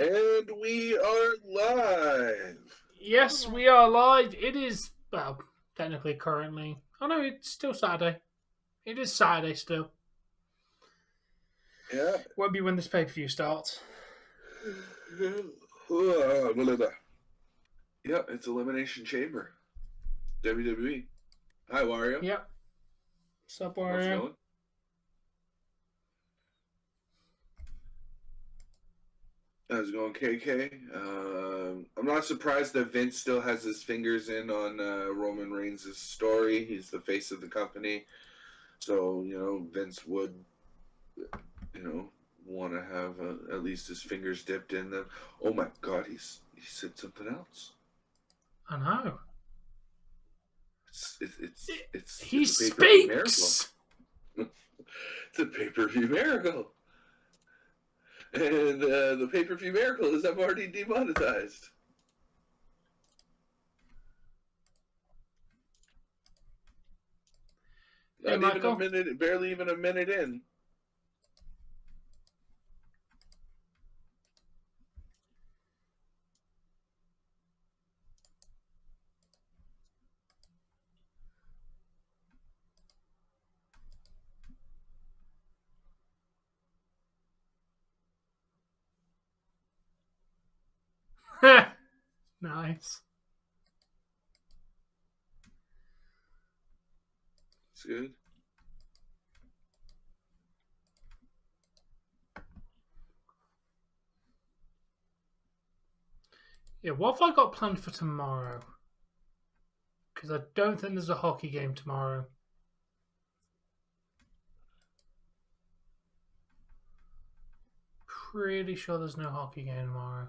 And we are live. Yes, we are live. It is, well, technically currently. Oh no, it's still Saturday. It is Saturday still. Yeah. Won't be when this pay-per-view starts. Yeah, it's Elimination Chamber. WWE. Hi, Wario. Yep. What's up, How's it Wario? going? How's it going, KK? I'm not surprised that Vince still has his fingers in on Roman Reigns' story. He's the face of the company. So, Vince would, want to have at least his fingers dipped in them. Oh my God, he said something else. I know. He speaks. It's a pay-per-view miracle. And the pay-per-view miracle is I'm already demonetized. Hey, Not Michael. even a minute, barely even a minute in. Nice. It's good. Yeah, what have I got planned for tomorrow? Because I don't think there's a hockey game tomorrow. Pretty sure there's no hockey game tomorrow.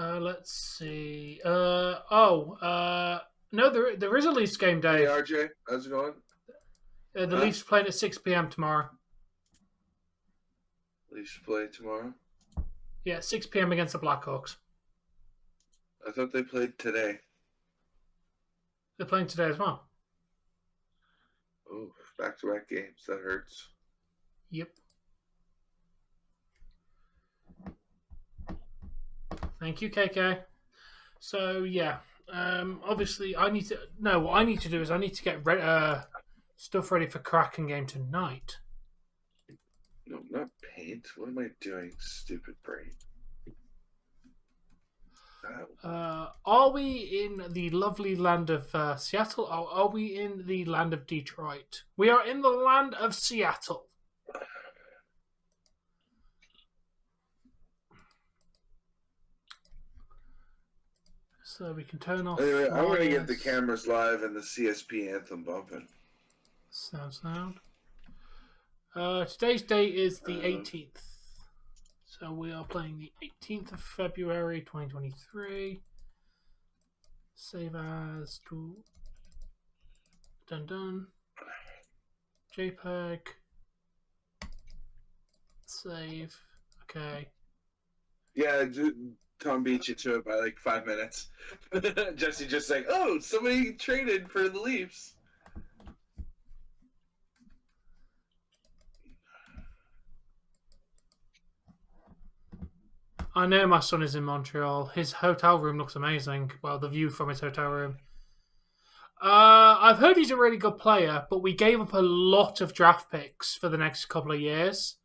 Let's see. No, there is a Leafs game, Dave. Hey, RJ, how's it going? The Leafs playing at 6 p.m. tomorrow. Leafs play tomorrow? Yeah, 6 p.m. against the Blackhawks. I thought they played today. They're playing today as well. Oh, back-to-back games. That hurts. Yep. Thank you, KK. So, yeah. Obviously, what I need to do is I need to get stuff ready for Kraken game tonight. No, not paint. What am I doing, stupid brain? Are we in the lovely land of Seattle, or are we in the land of Detroit? We are in the land of Seattle. So we can turn off. Anyway, I'm going to get the cameras live and the CSP anthem bumping. Sound. Today's date is the 18th. So we are playing the 18th of February 2023. Save as to done. JPEG. Save. Okay. Yeah, Tom beat you to it by like 5 minutes. Jesse just like, oh, somebody traded for the Leafs. I know my son is in Montreal. His hotel room looks amazing. Well, the view from his hotel room. I've heard he's a really good player, but we gave up a lot of draft picks for the next couple of years.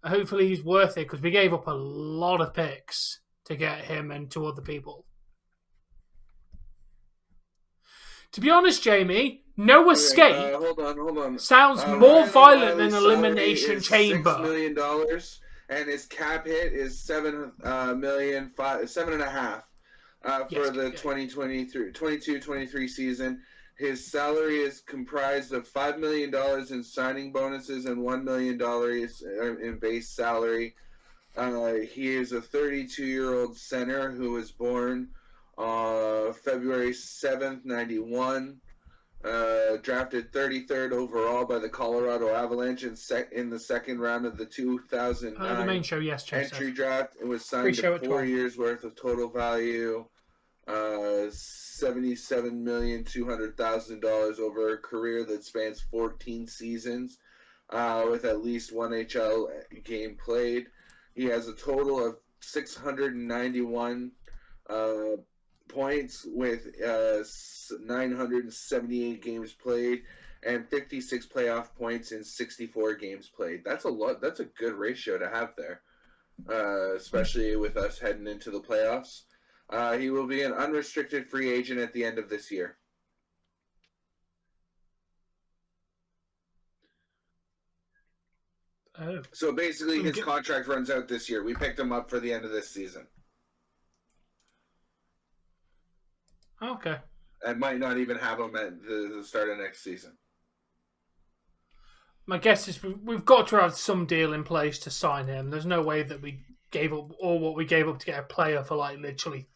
Hopefully he's worth it, because we gave up a lot of picks to get him and two other people. To be honest, Jamie, no escape. Hold on. Sounds more violent than Elimination Chamber. $6 million, and his cap hit is $7.5 million for the 22-23 season. His salary is comprised of $5 million in signing bonuses and $1 million in base salary. He is a 32-year-old center who was born February 7th, 91. Drafted 33rd overall by the Colorado Avalanche in the second round of the 2009 the main show, yes, entry draft. It was signed to 4 years worth of total value, $77,200,000 over a career that spans 14 seasons. with at least one HL game played. He has a total of 691 points with 978 games played and 56 playoff points in 64 games played. That's a lot. That's a good ratio to have there, especially with us heading into the playoffs. He will be an unrestricted free agent at the end of this year. Oh. So basically, his contract runs out this year. We picked him up for the end of this season. Okay. And might not even have him at the start of next season. My guess is we've got to have some deal in place to sign him. There's no way that we gave up all what we gave up to get a player for like literally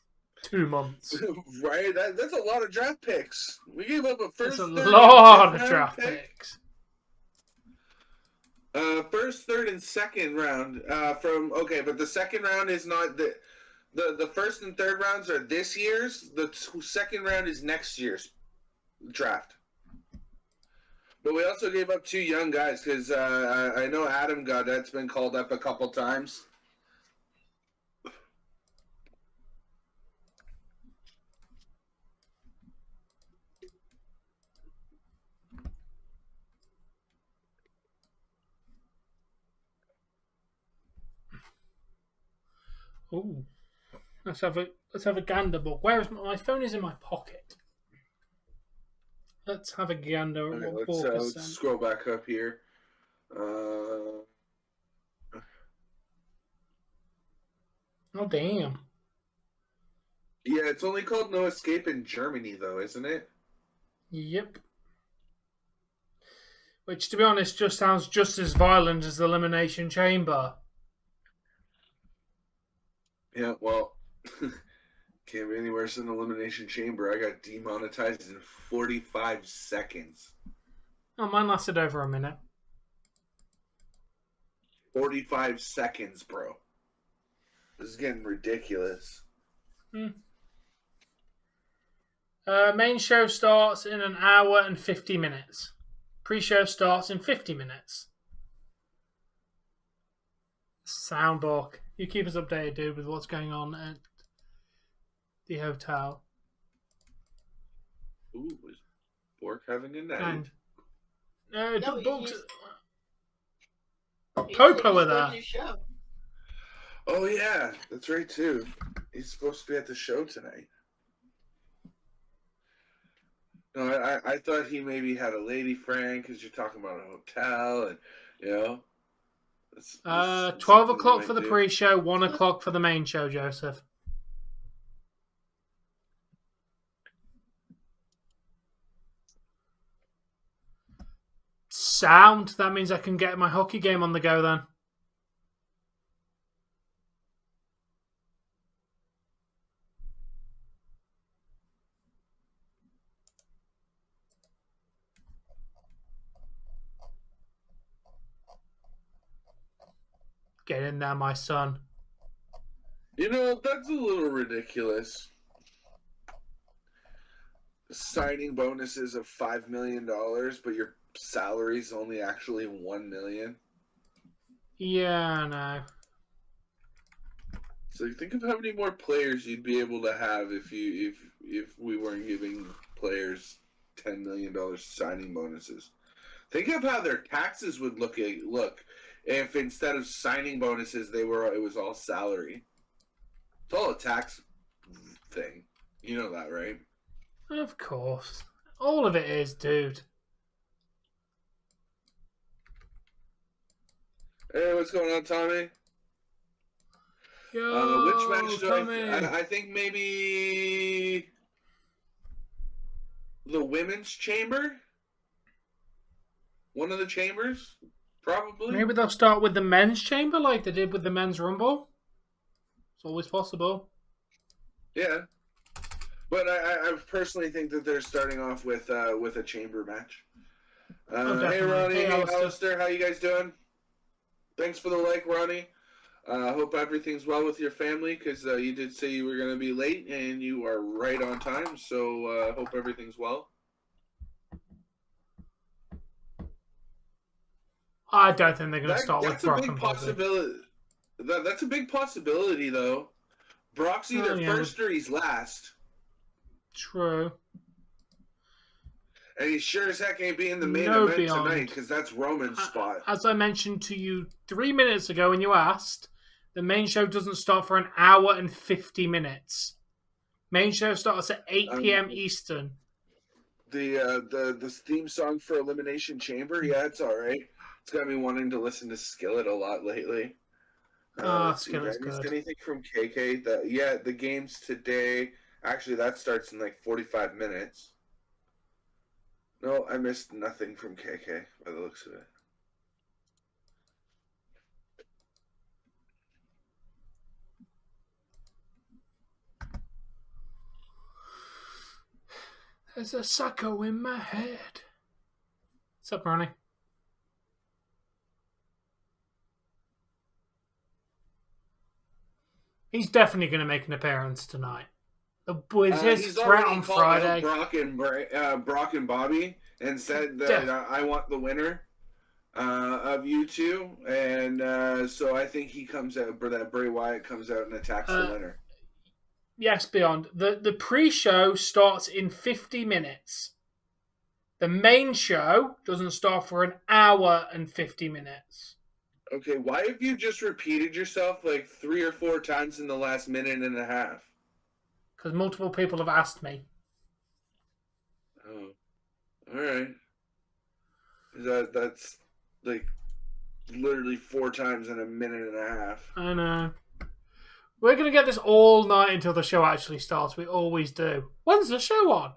2 months. Right? That's a lot of draft picks. We gave up a first, That's a third, lot of draft picks. First, third, and second round but the second round is not the first and third rounds are this year's. The second round is next year's draft. But we also gave up 2 young guys because I know Adam Gaudette's been called up a couple times. Ooh, let's have a gander. But where is my phone? Is in my pocket. Let's have a gander. Okay, let's scroll back up here. Oh damn! Yeah, it's only called No Escape in Germany, though, isn't it? Yep. Which, to be honest, just sounds just as violent as the Elimination Chamber. Yeah, well, can't be any worse than Elimination Chamber. I got demonetized in 45 seconds. Oh, mine lasted over a minute. 45 seconds, bro. This is getting ridiculous. Main show starts in 1 hour and 50 minutes. Pre-show starts in 50 minutes. Soundbook. You keep us updated, dude, with what's going on at the hotel. Ooh, is Bork having a night? Popo with that. Oh, yeah. That's right, too. He's supposed to be at the show tonight. No, I thought he maybe had a lady friend because you're talking about a hotel and, you know. 12 o'clock for the pre-show, 1 o'clock for the main show, Joseph. Sound. That means I can get my hockey game on the go then. Get in there, my son. You know, that's a little ridiculous. Signing bonuses of $5 million, but your salary's only actually $1 million. Yeah, I know. So you think of how many more players you'd be able to have if we weren't giving players $10 million signing bonuses. Think of how their taxes would look if instead of signing bonuses it was all salary. It's all a tax thing. You know that, right? Of course. All of it is, dude. Hey, what's going on, Tommy? Yo, which match do Tommy. I think maybe the women's chamber? One of the chambers? Probably. Maybe they'll start with the men's chamber like they did with the men's rumble. It's always possible. Yeah. But I personally think that they're starting off with a chamber match. Hey, Ronnie. Hey, Alistair. How you guys doing? Thanks for the like, Ronnie. Hope everything's well with your family because you did say you were going to be late and you are right on time. So hope everything's well. I don't think they're going to That start with that's a Brock big and Bobby. possibility. That's a big possibility, though. Brock's either first or he's last. True. And he sure as heck ain't being the main event tonight because that's Roman's spot. As I mentioned to you 3 minutes ago when you asked, the main show doesn't start for an hour and 50 minutes. Main show starts at 8 p.m. Eastern. The theme song for Elimination Chamber, yeah, it's all right. It's got me wanting to listen to Skillet a lot lately. Skillet's good. Anything from KK? The games today. Actually, that starts in like 45 minutes. No, I missed nothing from KK by the looks of it. There's a sucker in my head. What's up, Ronnie? He's definitely going to make an appearance tonight. With his threat on Friday, Brock and Bobby, and said that I want the winner of you two, and so I think he comes out. That Bray Wyatt comes out and attacks the winner. Yes, Beyond. The pre-show starts in 50 minutes. The main show doesn't start for an hour and 50 minutes. Okay, why have you just repeated yourself like 3 or 4 times in the last minute and a half? Because multiple people have asked me. Oh, all right. That's like literally 4 times in a minute and a half. I know. We're going to get this all night until the show actually starts. We always do. When's the show on?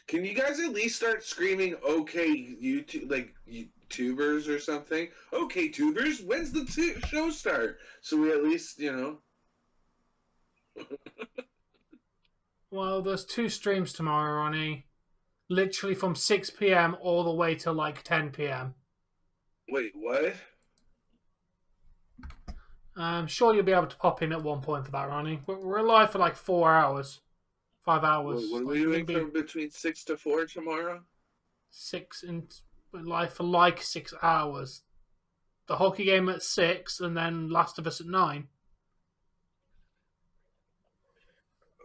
Can you guys at least start screaming, okay, YouTube, like YouTubers or something? Okay, tubers, when's the show start? So we at least, Well, there's 2 streams tomorrow, Ronnie. Literally from 6 p.m. all the way to like 10 p.m. Wait, what? I'm sure you'll be able to pop in at one point for that, Ronnie. We're live for like 4 hours. 5 hours. What are we doing from between 6 to 4 tomorrow? 6 and we're live for like 6 hours. The hockey game at 6 and then Last of Us at 9.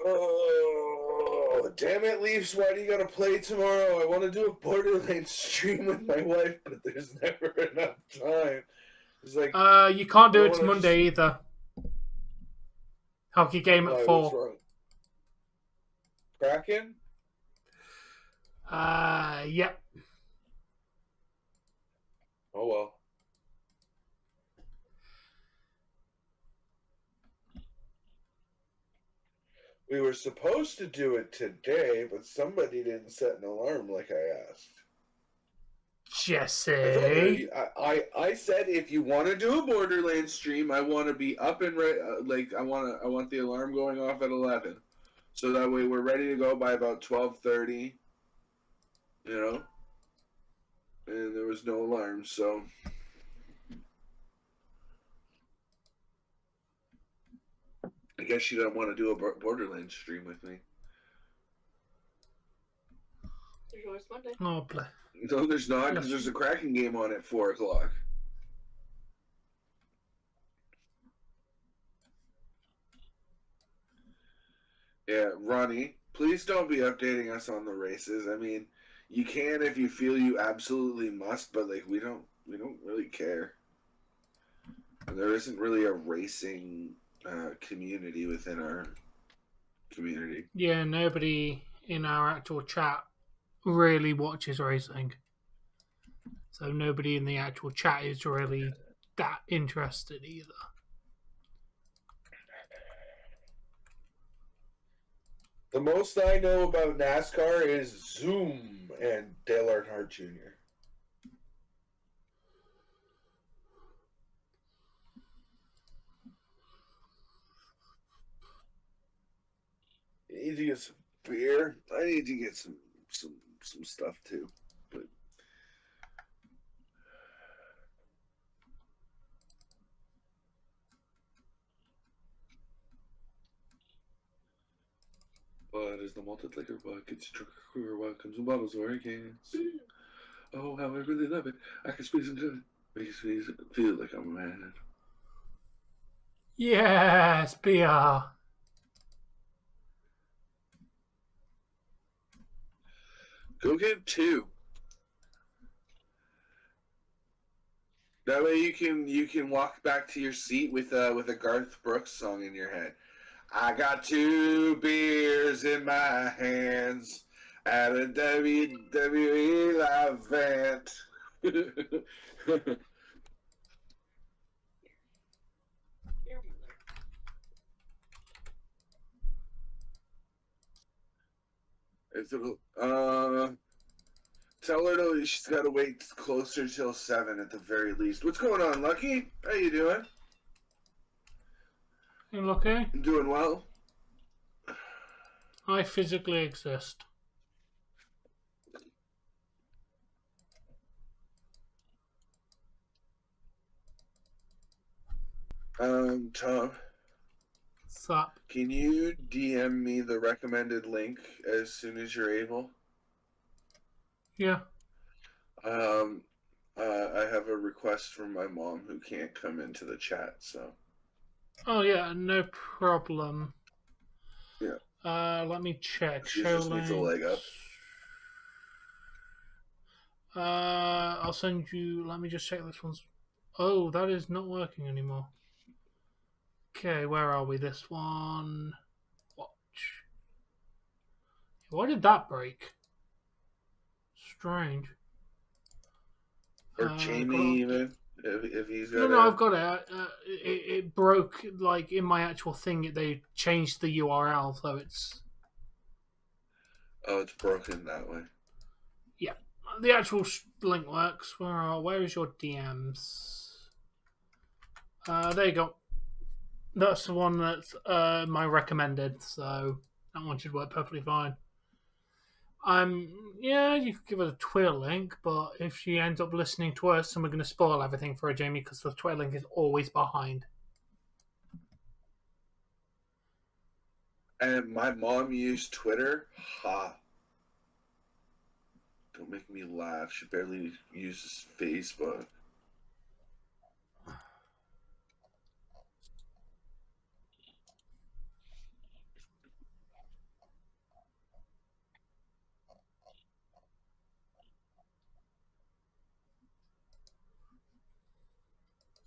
Oh, damn it, Leafs. Why do you gotta play tomorrow? I want to do a Borderlands stream with my wife, but there's never enough time. It's like, you can't do it to Monday either. Hockey game at 4. What's wrong? Kraken? Yep. Oh well. We were supposed to do it today, but somebody didn't set an alarm like I asked. Jesse. I said if you want to do a Borderlands stream, I want to be up and ready. I want the alarm going off at 11. So that way we're ready to go by about 12:30, and there was no alarm, so. I guess you don't want to do a Borderlands stream with me. There's always Monday. Oh, play. No, there's not, because there's a Kraken game on at 4 o'clock. Yeah, Ronnie, please don't be updating us on the races. I mean, you can if you feel you absolutely must, but like we don't really care. And there isn't really a racing community within our community. Yeah, nobody in our actual chat really watches racing. So nobody in the actual chat is really that interested either. The most I know about NASCAR is Zoom and Dale Earnhardt Jr. You need to get some beer. I need to get some stuff too. But as the malted liquor buckets, drunk crew, welcomes and bottles of hurricanes. Oh, how I really love it. I can squeeze and good. Make it feel like I'm a man. Yes, BR. Go get 2. That way you can walk back to your seat with a Garth Brooks song in your head. I got 2 beers in my hands at a WWE live event. Tell her she's got to wait closer till 7 at the very least. What's going on, Lucky? How you doing? You Lucky? I'm doing well. I physically exist. Tom. Sup? Can you DM me the recommended link as soon as you're able? Yeah. I have a request from my mom who can't come into the chat, so. Oh yeah, no problem. Yeah. Let me check. She Show just needs a leg up. I'll send you. Let me just check this one's. Oh, that is not working anymore. Okay, where are we? This one. Watch. Why did that break? Strange. Or Jamie, even if he's got. No, I've got it. It broke like in my actual thing. They changed the URL, so it's. Oh, it's broken that way. Yeah, the actual link works. Where is your DMs? There you go. That's the one that's my recommended, so that one should work perfectly fine. Yeah, you could give her a Twitter link, but if she ends up listening to us, then we're going to spoil everything for her, Jamie, because the Twitter link is always behind. And my mom used Twitter. Ha. Don't make me laugh. She barely uses Facebook.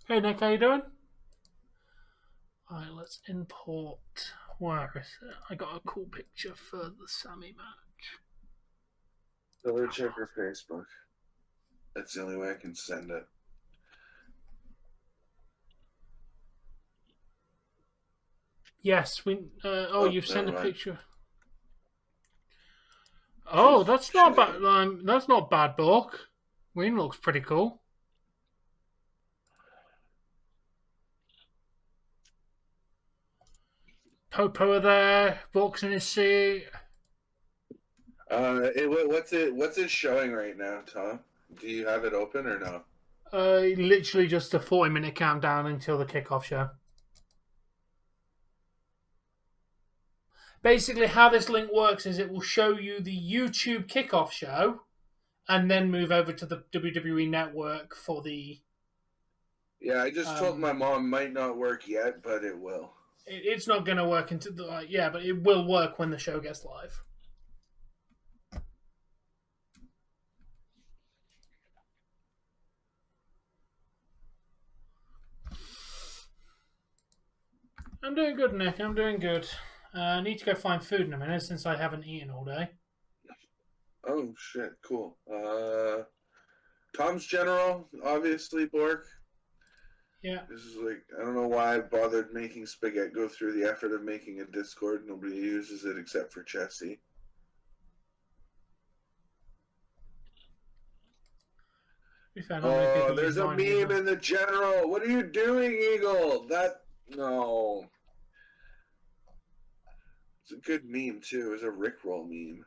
Hey Nick, how you doing? Alright, let's import. Where is it? I got a cool picture for the Sami match. Tell her to check her Facebook. That's the only way I can send it. Yes, we. You've sent a picture. Oh, that's not bad. That's not bad, Bork. Ween looks pretty cool. Popo there, Bork's in his seat. What's it showing right now, Tom? Do you have it open or no? Literally just a 40-minute countdown until the kickoff show. Basically, how this link works is it will show you the YouTube kickoff show and then move over to the WWE Network for the... Yeah, I just told my mom it might not work yet, but it will. It's not going to work until... but it will work when the show gets live. I'm doing good, Nick. I'm doing good. I need to go find food in a minute since I haven't eaten all day. Oh, shit. Cool. Tom's General, obviously, Bork. Yeah. This is like, I don't know why I bothered making Spaghetti go through the effort of making a Discord. Nobody uses it except for Chessie. Oh, there's a meme in the General. What are you doing, Eagle? No. It's a good meme, too. It's a Rickroll meme.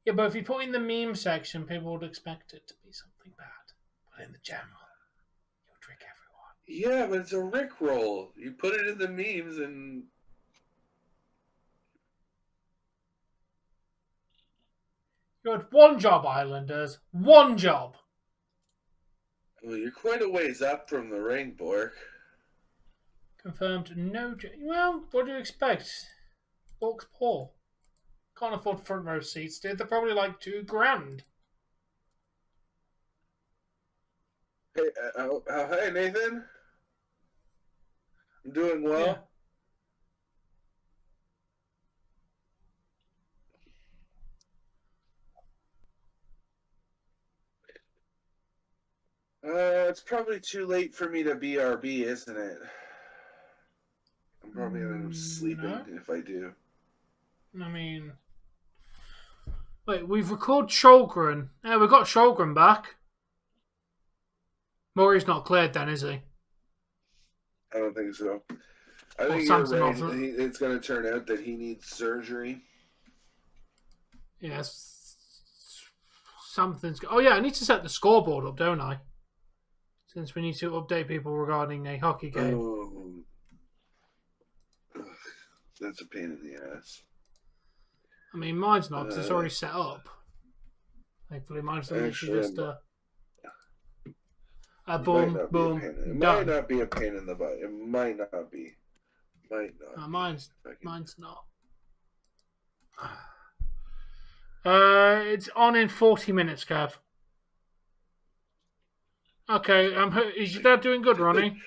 Yeah, but if you put in the meme section, people would expect it to be something bad. But in the General, you'll trick everyone. Yeah, but it's a Rickroll. You put it in the memes and You had one job, Islanders. One job. Well, you're quite a ways up from the ring, Bork. Confirmed no... Well, what do you expect? Bork's poor. Can't afford front row seats, dude. They're probably like $2,000. Hey, hi, Nathan. I'm doing well. It's probably too late for me to BRB, isn't it? I'm probably gonna end up sleeping if I do. I mean... Wait, we've recorded Shulgren. Yeah, we've got Shulgren back. Murray's not cleared then, is he? I don't think so. I think you're right. It's going to turn out that he needs surgery. Yes. Something's... Oh, yeah, I need to set the scoreboard up, don't I? Since we need to update people regarding a hockey game. Oh. Ugh, that's a pain in the ass. I mean, mine's not, because it's already set up. Thankfully, mine's literally just boom, boom, it might not be a pain in the butt. It might not be. Mine's not. It's on in 40 minutes, Gav. Okay, is your dad doing good, Ronnie?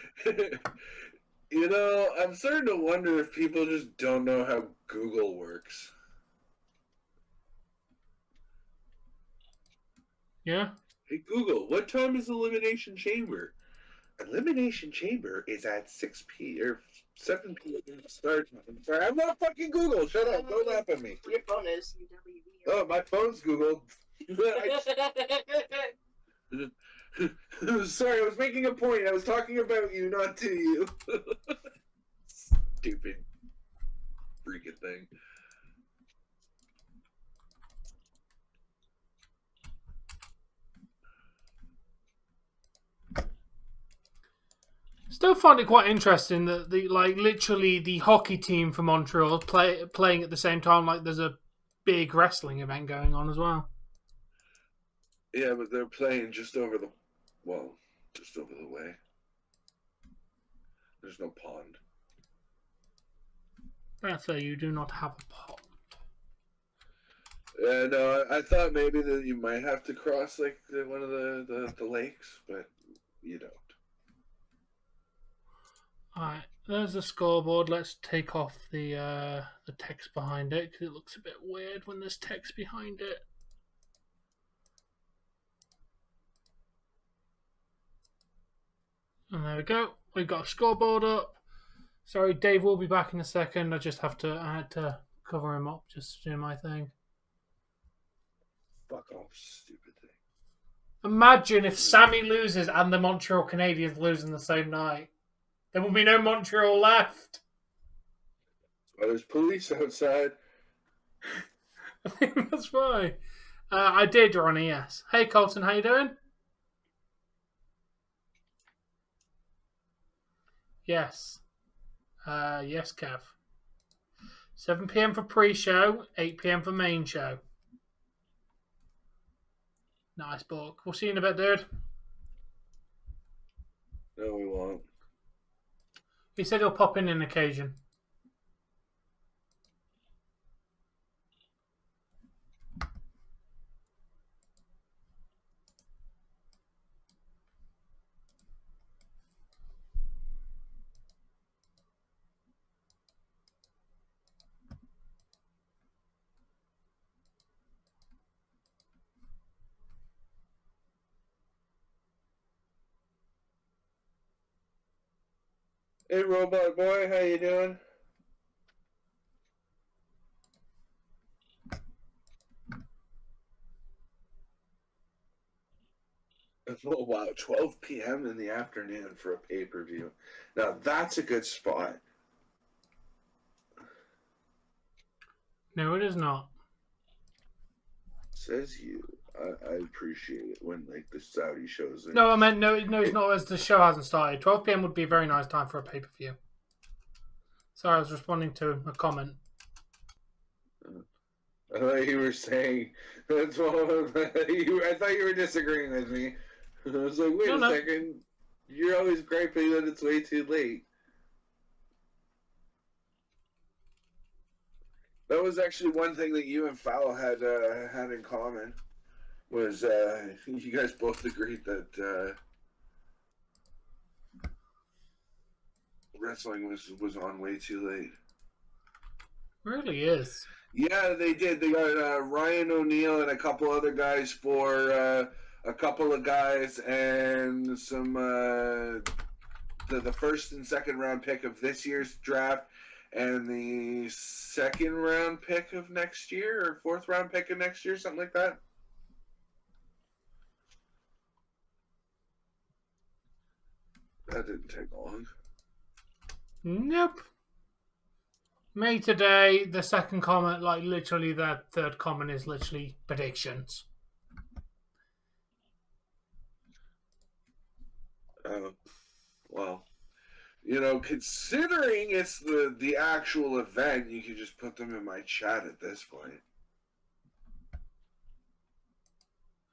You know, I'm starting to wonder if people just don't know how Google works. Yeah? Hey, Google, what time is Elimination Chamber? Elimination Chamber is at 6 p.m. or 7 p.m. start time. I'm sorry, I'm not fucking Google. Shut up. Don't laugh at me. Your phone is. Oh, my phone's Google. Sorry, I was making a point. I was talking about you, not to you. Stupid freaking thing. Still find it quite interesting that literally the hockey team for Montreal playing at the same time. Like there's a big wrestling event going on as well. Yeah, but they're playing just over the way. There's no pond. That's why you do not have a pond. Yeah, no, I thought maybe that you might have to cross like one of the lakes, but you don't. Alright, there's the scoreboard. Let's take off the text behind it because it looks a bit weird when there's text behind it. And there we go. We've got a scoreboard up. Sorry, Dave will be back in a second. I had to cover him up just to do my thing. Fuck off, stupid thing. Imagine if Sami loses and the Montreal Canadiens lose in the same night. There will be no Montreal left. Well, there's police outside. I think that's why. I did, Ronnie, yes. Hey, Colton, how you doing? Yes. Yes, Kev. 7 p.m. for pre-show, 8 p.m. for main show. Nice book. We'll see you in a bit, dude. No, we won't. He said he'll pop in an occasion. Hey, robot boy, how you doing? Oh, wow, 12 p.m. in the afternoon for a pay-per-view. Now, that's a good spot. No, it is not. Says you. I appreciate it when like the Saudi shows. No, I meant no, it's not as the show hasn't started. 12 p.m. would be a very nice time for a I thought you were saying that's what I thought you were disagreeing with me. I was like, wait a second. You're always griping that it's way too late. That was actually one thing that you and Fowl had in common. Was you guys both agreed that wrestling was on way too late. Really is. Yeah, they did. They got Ryan O'Neal and a couple other guys for a couple of guys and some the first and second round pick of this year's draft and the second round pick of next year or fourth round pick of next year, something like that. That didn't take long. Nope. Me today, the second comment, like literally the third comment is literally predictions. Well, you know, considering it's the actual event, you can just put them in my chat at this point.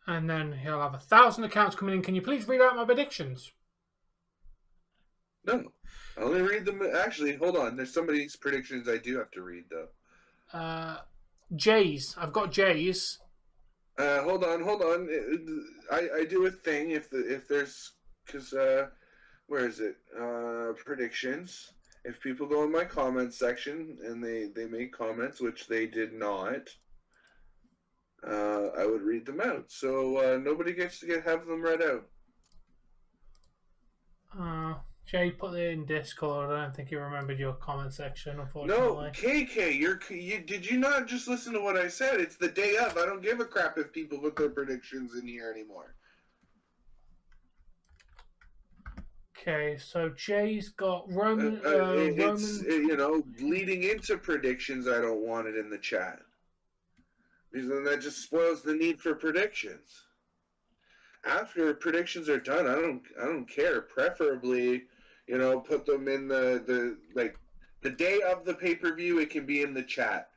And then he'll have 1,000 accounts coming in. Can you please read out my predictions? No. I only read them. Actually, hold on. There's somebody's predictions I do have to read, though. Jey's. I've got Jey's. Hold on. I do a thing if there's... Because, where is it? Predictions. If people go in my comments section and they make comments, which they did not, I would read them out. So nobody gets to have them read out. Jey put it in Discord. I don't think he remembered your comment section, unfortunately. No, KK, did you not just listen to what I said? It's the day of. I don't give a crap if people put their predictions in here anymore. Okay, so Jey's got Roman. You know, leading into predictions, I don't want it in the chat because then that just spoils the need for predictions. After predictions are done, I don't care. Preferably, you know, put them in the day of the pay-per-view. It can be in the chat.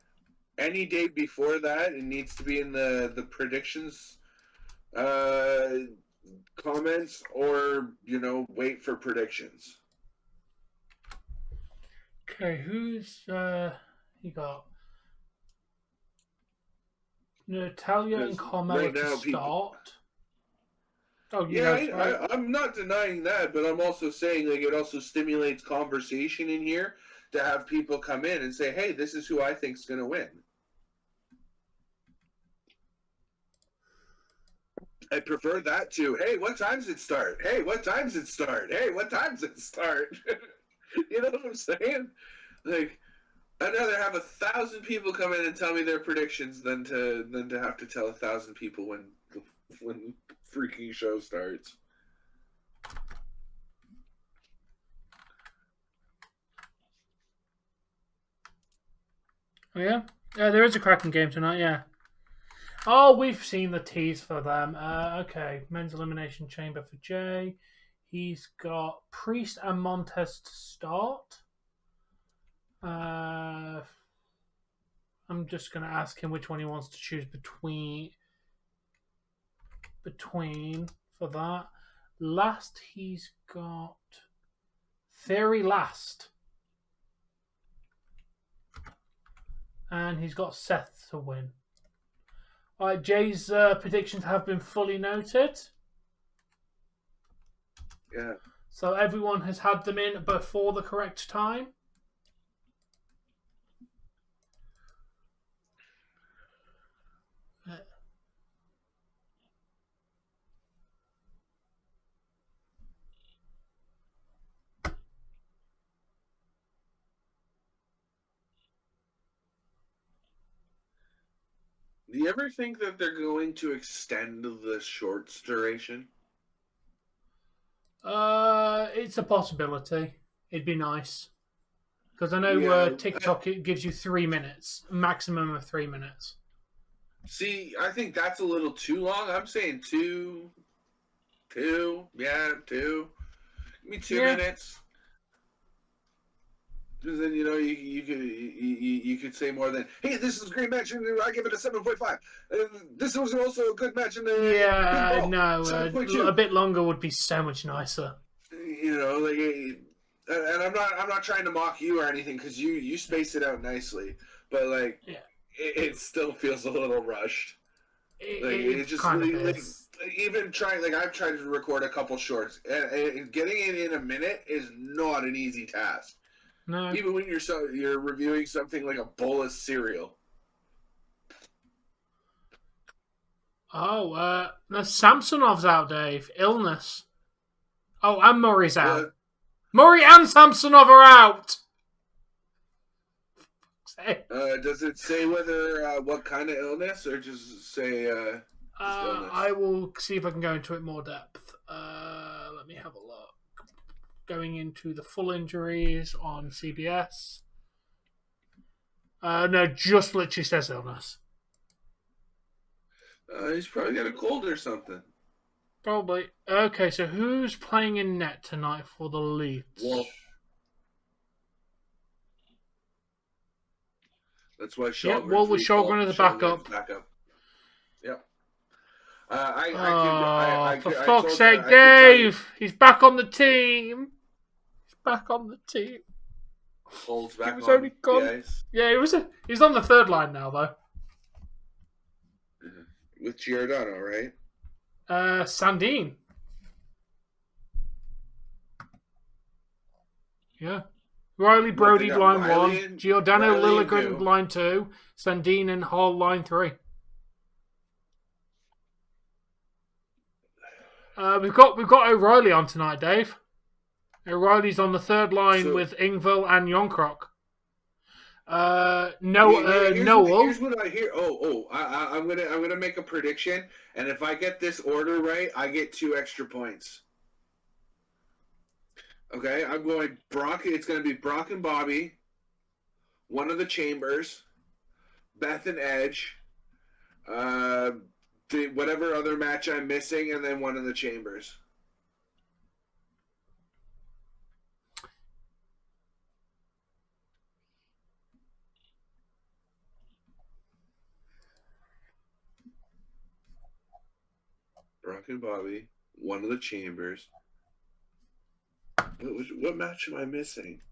Any day before that, it needs to be in the predictions comments, or you know, wait for predictions. Okay, who's you got? Natalia and Carmella right now, to start. Oh, yeah, I'm not denying that, but I'm also saying like it also stimulates conversation in here to have people come in and say, "Hey, this is who I think's going to win." I prefer that to, "Hey, what time's it start? Hey, what time's it start? Hey, what time's it start?" You know what I'm saying? Like, I'd rather have 1,000 people come in and tell me their predictions than to have to tell 1,000 people when the freaking show starts. Oh, yeah? Yeah, there is a cracking game tonight, yeah. Oh, we've seen the tease for them. Okay, men's elimination chamber for Jey. He's got Priest and Montez to start. I'm just going to ask him which one he wants to choose between for that. Last, he's got Theory last. And he's got Seth to win. All right, Jey's predictions have been fully noted. Yeah. So everyone has had them in before the correct time. Do you ever think that they're going to extend the shorts duration? It's a possibility. It'd be nice. Because I know TikTok it gives you 3 minutes, maximum of 3 minutes. See, I think that's a little too long. I'm saying two. Yeah, 2. Give me 2 minutes. Because then you could say more than, hey, this is a great match and I give it a 7.5. This was also a good match and Yeah, no, 7.2. a bit longer would be so much nicer. And I'm not trying to mock you or anything because you space it out nicely, but like it still feels a little rushed. It just kind of is. Even trying, I've tried to record a couple shorts, and getting it in a minute is not an easy task. No. Even when you're reviewing something like a bowl of cereal. Oh, the Samsonov's out, Dave. Illness. Oh, and Murray's out. Murray and Samsonov are out. Does it say whether what kind of illness, or just say illness? I will see if I can go into it more depth. Let me have a look. Going into the full injuries on CBS. No, just literally says illness. He's probably got a cold or something. Probably. Okay, so who's playing in net tonight for the Leafs? Well, that's why Shalgren's with Shalgren as a backup. Yep. For fuck's sake, Dave! He's back on the team. He's back on the team. Holds back he was only gone. Yeah, he's on the third line now, though. With Giordano, right? Sandine. Yeah. Riley Brody line Riley 1, Giordano Lilligren line 2, Sandine and Hall line 3. We've got O'Reilly on tonight, Dave. O'Reilly's on the third line with Ingville and Yonkrock. Noel. Here's what I hear. I'm gonna make a prediction, and if I get this order right, I get 2 extra points. Okay, I'm going Brock. It's gonna be Brock and Bobby, one of the Chambers, Beth and Edge, whatever other match I'm missing, and then one of the Chambers. Brock and Bobby, one of the Chambers. What match am I missing?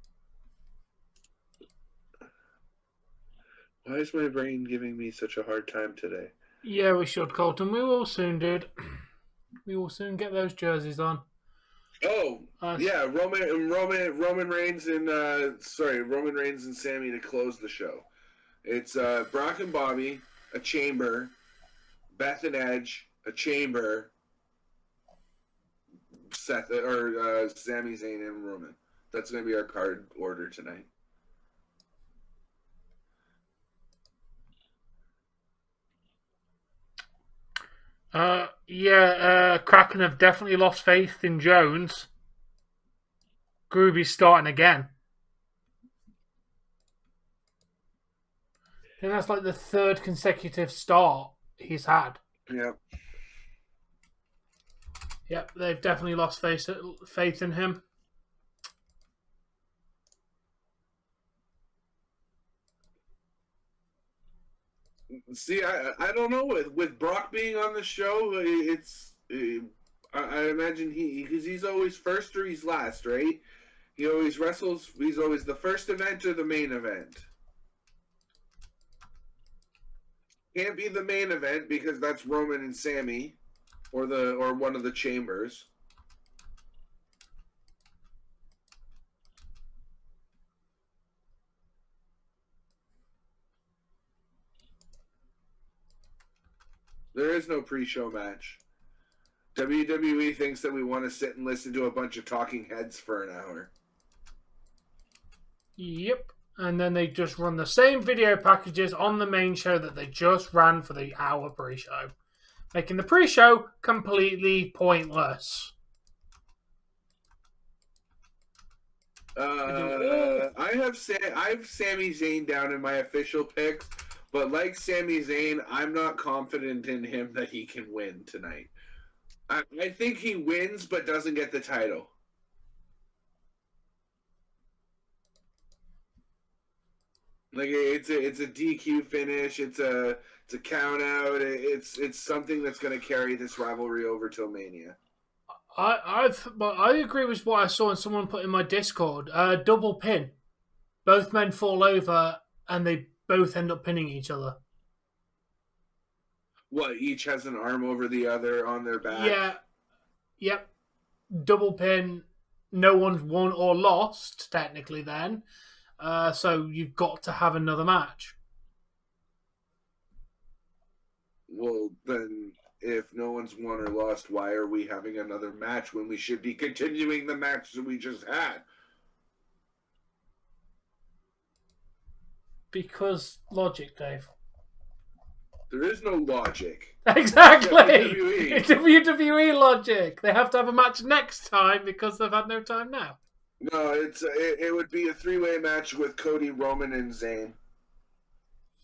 Why is my brain giving me such a hard time today? Yeah, we should, Colton. We will soon, dude. We will soon get those jerseys on. Oh, yeah, Roman Reigns and Roman Reigns and Sami to close the show. It's Brock and Bobby, a Chamber, Beth and Edge, a Chamber, Sami Zayn and Roman. That's going to be our card order tonight. Kraken have definitely lost faith in Jones. Groovy's starting again. I think that's like the 3rd consecutive start he's had. Yeah. Yep, they've definitely lost faith in him. See, I don't know. With Brock being on the show, I imagine because he's always first or he's last, right? He always wrestles. He's always the first event or the main event. Can't be the main event because that's Roman and Sami, or one of the Chambers. There is no pre-show match. WWE thinks that we want to sit and listen to a bunch of talking heads for an hour. Yep. And then they just run the same video packages on the main show that they just ran for the hour pre-show, making the pre-show completely pointless. I have Sami Zayn down in my official picks, but like Sami Zayn, I'm not confident in him that he can win tonight. I think he wins, but doesn't get the title. Like it's a DQ finish. It's a count out. It's something that's going to carry this rivalry over till Mania. I agree with what I saw and someone put in my Discord. Double pin. Both men fall over and they both end up pinning each other. What? Each has an arm over the other on their back. Yeah. Yep. Double pin. No one's won or lost technically. Then, so you've got to have another match. Well, then, if no one's won or lost, why are we having another match when we should be continuing the match that we just had? Because logic, Dave. There is no logic. Exactly. WWE. It's WWE logic. They have to have a match next time because they've had no time now. No, it would be a 3-way match with Cody, Roman, and Zayn.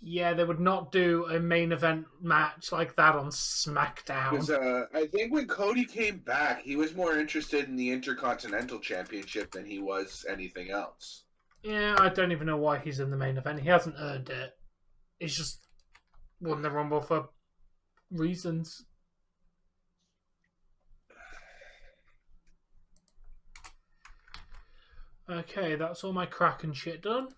Yeah, they would not do a main event match like that on SmackDown. Because I think when Cody came back, he was more interested in the Intercontinental Championship than he was anything else. Yeah, I don't even know why he's in the main event. He hasn't earned it. He's just won the Rumble for reasons. Okay, that's all my crack and shit done.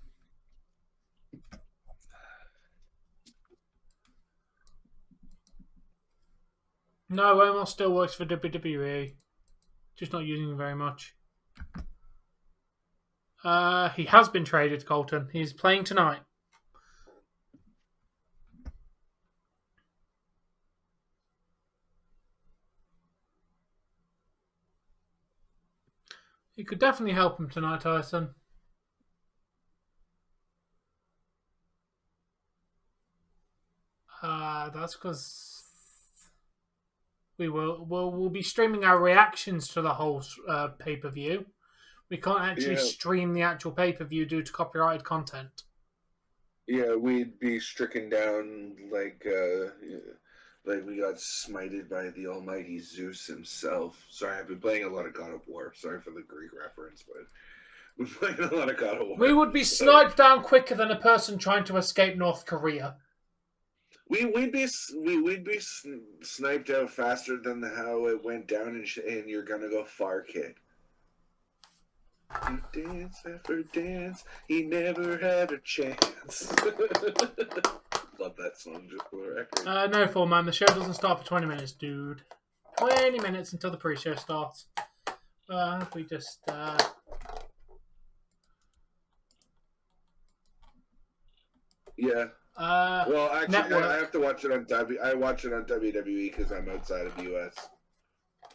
No, Omar still works for WWE. Just not using him very much. He has been traded, Colton. He's playing tonight. You could definitely help him tonight, Tyson. That's because we'll be streaming our reactions to the whole pay-per-view. We can't actually stream the actual pay-per-view due to copyrighted content. Yeah, we'd be stricken down like we got smited by the almighty Zeus himself. Sorry, I've been playing a lot of God of War. Sorry for the Greek reference, but we're playing a lot of God of War. We would be sniped down quicker than a person trying to escape North Korea. We'd be sniped out faster than how it went down, and you're gonna go far, kid. You dance after dance, he never had a chance. Love that song, just for the record. No, full man. The show doesn't start for 20 minutes, dude. 20 minutes until the pre-show starts. We just... Yeah. Well, actually, network. I have to watch it on I watch it on WWE because I'm outside of the US.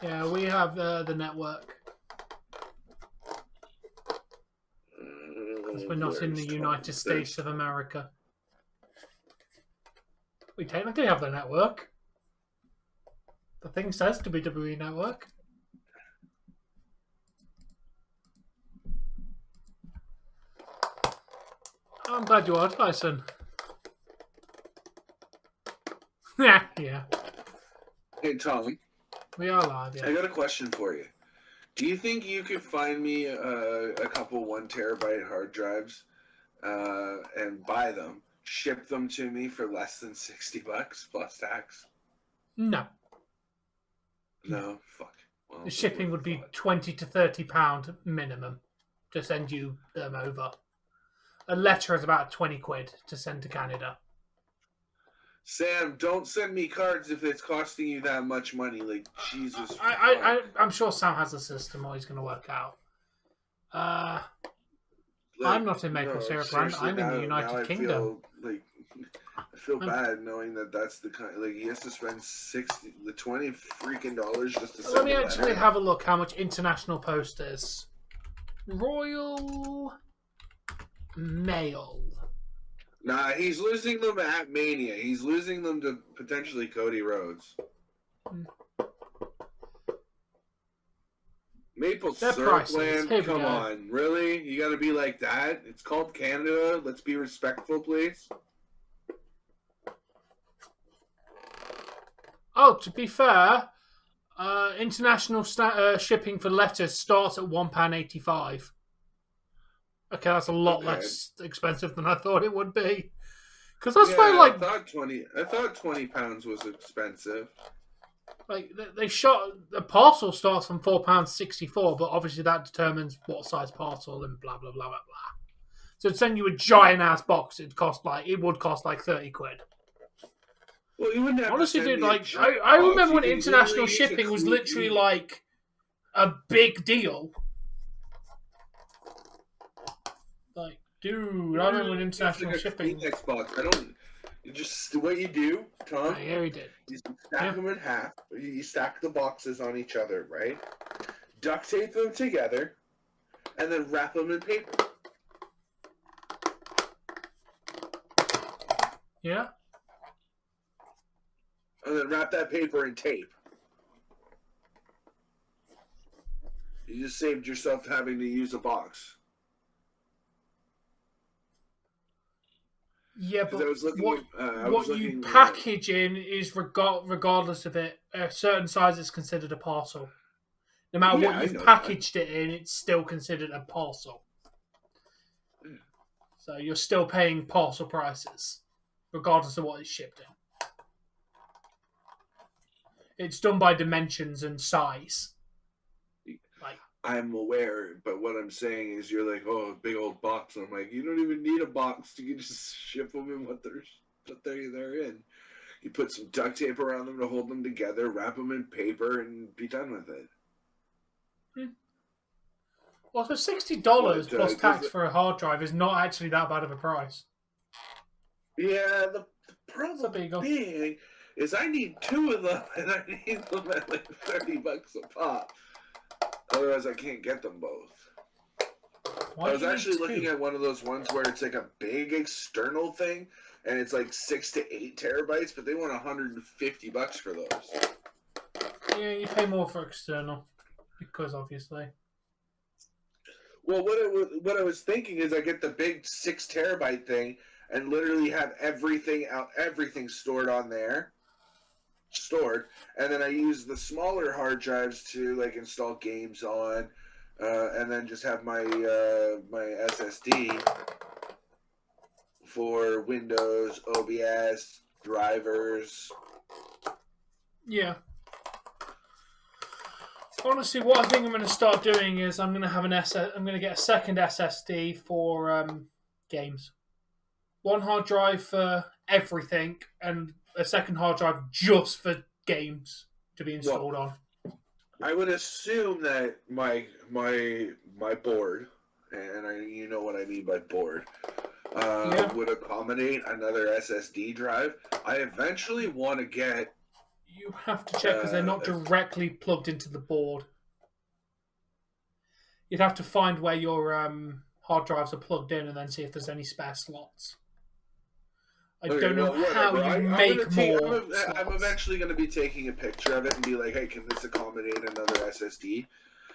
Yeah, we have the network. Because we're not in the United States of America. We technically have the network. The thing says WWE Network. I'm glad you are, Tyson. Yeah. Hey, Tom. We are live, yeah. I got a question for you. Do you think you could find me a couple 1 terabyte hard drives and buy them, ship them to me for less than $60 plus tax? No. No? Fuck. Well, The shipping would be £20 to £30 minimum to send you them over. A letter is about 20 quid to send to Canada. Sam, don't send me cards if it's costing you that much money. Like, Jesus. I'm sure Sam has a system or he's going to work out. I'm not in Maple Syrup Land. I'm in the United Kingdom. I feel bad knowing that that's the kind. Like, he has to spend $20 freaking dollars just to send. Let me actually have a look how much International Post is. Royal Mail. Nah, he's losing them at Mania. He's losing them to potentially Cody Rhodes. Maple Syrup Land? Come on. Really? You gotta be like that? It's called Canada. Let's be respectful, please. Oh, to be fair, international shipping for letters starts at £1.85. Okay, that's a lot Okay. less expensive than I thought it would be. Because that's Yeah, why, like, I thought £20 was expensive. like they shot the parcel starts from £4.64, but obviously that determines what size parcel and blah blah blah blah blah. So to send you a giant ass box, it would cost like £30. Well, you wouldn't have Honestly, to send dude, me a like giant I box. remember You when can international literally use a shipping was Kleenex- literally like a big deal. Like, dude, I remember when international It's like shipping. a Kleenex box. You just what you do, Tom. Right, yeah, he did. You stack them in half. You stack the boxes on each other, right? Duct tape them together, and then wrap them in paper. Yeah. And then wrap that paper in tape. You just saved yourself having to use a box. Yeah, 'Cause but I was looking what at- what you package in is regardless of it, a certain size is considered a parcel. No matter Yeah, what I you've know packaged it in, it's still considered a parcel. So you're still paying parcel prices, regardless of what it's shipped in. It's done by dimensions and size. Like, I'm aware, but what I'm saying is you're like, oh, a big old box. And I'm like, you don't even need a box. You can just ship them in what they're in. You put some duct tape around them to hold them together, wrap them in paper, and be done with it. well, for $60 But, plus tax it- for a hard drive is not actually that bad of a price. Yeah, the It's a big problem being is I need two of them, and I need them at like $30 a pop. Otherwise, I can't get them both. Why I was do you need actually two? looking at one of those ones where it's like a big external thing, and it's like 6 to 8 terabytes, but they want $150 for those. Yeah, you pay more for external because obviously. Well, what I was thinking is I get the big 6 terabyte thing and literally have everything stored on there, and then I use the smaller hard drives to like install games on, and then just have my my SSD for Windows, OBS, drivers. Yeah. Honestly, what I think I'm going to start doing is I'm going to get a second SSD for games. One hard drive for everything, and a second hard drive just for games to be installed on. I would assume that my board, and you know what I mean by board, would accommodate another SSD drive. I eventually want to get. You have to check because they're not directly plugged into the board. You'd have to find where your hard drives are plugged in and then see if there's any spare slots. I don't know how you make more. I'm eventually going to be taking a picture of it and be like, "Hey, can this accommodate another SSD?"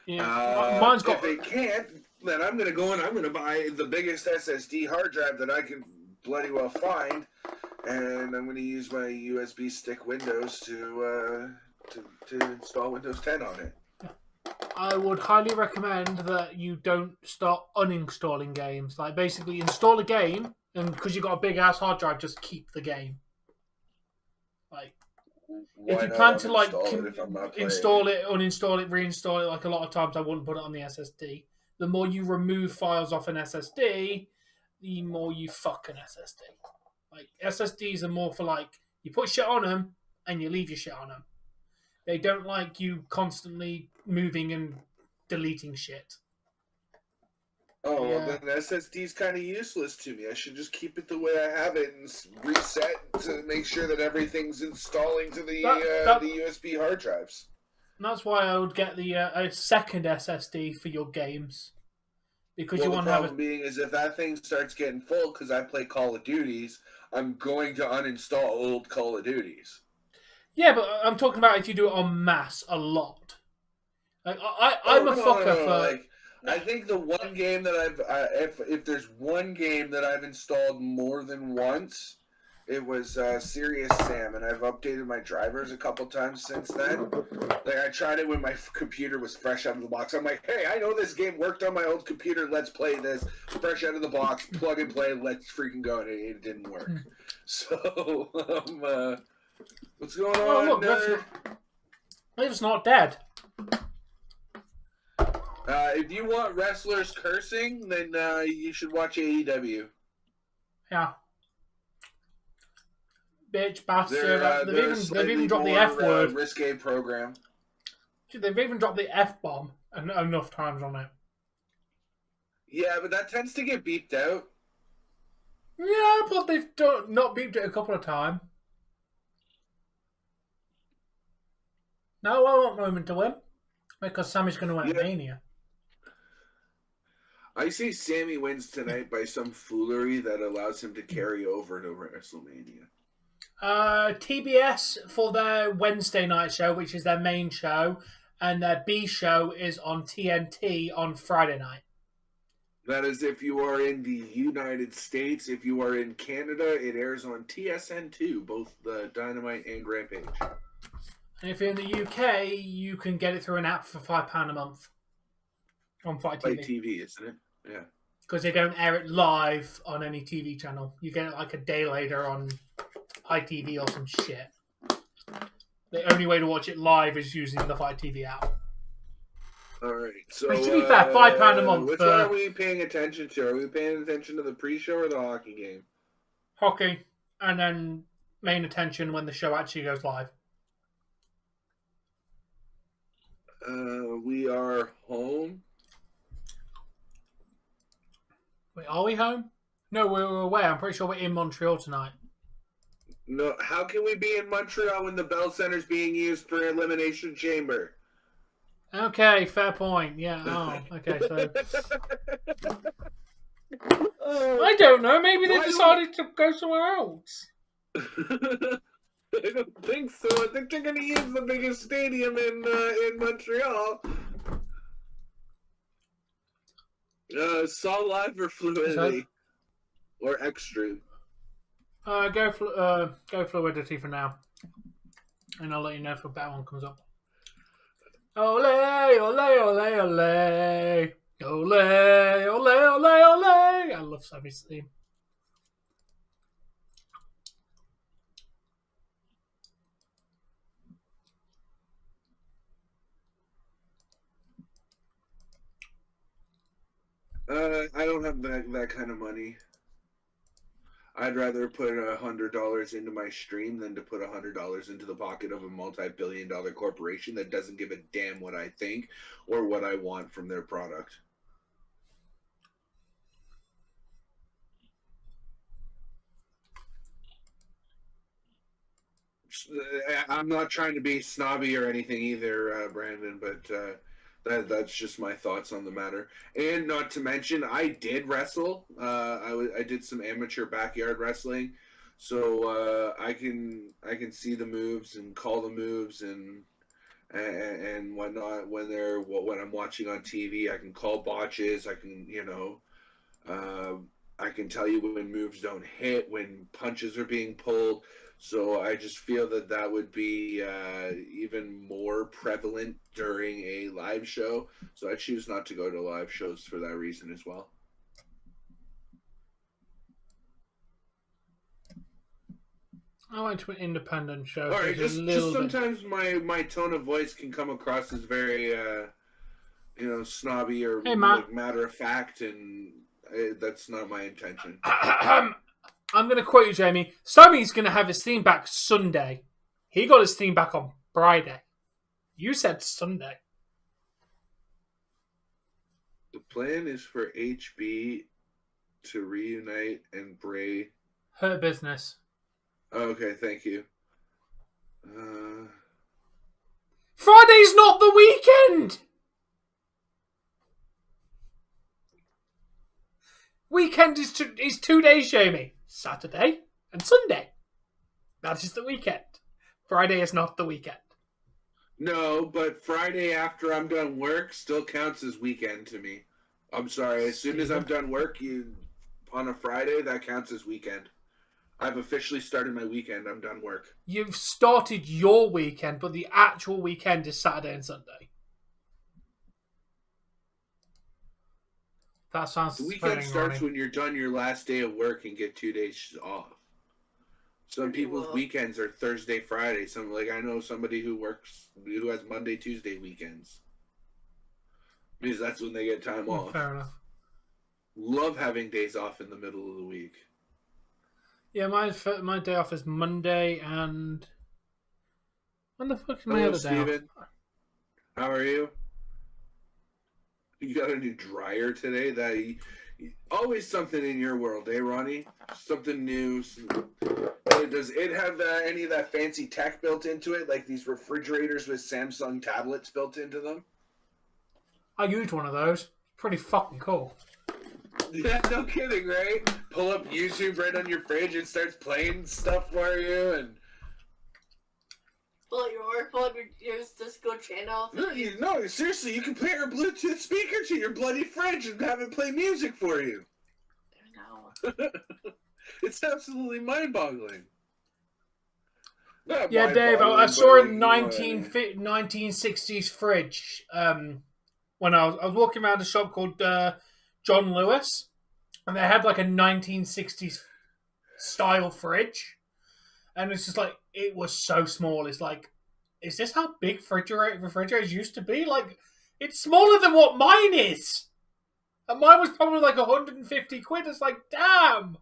Yeah, mine's got. If it can't, then I'm going to go and I'm going to buy the biggest SSD hard drive that I can bloody well find, and I'm going to use my USB stick Windows to install Windows 10 on it. I would highly recommend that you don't start uninstalling games. Like, basically, install a game, and because you've got a big ass hard drive, just keep the game. Like, if you plan to like install it, uninstall it, reinstall it, like a lot of times I wouldn't put it on the SSD. The more you remove files off an SSD, the more you fuck an SSD. Like, SSDs are more for like, you put shit on them and you leave your shit on them. They don't like you constantly moving and deleting shit. Oh, well, then SSD's kind of useless to me. I should just keep it the way I have it and reset to make sure that everything's installing to the USB hard drives. That's why I would get the a second SSD for your games. Because you want to have the problem being is if that thing starts getting full, because I play Call of Duties, I'm going to uninstall old Call of Duties. Yeah, but I'm talking about if you do it en masse a lot. Like, I'm a fucker for. Like, I think the one game that if there's one game that I've installed more than once, It was Serious Sam, and I've updated my drivers a couple times since then. Like, I tried it when my computer was fresh out of the box. I'm like, hey, I know this game worked on my old computer. Let's play this. Fresh out of the box, plug and play, let's freaking go. And it didn't work. So, what's going on? Oh, look, it's not dead. If you want wrestlers cursing, then you should watch AEW. Yeah. Bitch, bastard. They've even dropped the F word. Risque program. Dude, they've even dropped the F bomb enough times on it. Yeah, but that tends to get beeped out. Yeah, but they've not beeped it a couple of times. No, I want Roman to win. Because Sami's going to win at Mania. I see Sami wins tonight by some foolery that allows him to carry over to WrestleMania. TBS for their Wednesday night show, which is their main show, and their B show is on TNT on Friday night. That is if you are in the United States. If you are in Canada, it airs on TSN2, both the Dynamite and Rampage. And if you're in the UK, you can get it through an app for £5 a month on Fight TV. Fight TV, isn't it? Yeah. Because they don't air it live on any TV channel. You get it like a day later on ITV or some shit. The only way to watch it live is using the Fight TV app. All right. So, to be fair, £5 a month. Which one are we paying attention to? Are we paying attention to the pre-show or the hockey game? Hockey, and then main attention when the show actually goes live. We are home. Wait, are we home? No, we're away. I'm pretty sure we're in Montreal tonight. No, how can we be in Montreal when the Bell Center's being used for Elimination Chamber? Okay, fair point. Yeah. Oh, okay. So I don't know. Maybe they decided to go somewhere else. I don't think so. I think they're going to use the biggest stadium in Montreal. Saw live or fluidity or extreme. Go fluidity for now, and I'll let you know if a better one comes up. Ole, ole, ole, ole, ole, ole, ole, ole. I love Sami's theme. I don't have that kind of money. I'd rather put $100 into my stream than to put $100 into the pocket of a multi-billion-dollar corporation that doesn't give a damn what I think or what I want from their product. I'm not trying to be snobby or anything either, Brandon, but that's just my thoughts on the matter. And not to mention, I did wrestle. I did some amateur backyard wrestling, so I can see the moves and call the moves and whatnot when I'm watching on TV. I can call botches. I can I can tell you when moves don't hit, when punches are being pulled. So I just feel that would be even more prevalent during a live show. So I choose not to go to live shows for that reason as well. I went to an independent show. All right, just sometimes my tone of voice can come across as very snobby or like matter of fact, and that's not my intention. I'm going to quote you, Jamie. Sami's going to have his theme back Sunday. He got his theme back on Friday. You said Sunday. The plan is for HB to reunite and Bray. Hurt Business. Okay, thank you. Friday's not the weekend! Weekend is 2 days, Jamie. Saturday and Sunday. That is the weekend. Friday is not the weekend. No, but Friday after I'm done work still counts as weekend to me. I'm sorry. As soon as I'm done work, on a Friday, that counts as weekend. I've officially started my weekend. I'm done work. You've started your weekend, but the actual weekend is Saturday and Sunday. That sounds The weekend thrilling, starts Ronnie. when you're done your last day of work and get 2 days off. Some people's weekends are Thursday, Friday. I know somebody who has Monday, Tuesday weekends. Because that's when they get time off. Fair enough. Love having days off in the middle of the week. Yeah, my day off is Monday and... When the fuck is my other day Steven. off? How are you? You got a new dryer today? Always something in your world, eh, Ronnie? Something new. Does it have any of that fancy tech built into it? Like these refrigerators with Samsung tablets built into them? I used one of those. Pretty fucking cool. Yeah, no kidding, right? Pull up YouTube right on your fridge and starts playing stuff for you, and pull up your Cisco channel. No, seriously, you can pair a Bluetooth speaker to your bloody fridge and have it play music for you. No. It's absolutely mind-boggling. Yeah, Dave, I saw a 1960s fridge when I was walking around a shop called John Lewis, and they had like a 1960s style fridge, and it's just like, it was so small. It's like, is this how big refrigerators used to be? Like, it's smaller than what mine is, and mine was probably like 150 quid. It's like, damn.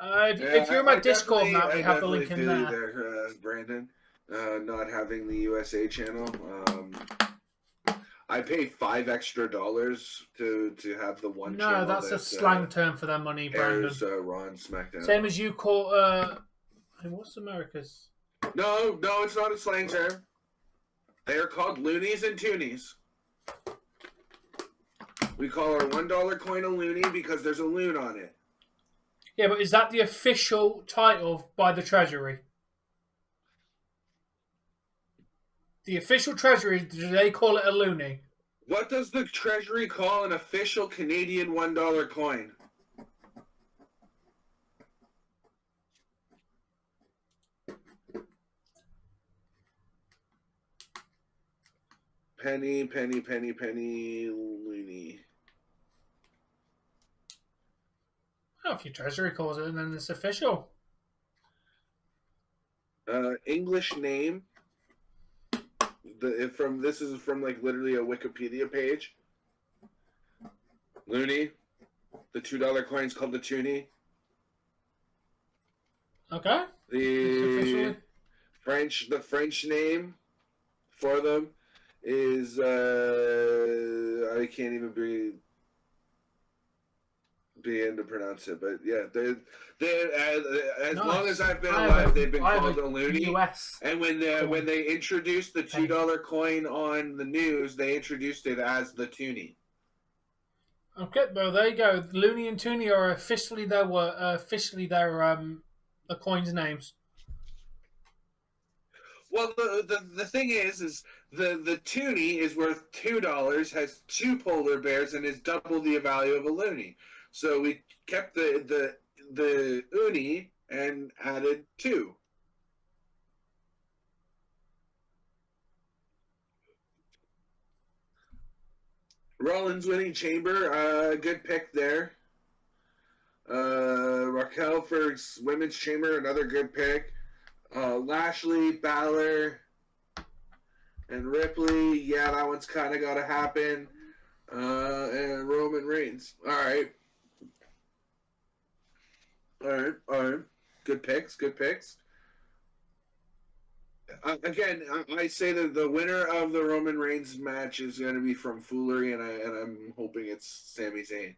If you're in my Discord now, we have the link in there. There, Brandon, not having the USA channel. I pay $5 extra to have the one channel. No, that's a slang term for their money, Brandon. Airs Raw and SmackDown. Same as you call what's America's? No, it's not a slang term. They are called loonies and toonies. We call our $1 coin a loonie because there's a loon on it. Yeah, but is that the official title by the Treasury? The official Treasury, do they call it a loonie? What does the Treasury call an official Canadian $1 coin? Penny, loonie. Oh, if your Treasury calls it, then it's official. English name. This is from like literally a Wikipedia page. Looney. The $2 coin is called the toonie. Okay. The French name for them is I can't even begin to pronounce it, but yeah, as long as I've been alive, they've been called a loonie. US. And when they introduced the $2 coin on the news, they introduced it as the toonie. Okay, well there you go. Looney and Toonie are officially their the coins' names. Well, the thing is the toonie is worth $2, has 2 polar bears, and is double the value of a loonie. So we kept the uni and added 2. Rollins winning chamber, good pick there. Raquel for women's chamber, another good pick. Lashley, Balor, and Ripley, yeah, that one's kind of got to happen. And Roman Reigns. All right. Good picks. Again, I say that the winner of the Roman Reigns match is going to be from Foolery, and I'm hoping it's Sami Zayn.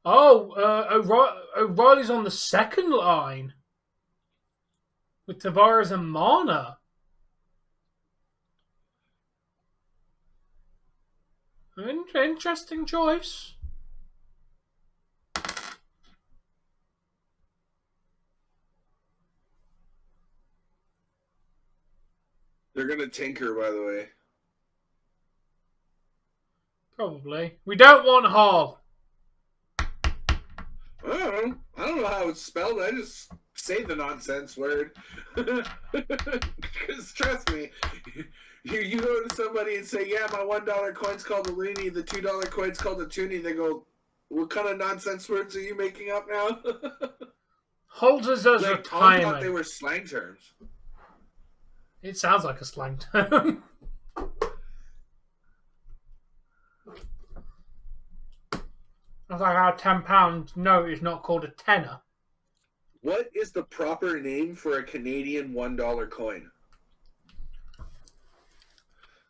O'Reilly's on the second line with Tavares and Mana. Interesting choice. They're going to tinker, by the way. Probably. We don't want Hall. I don't know how it's spelled. I just say the nonsense word. Because trust me, you go to somebody and say, yeah, my $1 coin's called a loony, the $2 coin's called a toonie. They go, what kind of nonsense words are you making up now? Holders as like, Tom thought they retirement. were slang terms. It sounds like a slang term. I was like, how £10 note is not called a tenner. What is the proper name for a Canadian $1 coin?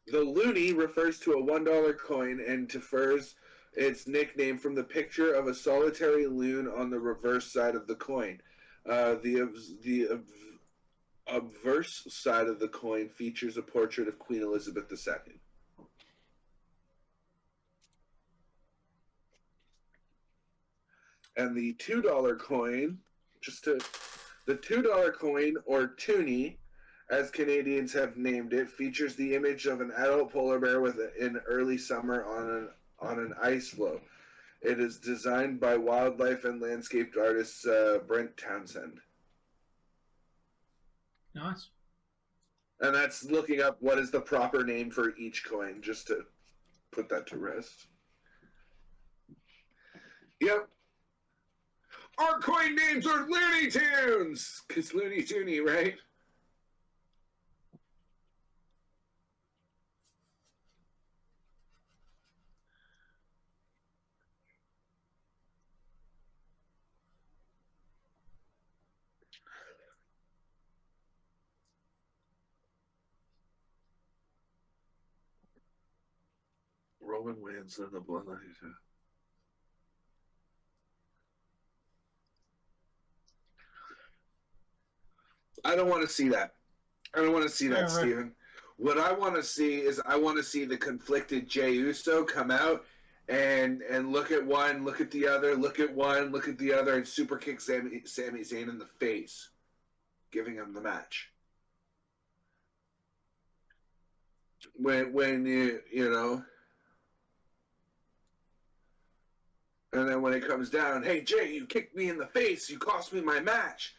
The loonie refers to a $1 coin and defers its nickname from the picture of a solitary loon on the reverse side of the coin. The obverse side of the coin features a portrait of Queen Elizabeth II. And the $2 coin, the $2 coin, or toonie, as Canadians have named it, features the image of an adult polar bear in early summer on an ice floe. It is designed by wildlife and landscape artist Brent Townsend. Nice. And that's looking up what is the proper name for each coin, just to put that to rest. Yep. Our coin names are Looney Tunes! Because Looney Tooney, right? Roman wins in the Bloodline. I don't want to see that. I don't want to see that, Steven. What I want to see is I want to see the conflicted Jey Uso come out and look at one, look at the other, look at one, look at the other, and super kick Sami Zayn in the face, giving him the match. When you know, and then when it comes down, hey Jey, you kicked me in the face, you cost me my match.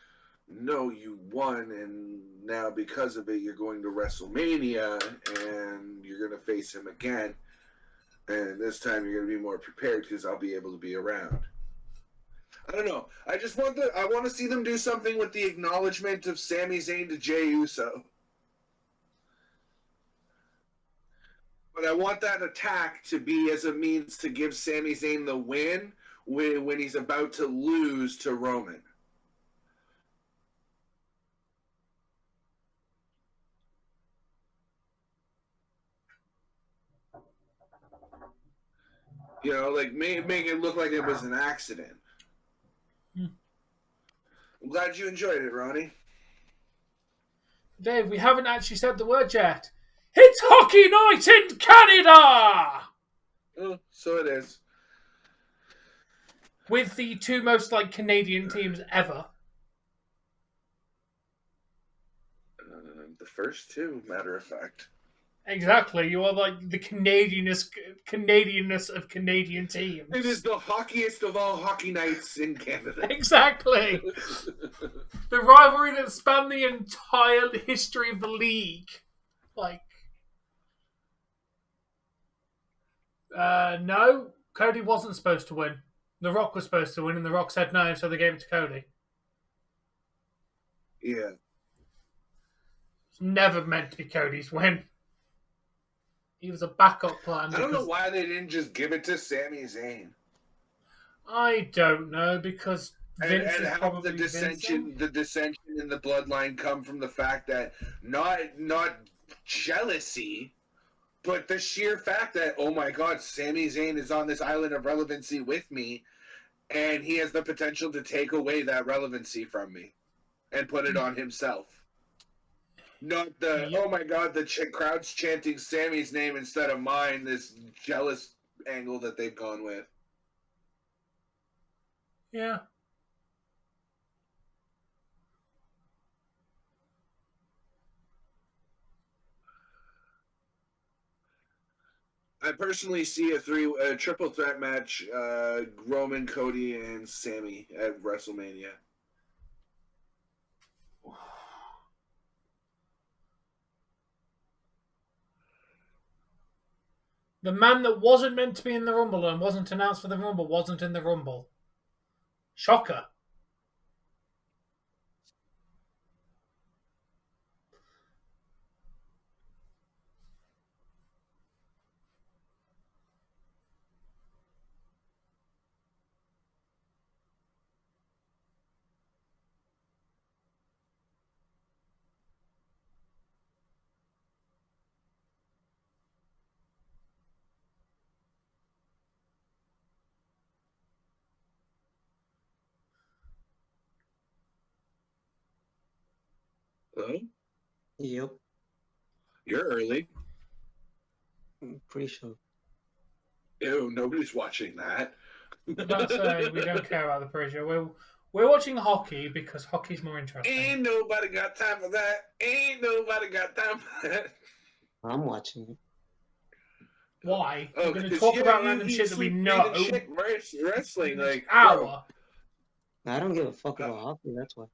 No, you won, and now because of it, you're going to WrestleMania, and you're going to face him again. And this time, you're going to be more prepared because I'll be able to be around. I don't know. I want to see them do something with the acknowledgement of Sami Zayn to Jey Uso. But I want that attack to be as a means to give Sami Zayn the win when he's about to lose to Roman. You know, like make it look like it was an accident. I'm glad you enjoyed it, Ronnie. Dave, we haven't actually said the word yet. It's Hockey Night in Canada! Oh, so it is. With the two most, Canadian teams ever. The first two, matter of fact. Exactly. You are the Canadianness of Canadian teams. It is the hockeyiest of all hockey nights in Canada. Exactly. The rivalry that spanned the entire history of the league. No, Cody wasn't supposed to win. The Rock was supposed to win, and The Rock said no, so they gave it to Cody. Yeah. It's never meant to be Cody's win. He was a backup plan. I don't know why they didn't just give it to Sami Zayn. I don't know, because Vince and is have probably the dissension in the bloodline come from the fact that not jealousy, but the sheer fact that, oh my God, Sami Zayn is on this island of relevancy with me, and he has the potential to take away that relevancy from me and put it on himself. Not oh my God, the crowd's chanting Sammy's name instead of mine, this jealous angle that they've gone with. Yeah. I personally see a triple threat match: Roman, Cody, and Sami at WrestleMania. The man that wasn't meant to be in the Rumble and wasn't announced for the Rumble wasn't in the Rumble. Shocker. Hello? Yep, You're early. I'm pretty sure. Ew, nobody's watching that. That's we don't care about the pre-show. We're watching hockey because hockey's more interesting. Ain't nobody got time for that. Ain't nobody got time for that. I'm watching it. Why? Oh, We're going to 'cause talk you- about you random eat, shit that we sleep, know. breathe, and shit wrestling, like Hour. I don't give a fuck about hockey. That's why.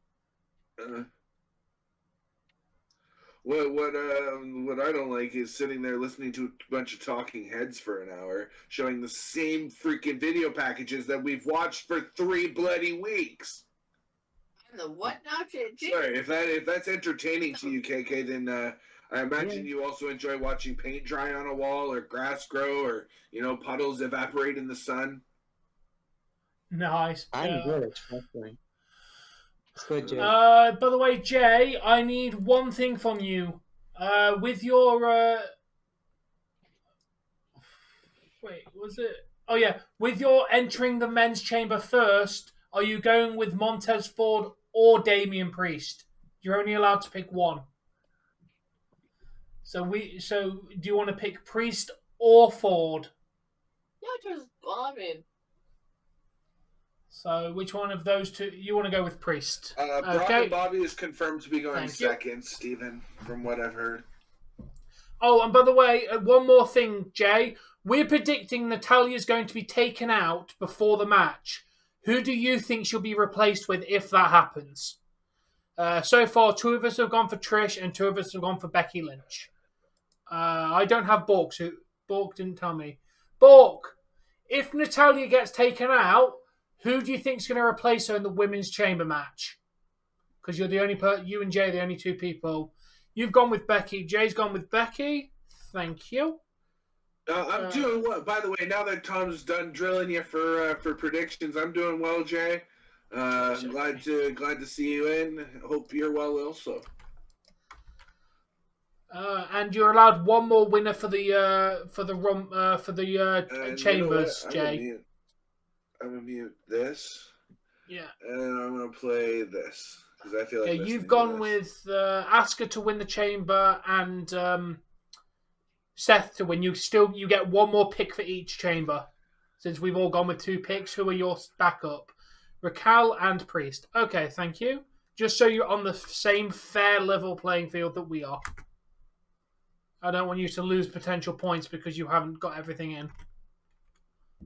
What I don't like is sitting there listening to a bunch of talking heads for an hour, showing the same freaking video packages that we've watched for 3 bloody weeks. And the what now, JJ? Sorry, if that's entertaining to you, KK, then I imagine you also enjoy watching paint dry on a wall or grass grow or puddles evaporate in the sun. Nice. I'm good at wrestling. It's good, Jay. By the way, Jay, I need one thing from you. With your wait, was it? Oh yeah, with your entering the men's chamber first, are you going with Montez Ford or Damian Priest? You're only allowed to pick one. So do you want to pick Priest or Ford? Yeah, just bombing. So which one of those two you want to go with? Priest. Brock and Bobby is confirmed to be going Thank you. second, Steven, from what I've heard. Oh, and by the way, one more thing, Jay. We're predicting Natalia's going to be taken out before the match. Who do you think she'll be replaced with if that happens? So far, 2 of us have gone for Trish and 2 of us have gone for Becky Lynch. I don't have Bork, so Bork didn't tell me. Bork, if Natalya gets taken out, who do you think's going to replace her in the women's chamber match? Because you're the only you and Jay are the only 2 people. You've gone with Becky. Jay's gone with Becky. Thank you. I'm doing well. By the way, now that Tom's done drilling you for predictions, I'm doing well, Jay. Glad to see you in. Hope you're well also. And you're allowed one more winner for the chambers, Jay. I'm gonna mute this. Yeah. And I'm gonna play this because I feel like. Yeah, you've gone with Asuka to win the chamber and Seth to win. You get one more pick for each chamber. Since we've all gone with 2 picks, who are your backup? Raquel and Priest. Okay, thank you. Just so you're on the same fair level playing field that we are. I don't want you to lose potential points because you haven't got everything in.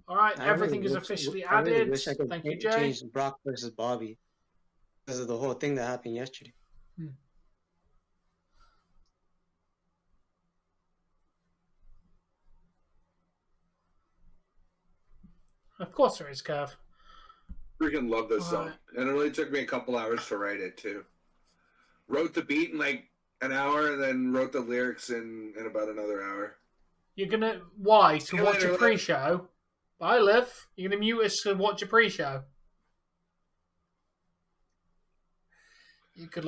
All right, everything is officially added. I really wish I could Thank you, Jay. change Brock versus Bobby because of the whole thing that happened yesterday. Of course there is, Kev. Freaking love this song. And it only took me a couple hours to write it, too. Wrote the beat in like an hour and then wrote the lyrics in about another hour. You're going to... Why? To you watch later, a pre-show? Bye, Liv. You're going to mute us to watch a pre-show? You could,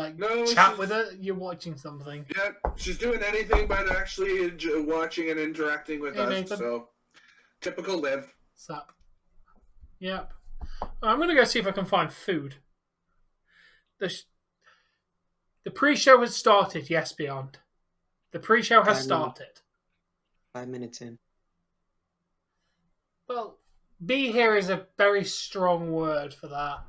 chat with her. You're watching something. Yeah, she's doing anything but actually watching and interacting with us. Nathan. So, typical Liv. Sup. Yep. I'm going to go see if I can find food. The pre-show has started, yes, Beyond. The pre-show has started. 5 minutes in. Well, be here is a very strong word for that.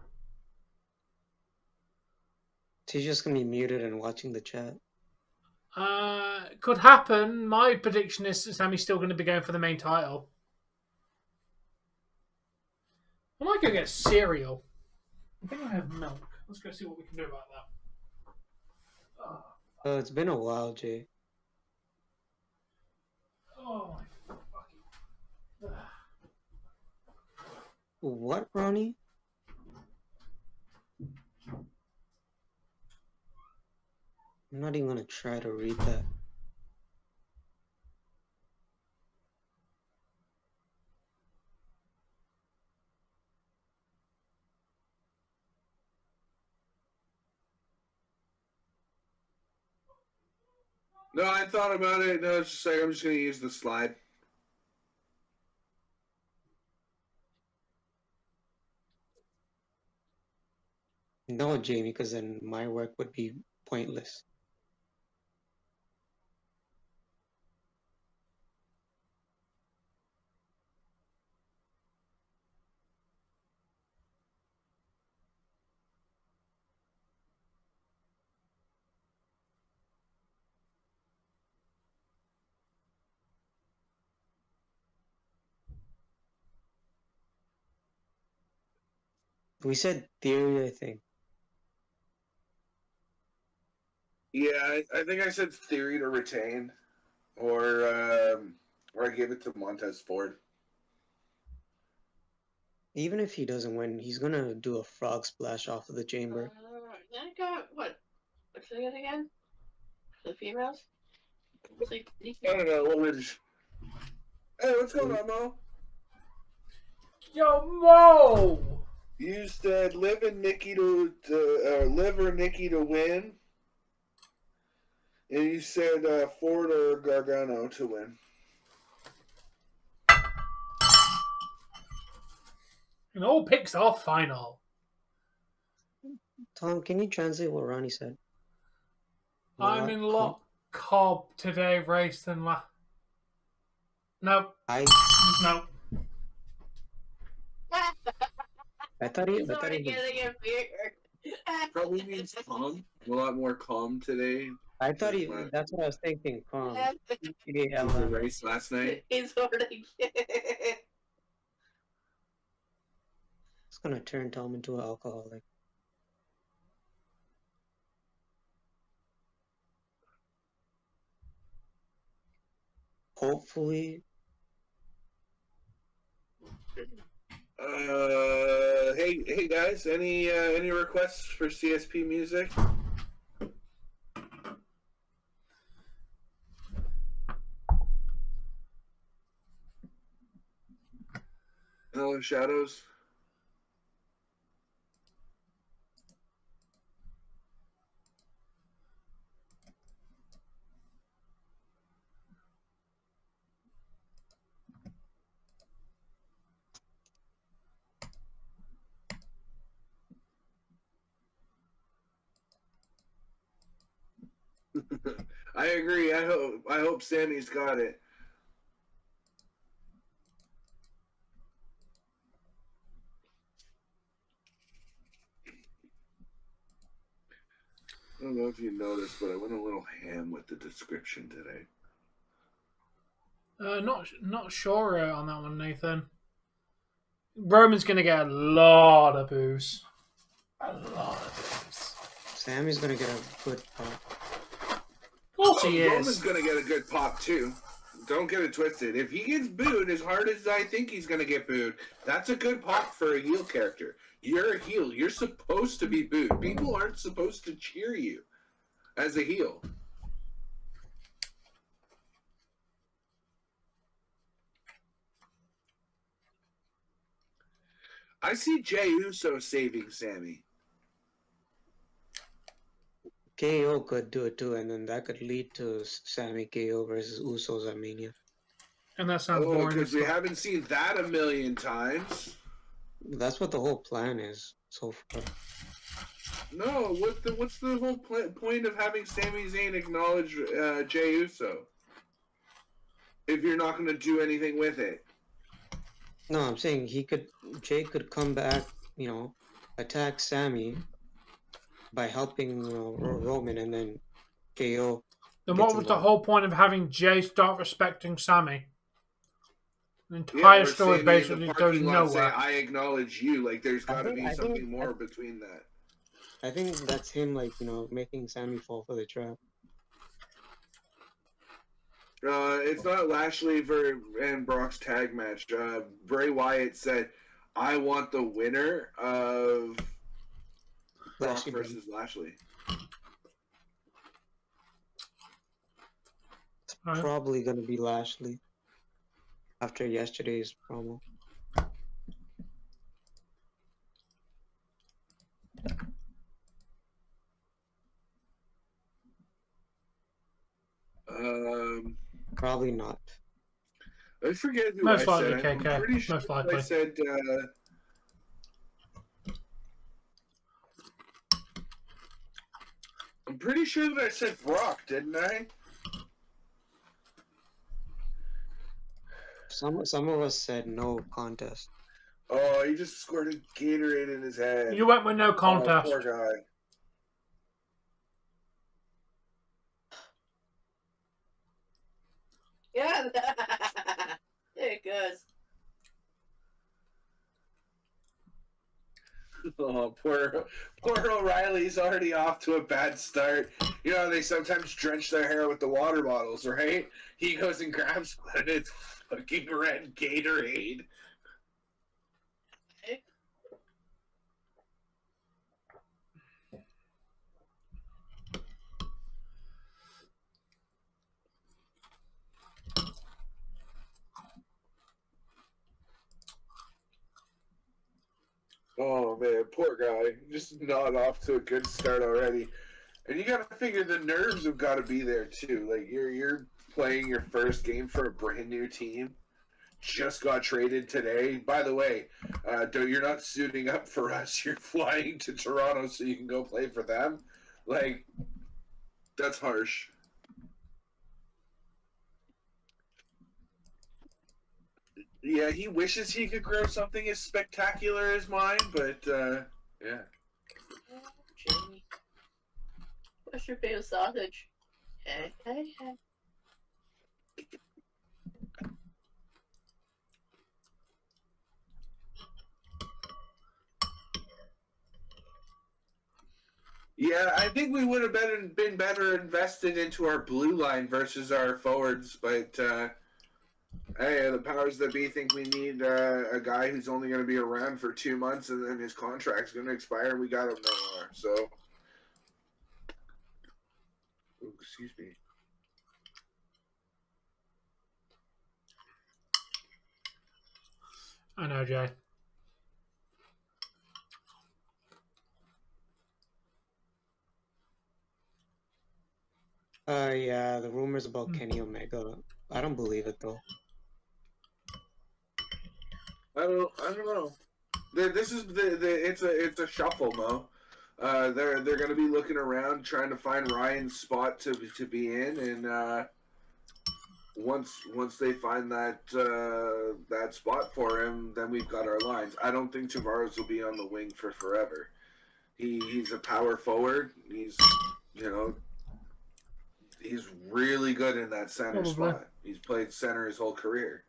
She's just going to be muted and watching the chat. Could happen. My prediction is Sammy's still going to be going for the main title. I might go get cereal. I think I have milk. Let's go see what we can do about that. It's been a while, Jay. Oh my fucking. What, Ronnie? I'm not even gonna try to read that. No, I thought about it. No, it's just like I'm just going to use the slide. No, Jamie, because then my work would be pointless. We said theory, I think. Yeah, I think I said theory to retain, or I gave it to Montez Ford. Even if he doesn't win, he's gonna do a frog splash off of the chamber. Then I got what? What's it again? The females? It's like, I don't know. Hey, what's going on, Mo? Yo, Mo! You said Liv or Nikki to win, and you said Ford or Gargano to win. And all picks are final. Tom, can you translate what Ronnie said? I'm in lot cob today, race than la. No. I thought he he's already getting it bigger. Probably means calm. A lot more calm today. I thought he. That's what I was thinking. Calm. Yeah, The race last night. He's already it's gonna turn Tom into an alcoholic. Hopefully. Hey guys, any requests for CSP music? No shadows. I agree. I hope Sammy's got it. I don't know if you noticed, but I went a little ham with the description today. Not sure on that one, Nathan. Roman's gonna get a lot of boos. A lot of boos. Sammy's gonna get a good pop. Of course he is. Roman's gonna get a good pop too. Don't get it twisted. If he gets booed as hard as I think he's gonna get booed, that's a good pop for a heel character. You're a heel. You're supposed to be booed. People aren't supposed to cheer you as a heel. I see Jey Uso saving Sami. KO could do it too, and then that could lead to Sami KO versus Usos at Mania. And that sounds boring. Because we haven't seen that a million times. That's what the whole plan is so far. No, what's the whole point of having Sami Zayn acknowledge Jey Uso? If you're not going to do anything with it. No, I'm saying Jey could come back, attack Sami by helping Roman and then KO Then gets what was the involved. whole point of having Jey start respecting Sami? The Yeah, entire or story standing in the basically goes parking lot saying, nowhere. "I acknowledge you." Like, there's I got to think be I think something more between that. I think that's him, like, making Sammy fall for the trap. It's not Lashley and Brock's tag match. Bray Wyatt said, "I want the winner of Brock Lashley versus Lashley." It's probably gonna be Lashley after yesterday's promo. Probably not. I forget who Most I likely said. I'm KK. pretty sure Most likely. I said. I'm pretty sure that I said Brock, didn't I? Some of us said no contest. Oh, he just squirted Gatorade in his head. You went with no Oh, contest. poor guy. Yeah. There it goes. Oh, poor O'Reilly's already off to a bad start. You know, they sometimes drench their hair with the water bottles, right? He goes and grabs one and it's fucking red Gatorade. Oh man, poor guy. Just not off to a good start already. And you gotta figure the nerves have gotta be there too. Like you're playing your first game for a brand new team. Just got traded today. By the way, you're not suiting up for us. You're flying to Toronto so you can go play for them. Like, that's harsh. Yeah, he wishes he could grow something as spectacular as mine, but yeah. Jimmy. What's your favorite sausage? Hey. Yeah, I think we would have been better invested into our blue line versus our forwards, but hey, the powers that be think we need a guy who's only going to be around for 2 months and then his contract's going to expire and we got him no more. So, ooh, excuse me. I know, Jay. Yeah, the rumors about Kenny Omega. I don't believe it though. I don't know. This is it's a shuffle, Mo. They're going to be looking around trying to find Ryan's spot to be in, and once they find that that spot for him, then we've got our lines. I don't think Tavares will be on the wing for forever. He's a power forward. He's he's really good in that center spot. He's played center his whole career.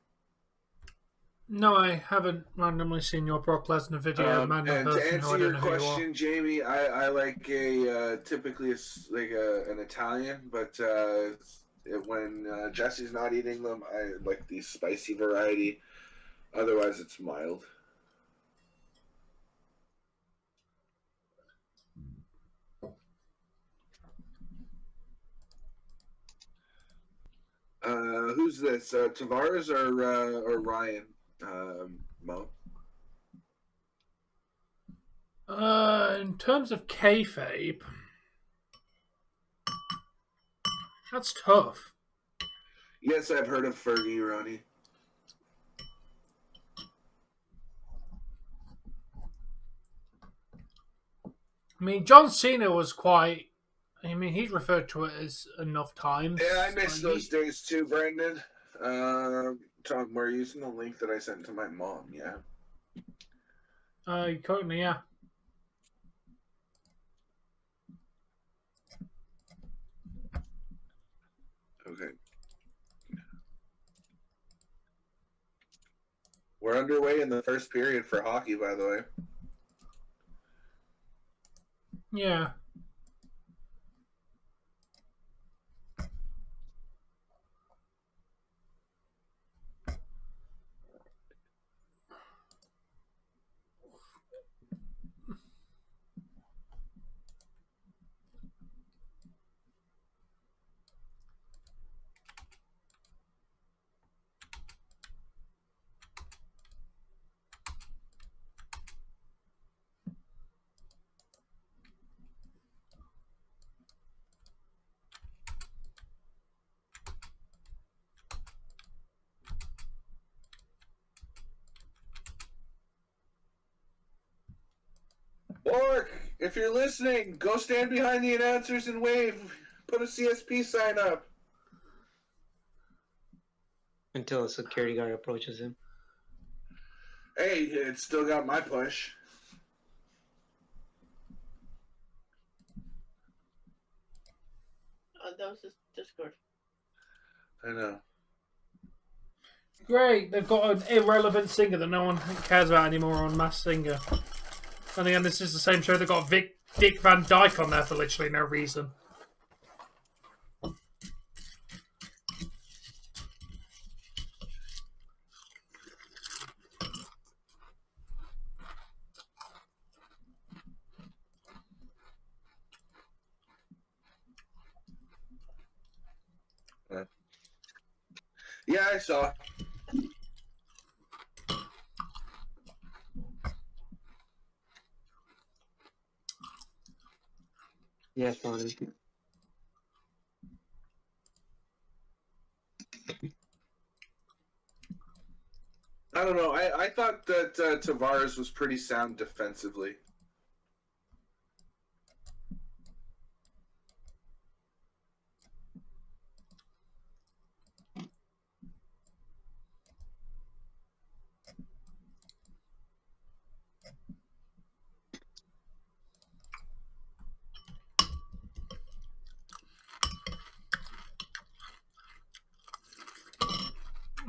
No, I haven't randomly seen your Brock Lesnar video. And to answer your question, Jamie, I like a typically an Italian, but when Jesse's not eating them, I like the spicy variety. Otherwise, it's mild. Who's this? Tavares or Ryan? Mo. In terms of kayfabe, that's tough. Yes, I've heard of Fergie, Ronnie. I mean, John Cena was quite. I mean, he's referred to it as enough times. Yeah, I miss those days too, Brendan. Tom, we're using the link that I sent to my mom. Yeah. Currently, yeah. We're underway in the first period for hockey, by the way. Yeah. Bork, if you're listening, go stand behind the announcers and wave. Put a CSP sign up. Until a security guard approaches him. Hey, it's still got my push. That was just Discord. I know. Great, they've got an irrelevant singer that no one cares about anymore on Masked Singer. And again, this is the same show that got Dick Van Dyke on there for literally no reason. Yeah, I saw. Yes, Ronnie. I don't know. I thought that Tavares was pretty sound defensively.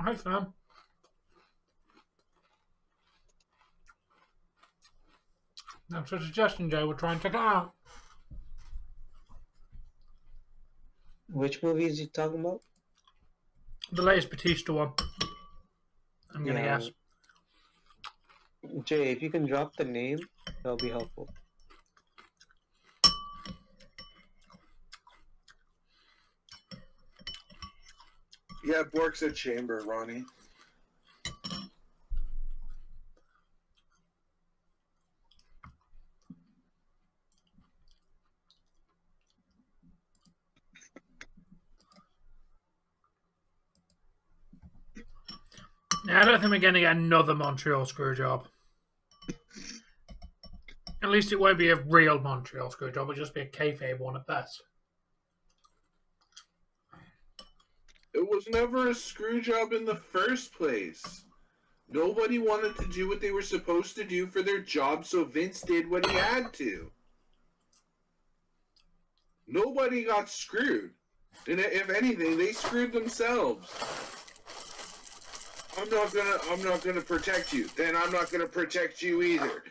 Hi, fam. That's a suggestion, Joe. We'll try and check it out. Which movie is he talking about? The latest Batista one. I'm going to Yeah. guess. Jay, if you can drop the name, that'll be helpful. Yeah, Bork said Chamber, Ronnie. Now, I don't think we're going to get another Montreal screwjob. At least it won't be a real Montreal screwjob. It'll just be a kayfabe one at best. It was never a screw job in the first place. Nobody wanted to do what they were supposed to do for their job, so Vince did what he had to. Nobody got screwed. And if anything, they screwed themselves. I'm not gonna protect you. Then I'm not gonna protect you either.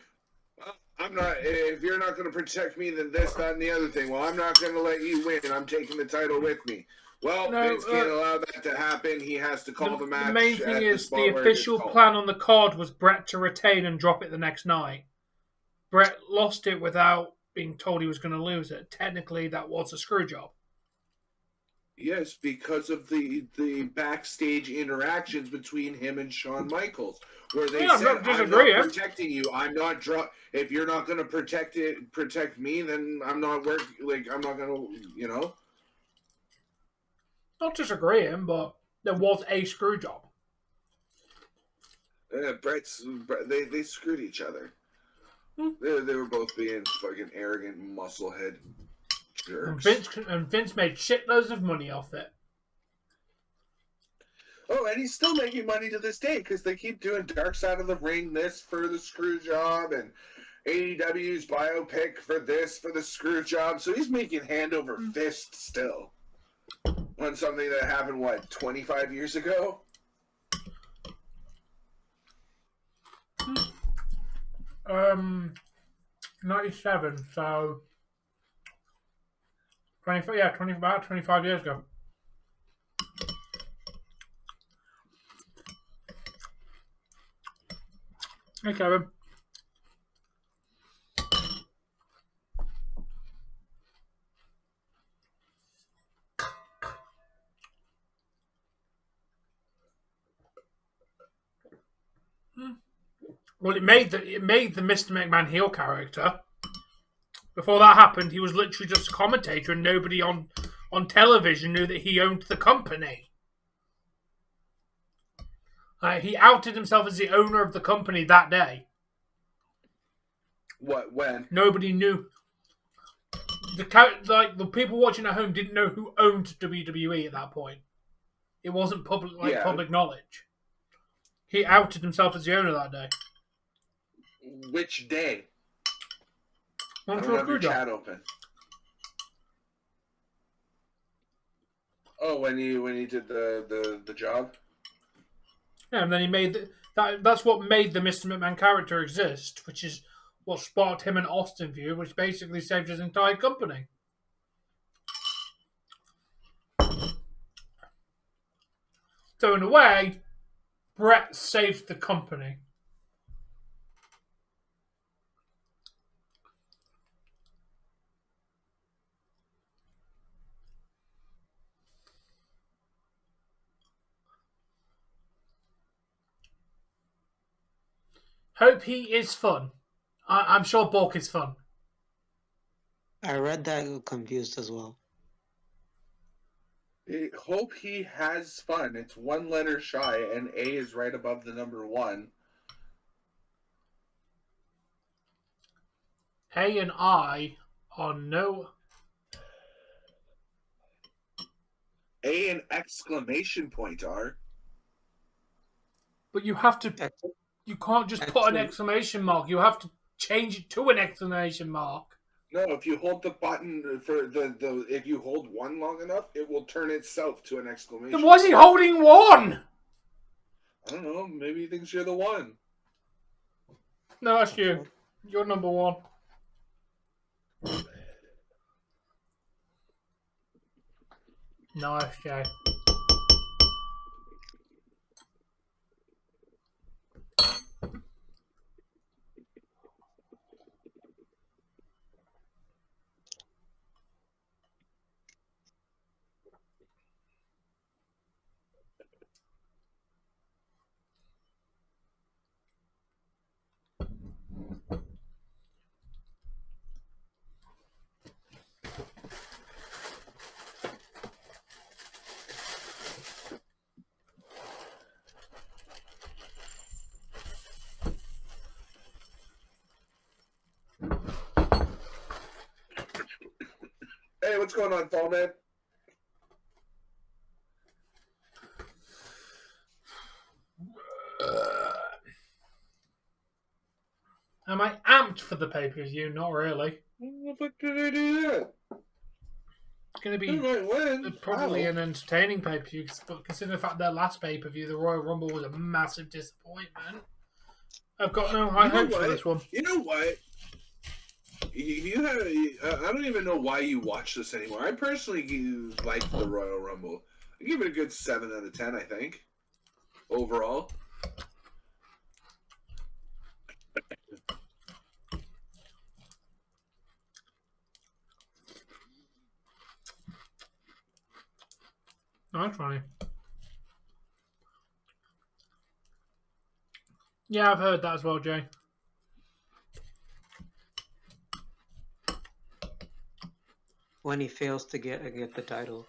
If you're not gonna protect me, then this, that, and the other thing. Well, I'm not gonna let you win. I'm taking the title with me. Well, No, Vince can't allow that to happen. He has to call the match. The main thing at is spot the where it official gets called. plan on the card was Brett to retain and drop it the next night. Brett lost it without being told he was going to lose it. Technically, that was a screw job. Yes, because of the backstage interactions between him and Shawn Michaels, where they Yeah, said, I'm not "I'm disagreeing. not protecting you. I'm not If you're not going to protect me, then I'm not I'm not going to, you know." Not disagreeing, but there was a screw job. They screwed each other. They were both being fucking arrogant musclehead jerks. And Vince made shitloads of money off it. Oh, and he's still making money to this day because they keep doing Dark Side of the Ring this for the screw job and AEW's biopic for this for the screw job. So he's making hand over fist still on something that happened, 25 years ago? '97. So 25. Yeah, about 25 years ago. Hey, Kevin. Well, it made the Mr. McMahon heel character. Before that happened, he was literally just a commentator, and nobody on television knew that he owned the company. He outed himself as the owner of the company that day. What? When? Nobody knew. The people watching at home didn't know who owned WWE at that point. It wasn't public knowledge. He outed himself as the owner that day. Which day? I don't have your chat open. Oh, when he did the job? Yeah, and then he made that's what made the Mr. McMahon character exist, which is what sparked him and Austin feud, which basically saved his entire company. So in a way, Brett saved the company. Hope he is fun. I'm sure Bork is fun. I read that confused as well. Hope he has fun. It's one letter shy, and A is right above the number 1. A and I are no. A and exclamation point are. But you have to. You can't just put an exclamation mark. You have to change it to an exclamation mark. No, if you hold the button for if you hold one long enough, it will turn itself to an exclamation. Then why is he holding one? I don't know. Maybe he thinks you're the one. No, that's you. You're number 1. Nice, Jay. Hey, what's going on, Paul, man? Am I amped for the pay-per-view? Not really. What the fuck did I do that? It's going to be probably an entertaining pay-per-view, but considering the fact their last pay-per-view, the Royal Rumble, was a massive disappointment, I've got no high hopes for this one. You know what? I don't even know why you watch this anymore. I personally like the Royal Rumble. I give it a good 7 out of 10, I think. Overall. That's funny. Yeah, I've heard that as well, Jay. When he fails to get the title.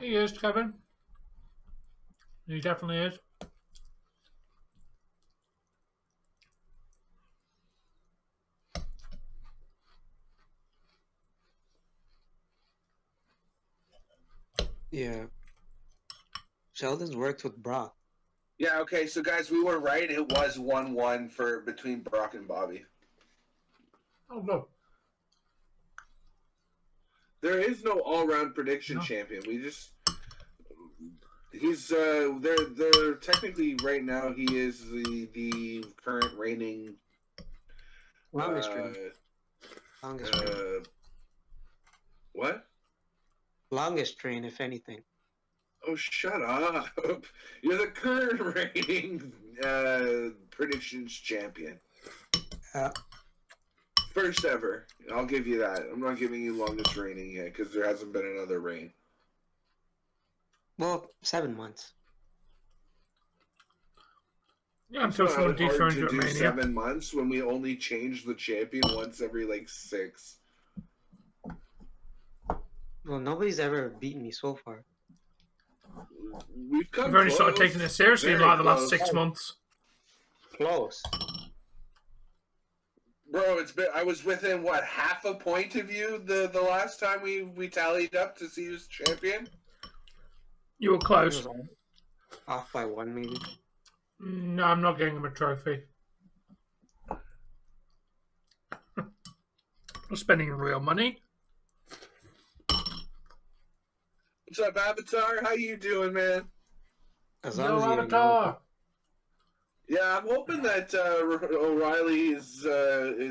He is, Kevin. He definitely is. Yeah. Sheldon's worked with Brock. Yeah, okay, so guys, we were right. It was 1-1 between Brock and Bobby. Oh, good. There is no all-round prediction champion. He's they're technically right now he is the current reigning Longest reign. Longest reign. What? Longest reign, if anything. Oh, shut up! You're the current reigning predictions champion. First ever. I'll give you that. I'm not giving you longest reigning yet because there hasn't been another reign. Well, 7 months. Yeah, until someone dethrones you at Mania. 7 months when we only change the champion once every like 6. Well, nobody's ever beaten me so far. We've only started taking it seriously in like the last 6 months. Close. Bro, I was within what, half a point of you the last time we tallied up to see who's champion? You were close. Off by 1 maybe. No, I'm not getting him a trophy. I'm spending real money. What's up, Avatar? How you doing, man? Yo, Avatar. Yeah, I'm hoping that O'Reilly is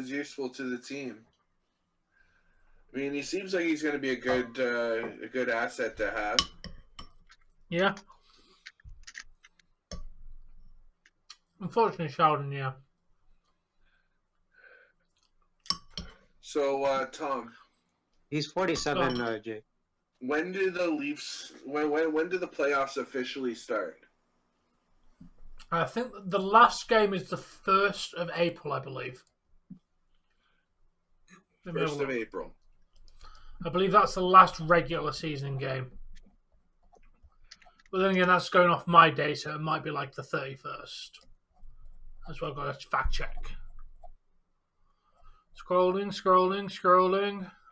useful to the team. I mean, he seems like he's going to be a good asset to have. Yeah. Unfortunately, Sheldon, yeah. So, Tom. He's 47, Jay. When do the Leafs? When do the playoffs officially start? I think the last game is the 1st of April, I believe. 1st of April. I believe that's the last regular season game. But then again, that's going off my day, so it might be like the 31st. That's why I've got to fact check. Scrolling.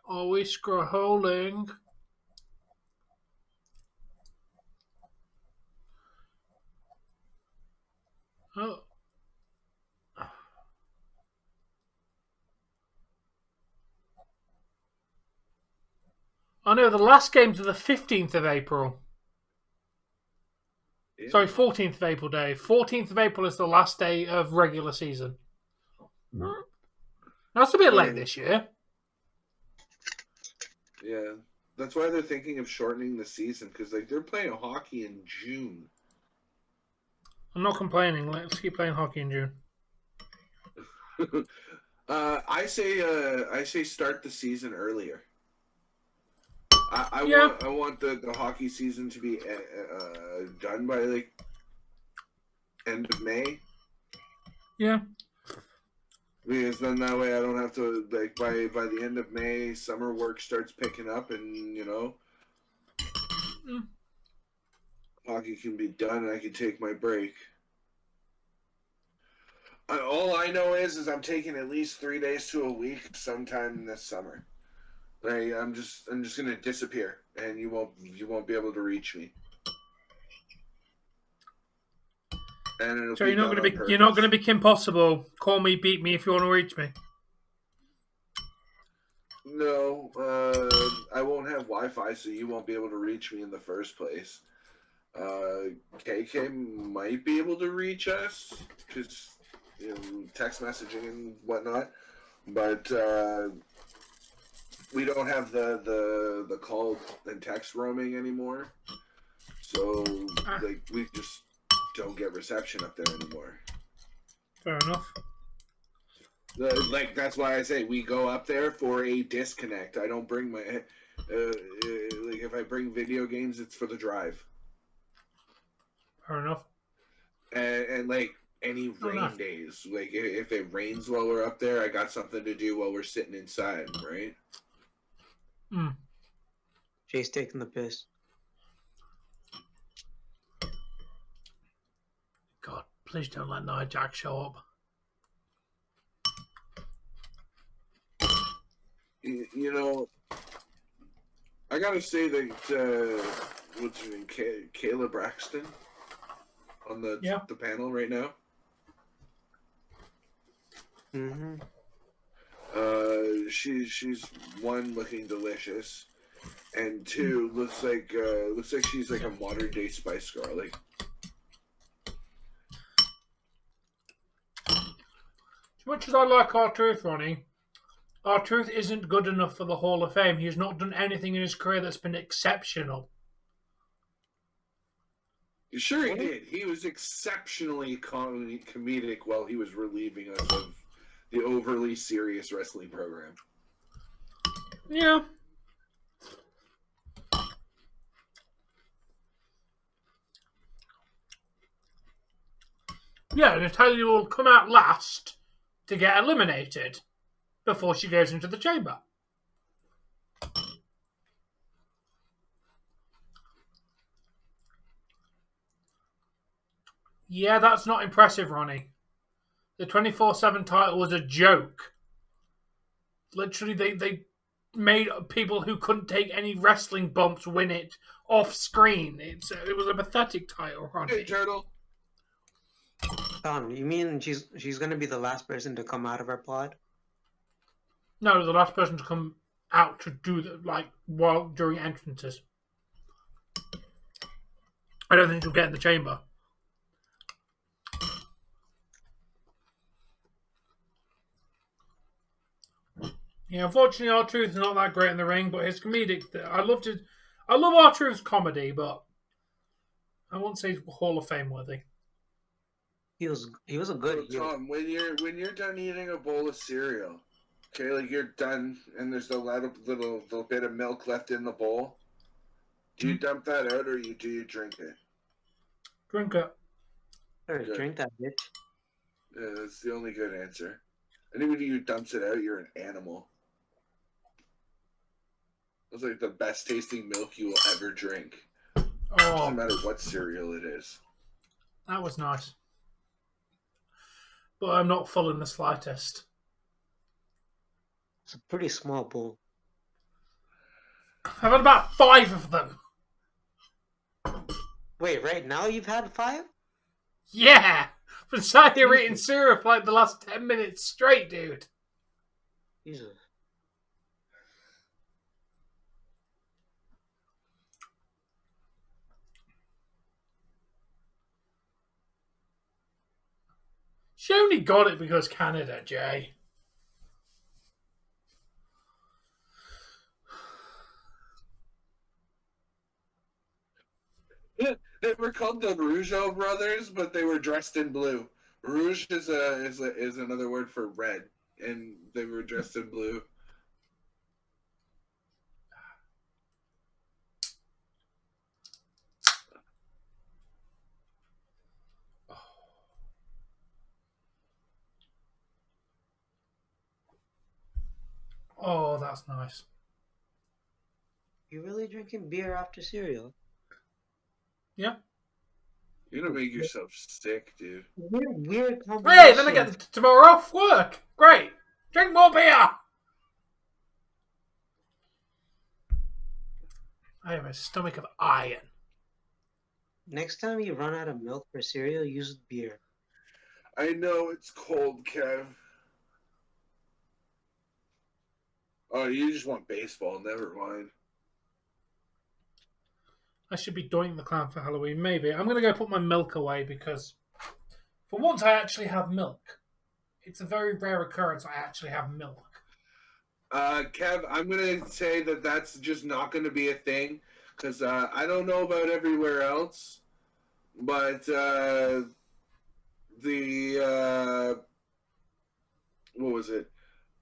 Always scrolling. Oh. Oh no, the last game's are the 15th of April. Yeah. Sorry, 14th of April, Dave. 14th of April is the last day of regular season. That's a bit late this year. Yeah. That's why they're thinking of shortening the season, because like they're playing hockey in June. I'm not complaining. Let's keep playing hockey in June. I say start the season earlier. I want the hockey season to be done by like end of May. Yeah. Because then that way I don't have to like by the end of May summer work starts picking up and hockey can be done and I can take my break. All I know is I'm taking at least 3 days to a week sometime this summer. Like I'm just gonna disappear and you won't be able to reach me. And so you're not gonna be Kim Possible. Call me, beat me if you want to reach me. No, I won't have Wi-Fi, so you won't be able to reach me in the first place. KK might be able to reach us because text messaging and whatnot, but we don't have the call and text roaming anymore, so like we just don't get reception up there anymore. Fair enough. Like that's why I say we go up there for a disconnect. I don't bring my like if I bring video games, it's for the drive. Fair enough. And like any rain days, like if it rains while we're up there, I got something to do while we're sitting inside, right? Jay's taking the piss. God, please don't let Nia Jax show up. I gotta say that what's her name? Kayla Braxton on the panel right now. Mm-hmm. She's one, looking delicious, and two, looks like she's like a modern day Spice Girl. Like, as much as I like R-Truth, Ronnie, R-Truth isn't good enough for the Hall of Fame. He has not done anything in his career that's been exceptional. sure he did. He was exceptionally comedic while he was relieving us of the overly serious wrestling program. Yeah. Yeah, Natalia will come out last to get eliminated before she goes into the chamber. Yeah, that's not impressive, Ronnie. The 24/7 title was a joke. Literally, they made people who couldn't take any wrestling bumps win it off screen. It was a pathetic title, Ronnie. Hey, Turtle. Tom, you mean she's gonna be the last person to come out of our pod? No, the last person to come out to do during entrances. I don't think she'll get in the chamber. Yeah, unfortunately, R-Truth is not that great in the ring, but his comedic. I love R-Truth's comedy, but I won't say he's Hall of Fame worthy. He was a good. So, Tom, when you're done eating a bowl of cereal, okay, like you're done, and there's a little bit of milk left in the bowl. Do you dump that out, or do you drink it? Drink it. Sure, drink that, bitch. Yeah, that's the only good answer. Anybody who dumps it out, you're an animal. It's like the best tasting milk you will ever drink. Oh, doesn't matter what cereal it is. That was nice. But I'm not full in the slightest. It's a pretty small bowl. I've had about 5 of them. Wait, right now you've had 5? Yeah! I've been sat here eating cereal for like the last 10 minutes straight, dude. Jesus. She only got it because Canada, Jay. Yeah, they were called the Rougeau brothers, but they were dressed in blue. Rouge is another word for red, and they were dressed in blue. Oh, that's nice. You really drinking beer after cereal? Yeah. You're gonna make yourself sick, dude. Weird combination. Hey, then I get tomorrow off work. Great. Drink more beer. I have a stomach of iron. Next time you run out of milk for cereal, use beer. I know it's cold, Kev. Oh, you just want baseball. Never mind. I should be doing the clown for Halloween. Maybe. I'm going to go put my milk away because for once I actually have milk. It's a very rare occurrence I actually have milk. Kev, I'm going to say that that's just not going to be a thing because I don't know about everywhere else, but what was it?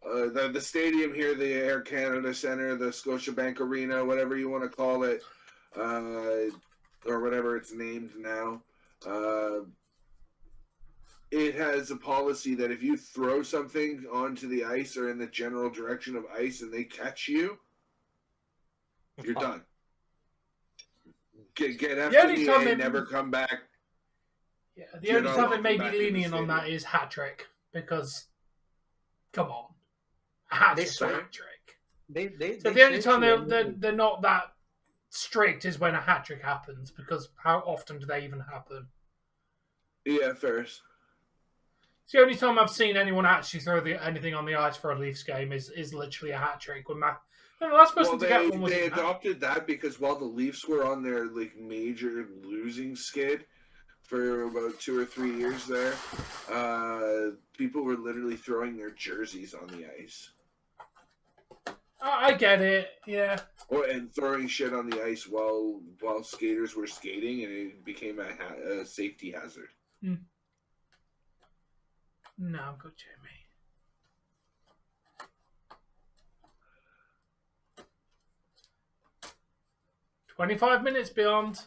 The stadium here, the Air Canada Centre, the Scotiabank Arena, whatever you want to call it, or whatever it's named now, it has a policy that if you throw something onto the ice or in the general direction of ice and they catch you, you're done. Get FTA, never come back. Yeah, the only time they may be lenient on that is hat trick because, come on. Hat trick. They so the only time they're not that strict is when a hat trick happens, because how often do they even happen? Yeah, first. It's the only time I've seen anyone actually throw anything on the ice for a Leafs game is literally a hat trick. When the last person to get one was they adopted that because while the Leafs were on their like major losing skid for about 2 or 3 years there, people were literally throwing their jerseys on the ice. I get it, yeah. And throwing shit on the ice while skaters were skating, and it became a safety hazard. No, I'm good, Jamie. "25 minutes beyond.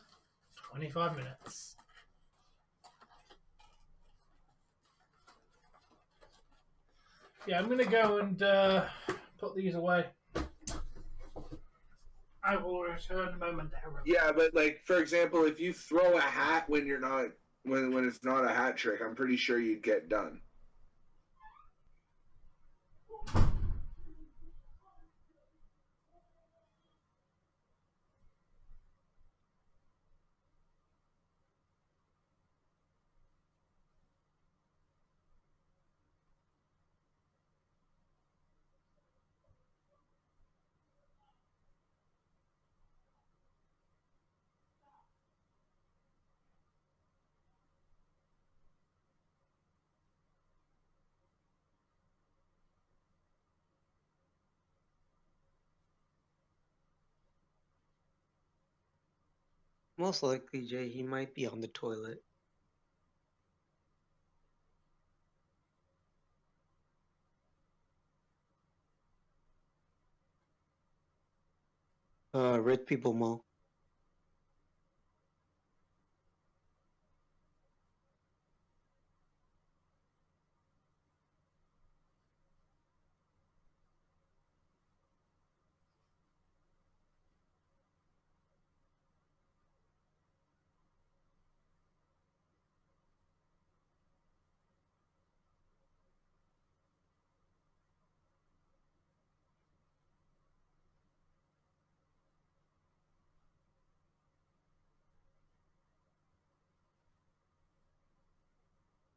25 minutes. Yeah, I'm gonna go and put these away. I will return momentarily. Yeah, but like for example, if you throw a hat when you're not when it's not a hat trick, I'm pretty sure you'd get done. Most likely, Jay, he might be on the toilet. Rich people mo.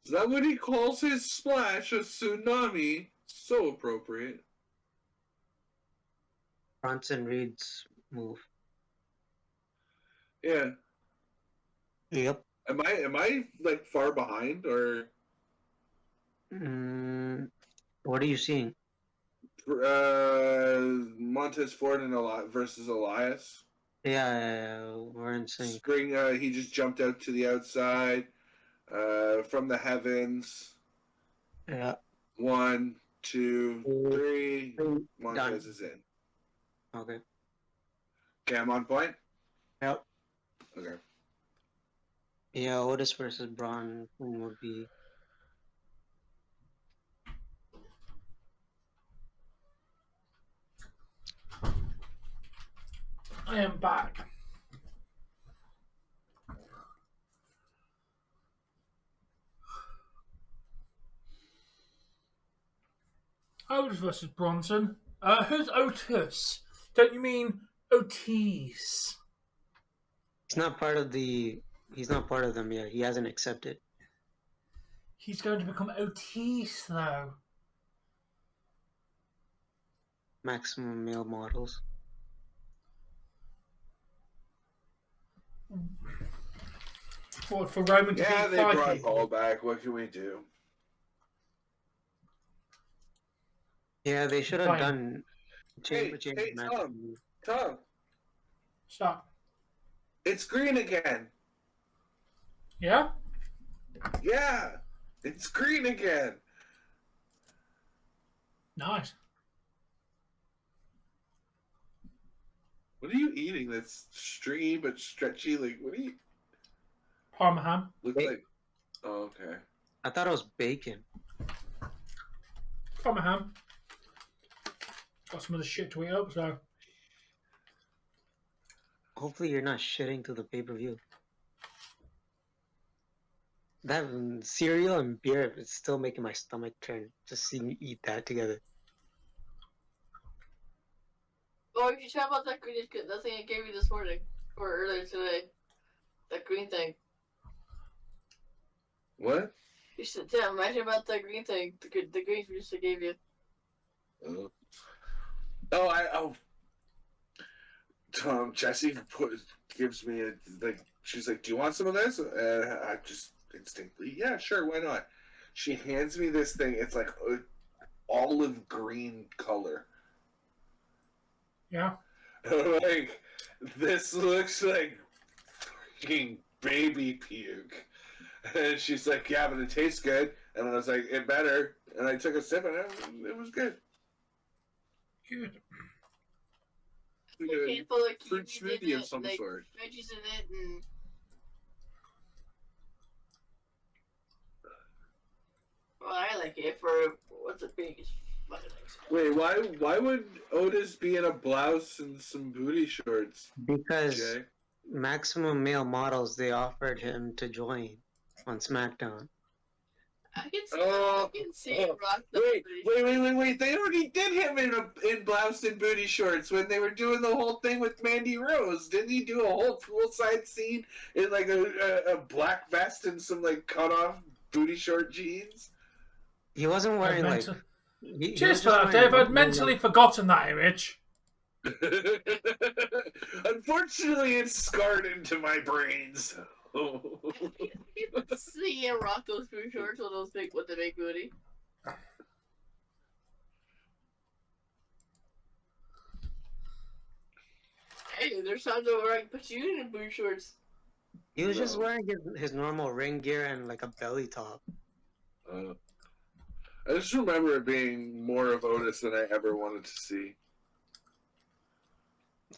Is that what he calls his splash? A tsunami? So appropriate. Bronson Reed's move. Yeah. Yep. Am I like far behind or? What are you seeing? Montez Ford and versus Elias. Yeah, we're in sync. Spring. He just jumped out to the outside. From the heavens. Yeah. 1, 2, 3. Montez Done. is in. Okay. Okay, I'm on point? Yep. Okay. Yeah, Otis versus Braun would be. I am back. Otis versus Bronson. Who's Otis? Don't you mean Otis? He's not part of them yet. He hasn't accepted. He's going to become Otis, though. Maximum male models. For Roman to Yeah, beat they 5 brought people. Paul back. What can we do? Yeah, they should have Fine. done Hey, match. Tom. Stop. It's green again. Yeah? Yeah, it's green again. Nice. What are you eating? That's stringy but stretchy. Like, what do you Parma ham. look like? Oh, okay. I thought it was bacon. Parma ham. Got some of the shit to eat up, so. Hopefully you're not shitting to the pay-per-view. That cereal and beer is still making my stomach turn. Just seeing you eat that together. why would you chat about that green that thing I gave you this morning or earlier today? That green thing. What? You should imagine about that green thing. The green juice I gave you. Tom Jesse gives me she's like, do you want some of this? And I just instinctively, yeah, sure, why not? She hands me this thing. It's like olive green color. Yeah. Like, this looks like fucking baby puke. And she's like, yeah, but it tastes good. And I was like, it better. And I took a sip and it was good. Good. Full of Fruit smoothie of some sort. Veggies in it and. Well, I like it for what's a big fucking nice. Wait, why would Otis be in a blouse and some booty shorts? Because Jay? Maximum Male Models, they offered him to join on SmackDown. I can see Rock. Wait! They already did him in blouse and booty shorts when they were doing the whole thing with Mandy Rose. Didn't he do a whole poolside scene in like a black vest and some like cut off booty short jeans? He wasn't wearing like. Cheers for that, Dave. I'd mentally forgotten that image. Unfortunately, it's scarred into my brain. So. See Rock those booty shorts with the big booty. Hey, there's times where I can put you in booty shorts. He was just wearing his normal ring gear and like a belly top. I just remember it being more of Otis than I ever wanted to see.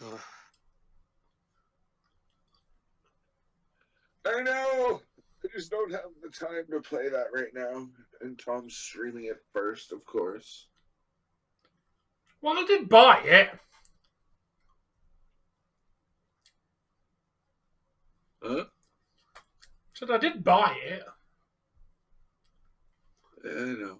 Ugh. I know! I just don't have the time to play that right now. And Tom's streaming it first, of course. Well, I did buy it. Huh? Said I did buy it. I know.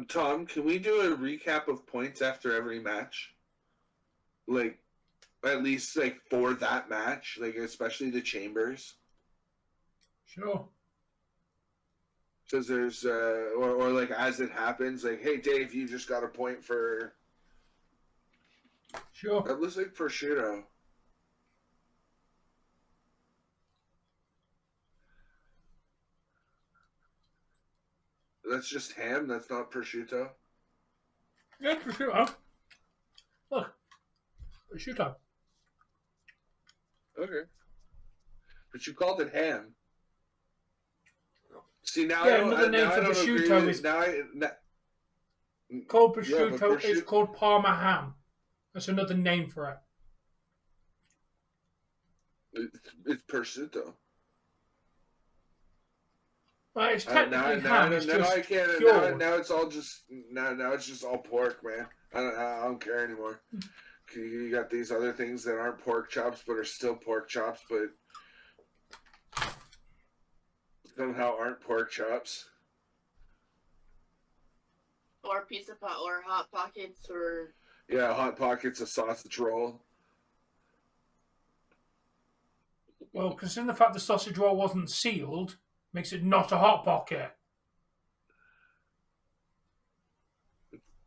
Tom, can we do a recap of points after every match? Like, at least, like, for that match, like, especially the Chambers? Sure. Because there's, or like, as it happens, like, hey, Dave, you just got a point for... Sure. That looks like prosciutto. That's just ham, that's not prosciutto? Yeah, prosciutto. Look. Prosciutto. Okay. But you called it ham. See, now Yeah, I don't, another name now for I don't agree prosciutto with, is called prosciutto. Yeah, It's called Parma ham. That's another name for it. It's prosciutto. Well, it's technically ham. It's just I can't. cured. Now it's all just now it's just all pork, man. I don't care anymore. You got these other things that aren't pork chops but are still pork chops, but somehow aren't pork chops. Or pizza pot, or hot pockets, or Yeah, hot pockets, a sausage roll. Well, considering the fact the sausage roll wasn't sealed, makes it not a hot pocket.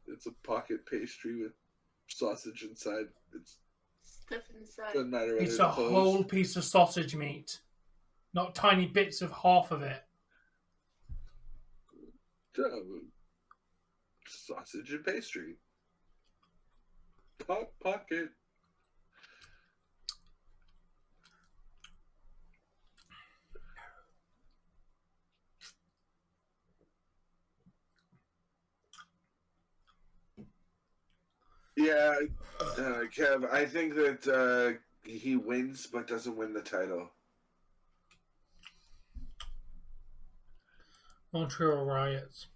It's a pocket pastry with sausage inside. It's stuff inside. doesn't matter whether It's a closed. whole piece of sausage meat, not tiny bits of half of it. Sausage and pastry. Hot pocket. Yeah, Kev, I think that he wins but doesn't win the title. Montreal riots.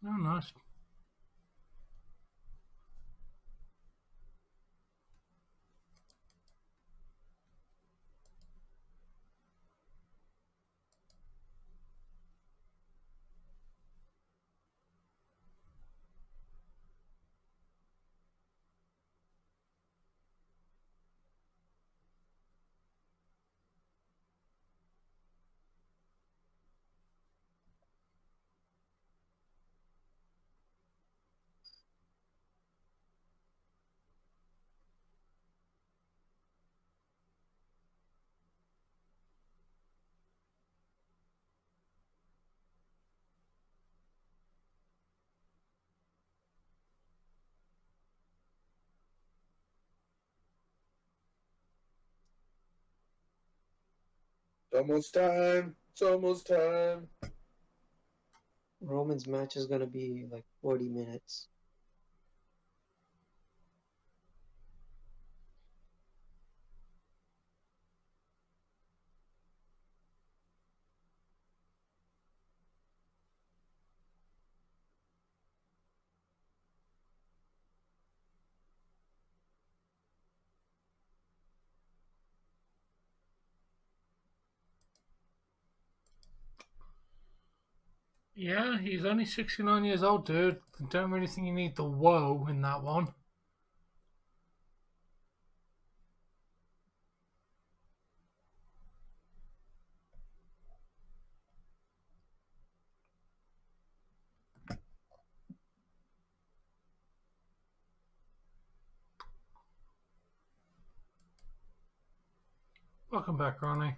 Oh, nice. It's almost time. It's almost time. Roman's match is gonna be like 40 minutes. Yeah, he's only 69 years old, dude. I don't really think you need the woe in that one. Welcome back, Ronnie.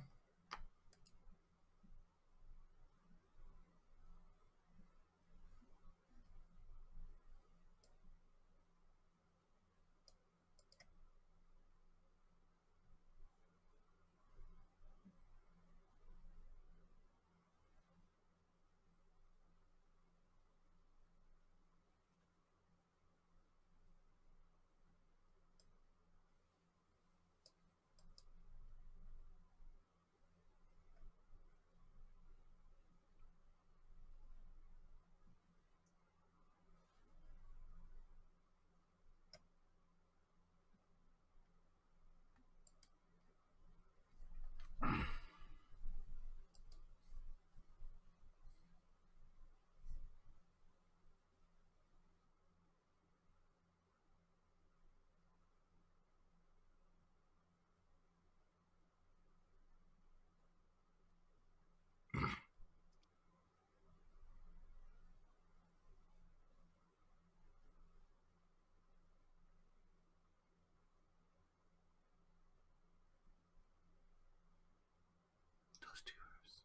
Those two rows.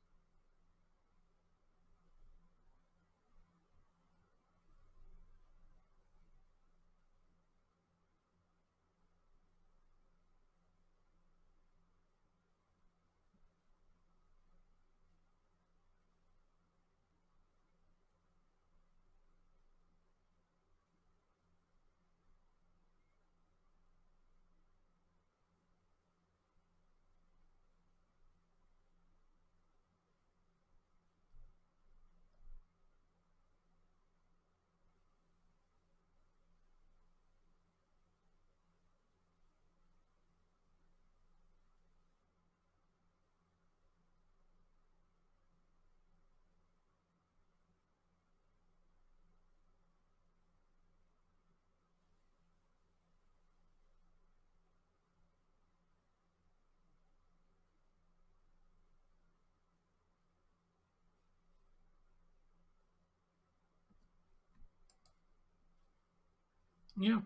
Yeah.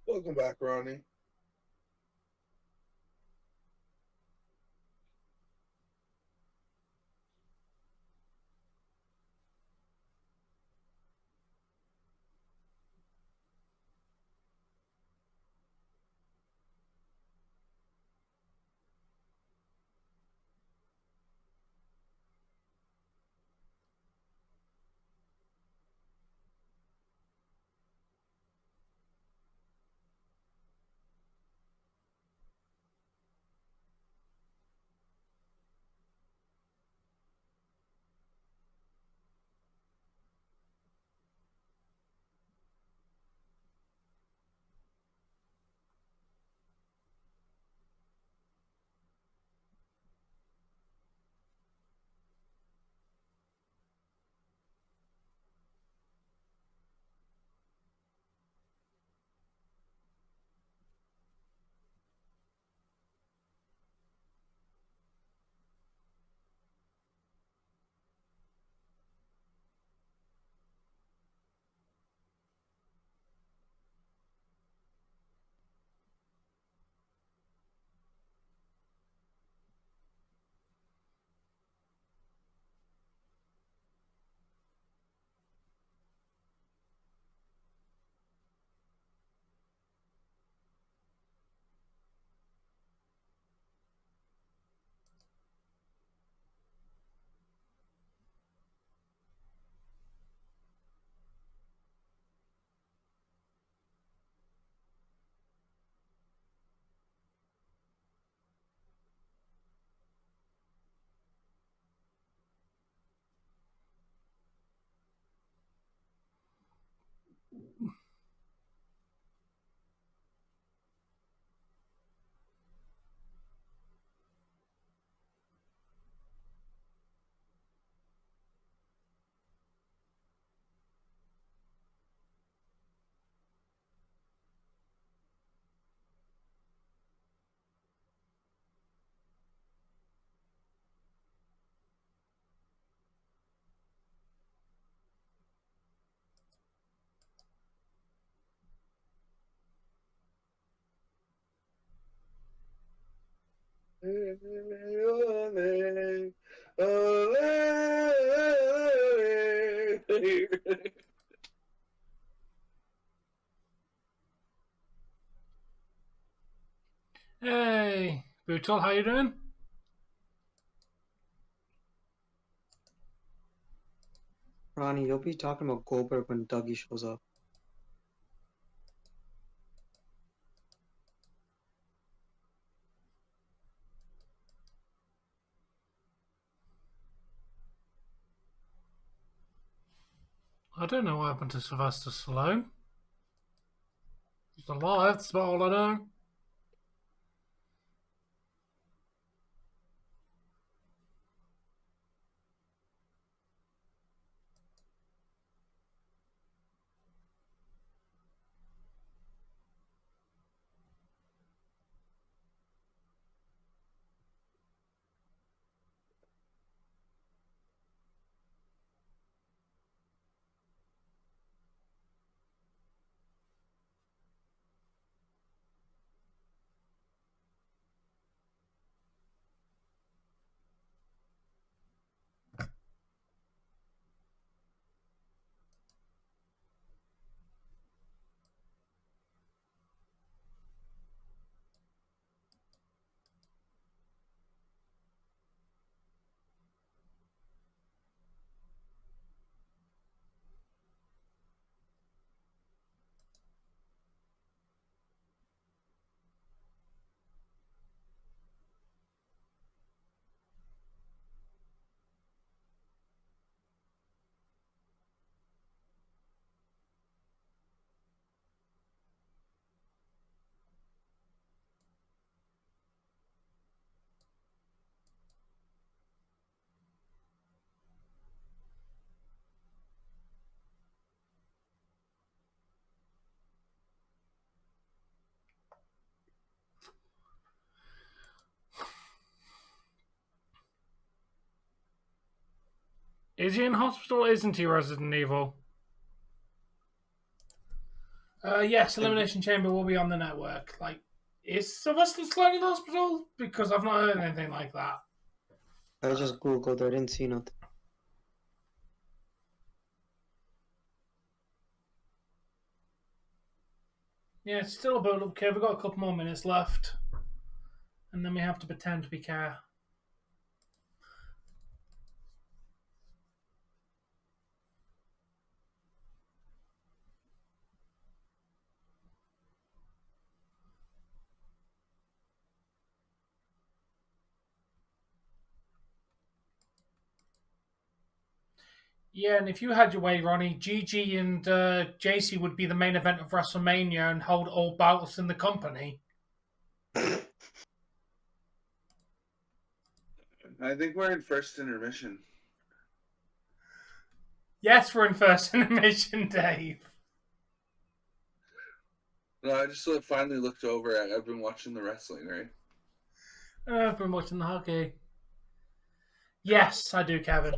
Welcome back, Ronnie. Hey, Brutal, how you doing? Ronnie, you'll be talking about Goldberg when Dougie shows up. I don't know what happened to Sylvester Stallone. He's alive, that's about all I know. Is he in hospital? Isn't he, Resident Evil? Yes, Elimination Chamber will be on the network. Like, is Sylvester Stallone in hospital? Because I've not heard anything like that. I just googled, I didn't see nothing. Yeah, it's still a build up, okay. We've got a couple more minutes left. And then we have to pretend we care. Yeah, and if you had your way, Ronnie, Gigi and JC would be the main event of WrestleMania and hold all belts in the company. I think we're in first intermission. Yes, we're in first intermission, Dave. No, I just finally looked over at. I've been watching the wrestling, right? I've been watching the hockey. Yes, I do, Kevin.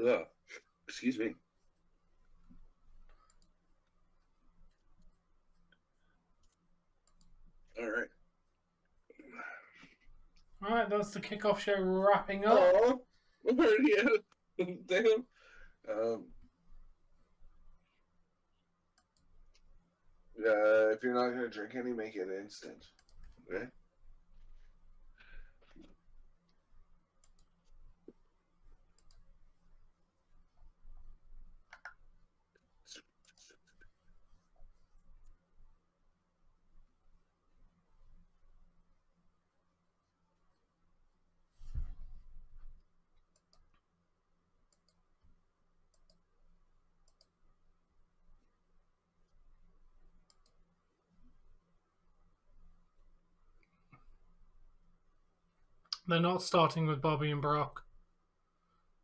Ugh. Excuse me. All right. All right, that's the kickoff show wrapping up. Oh, where are you? Damn. If you're not gonna drink any, make it instant. Okay. They're not starting with Bobby and Brock.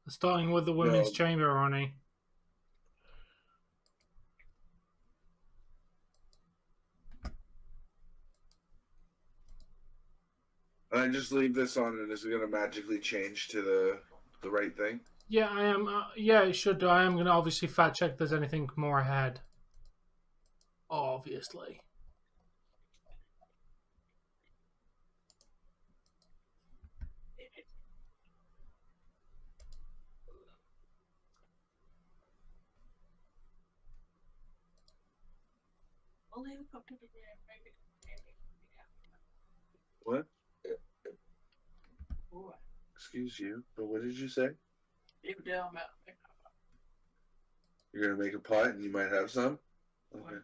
They're starting with the Women's Chamber, Ronnie. I just leave this on, and is it gonna magically change to the right thing? Yeah, I am. Yeah, it should do. I am going to obviously fact check if there's anything more ahead. Obviously. What? Excuse you, but what did you say? You're gonna make a pot and you might have some? Okay.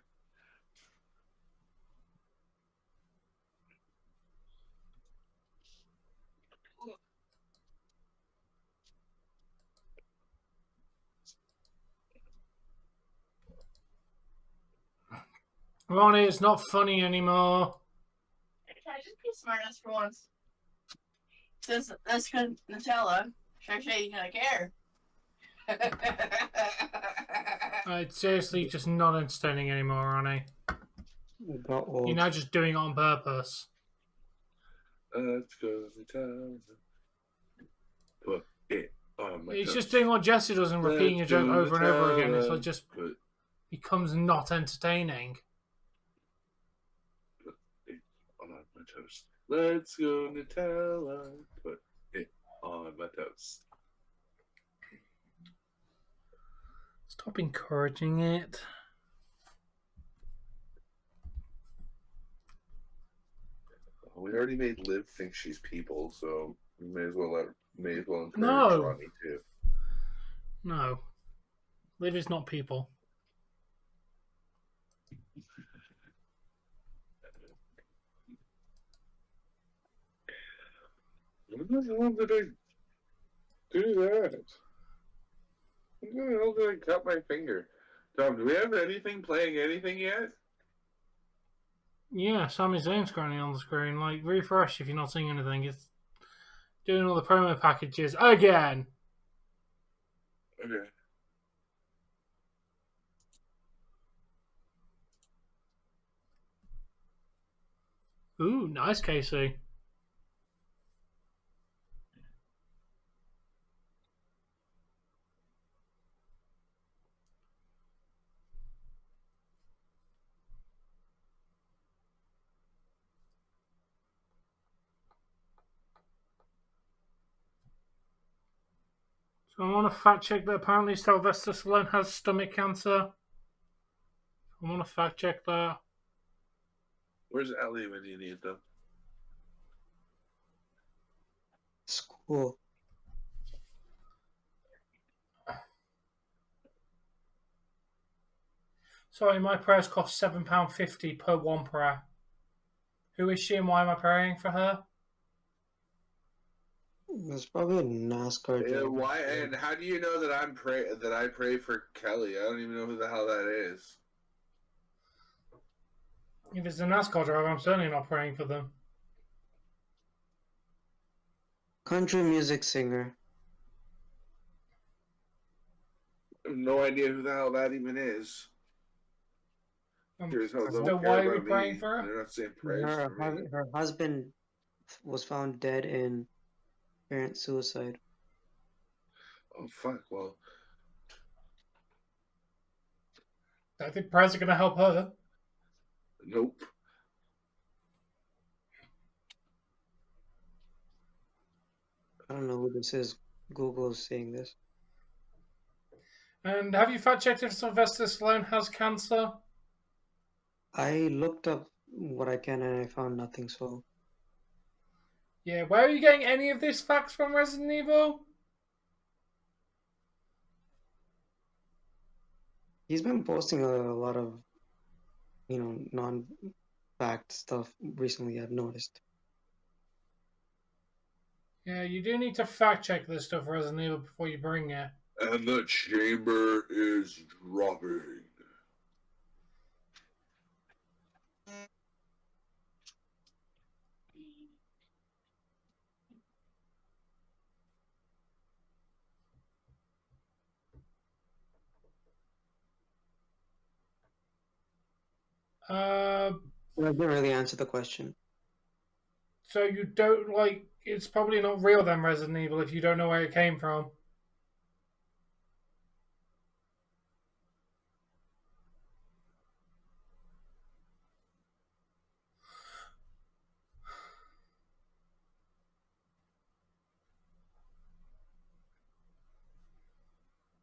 Ronnie, it's not funny anymore. I just be smart ass for once. Since that's good Nutella, Shay gonna care. It's seriously just not entertaining anymore, Ronnie. Got old. You're now just doing it on purpose. Let's go Nutella. Put it on my It's toast. just doing what Jesse does and repeating a joke over and over again. It's like just Put becomes not entertaining. it on my toast. Let's go Nutella. Put it on my toast. Stop encouraging it. We already made Liv think she's people, so we may as well encourage No. Ronnie too. No. Liv is not people. When the hell did I do that? When the hell did I cut my finger? Tom, do we have anything playing anything yet? Yeah, Sami Zayn's currently on the screen. Like, refresh if you're not seeing anything. It's doing all the promo packages again. Okay. Ooh, nice, Casey. So I want to fact check that apparently Sylvester Stallone has stomach cancer. I want to fact check that. Where's Ellie when you need them? School. Sorry, my prayers cost £7.50 per one prayer. Who is she and why am I praying for her? It's probably a NASCAR driver. Why and how do you know that I pray for Kelly? I don't even know who the hell that is. If it's a NASCAR driver, I'm certainly not praying for them. Country music singer. I have no idea who the hell that even is. Here's how So don't why care are we about praying me. for her? They're not saying prayers for me. Her husband was found dead in apparent suicide. Oh fuck! Well, I think prayers are going to help her. nope. I don't know who this is. Google is saying this. And have you fact checked if Sylvester Stallone has cancer? I looked up what I can and I found nothing, so Yeah, where are you getting any of these facts from, Resident Evil? he's been posting a lot of, non-fact stuff recently, I've noticed. Yeah, you do need to fact check this stuff, Resident Evil, before you bring it. And the chamber is dropping. That didn't really answer the question. So you don't, like, it's probably not real then, Resident Evil, if you don't know where it came from.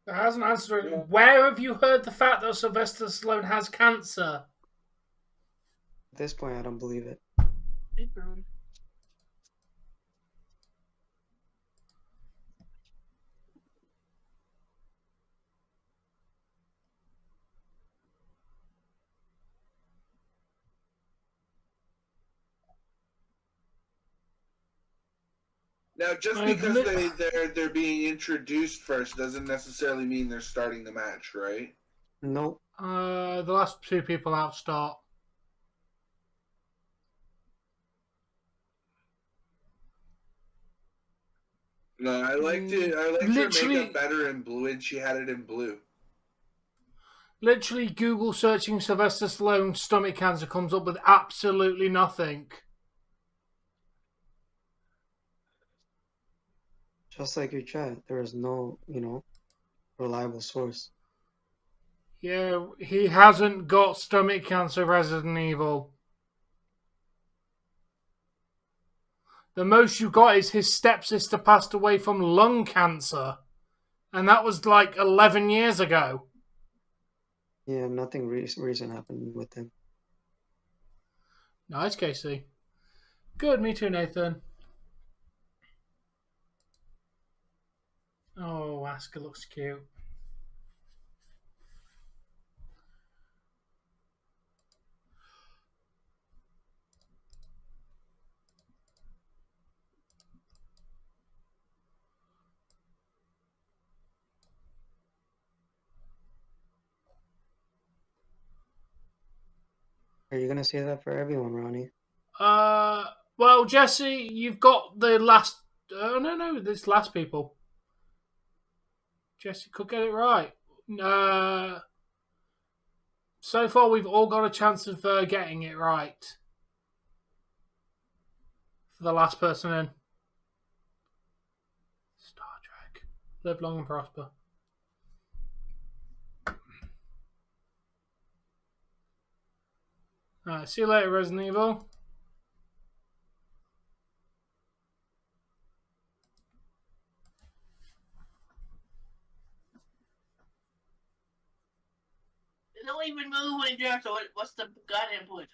That hasn't answered it. Yeah. Where have you heard the fact that Sylvester Stallone has cancer? At this point, I don't believe it. Now, just because they're being introduced first doesn't necessarily mean they're starting the match, right? Nope. The last two people out start. No, I liked it. I liked her makeup better in blue, and she had it in blue. Literally, Google searching Sylvester Stallone stomach cancer comes up with absolutely nothing. Just like your chat, there is no, reliable source. Yeah, he hasn't got stomach cancer, Resident Evil. The most you got is his stepsister passed away from lung cancer. And that was like 11 years ago. Yeah, nothing recent happened with him. Nice, Casey. Good, me too, Nathan. Oh, Asuka looks cute. Are you gonna say that for everyone, Ronnie? Well, Jesse, you've got the last. No, this last people. Jesse could get it right. So far, we've all got a chance of getting it right. For the last person in. Star Trek. Live long and prosper. Alright, see you later, Resident Evil. They don't even move when you so what's the goddamn point?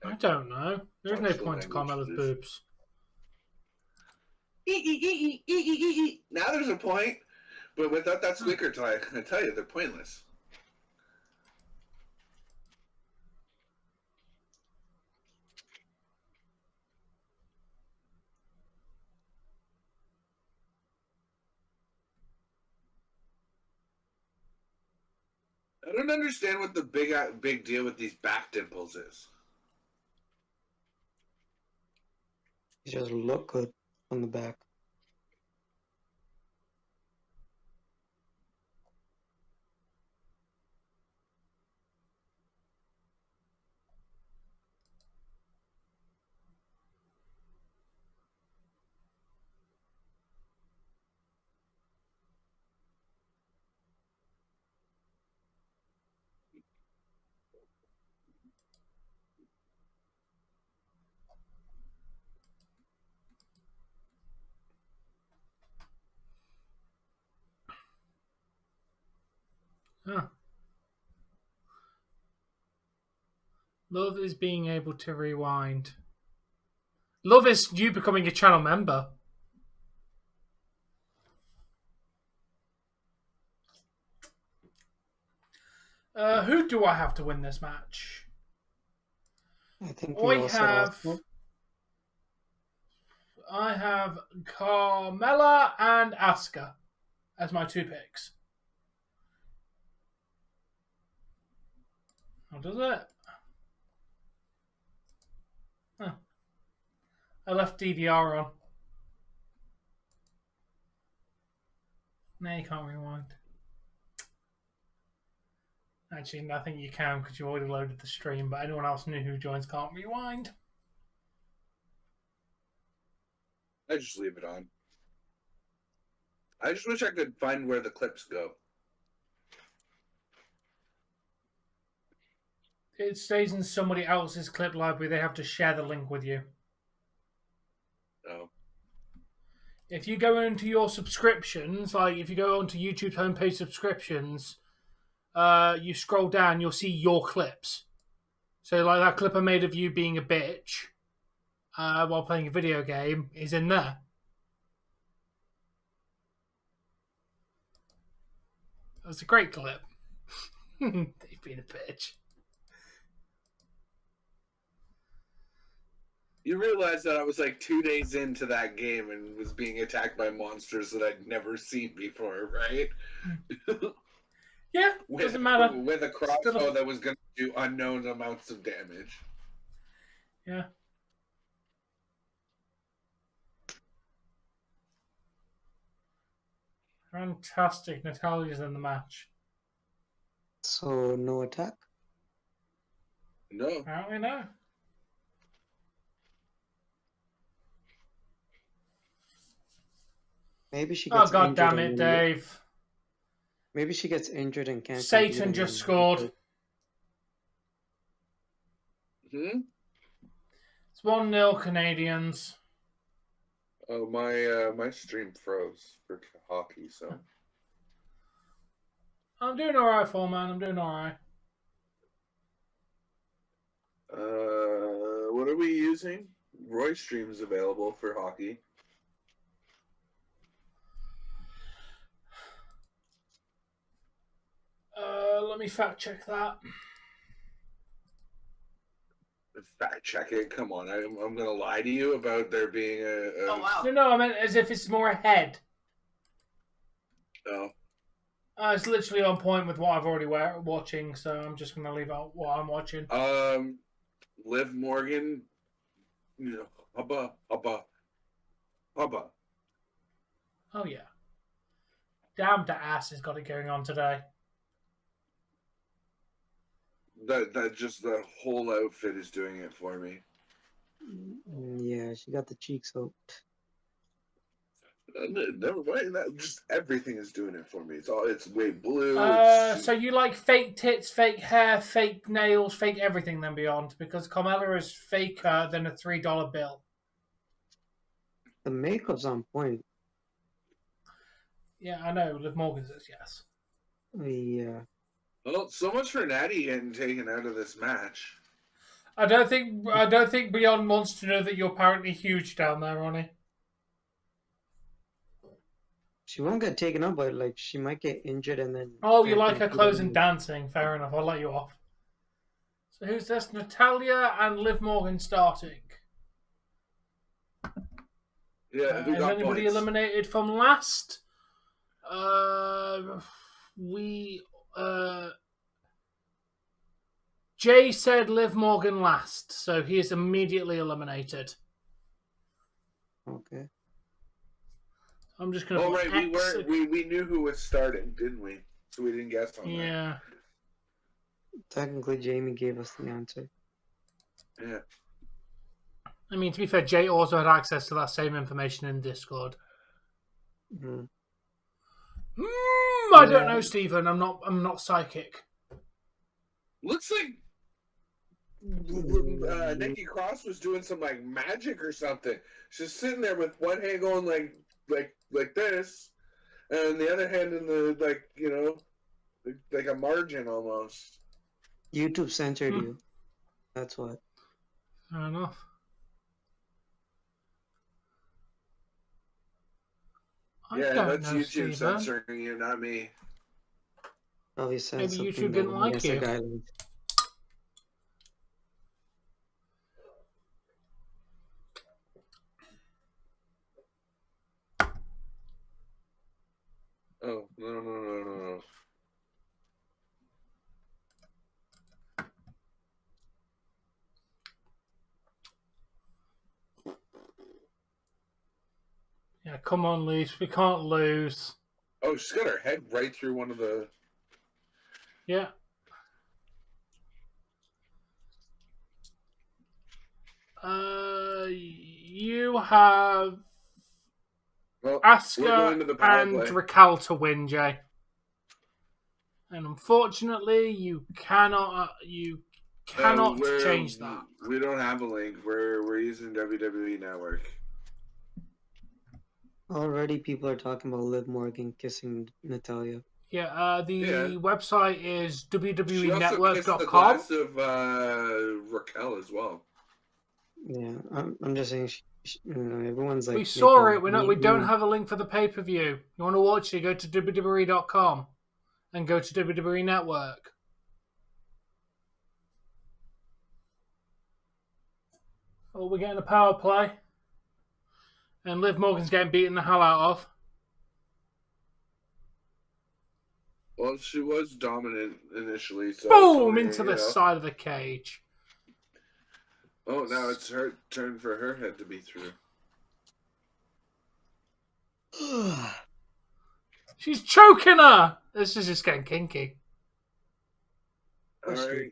I don't know. There's no point to comment with boobs. Now there's a point, but without that squeaker toy, I tell you, they're pointless. I don't understand what the big deal with these back dimples is. He just look good on the back. Huh. Love is being able to rewind. Love is you becoming a channel member. Who do I have to win this match? I think we all said I have Carmella and Asuka as my two picks. How does it? Huh. I left DVR on. Now you can't rewind. Actually, I think you can because you already loaded the stream, but anyone else new who joins can't rewind. I just leave it on. I just wish I could find where the clips go. It stays in somebody else's clip library. They have to share the link with you. Oh. If you go into your subscriptions, like if you go onto YouTube's homepage subscriptions, you scroll down, you'll see your clips. So, like that clip I made of you being a bitch while playing a video game is in there. That was a great clip. They've been a bitch. You realize that I was like 2 days into that game and was being attacked by monsters that I'd never seen before, right? Yeah, doesn't matter. With a crossbow that was going to do unknown amounts of damage. Yeah. Fantastic. Natalia's in the match. So, no attack? No. Apparently no. Maybe she Oh, gets God injured. damn it, Dave. Maybe she gets injured and can't. Satan just scored. Hmm? It's 1-0 Canadians. Oh, my stream froze for hockey, so. I'm doing alright, man. I'm doing alright. What are we using? Roy stream's available for hockey. Let me fact check that. Fact check it. Come on, I'm gonna lie to you about there being a Oh wow. No, I meant as if it's more ahead. Oh. It's literally on point with what I've already watching, so I'm just gonna leave out what I'm watching. Liv Morgan, you know, hubba. Oh yeah. Damn, the ass has got it going on today. That just the whole outfit is doing it for me. Yeah, she got the cheeks soaked. Never mind. That just everything is doing it for me. It's way blue. So you like fake tits, fake hair, fake nails, fake everything then beyond, because Carmella is faker than a $3 bill. The makeup's on point. Yeah, I know. Liv Morgan says yes. Yeah. Well, so much for Natty getting taken out of this match. I don't think Beyond wants to know that you're apparently huge down there, Ronnie. She won't get taken up, but like she might get injured and then. Oh, you like her clothes and dancing. Fair enough. I'll let you off. So who's this? Natalia and Liv Morgan starting. Yeah, who Is got anybody points? eliminated from last? Jey said Liv Morgan last, so he is immediately eliminated. Okay. I'm just gonna. Oh put right, X. we knew who was starting, didn't we? So we didn't guess on that. Yeah. Technically, Jamie gave us the answer. Yeah. I mean, to be fair, Jey also had access to that same information in Discord. Mm-hmm. I don't know, Stephen. I'm not psychic. Looks like Nikki Cross was doing some like magic or something. She's sitting there with one hand going like this, and the other hand in the like a margin almost. YouTube censored you. That's what. Fair enough. That's YouTube censoring you, not me. Probably said Maybe something YouTube didn't like you. Oh, no. Yeah, come on, Lise. We can't lose. Oh, she's got her head right through one of the... Yeah. You have Asuka and Raquel to win, Jay. And unfortunately, you cannot change that. We don't have a link. We're using WWE Network. Already people are talking about Liv Morgan kissing Natalia. Yeah, the website is She also kissed the www.network.com. glass of Raquel as well. Yeah, I'm just saying, everyone's like. We saw it. making We don't meme- have a link for the pay-per-view. You want to watch it, go to www.com and go to WWE Network. Oh, we're getting a power play. And Liv Morgan's getting beaten the hell out of. Well, she was dominant initially. So Boom! Into the side of the cage. Oh, now it's her turn for her head to be through. She's choking her! This is just getting kinky. All right.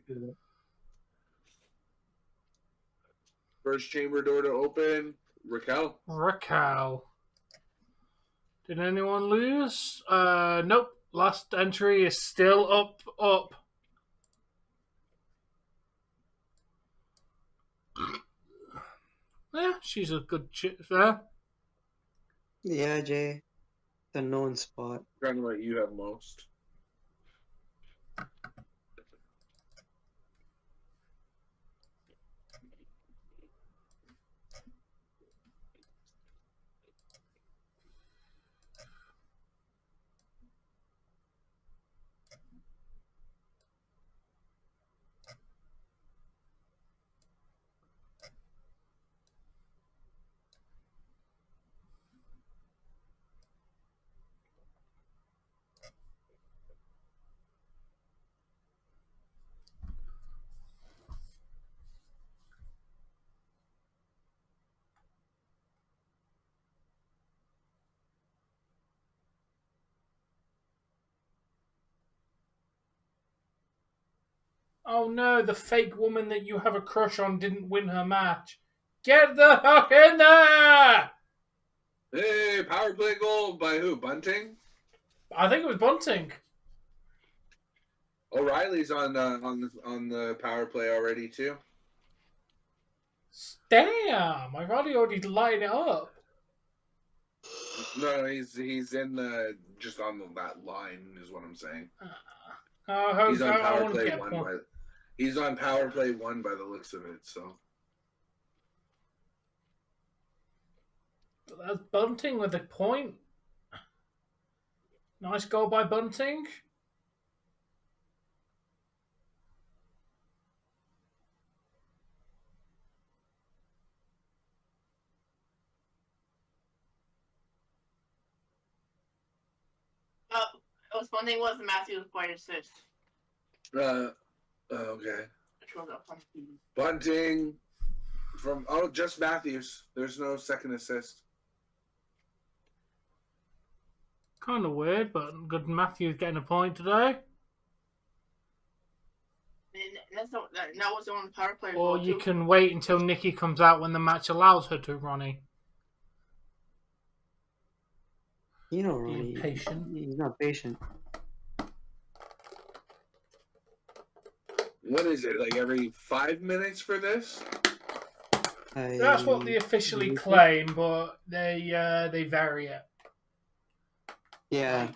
First chamber door to open. Raquel. Did anyone lose? Nope. Last entry is still up. Yeah, she's a good chick there. Yeah, Jay. The known spot. Kind of like you have most. Oh no, the fake woman that you have a crush on didn't win her match. Get the fuck in there! Hey, power play goal by who? Bunting? I think it was Bunting. O'Reilly's on the power play already too. Damn, I've already lighted it up. No, he's in the just on that line is what I'm saying. He's on power play one. He's on power play 1 by the looks of it. So that's Bunting with a point. Nice goal by Bunting. It was one thing was Matthews point assist. okay. Bunting from just Matthews. There's no second assist. Kind of weird, but good. Matthews getting a point today. That was on the power play. Or you can wait until Nikki comes out when the match allows her to, Ronnie. You know, Ronnie. Being patient. He's not patient. What is it, like every 5 minutes for this? That's what they officially claim, but they vary it. Yeah.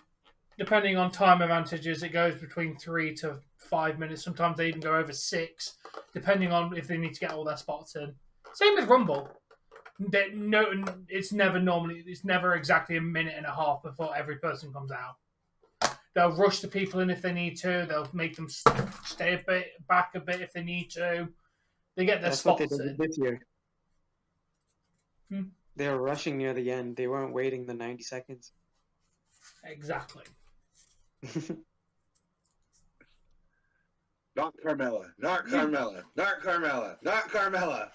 Depending on time advantages, it goes between 3 to 5 minutes. Sometimes they even go over 6, depending on if they need to get all their spots in. Same with Rumble. It's never exactly a minute and a half before every person comes out. They'll rush the people in if they need to. They'll make them stay back a bit if they need to. They get their spots what they in. did this year. Hmm? They were rushing near the end. They weren't waiting the 90 seconds. Exactly. Not Carmella. Not Carmella. Not Carmella. Not Carmella.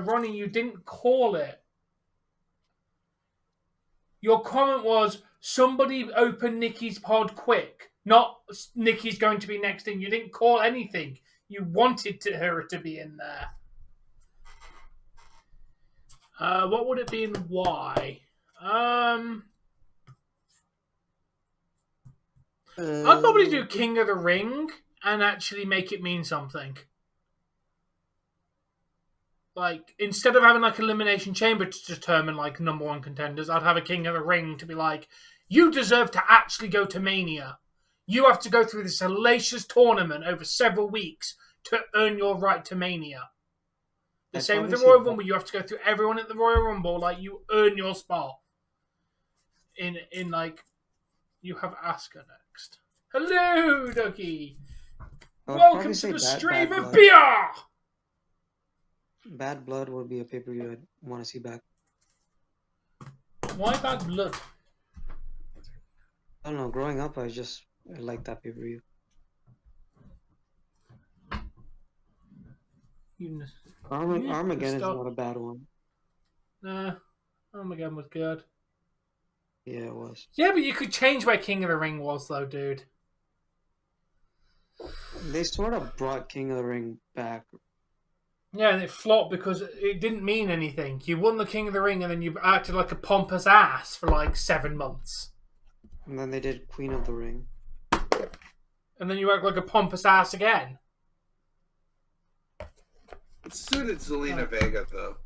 Ronnie, you didn't call it. Your comment was, somebody open Nikki's pod quick. Not Nikki's going to be next in. You didn't call anything. You wanted her to be in there. What would it be and why? I'd probably do King of the Ring and actually make it mean something. Like, instead of having like Elimination Chamber to determine like number 1 contenders, I'd have a King of the Ring to be like, you deserve to actually go to Mania. You have to go through this hellacious tournament over several weeks to earn your right to Mania. The same with the Royal Rumble. You have to go through everyone at the Royal Rumble. Like, you earn your spot. In like, you have Asuka next. Hello, Ducky. Welcome to the stream of beer. Bad Blood would be a pay-per-view I'd want to see back. Why Bad Blood? I don't know. Growing up, I liked that pay-per-view. Armageddon is not a bad one. Nah, Armageddon was good. Yeah, it was. Yeah, but you could change where King of the Ring was, though, dude. They sort of brought King of the Ring back. Yeah, and it flopped because it didn't mean anything. You won the King of the Ring and then you acted like a pompous ass for like 7 months. And then they did Queen of the Ring. And then you act like a pompous ass again. It suited Zelina Vega, though.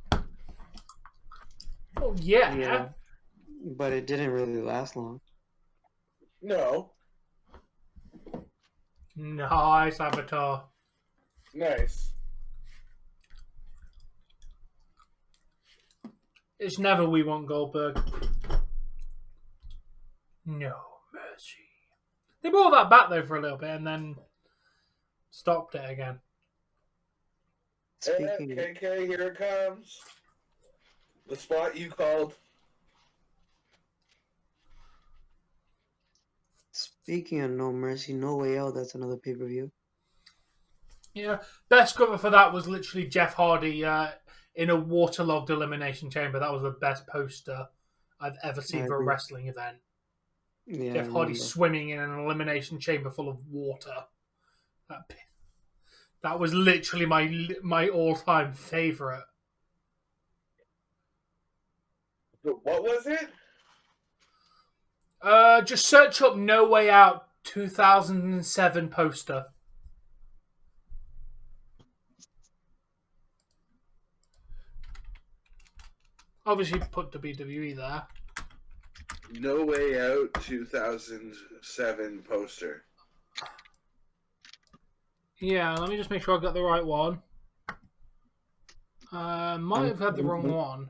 Oh, yeah. But it didn't really last long. No. Nice, Avatar. Nice. It's never we want Goldberg. No mercy. They brought that back though for a little bit and then stopped it again. KK, here it comes. The spot you called. Speaking of No Mercy, No Way Out, that's another pay-per-view. Yeah, best cover for that was literally Jeff Hardy in a waterlogged elimination chamber. That was the best poster I've ever seen for a wrestling event. Yeah, Jeff Hardy swimming in an elimination chamber full of water. That was literally my all-time favorite. What was it? Just search up No Way Out 2007 poster. Obviously put WWE there. No Way Out 2007 poster. Yeah, let me just make sure I got the right one. Might have had the wrong one.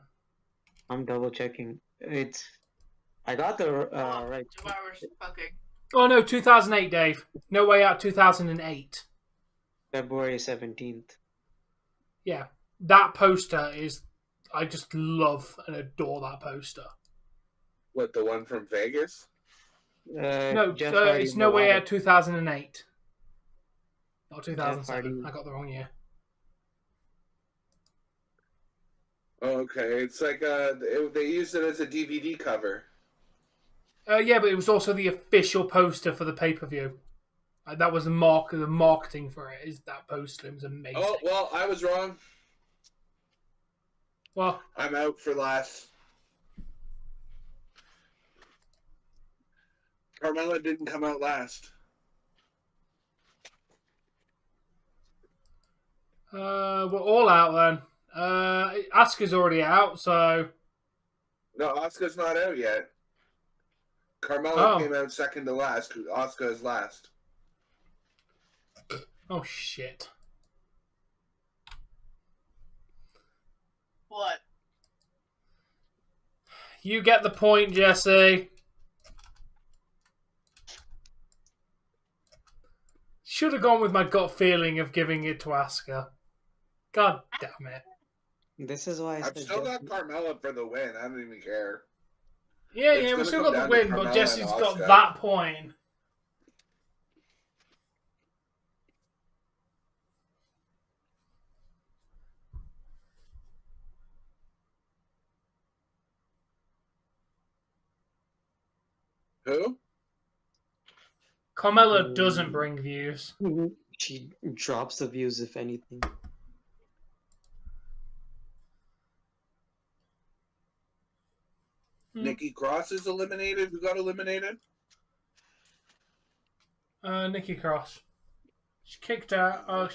I'm double checking. I got the right. 2 hours fucking. Oh no, 2008, Dave. No Way Out 2008. February 17th. Yeah, that poster is. I just love and adore that poster. What, the one from Vegas? No, it's No Way Out 2008. Not 2007. I got the wrong year. Okay, it's like they used it as a DVD cover. Yeah, but it was also the official poster for the pay-per-view. That was the marketing for it. Is that poster? It was amazing. Oh well, I was wrong. Well, I'm out for last. Carmella didn't come out last. we're all out then. Asuka's already out, so No, Asuka's not out yet. Carmella came out second to last. Asuka is last. Oh shit. What? You get the point, Jesse. Should have gone with my gut feeling of giving it to Asuka. God damn it. This is why I've still got Carmella for the win. I don't even care. Yeah, we still got the win, but Jesse's got that point. Who? Carmella doesn't bring views. She drops the views, if anything. Nikki Cross is eliminated. Who got eliminated? Nikki Cross. She kicked out.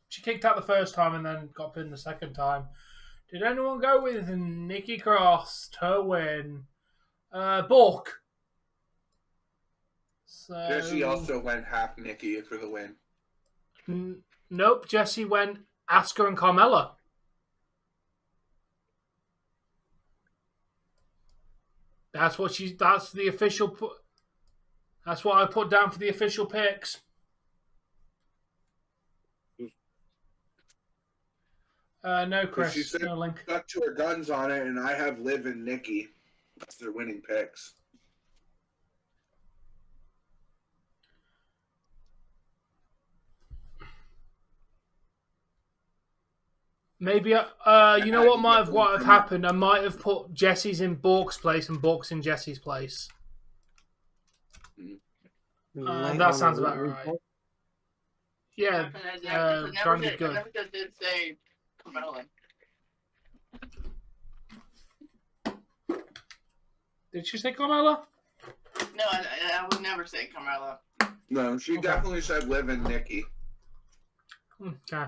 She kicked out the first time and then got pinned the second time. Did anyone go with Nikki Cross to win? Bork. So Jesse also went half Nikki for the win. Nope, Jesse went Asuka and Carmella. That's the official that's what I put down for the official picks. No, Chris. She said No link. stuck to her guns on it, and I have Liv and Nikki. That's their winning picks. Maybe you know what might have happened? I might have put Jesse's in Bork's place and Bork's in Jesse's place. That sounds about right. Yeah, trying to be good. I never did say Carmella. Did she say Carmella? No, I would never say Carmella. No, she definitely said Liv and Nikki. Okay.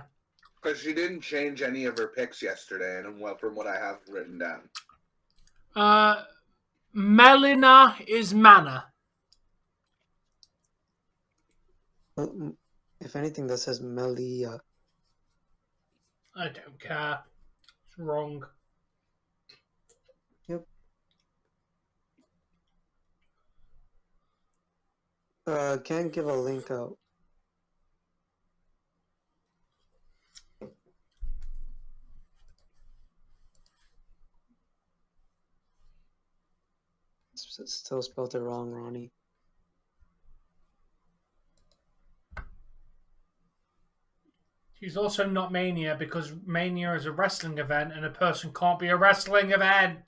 Because she didn't change any of her picks yesterday, and from what I have written down. Melina is Mana. If anything, that says Melia. I don't care. It's wrong. Yep. Can't give a link out. Still spelled it wrong, Ronnie. She's also not Mania because Mania is a wrestling event and a person can't be a wrestling event.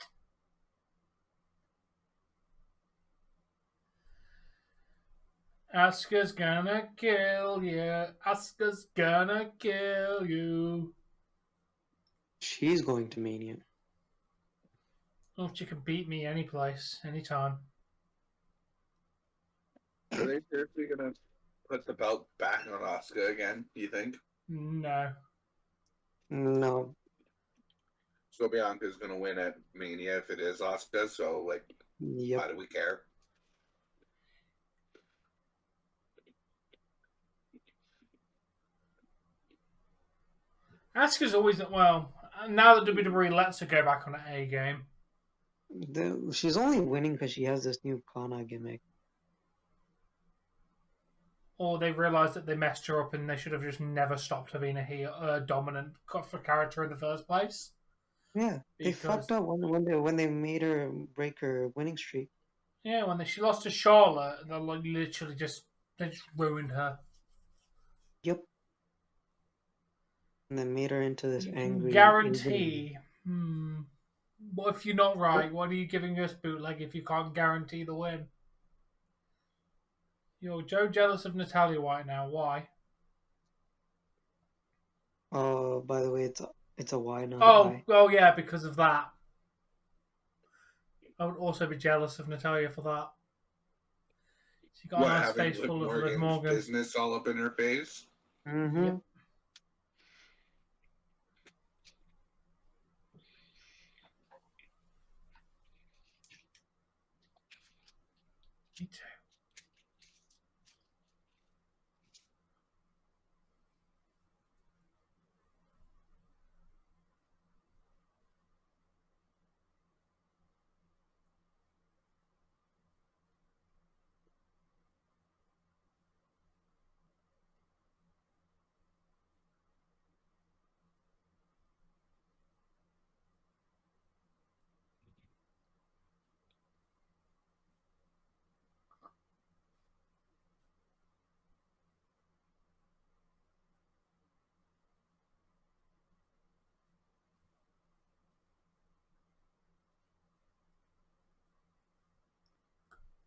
Asuka's gonna kill you. Asuka's gonna kill you. She's going to Mania. Oh, she can beat me any place, anytime. Are they seriously going to put the belt back on Asuka again, you think? No. No. So Bianca's going to win at Mania if it is Asuka, so, like, why do we care? Asuka's always, well, now that WWE lets her go back on an A game. She's only winning because she has this new Kana gimmick. Or they realised that they messed her up and they should have just never stopped her being a dominant character in the first place. Yeah, they fucked up when they made her break her winning streak. Yeah, when she lost to Charlotte, they literally just ruined her. Yep. And then made her into this angry. Guarantee. What if you're not right? What are you giving us bootleg if you can't guarantee the win? You're Joe jealous of Natalia right now. Why? Oh, by the way, it's a Y, not I. I. Oh yeah, because of that. I would also be jealous of Natalia for that. She got a nice face full of Liv Morgan. Business all up in her face. Mm-hmm. Yep. Me too.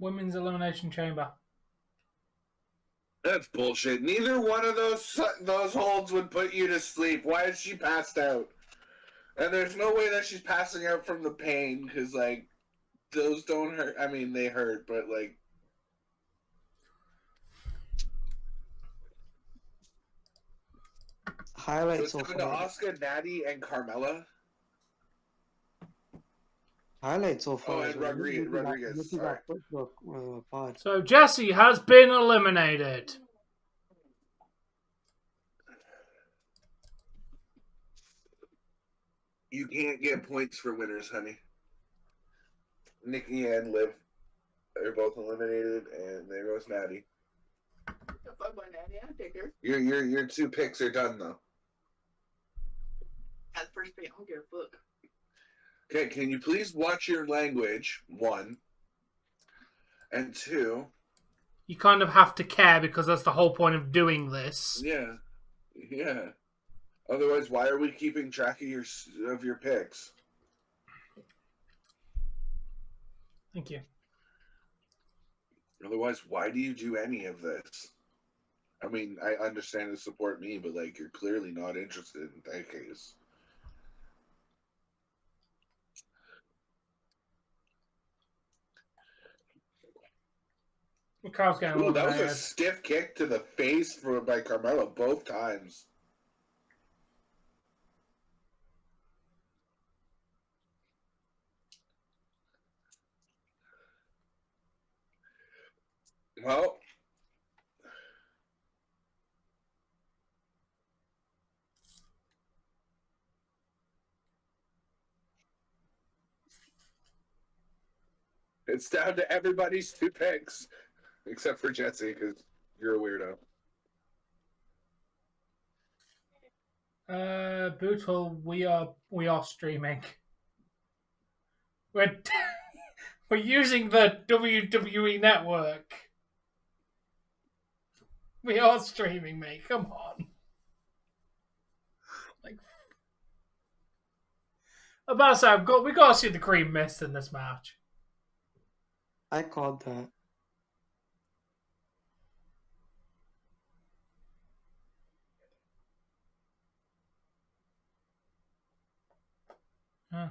Women's Elimination Chamber. That's bullshit. Neither one of those holds would put you to sleep. Why is she passed out? And there's no way that she's passing out from the pain, because, like, those don't hurt. I mean, they hurt, but, like... Highlights so it's so to far. Asuka, Natty, and Carmella? highlight so far. Oh, and Rodriguez. Nikki Sorry. got put to a pod. So Jesse has been eliminated. You can't get points for winners, honey. Nikki and Liv are both eliminated, and there goes Natty. The fuck my daddy, I take her. Your 2 picks are done though. At the first pick, I don't give a fuck. Okay, can you please watch your language? 1. And 2. You kind of have to care because that's the whole point of doing this. Yeah. Otherwise, why are we keeping track of your picks? Thank you. Otherwise, why do you do any of this? I mean, I understand to support me, but like, you're clearly not interested in that case. Carl's getting Ooh, that was a eliminated. stiff kick to the face by Carmelo both times. Well, it's down to everybody's 2 picks, except for Jesse, because you're a weirdo. Bootle, we are streaming. We're we're using the WWE network. We are streaming, mate. Come on. Like, about to say, we got to see the cream mist in this match. I called that. Huh.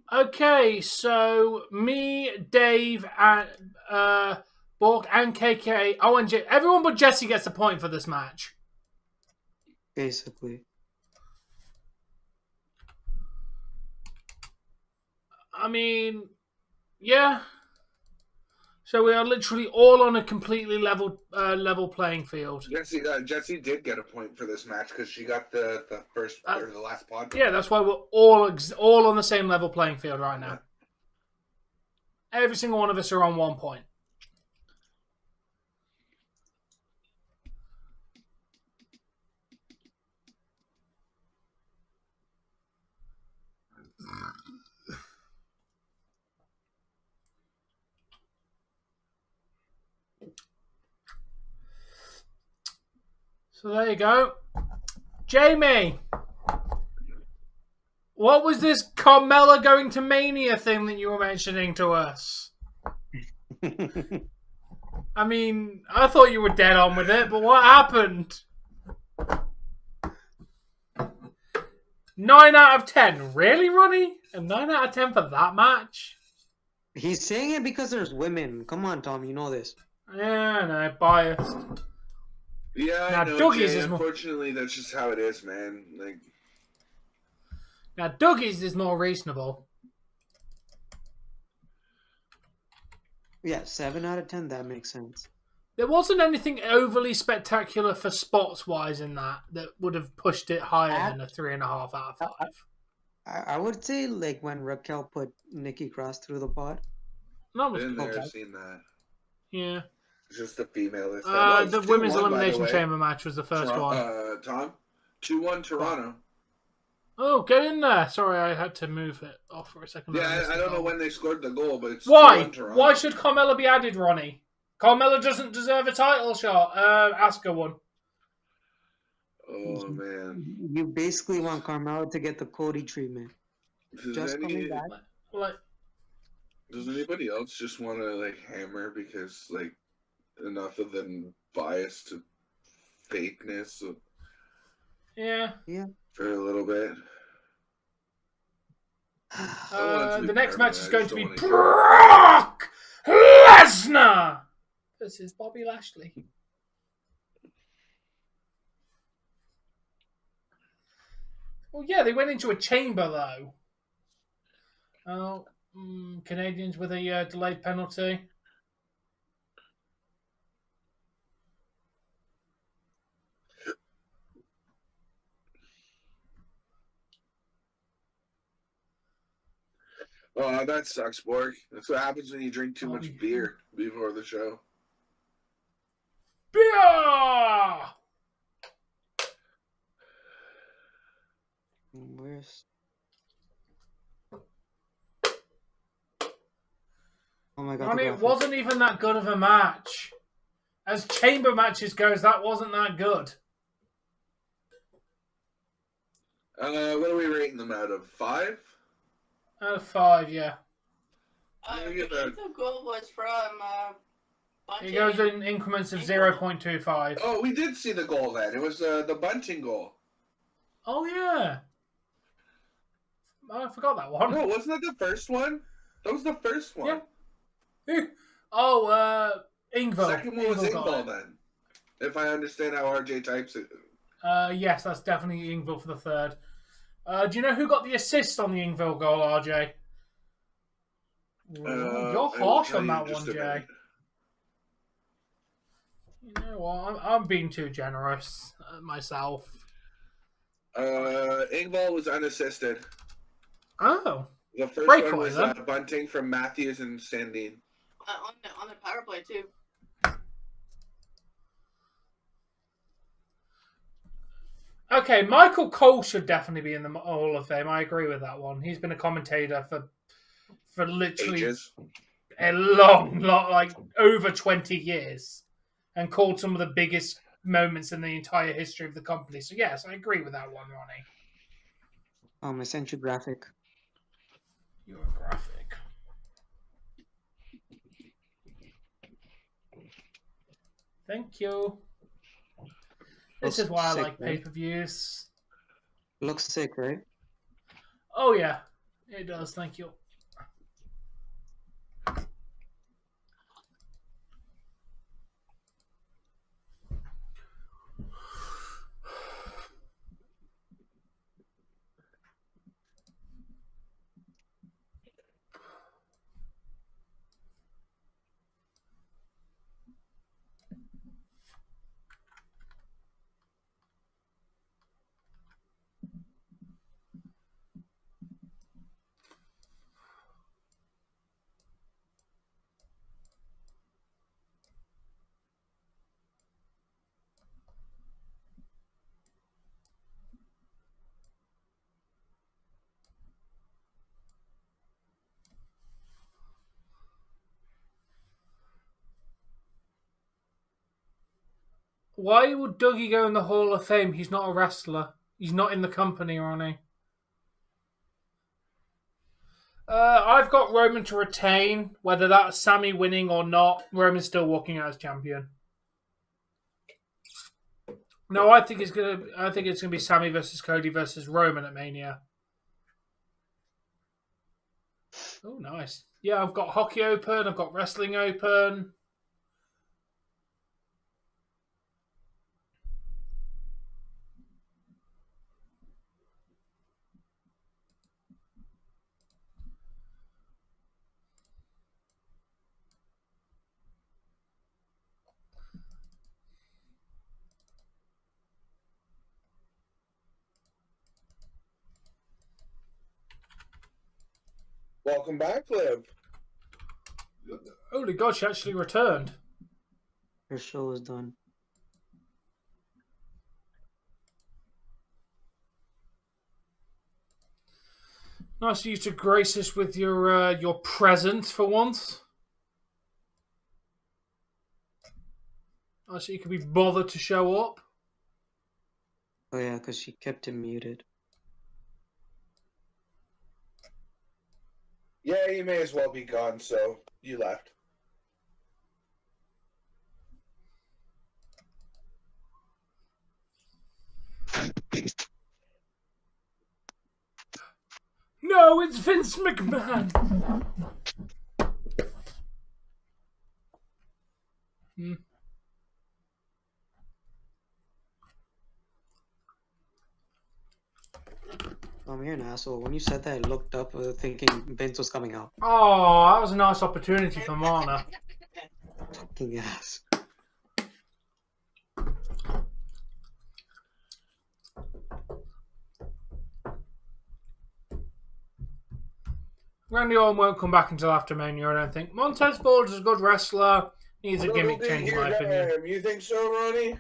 Okay, so me, Dave, and Bork and KK, and everyone but Jesse gets a point for this match. Basically. I mean, yeah. So we are literally all on a completely level playing field. Jesse did get a point for this match because she got the first or the last pod. Yeah, that's why we're all on the same level playing field right now. Yeah. Every single one of us are on 1 point. So there you go. Jamie, what was this Carmella going to Mania thing that you were mentioning to us? I mean, I thought you were dead on with it, but what happened? 9 out of 10. Really, Ronnie? A 9 out of 10 for that match? He's saying it because there's women. Come on, Tom, you know this. Yeah, no, biased. Yeah, now, I know, Dougie's Jay. is Unfortunately, that's just how it is, man. Like, now, Dougie's is more reasonable. Yeah, 7 out of 10, that makes sense. There wasn't anything overly spectacular for spots-wise in that would have pushed it higher than a 3.5 out of 5. I would say, like, when Raquel put Nikki Cross through the pod. That was been cool. there, seen that. Yeah. It's just the female. The women's elimination chamber match was the first one. Tom, 2-1 Toronto. Oh, get in there! Sorry, I had to move it off for a second. Yeah, I don't know when they scored the goal, but it's why? 2-1 Toronto. Why should Carmella be added, Ronnie? Carmella doesn't deserve a title shot. Ask her one. Oh man! You basically want Carmella to get the Cody treatment. Coming back. Does anybody else just want to like hammer because like enough of them bias to fakeness? Yeah. For a little bit. The next match is going to be Brock Lesnar Lesnar versus Bobby Lashley. Well, yeah, they went into a chamber, though. Oh, Canadians with a delayed penalty. Oh, that sucks, Borg. That's what happens when you drink too much yeah. beer before the show. Beer! Where's... Oh my god, And the it graphics. wasn't even that good of a match. As chamber matches goes, that wasn't that good. What are we rating them out of? 5? Out of 5, yeah. The goal was from It goes in increments of 0.25. Oh, we did see the goal then. It was the bunting goal. Oh, yeah. I forgot that one. No, wasn't that the first one? That was the first one. Yeah. Oh, Ingvo. Second one was Ingvo got Ingval it. then. If I understand how RJ types it. Yes, that's definitely Ingville for the third. Do you know who got the assist on the Ingville goal, RJ? You're harsh on that one, Jay. You know what? I'm being too generous myself. Ingval was unassisted. Oh. The first Breakaway, one was then. bunting from Matthews and Sandine. On the power play too. Okay, Michael Cole should definitely be in the Hall of Fame. I agree with that one. He's been a commentator for literally Ages. a long, like over 20 years, and called some of the biggest moments in the entire history of the company. So yes, I agree with that one, Ronnie. I sent you graphic. You're a graphic. Thank you. This is why I like pay-per-views. Looks sick, right? Oh yeah, it does. Thank you. Why would Dougie go in the Hall of Fame? He's not a wrestler. He's not in the company, Ronnie. I've got Roman to retain. Whether that's Sami winning or not, Roman's still walking out as champion. No, I think it's gonna be Sami versus Cody versus Roman at Mania. Oh, nice. Yeah, I've got hockey open. I've got wrestling open. Welcome back, Liv. Holy God, she actually returned. Her show is done. Nice of you to grace us with your presence for once. Nice that you could be bothered to show up. Oh yeah, because she kept him muted. Yeah, you may as well be gone, so you left. No, it's Vince McMahon. Hmm. You're an asshole. When you said that, I looked up thinking Vince was coming out. Oh, that was a nice opportunity for Mana. Fucking ass. Randy Orton won't come back until after Mania, I don't think. Montez Ford is a good wrestler. Needs a gimmick change, in my opinion. You think so, Ronnie?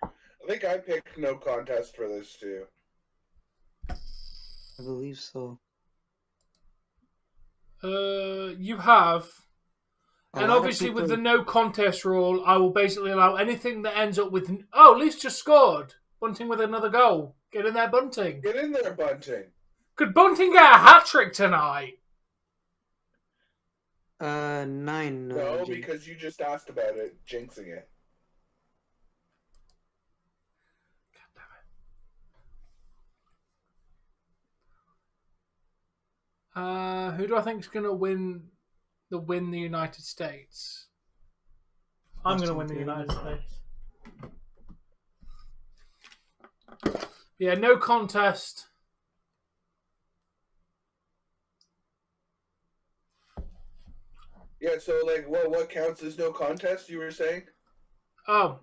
I think I picked no contest for this too. I believe so. You have. And obviously, with the no contest rule, I will basically allow anything that ends up with, oh, Leafs just scored. Bunting with another goal. Get in there, Bunting. Get in there, Bunting. Could Bunting get a hat trick tonight? 9. No, because you just asked about it, jinxing it. Who do I think is going to win the United States? I'm going to win the United States. Yeah, no contest. Yeah, so like, what counts as no contest? You were saying? Oh,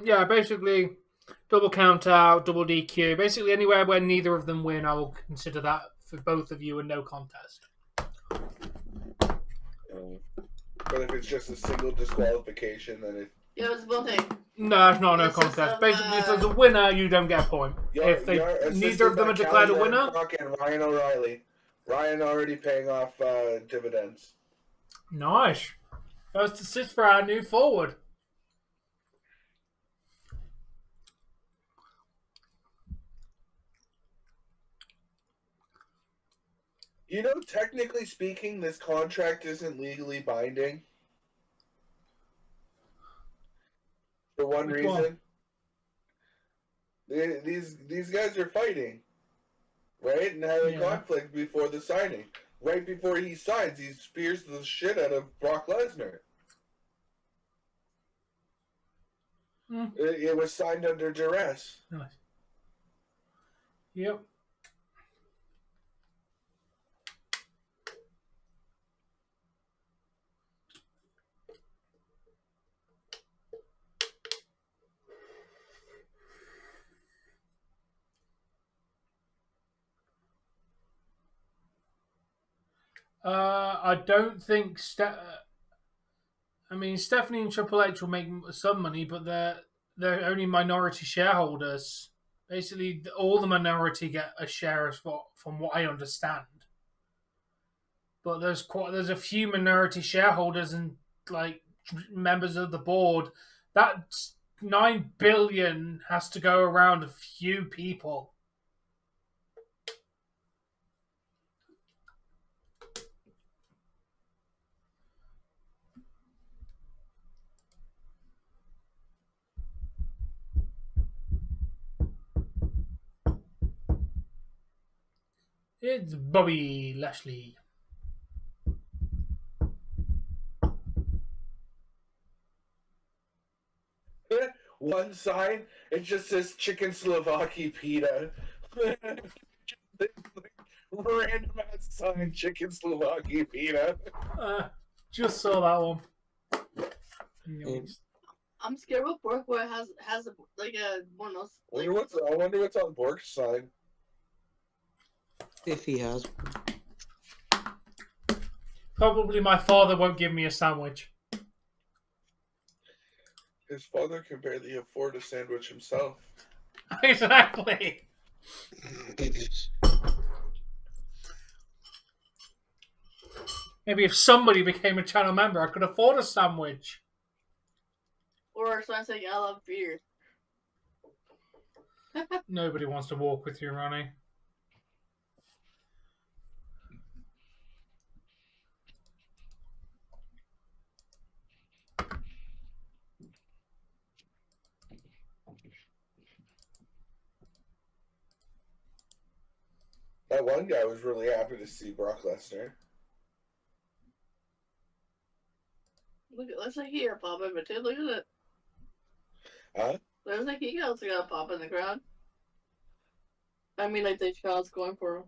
yeah, basically double count out, double DQ. Basically anywhere where neither of them win, I will consider that for both of you a no contest. But if it's just a single disqualification, then it. Yeah, it's Bunting. No, it's not no contest. Basically, if there's a winner, you don't get a point. If neither of them are declared a winner, and Ryan O'Reilly. Ryan already paying off dividends. Nice. First assist for our new forward. You know, technically speaking, this contract isn't legally binding. For one reason. These guys are fighting, right? And having conflict before the signing. Right before he signs, he spears the shit out of Brock Lesnar. It was signed under duress. Nice. Yep. I don't think Stephanie and Triple H will make some money, but they're only minority shareholders. Basically, all the minority get a share, from what I understand. But there's a few minority shareholders and like members of the board. That $9 billion has to go around a few people. It's Bobby Lashley. One sign, it just says chicken Slovaki pita. Random ass sign, chicken Slovaki pita. Just saw that one. I'm scared what Borkboy has like a one of those. I wonder what's on Bork's sign. If he has. Probably my father won't give me a sandwich. His father can barely afford a sandwich himself. Exactly. Maybe if somebody became a channel member, I could afford a sandwich. Or someone saying, I love beer. Nobody wants to walk with you, Ronnie. That one guy was really happy to see Brock Lesnar. Looks like he got pop in, but look at it. Huh? Looks like he also got pop in the crowd. I mean, like the crowd's going for him.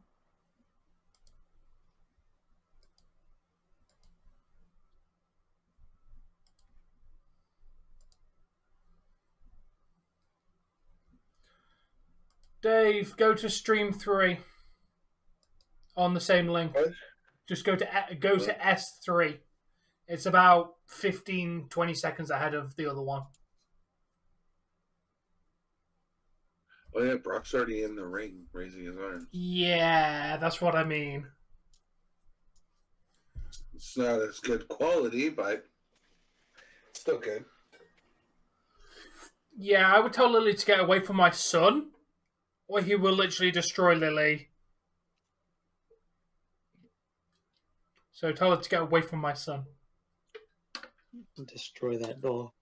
Dave, go to stream 3 on the same link. What? Just go to S3. It's about 15-20 seconds ahead of the other one. Oh yeah, Brock's already in the ring, raising his arms. Yeah, that's what I mean. It's not as good quality, but it's still good. Yeah, I would tell Lily to get away from my son, or he will literally destroy Lily. So tell her to get away from my son. Destroy that doll.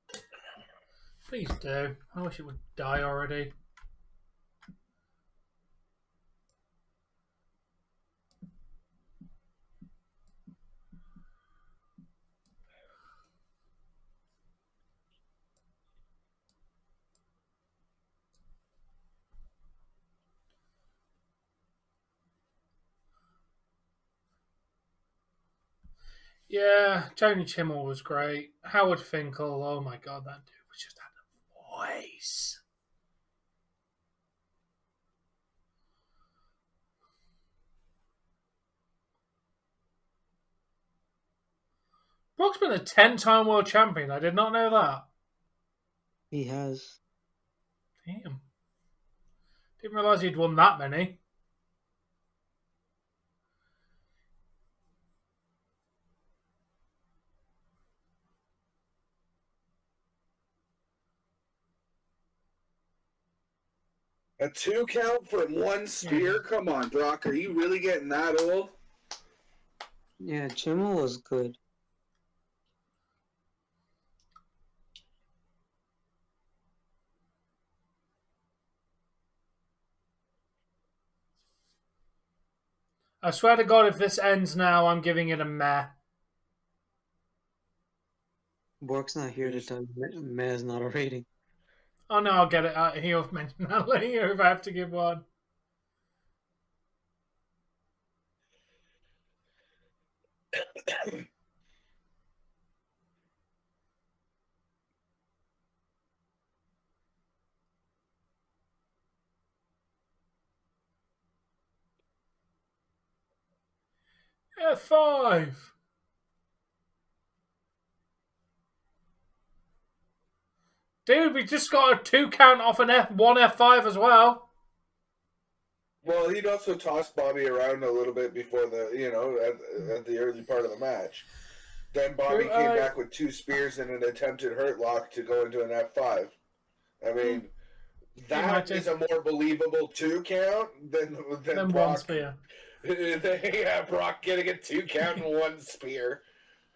Please do. I wish it would die already. Yeah, Tony Chimmel was great. Howard Finkel, oh my god, that dude was just had a voice. Brock's been a 10-time world champion. I did not know that. He has. Damn. Didn't realise he'd won that many. A 2 count from 1 spear? Yeah. Come on, Brock. Are you really getting that old? Yeah, Chimmel was good. I swear to God, if this ends now, I'm giving it a meh. Bork's not here to tell you Meh's not a rating. Oh no, I'll get it. He'll mention that later if I have to give one. F5. Dude, we just got a 2 count off an F1 F5 as well. Well, he'd also tossed Bobby around a little bit before the, at the early part of the match. Then Bobby came back with 2 spears and an attempted hurt lock to go into an F5. I mean, that is a more believable 2 count than Brock. 1 spear. Yeah, Brock getting a 2 count and 1 spear.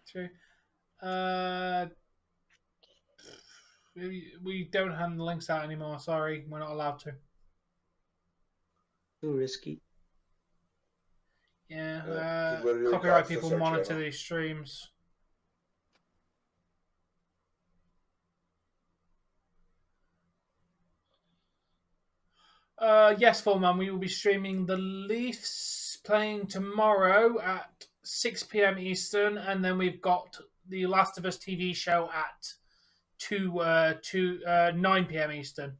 True. We don't hand the links out anymore. Sorry, we're not allowed to. Too risky. Yeah, literally copyright cost us people our monitor channel. these streams. Yes, Full Man, we will be streaming the Leafs playing tomorrow at 6 p.m. Eastern, and then we've got the Last of Us TV show at 9 p.m. Eastern.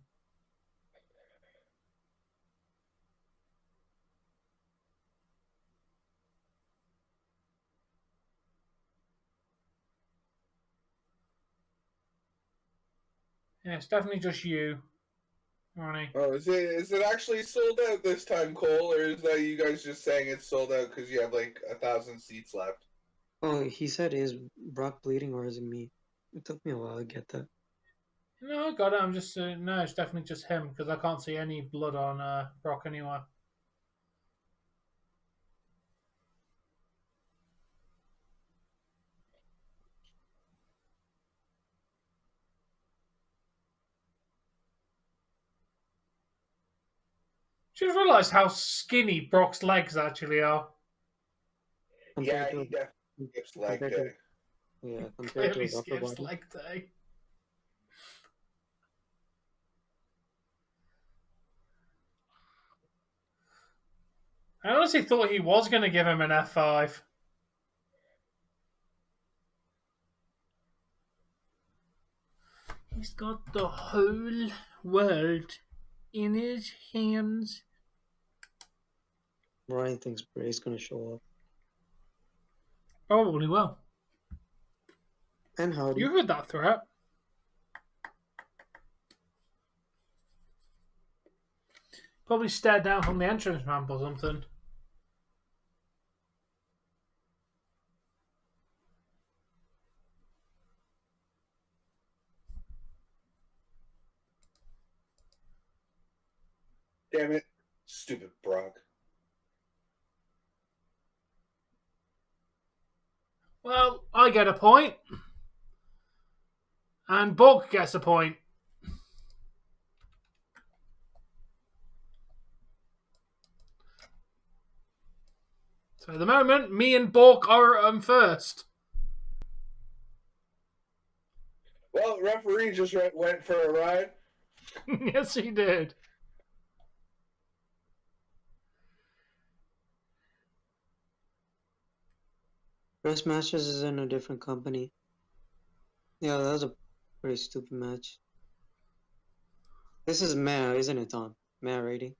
Yeah, it's definitely just you, Ronnie. Oh, is it actually sold out this time, Cole, or is that you guys just saying it's sold out because you have like 1,000 seats left? Oh, he said, is Brock bleeding or is it me? It took me a while to get that. No, I got it. I'm just no, it's definitely just him because I can't see any blood on Brock anywhere. Just realised how skinny Brock's legs actually are. Yeah, Compared he to- definitely gets leg compared day. to- Yeah, compared to Clearly his upper skips body. leg day. I honestly thought he was going to give him an F5. He's got the whole world in his hands. Brian thinks Bray's gonna show up. Probably will. And Howdy. You heard that threat. Probably stared down from the entrance ramp or something. Damn it. Stupid Brock. Well, I get a point. And Borg gets a point. So at the moment, me and Borg are first. Well, the referee just went for a ride. Yes, he did. Best matches is in a different company. Yeah, that was a pretty stupid match. This is meh, isn't it, Tom? Meh rating.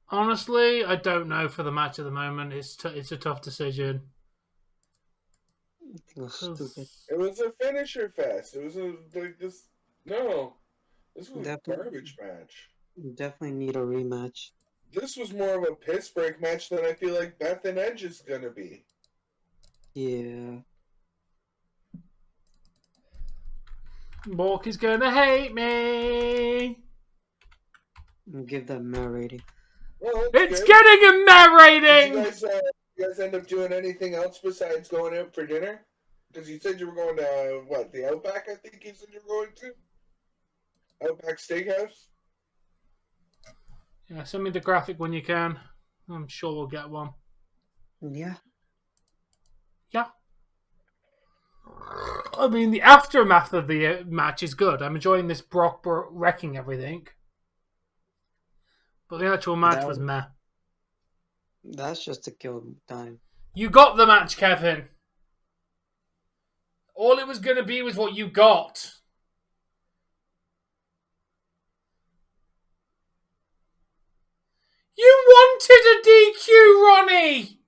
Honestly, I don't know for the match at the moment. It's a tough decision. I think it was stupid. It was a finisher fest. It was like this. No, this was a Definitely. garbage match. Definitely need a rematch. This was more of a piss break match than I feel like Beth and Edge is gonna be. Yeah. Borg is gonna hate me. Give that meh rating. Well, It's good. getting a meh Did rating. you guys end up doing anything else besides going out for dinner? Because you said you were going to what, the Outback? I think you said you were going to Outback Steakhouse. Yeah, send me the graphic when you can. I'm sure we'll get one. Yeah. Yeah. I mean, the aftermath of the match is good. I'm enjoying this Brock wrecking everything. But the actual match was meh. That's just to kill time. You got the match, Kevin. All it was going to be was what you got. You wanted a DQ, Ronnie!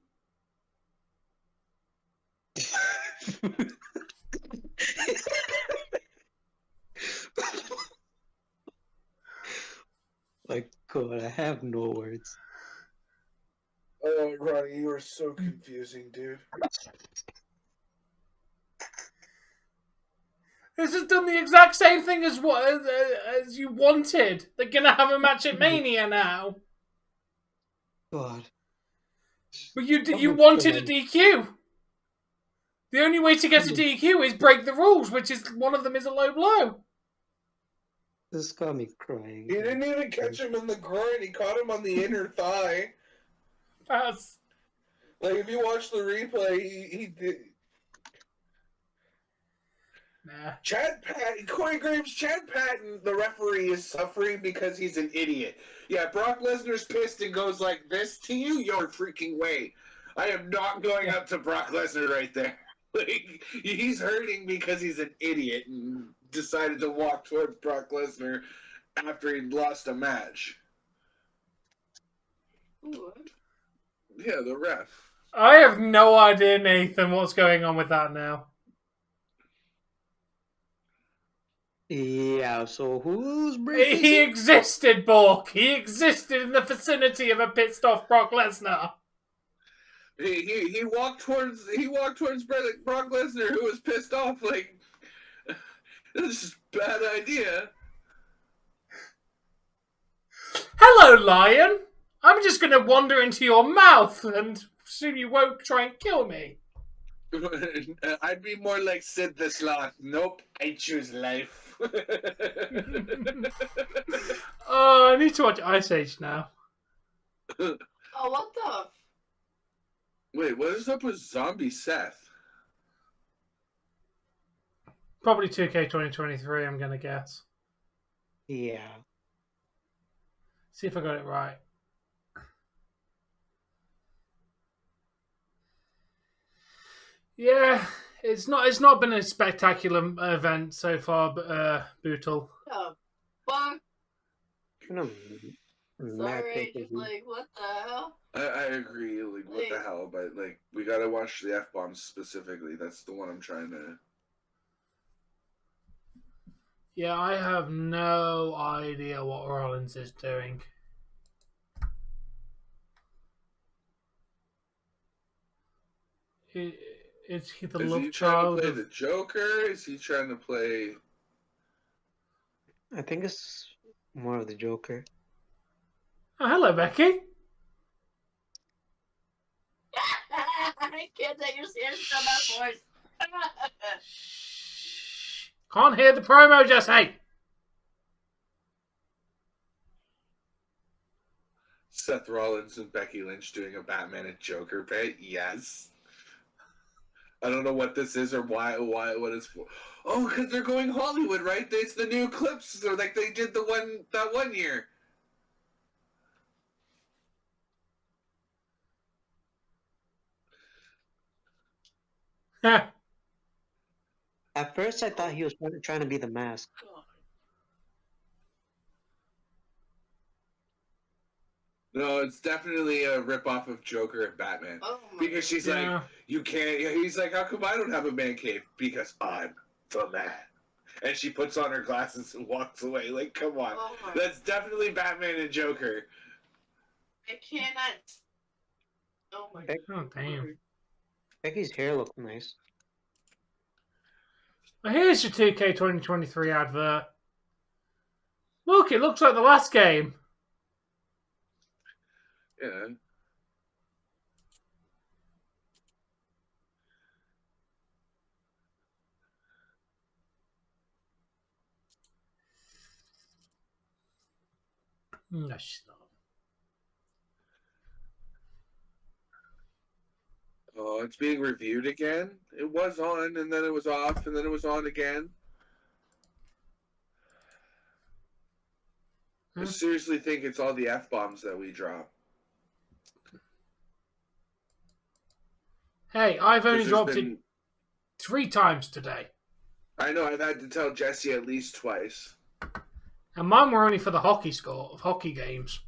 My God, I have no words. Oh, Ronnie, you are so confusing, dude. This has done the exact same thing as what as you wanted. They're going to have a match at Mania now. God. But you wanted a DQ. The only way to get a DQ is break the rules, which is one of them is a low blow. This got me crying. He didn't even catch him in the groin. He caught him on the inner thigh. That's... Like, if you watch the replay, he did. Nah. Corey Graves, Chad Patton, the referee, is suffering because he's an idiot. Yeah, Brock Lesnar's pissed and goes like this to you, your freaking way. I am not going up to Brock Lesnar right there. Like, he's hurting because he's an idiot and decided to walk towards Brock Lesnar after he'd lost a match. Yeah, the ref. I have no idea, Nathan, what's going on with that now. Yeah, so who's breaking? He existed, Bork. He existed in the vicinity of a pissed off Brock Lesnar. He walked towards Brock Lesnar, who was pissed off. Like, this is a bad idea. Hello, lion. I'm just going to wander into your mouth, and soon you won't try and kill me. I'd be more like Sid the Sloth. Nope, I choose life. Oh, I need to watch Ice Age now. Oh, what the? Wait, what is up with Zombie Seth? Probably 2K 2023, I'm going to guess. Yeah. See if I got it right. Yeah, it's not been a spectacular event so far, but brutal. Oh, fuck. Kind of mad Sorry, pay-per-view. just like, what the hell? I agree. Like, what the hell? But like, we gotta watch the F-bombs specifically. That's the one I'm trying to. Yeah, I have no idea what Rollins is doing. Is he the Is love he trying to child play of... the Joker? Is he trying to play? I think it's more of the Joker. Oh, hello, Becky. I can't take your serious from my voice. Can't hear the promo, Jesse. Seth Rollins and Becky Lynch doing a Batman and Joker bit? Yes. I don't know what this is or why, what it's for. Oh, because they're going Hollywood, right? It's the new clips, so like they did that one year. Yeah. At first, I thought he was trying to be the Mask. No, it's definitely a ripoff of Joker and Batman. Oh my Because she's Yeah. like, you can't. He's like, how come I don't have a man cave? Because I'm the man. And she puts on her glasses and walks away. Like, come on. Oh my. That's definitely Batman and Joker. I cannot. Oh my god. Oh, damn. Becky's hair looked nice. Well, here's your 2K 2023 advert. Look, it looks like the last game. Yeah. No, she's not. Oh, it's being reviewed again? It was on, and then it was off, and then it was on again. I seriously think it's all the F-bombs that we drop. Hey, I've only 'Cause dropped there's been- it 3 times today. I know, I've had to tell Jesse at least twice. And mine were only for the hockey score of hockey games.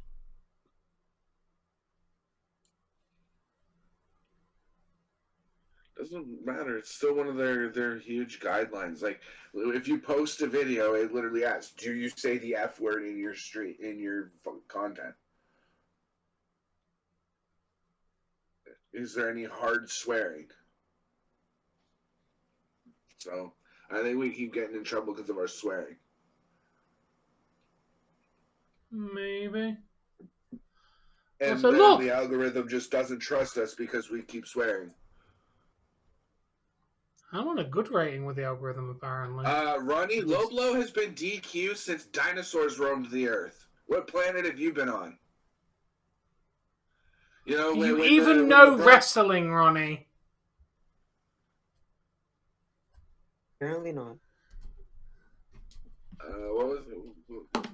Doesn't matter. It's still one of their huge guidelines. Like, if you post a video, it literally asks, "Do you say the F word in your content? Is there any hard swearing?" So I think we keep getting in trouble because of our swearing. Maybe. And Also, then look! the algorithm just doesn't trust us because we keep swearing. I'm on a good rating with the algorithm, apparently. Ronnie Loblo has been DQ since dinosaurs roamed the earth. What planet have you been on? You know, Do you even know the wrestling, Ronnie? Apparently not. What was it?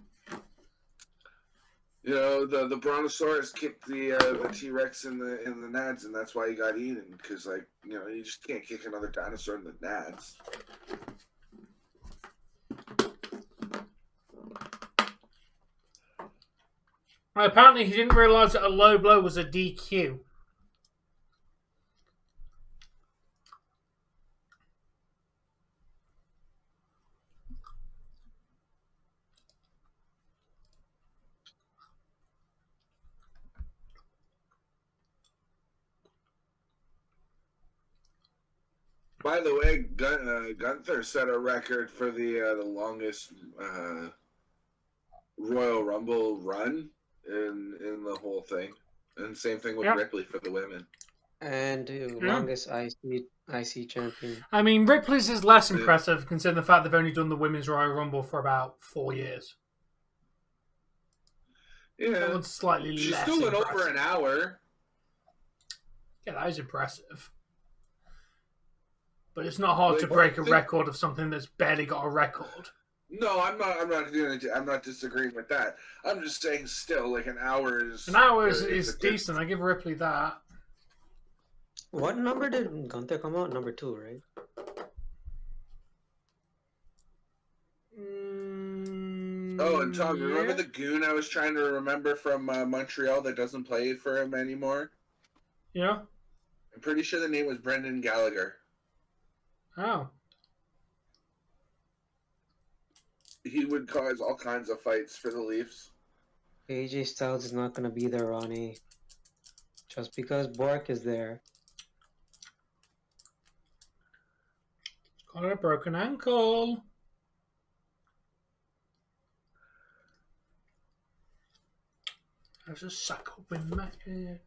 You know, the Brontosaurus kicked the T-Rex in the nads, and that's why he got eaten. Because, like, you know, you just can't kick another dinosaur in the nads. Apparently, he didn't realize that a low blow was a DQ. By the way, Gunther set a record for the longest Royal Rumble run in the whole thing, and same thing with Ripley for the women. And longest IC champion. I mean, Ripley's is less impressive considering the fact they've only done the Women's Royal Rumble for about 4 years. Yeah, that one's slightly she less still went impressive. over an hour. Yeah, that is impressive. But it's not hard Like, to break a record of something that's barely got a record. No, I'm not disagreeing with that. I'm just saying, still, like an hour is decent. I give Ripley that. What number did Gunther come out? Number 2, right? Oh, and Tom, remember the goon I was trying to remember from Montreal that doesn't play for him anymore? Yeah. I'm pretty sure the name was Brendan Gallagher. Oh. He would cause all kinds of fights for the Leafs. AJ Styles is not going to be there, Ronnie. Just because Bork is there. Got a broken ankle. There's a suck up in my head.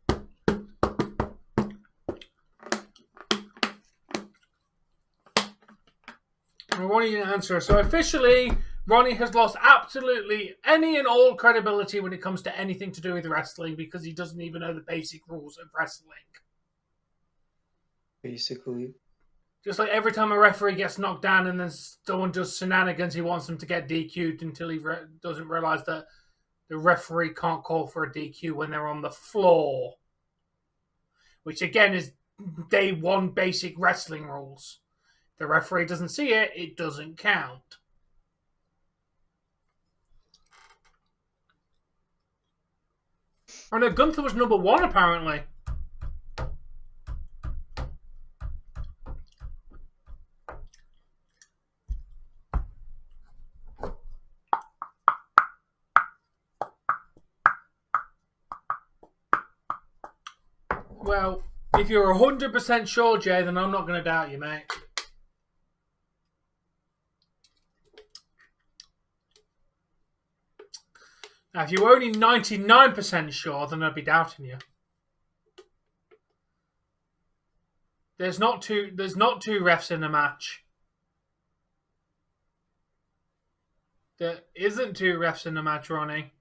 Ronnie didn't answer. So officially, Ronnie has lost absolutely any and all credibility when it comes to anything to do with wrestling because he doesn't even know the basic rules of wrestling. Basically. Just like every time a referee gets knocked down and then someone does shenanigans, he wants them to get DQ'd until he doesn't realise that the referee can't call for a DQ when they're on the floor. Which again is day one basic wrestling rules. If the referee doesn't see it, it doesn't count. Oh no, Gunther was number 1 apparently. Well, if you're 100% sure, Jay, then I'm not going to doubt you, mate. Now, if you're only 99% sure, then I'd be doubting you. There's not two refs in a match. There isn't 2 refs in a match, Ronnie.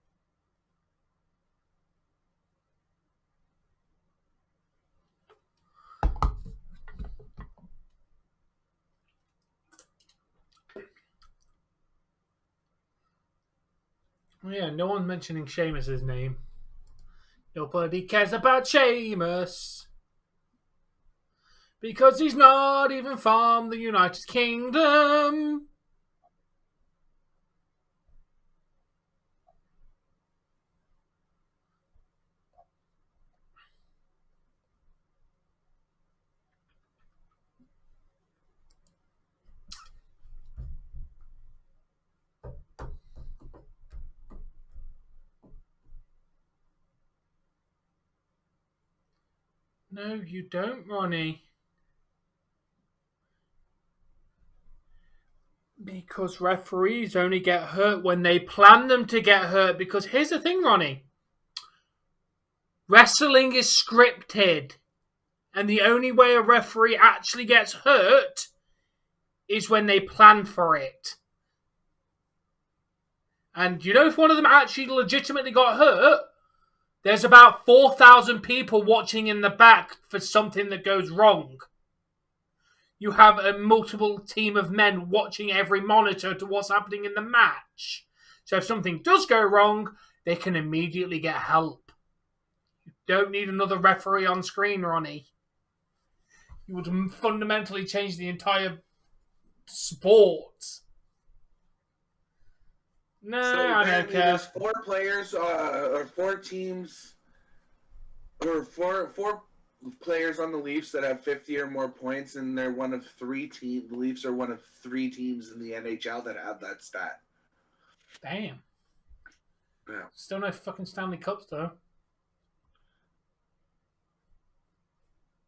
Yeah, no one's mentioning Sheamus' name. Nobody cares about Sheamus. Because he's not even from the United Kingdom. No, you don't, Ronnie. Because referees only get hurt when they plan them to get hurt. Because here's the thing, Ronnie. Wrestling is scripted. And the only way a referee actually gets hurt is when they plan for it. And you know if one of them actually legitimately got hurt, there's about 4,000 people watching in the back for something that goes wrong. You have a multiple team of men watching every monitor to what's happening in the match. So if something does go wrong, they can immediately get help. You don't need another referee on screen, Ronnie. You would fundamentally change the entire sport. No, So I don't care. There's 4 players, or 4 teams, or four players on the Leafs that have 50 or more points, and they're one of 3 teams. The Leafs are one of 3 teams in the NHL that have that stat. Damn. Yeah. Still no fucking Stanley Cups, though.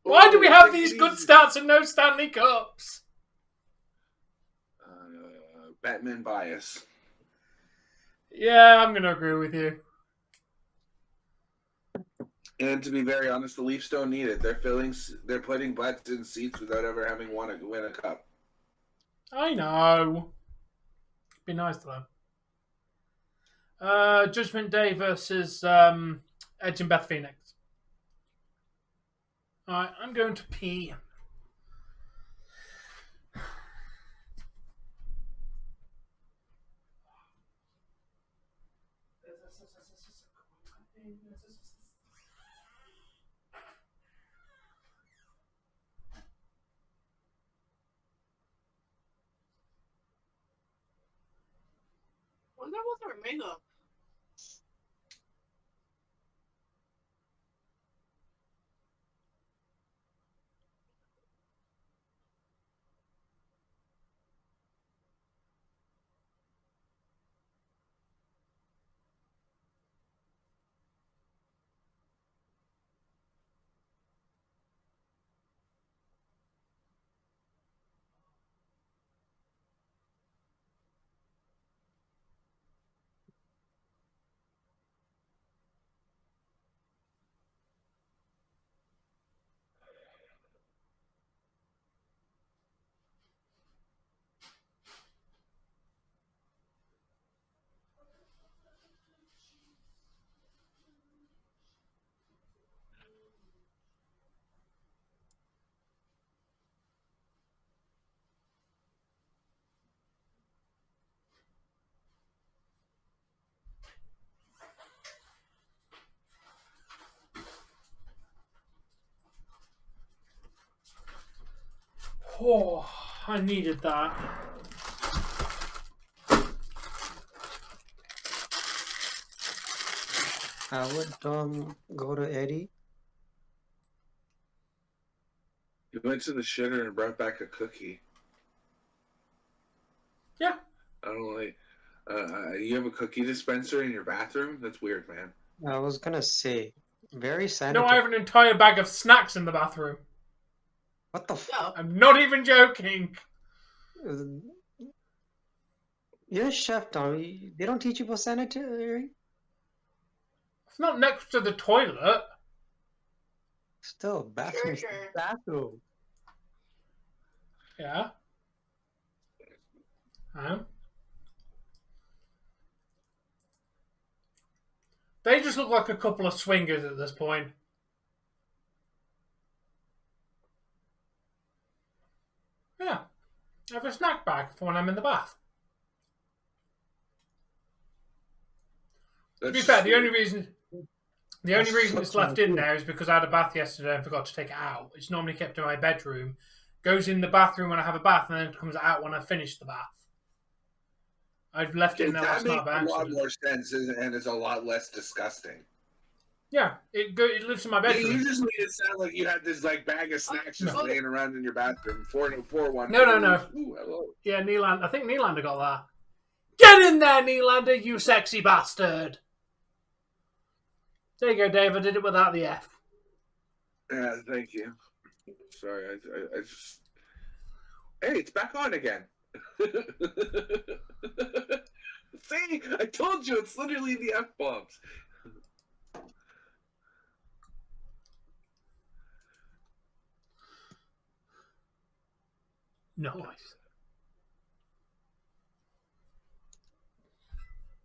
Why do we have these good stats and no Stanley Cups? Batman bias. Yeah, I'm going to agree with you. And to be very honest, the Leafs don't need it. They're putting butts in seats without ever having win a cup. I know. Be nice to them. Judgment Day versus Edge and Beth Phoenix. Alright, I'm going to pee. Wonder what they're made of. Oh, I needed that. I would go to Eddie. You went to the shitter and brought back a cookie. Yeah. I don't like. You have a cookie dispenser in your bathroom? That's weird, man. I was gonna say, very No, sanitary. I have an entire bag of snacks in the bathroom. What the fuck? No. I'm not even joking. You're a chef, Tommy. They don't teach you about sanitary? It's not next to the toilet. Still, bathroom. Sure. Bathroom. Yeah. They just look like a couple of swingers at this point. Yeah. I have a snack bag for when I'm in the bath. To be fair, the only reason it's left in there is because I had a bath yesterday and forgot to take it out. It's normally kept in my bedroom. Goes in the bathroom when I have a bath and then it comes out when I finish the bath. I've left it in there last night by That makes a lot accident. more sense and it's a lot less disgusting. Yeah, it lives in my bedroom. You just made it sound like you had this like bag of snacks just laying around in your bathroom. 401. No. Ooh, hello. Yeah, Nylander. I think Nylander got that. Get in there, Nylander, you sexy bastard! There you go, Dave. I did it without the F. Yeah, thank you. Sorry, I just. Hey, it's back on again. See, I told you it's literally the F bombs. Nice.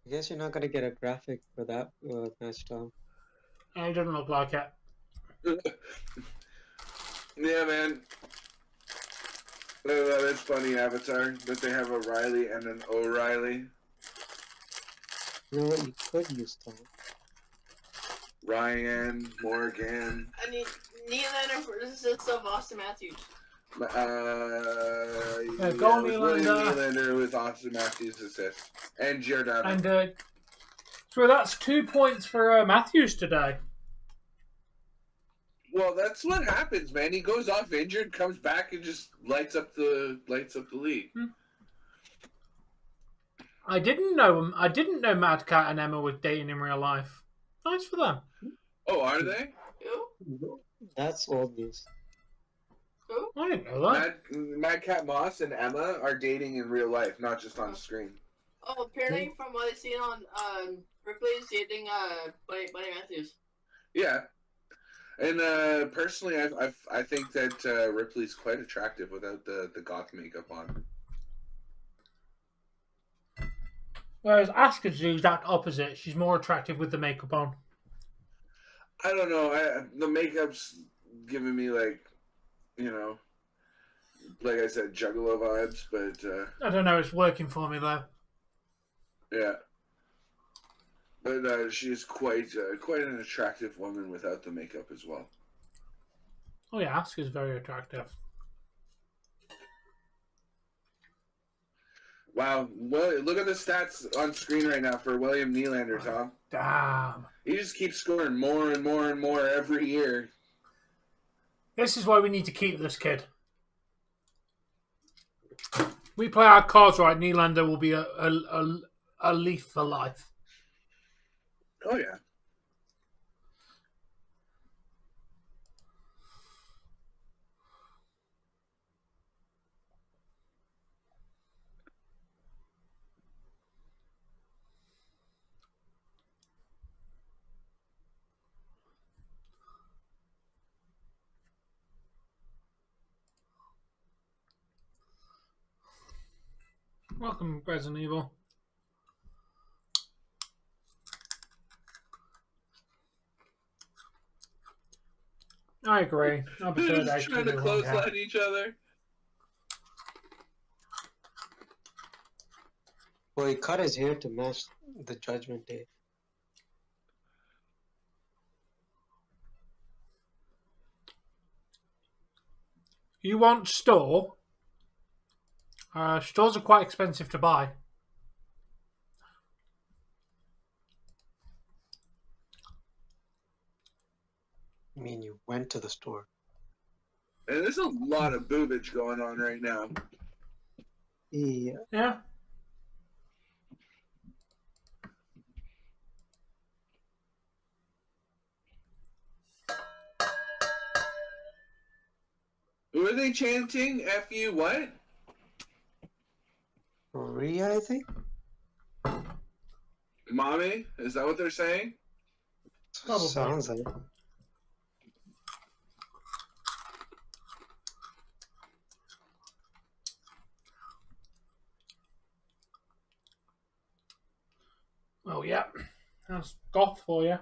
I guess you're not gonna get a graphic for that match, Tom. It doesn't look like it. Yeah, man. That's funny, Avatar, that they have a Riley and an O'Reilly. You know what you could use, Tom? Ryan, Morgan. I need Nylander versus of Austin Matthews. Go William Nylander. Nylander with Austin Matthews' assist. And Giordano. And so that's 2 points for Matthews today. Well, that's what happens, man. He goes off injured, comes back, and just lights up the league. I didn't know Mad Cat and Emma were dating in real life. Nice for them. Oh, are they? Who? That's old news. Who? I didn't know that. Mad Cat Moss and Emma are dating in real life, not just on screen. Oh, apparently from what I've seen on Ripley's dating Buddy Matthews. Yeah. And personally, I think that Ripley's quite attractive without the goth makeup on. Whereas Asuka's the exact opposite. She's more attractive with the makeup on. I don't know. The makeup's giving me like, like I said, Juggalo vibes, but I don't know. It's working for me though. yeah. But she's quite an attractive woman without the makeup as well. Oh yeah, Asuka's very attractive. Wow. Well, look at the stats on screen right now for William Nylander, Tom. Damn. He just keeps scoring more and more and more every year. This is why we need to keep this kid. We play our cards right, Nylander will be a Leaf for life. Oh, yeah. Welcome, Resident Evil. I agree. I prefer They're just trying to clothesline each other. Well, he cut his hair to match the Judgment Day. You want store? Stores are quite expensive to buy. I mean, you went to the store. And there's a lot of boobage going on right now. Yeah. Yeah. Who are they chanting? F-U what? Rhea, I think? Mommy? Is that what they're saying? Probably. Sounds like it. Oh, yeah. That's goth for you.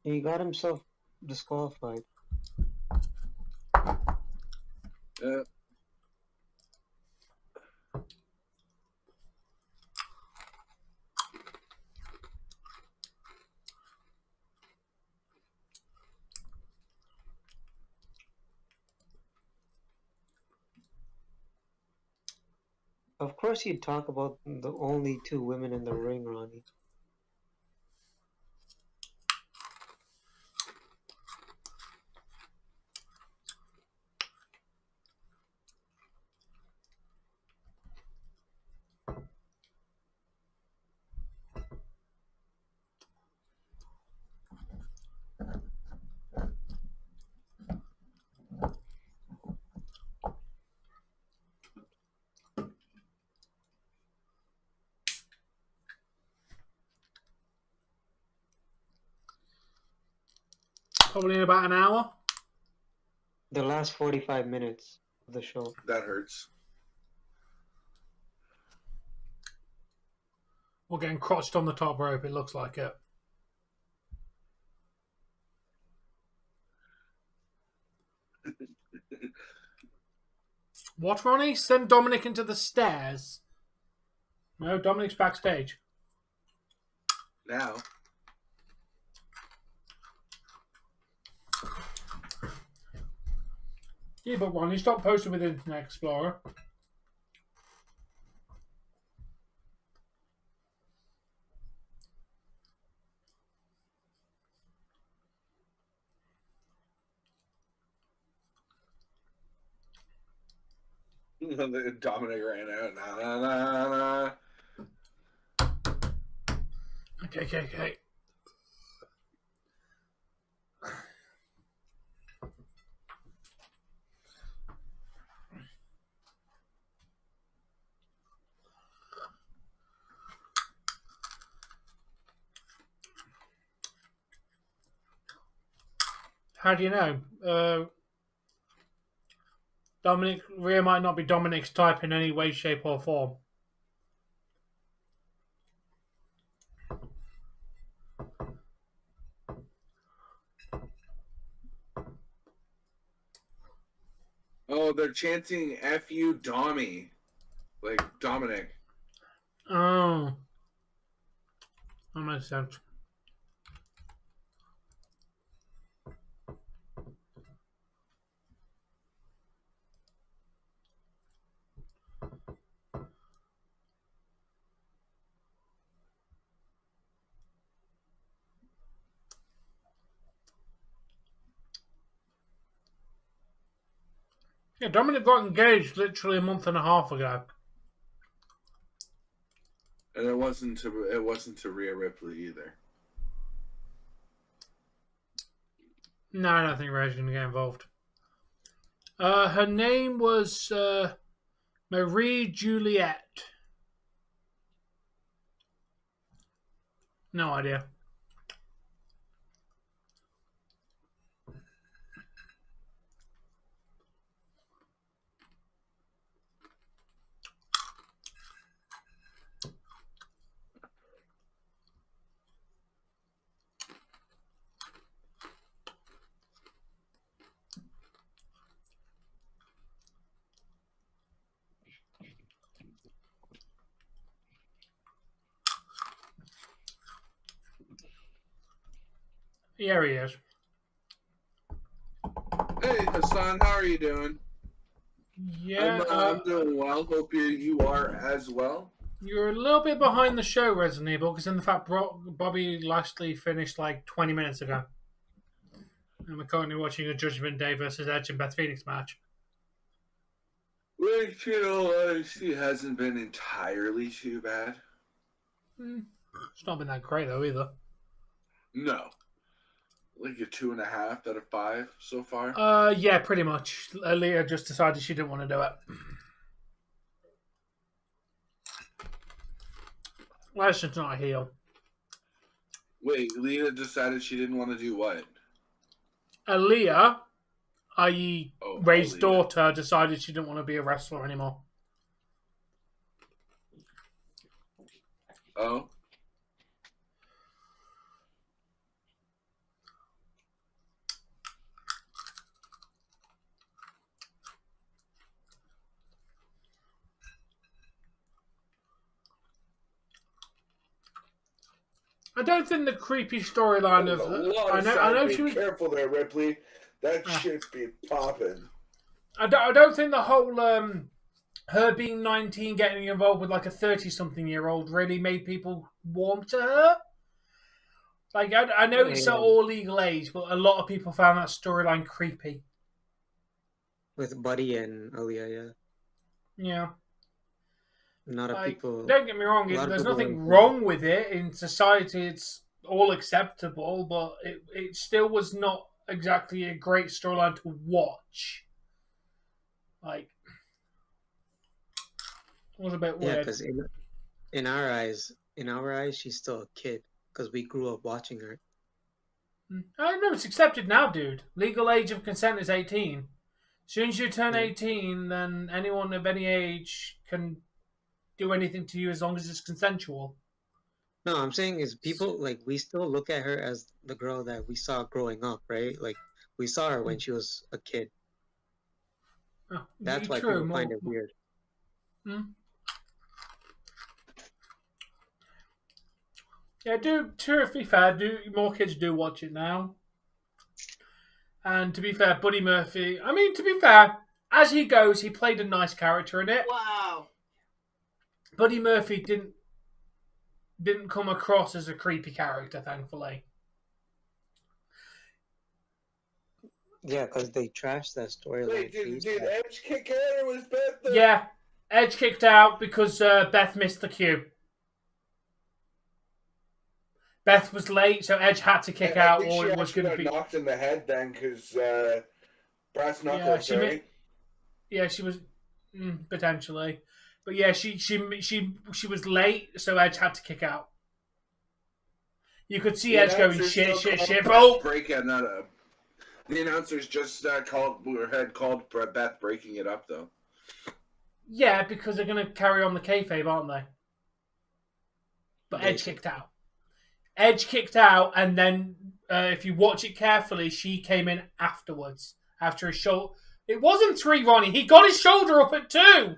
He got himself disqualified. Of course you'd talk about the only two women in the ring, Ronnie. Probably in about an hour. The last 45 minutes of the show. That hurts. We're getting crotched on the top rope, it looks like it. What, Ronnie? Send Dominic into the stairs? No, Dominic's backstage. Now. Yeah, but Ronnie, stop posting with Internet Explorer. Dominic ran out. Nah, nah, nah, nah. Okay. How do you know? Rhea might not be Dominic's type in any way, shape, or form. they're chanting "F you, Dommy," like Dominic. Oh. That makes sense. Yeah, Dominic got engaged literally a month and a half ago. And it wasn't to Rhea Ripley either. No, I don't think Rhea's going to get involved. Her name was Marie Juliette. No idea. Here he is. Hey Hassan, how are you doing? Yeah, I'm doing well. Hope you are as well. You're a little bit behind the show, Resident Evil, because in fact Bobby Lashley finished like 20 minutes ago. And we're currently watching a Judgment Day versus Edge and Beth Phoenix match. Which, she hasn't been entirely too bad. It's not been that great though either. No. Like a 2.5 out of 5 so far. Yeah, pretty much. Aaliyah just decided she didn't want to do it. Lashley's not a heel. Wait, Leah decided she didn't want to do what? Aaliyah, i.e. Ray's Aaliyah. daughter, decided she didn't want to be a wrestler anymore. Oh. I don't think the creepy storyline of I know she was careful there, Ripley. That shit be popping. I don't think the whole her being 19 getting involved with like a 30-something-year-old really made people warm to her. Like I know it's all legal age, but a lot of people found that storyline creepy. With Buddy and Aaliyah, Yeah. Not a people. Don't get me wrong, there's nothing wrong with it. In society, it's all acceptable, but it still was not exactly a great storyline to watch. Like, it was a bit weird. Yeah, because in our eyes, she's still a kid because we grew up watching her. I know it's accepted now, dude. Legal age of consent is 18. As soon as you turn 18, then anyone of any age can do anything to you as long as it's consensual. No, I'm saying is people, like, we still look at her as the girl that we saw growing up, right? Like, we saw her when she was a kid. Oh, that's why people find it weird. Yeah, to be fair, more kids do watch it now. And to be fair, Buddy Murphy, I mean, to be fair, as he goes, he played a nice character in it. Wow. Buddy Murphy didn't come across as a creepy character, thankfully. Yeah, because they trashed that storyline. Wait, did Edge kick out or was Beth there? Yeah, Edge kicked out because Beth missed the cue. Beth was late, so Edge had to kick out, or it was going to be knocked in the head then, because brass knuckles. Yeah, she was potentially, but yeah, she was late, so Edge had to kick out. You could see Edge going shit. Oh, breaking that up. The announcers just called Beth breaking it up though. Yeah, because they're going to carry on the kayfabe, aren't they? But Edge kicked out. Edge kicked out, and then if you watch it carefully, she came in afterwards after a short It wasn't 3, Ronnie. He got his shoulder up at 2.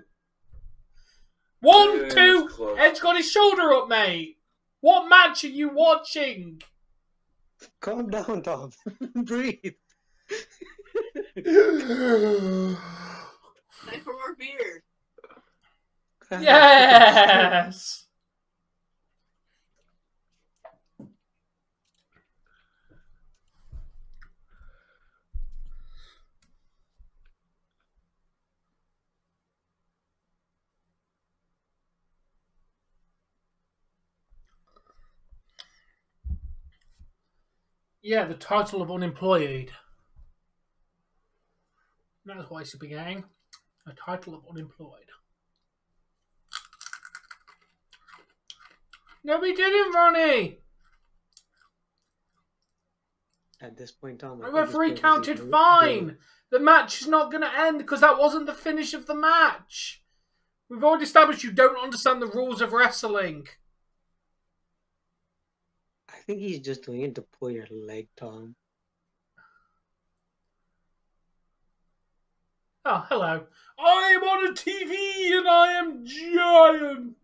1, It was 2. close. Edge got his shoulder up, mate. What match are you watching? Calm down, Tom. Breathe. Time for more beer. Yes. Yeah, the title of unemployed. That's what I should be getting. A title of unemployed. No, we didn't, Ronnie. At this point, Tom, I The think referee it's probably counted fine. The match is not going to end because that wasn't the finish of the match. We've already established you don't understand the rules of wrestling. I think he's just doing it to pull your leg, Tom. Oh, hello. I am on a TV and I am giant.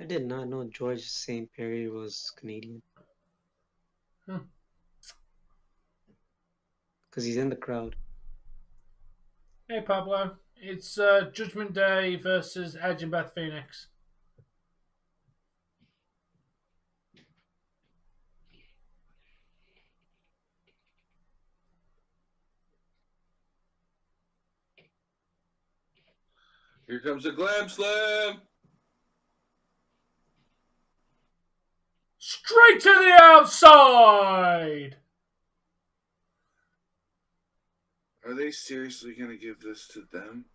I did not know George St. Pierre was Canadian. Because he's in the crowd. Hey, Pablo. It's Judgment Day versus Edge and Beth Phoenix. Here comes a glam slam. Straight to the outside. Are they seriously going to give this to them?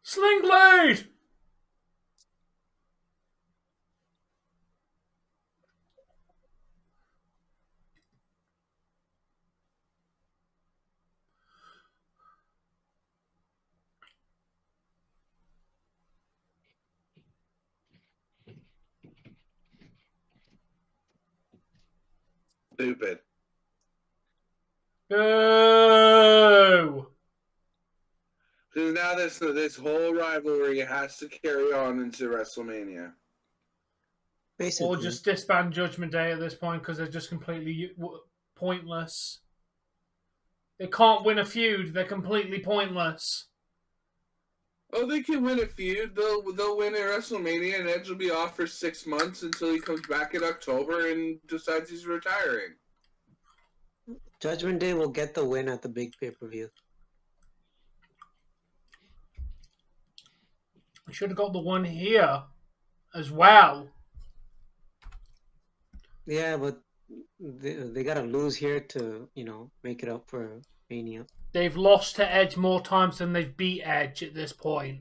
Sling blade. Stupid. Boo. Because now this whole rivalry has to carry on into WrestleMania. Basically. Or just disband Judgment Day at this point because they're just completely pointless. They can't win a feud. They're completely pointless. Oh, they can win a feud. They'll win at WrestleMania, and Edge will be off for 6 months until he comes back in October and decides he's retiring. Judgment Day will get the win at the big pay-per-view. We should have got the one here as well. Yeah, but they gotta lose here to, make it up for Mania. They've lost to Edge more times than they've beat Edge at this point.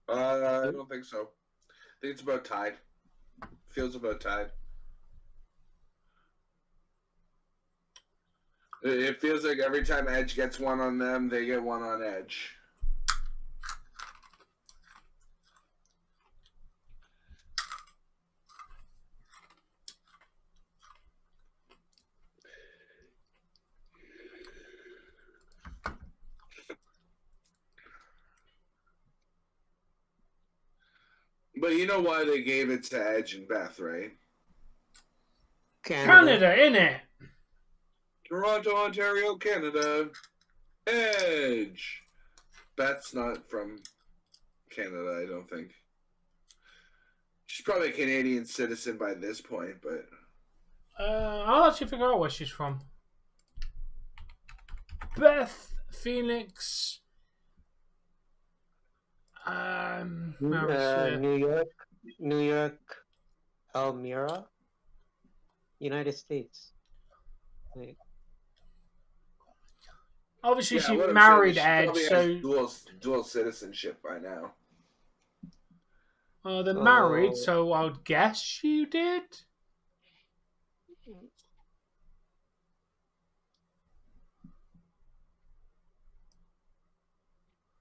I don't think so. I think it's about tied. Feels about tied. It feels like every time Edge gets one on them, they get one on Edge. But you know why they gave it to Edge and Beth, right? Canada, innit? Toronto, Ontario, Canada. Edge. Beth's not from Canada, I don't think. She's probably a Canadian citizen by this point, but... I'll actually figure out where she's from. Beth Phoenix. New York, Elmira. United States. Like, Obviously, Yeah, she what I'm married saying is Edge, she so probably has dual citizenship by now. they're married. so So I would guess she did.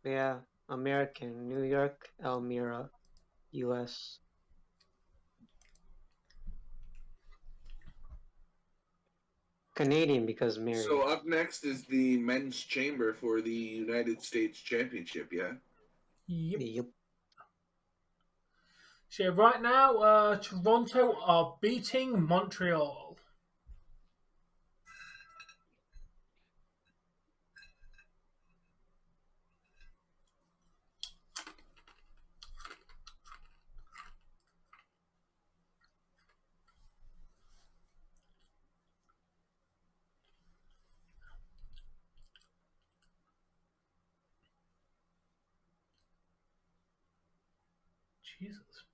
yeah, American, New York, Elmira, U.S. Canadian because married. So up next is the men's chamber for the United States Championship. Yeah. Yep. Yep. So right now, Toronto are beating Montreal. Jesus.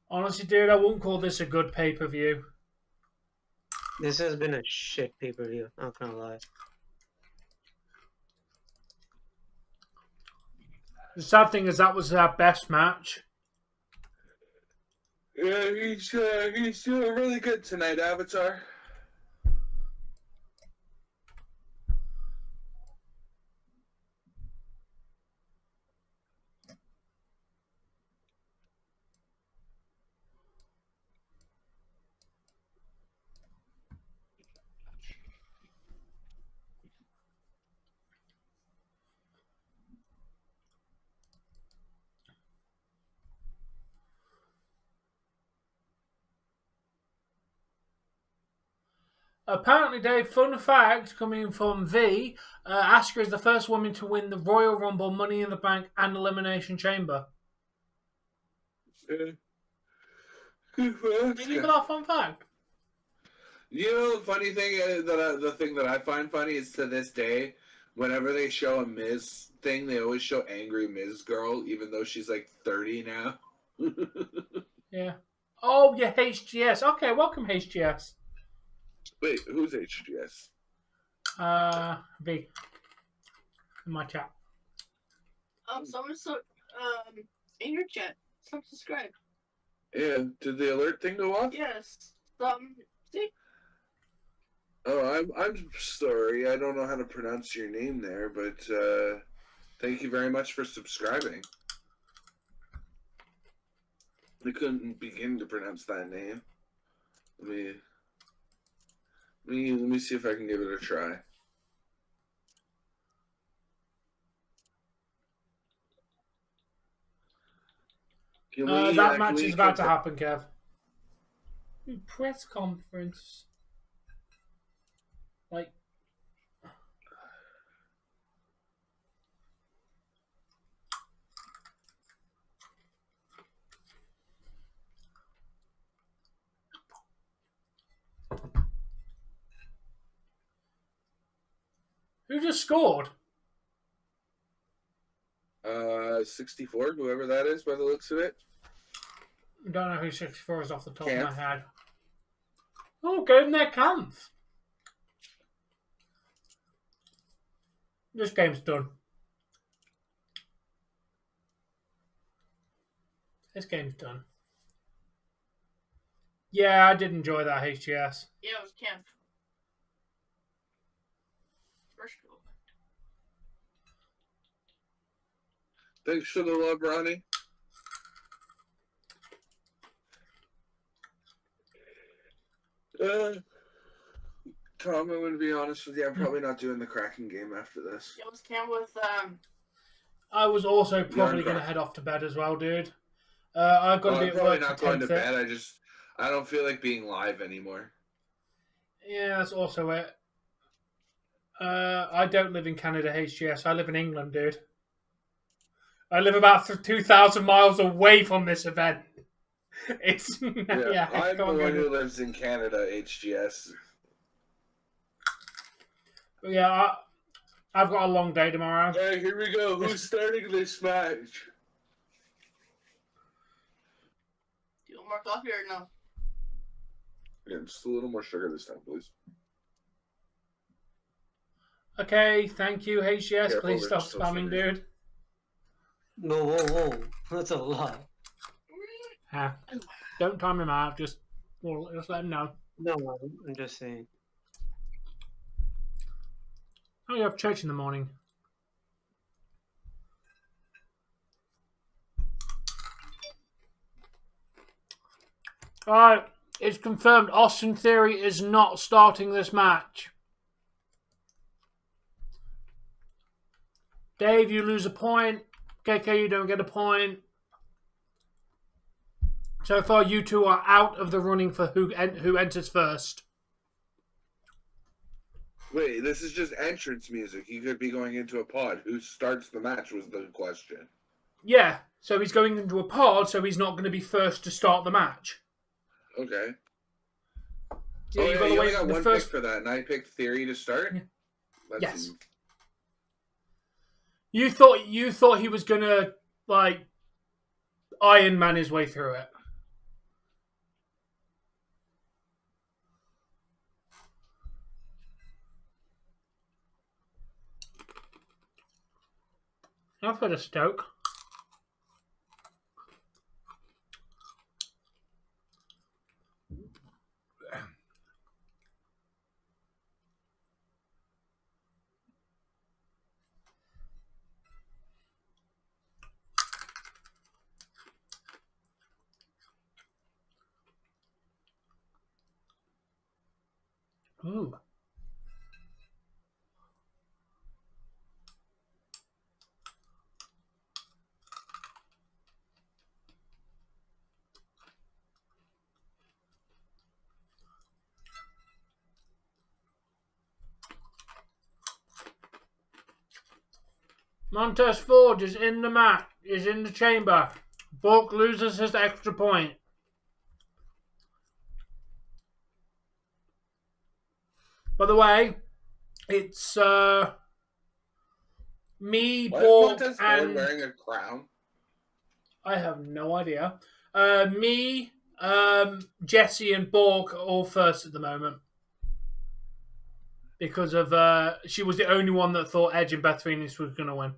Honestly, dude, I wouldn't call this a good pay-per-view. This has been a shit pay-per-view, not gonna lie. The sad thing is that was our best match. Yeah, he's doing really good tonight, Avatar. Apparently, Dave, fun fact coming from V, Asuka is the first woman to win the Royal Rumble, Money in the Bank, and Elimination Chamber. Good for Did you Asuka. leave that fun fact? You know, the funny thing the thing that I find funny is to this day, whenever they show a Miz thing, they always show angry Miz girl, even though she's like 30 now. Yeah. Oh, yeah, HGS. Okay, welcome, HGS. Wait, who's HGS? V. In my chat. Someone in your chat, subscribe. Yeah, did the alert thing go off? Yes. See? Oh, I'm sorry. I don't know how to pronounce your name there, but thank you very much for subscribing. I couldn't begin to pronounce that name. Let me see if I can give it a try. That match is about to happen, Kev. Press conference. Like. Who just scored? 64, whoever that is, by the looks of it. I don't know who 64 is off the top Kampf. of my head. Oh, go in there, Kampf. This game's done. This game's done. Yeah, I did enjoy that HGS. Yeah, it was Camp. First goal. Thanks for the love, Ronnie. Tom, I'm going to be honest with you. I'm probably not doing the Kraken game after this. It was Camp with I was also probably going to head off to bed as well, dude. I've got to be at work not going to bed. I don't feel like being live anymore. Yeah, that's also it. I don't live in Canada, HGS. I live in England, dude. I live about 2,000 miles away from this event. It's I'm the one who lives in Canada, HGS. Yeah, I've got a long day tomorrow. Alright, here we go. Who's starting this match? Do you want more coffee or no? Yeah, just a little more sugar this time, please. Okay, thank you, HGS. Yeah, Please over, stop just spamming, sugar. dude. No, whoa. That's a lot. Don't time him out. Just let him know. No, I'm just saying. Oh, you have church in the morning. Alright, it's confirmed Austin Theory is not starting this match. Dave, you lose a point. KK, you don't get a point. So far, you two are out of the running for who enters first. Wait, this is just entrance music. He could be going into a pod. Who starts the match was the question. Yeah, so he's going into a pod, so he's not going to be first to start the match. Okay. Yeah, you only got one first... pick for that, and I picked Theory to start? Yeah. Yes. You thought he was going to, like, Iron Man his way through it. I've got a Stoke. Ooh. Montez Ford is in the mat, is in the chamber. Bork loses his extra point. By the way, it's me, Why Bork, is Montez and Ford wearing a crown? I have no idea. Me, Jesse, and Bork are all first at the moment. Because of she was the only one that thought Edge and Beth Phoenix was going to win.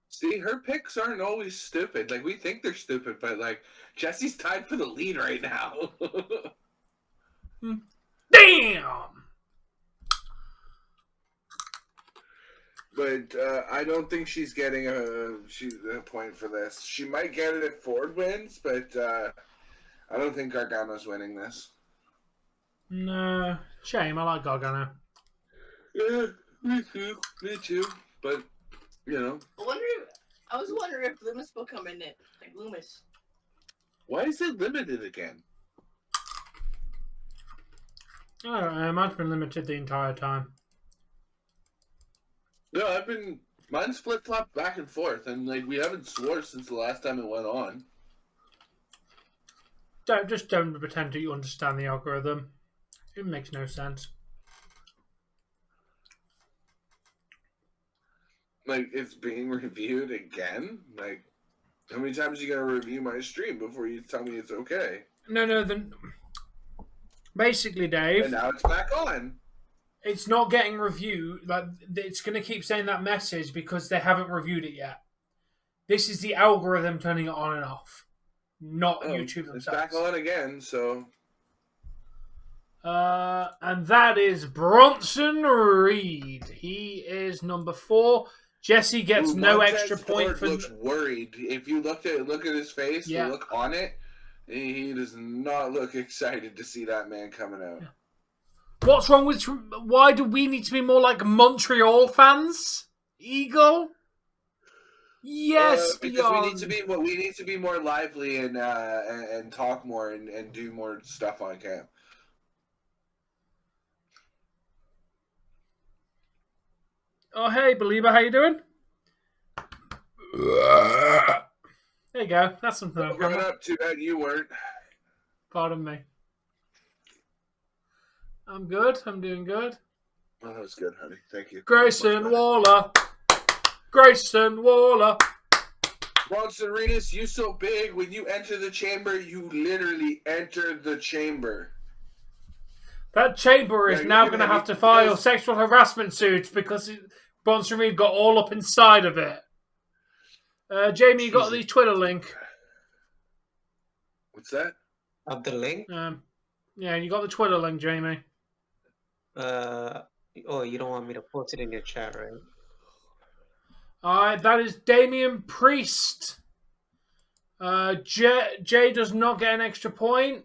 See, her picks aren't always stupid. Like, we think they're stupid, but, like, Jesse's tied for the lead right now. Damn! But I don't think she's getting a point for this. She might get it if Ford wins, but I don't think Gargano's winning this. No, shame. I like Gargano. Yeah, me too. But you know, I was wondering if Loomis will come in it, like Loomis. Why is it limited again? I don't know. Mine's been limited the entire time. No, mine's flip-flopped back and forth, and like we haven't swore since the last time it went on. Don't pretend that you understand the algorithm. It makes no sense. Like, it's being reviewed again? Like, how many times are you going to review my stream before you tell me it's okay? No, basically, Dave... And now it's back on. It's not getting reviewed. Like, it's going to keep saying that message because they haven't reviewed it yet. This is the algorithm turning it on and off, not YouTube themselves. It's back on again, so... And that is Bronson Reed. He is number 4. Jesse gets no extra point for. Looks worried. If you look at his face, the look on it, he does not look excited to see that man coming out. Yeah. What's wrong with? Why do we need to be more like Montreal fans? Eagle. Yes, because we need to be more lively and talk more and do more stuff on camp. Oh, hey, Believer, how you doing? There you go. That's something. I'm growing up, too bad you weren't. Pardon me. I'm good. I'm doing good. Oh, that was good, honey. Thank you. Grayson Waller. Grayson Waller. Bronson Reedus, you so big. When you enter the chamber, you literally enter the chamber. That chamber is now look going to at have him. to He file does- sexual harassment suits because Bronson Reed got all up inside of it. Jamie, you got the Twitter link. What's that? Of the link? Yeah, you got the Twitter link, Jamie. Oh, you don't want me to post it in your chat, right? Alright, that is Damian Priest. Jay does not get an extra point.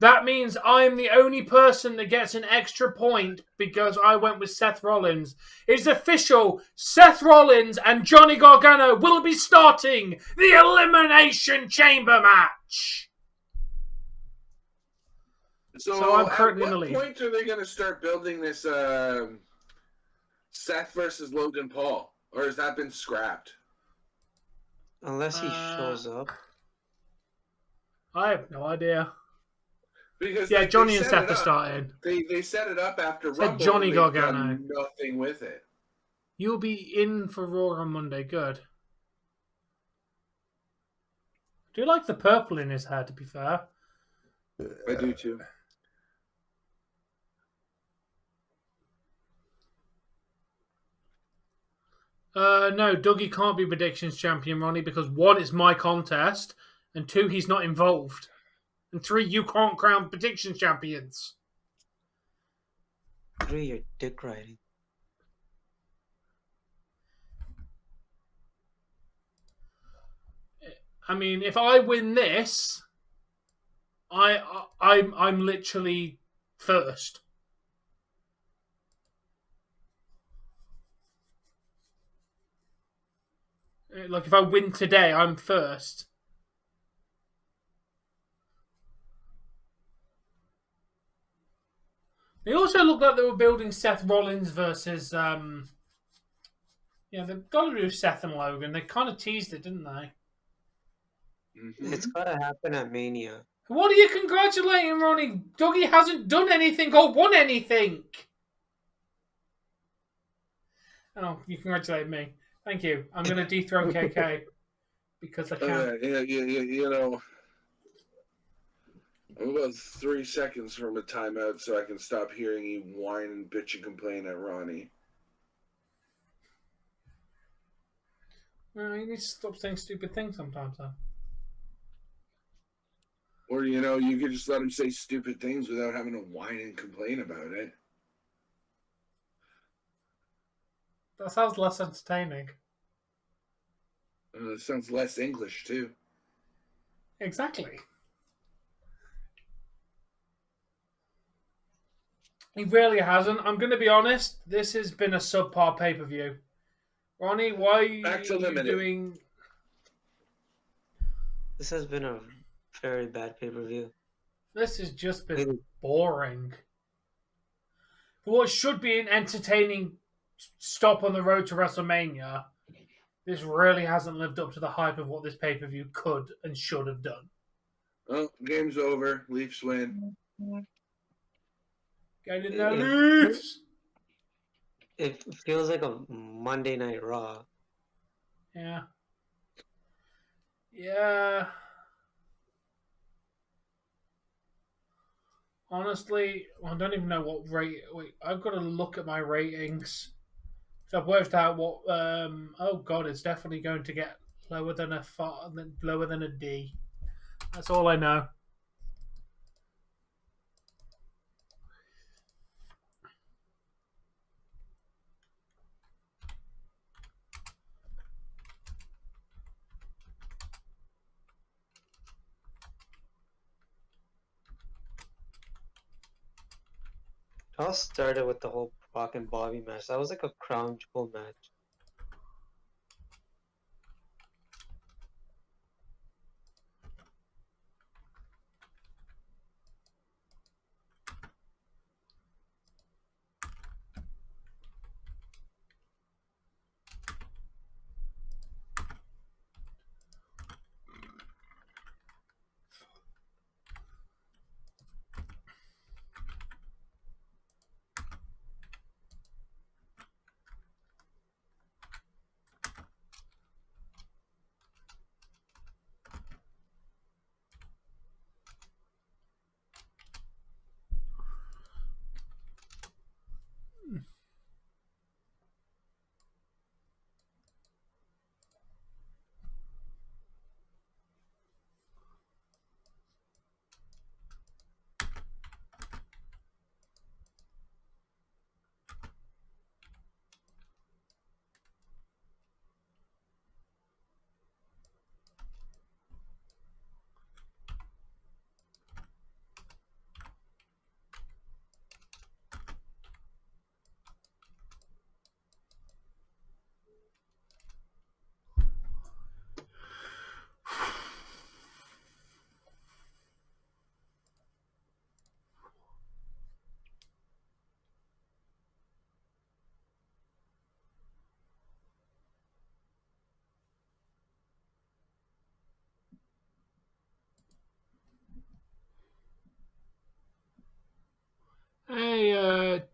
That means I'm the only person that gets an extra point because I went with Seth Rollins. It's official. Seth Rollins and Johnny Gargano will be starting the Elimination Chamber match. So I'm currently in the lead. At what point are they going to start building this Seth versus Logan Paul? Or has that been scrapped? Unless he shows up. I have no idea. Because yeah, they Johnny and set Seth it are up. starting. They set it up after Said Rumble. Johnny and they've Gargano. done nothing with it. You'll be in for Raw on Monday. Good. I do like the purple in his hair, to be fair. I do too. No, Dougie can't be predictions champion, Ronnie, because 1, it's my contest, and 2, he's not involved. And 3, you can't crown predictions champions. 3, you're dick riding. I mean, if I win this, I'm literally first. Like, if I win today, I'm first. They also looked like they were building Seth Rollins versus... Yeah, they've got to do Seth and Logan. They kind of teased it, didn't they? Mm-hmm. It's gotta happen at Mania. What are you congratulating, Ronnie? Dougie hasn't done anything or won anything. Oh, you congratulated me. Thank you. I'm going to dethrone KK because I can't. You know, I'm about 3 seconds from a timeout so I can stop hearing you whine and bitch and complain at Ronnie. Well, you need to stop saying stupid things sometimes, though. Or, you know, you could just let him say stupid things without having to whine and complain about it. That sounds less entertaining. It sounds less English, too. Exactly. He really hasn't. I'm going to be honest. This has been a subpar pay-per-view. Ronnie, why are you doing... This has been a very bad pay-per-view. This has just been boring. For what should be an entertaining stop on the road to WrestleMania, this really hasn't lived up to the hype of what this pay-per-view could and should have done. Well, game's over. Leafs win. Get in there, Leafs! It feels like a Monday Night Raw. Yeah. Yeah. Honestly, I don't even know what rate. Wait, I've got to look at my ratings. So I've worked out what. Oh God, it's definitely going to get lower than lower than a D. That's all I know. It all started with the whole Brock and Bobby match. That was like a crown jewel match.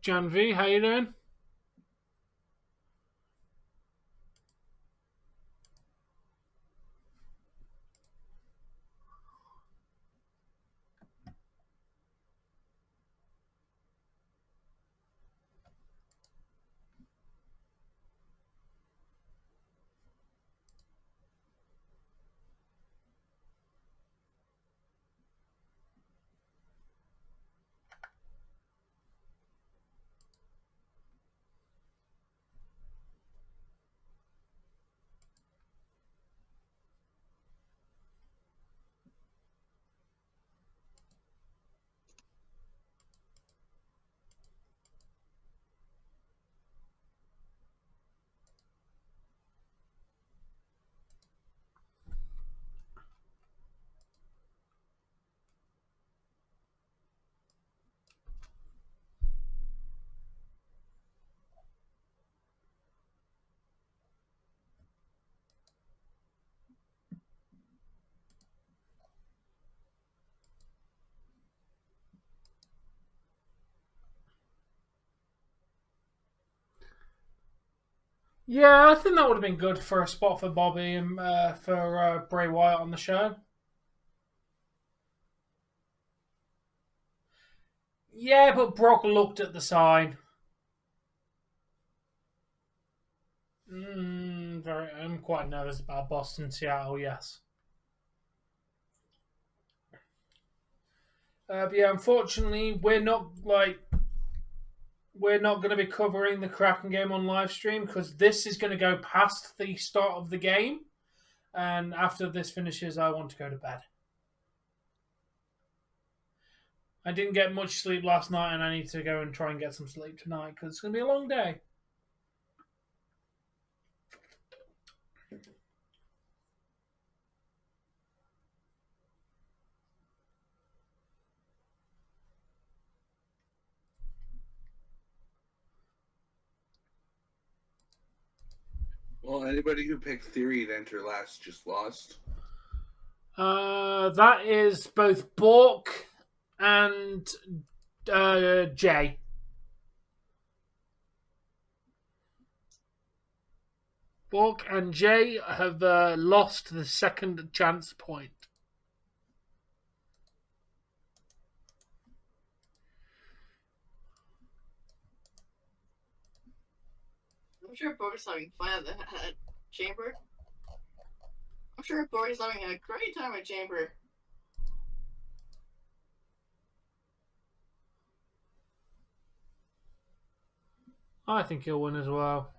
Jan V, how you doing? Yeah, I think that would have been good for a spot for Bobby and for Bray Wyatt on the show. Yeah, but Brock looked at the sign. I'm quite nervous about Boston, Seattle, yes. But yeah, unfortunately, we're not going to be covering the Kraken game on live stream because this is going to go past the start of the game. And after this finishes, I want to go to bed. I didn't get much sleep last night, and I need to go and try and get some sleep tonight because it's going to be a long day. Well, anybody who picked Theory to enter last just lost. That is both Bork and Jey. Bork and Jey have lost the second chance point. I'm sure Borg's having fun at the chamber. I'm sure Borg's having a great time at chamber. I think he'll win as well.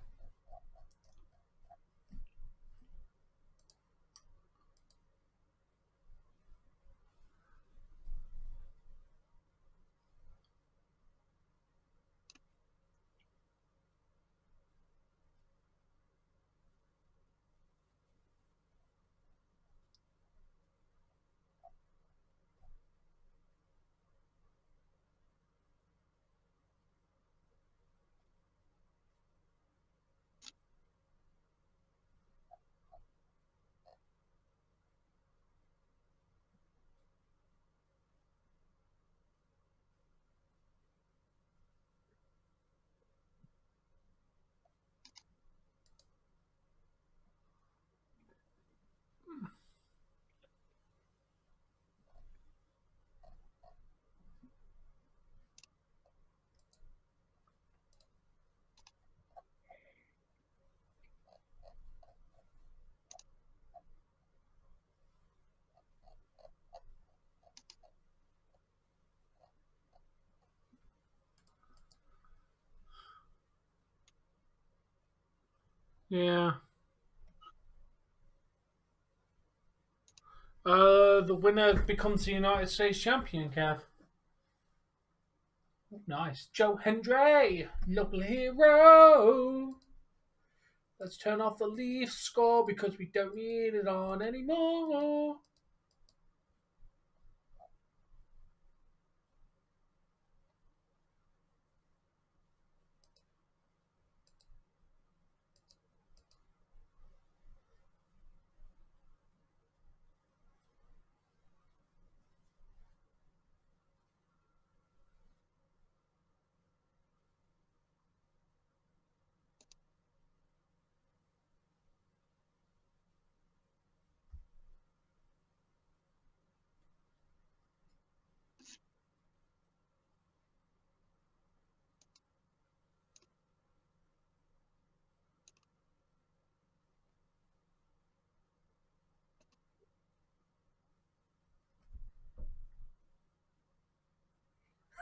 Yeah. The winner becomes the United States champion, Kev. Oh, nice. Joe Hendry, local hero. Let's turn off the Leaf score because we don't need it on anymore.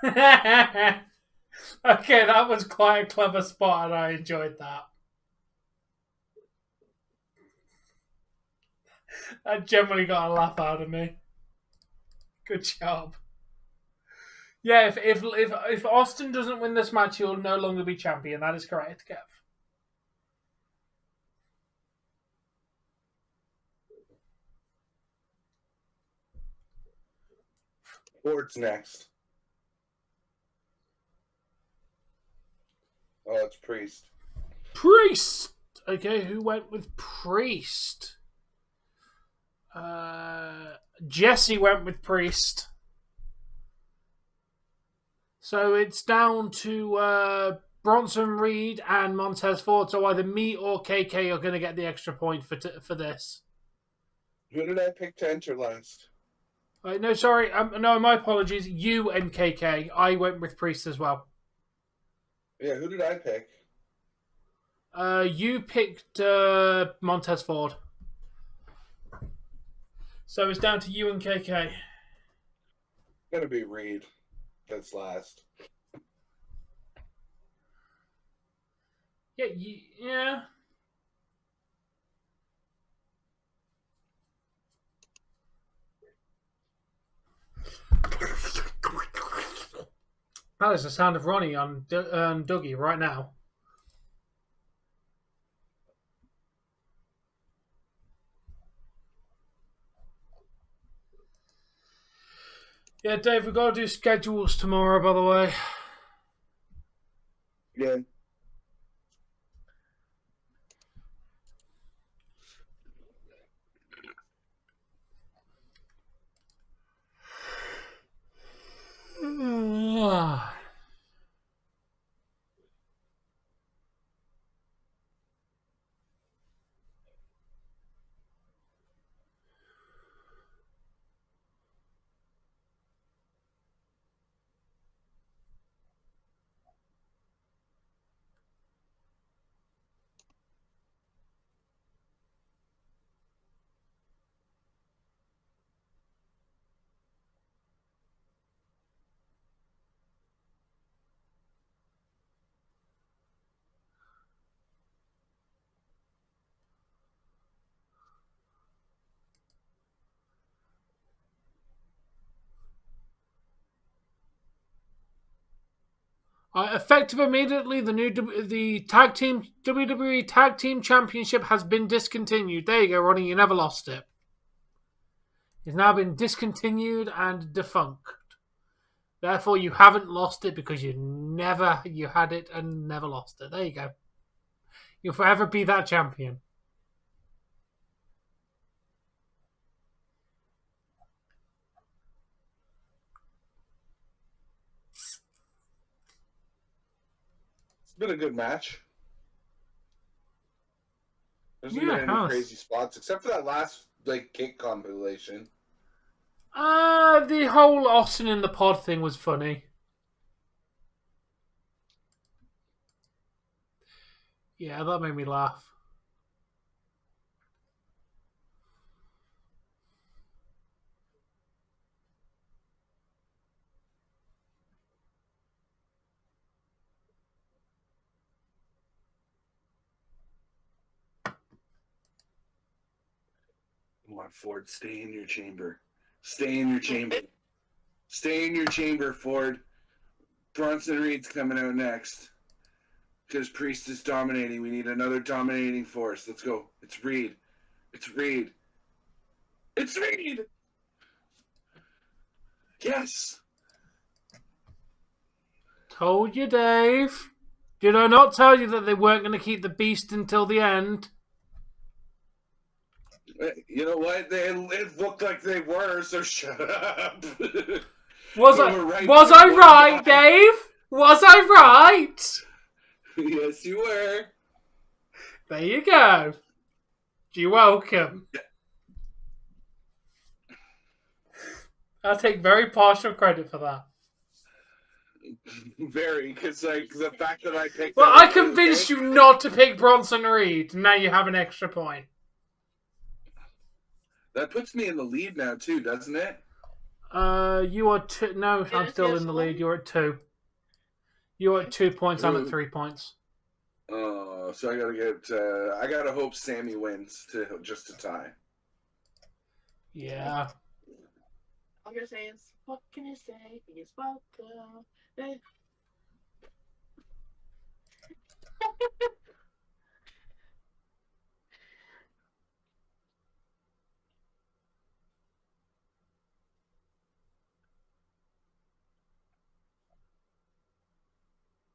Okay, that was quite a clever spot, and I enjoyed that. That generally got a laugh out of me. Good job. Yeah, if Austin doesn't win this match, he'll no longer be champion. That is correct, Kev. Ford's next. Oh, it's Priest. Priest! Okay, who went with Priest? Jesse went with Priest. So it's down to Bronson Reed and Montez Ford. So either me or KK are going to get the extra point for this. Who did I pick to enter last? No, sorry. No, my apologies. You and KK. I went with Priest as well. Yeah, who did I pick? You picked Montez Ford. So it's down to you and KK. Gonna be Reed. That's last. Yeah, yeah. That is the sound of Ronnie on Dougie right now. Yeah, Dave, we've got to do schedules tomorrow, by the way. Yeah. Effective immediately, the WWE Tag Team Championship has been discontinued. There you go, Ronnie. You never lost it. It's now been discontinued and defunct. Therefore, you haven't lost it because you had it and never lost it. There you go. You'll forever be that champion. It's been a good match. There's been any crazy spots except for that last kick compilation. The whole Austin in the pod thing was funny. Yeah, that made me laugh. Come on, Ford, stay in your chamber. Stay in your chamber. Stay in your chamber, Ford. Bronson Reed's coming out next. Because Priest is dominating. We need another dominating force. Let's go. It's Reed. It's Reed. It's Reed! Yes! Told you, Dave. Did I not tell you that they weren't going to keep the Beast until the end? You know what? It looked like they were, so shut up. Was I right, Dave? Was I right? Yes, you were. There you go. You're welcome. I'll take very partial credit for that. Very, because the fact that I picked... Well, I convinced you not to pick Bronson Reed, and now you have an extra point. That puts me in the lead now, too, doesn't it? You are two. No, I'm still in the lead. You're at 2. You're at 2 points. I'm at 3 points. Oh, so I gotta get. I gotta hope Sami wins just to tie. Yeah. I'm gonna say is what can I say? He's welcome.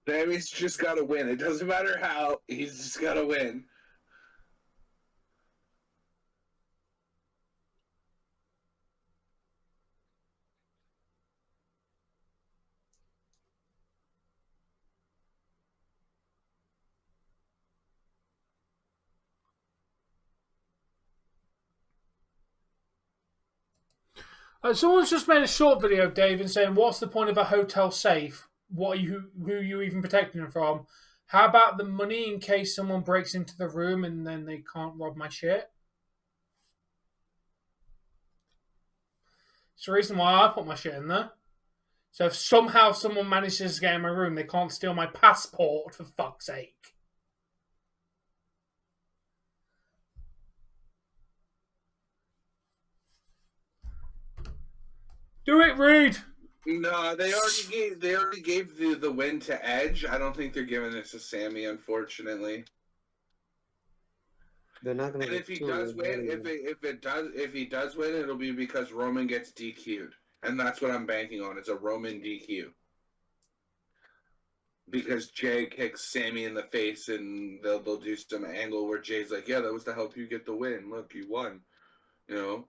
Sami's just gotta win. It doesn't matter how. He's just gotta win. Someone's just made a short video, Dave, and saying, "What's the point of a hotel safe? What are you? Who are you even protecting them from? How about the money in case someone breaks into the room and then they can't rob my shit?" It's the reason why I put my shit in there. So if somehow someone manages to get in my room, they can't steal my passport, for fuck's sake. Do it, Reed! No, they already gave the win to Edge. I don't think they're giving this to Sami, unfortunately. They're not gonna. And if he does win, if he does win, it'll be because Roman gets DQ'd, and that's what I'm banking on. It's a Roman DQ. Because Jey kicks Sami in the face, and they'll do some angle where Jay's like, "Yeah, that was to help you get the win. Look, you won, you know,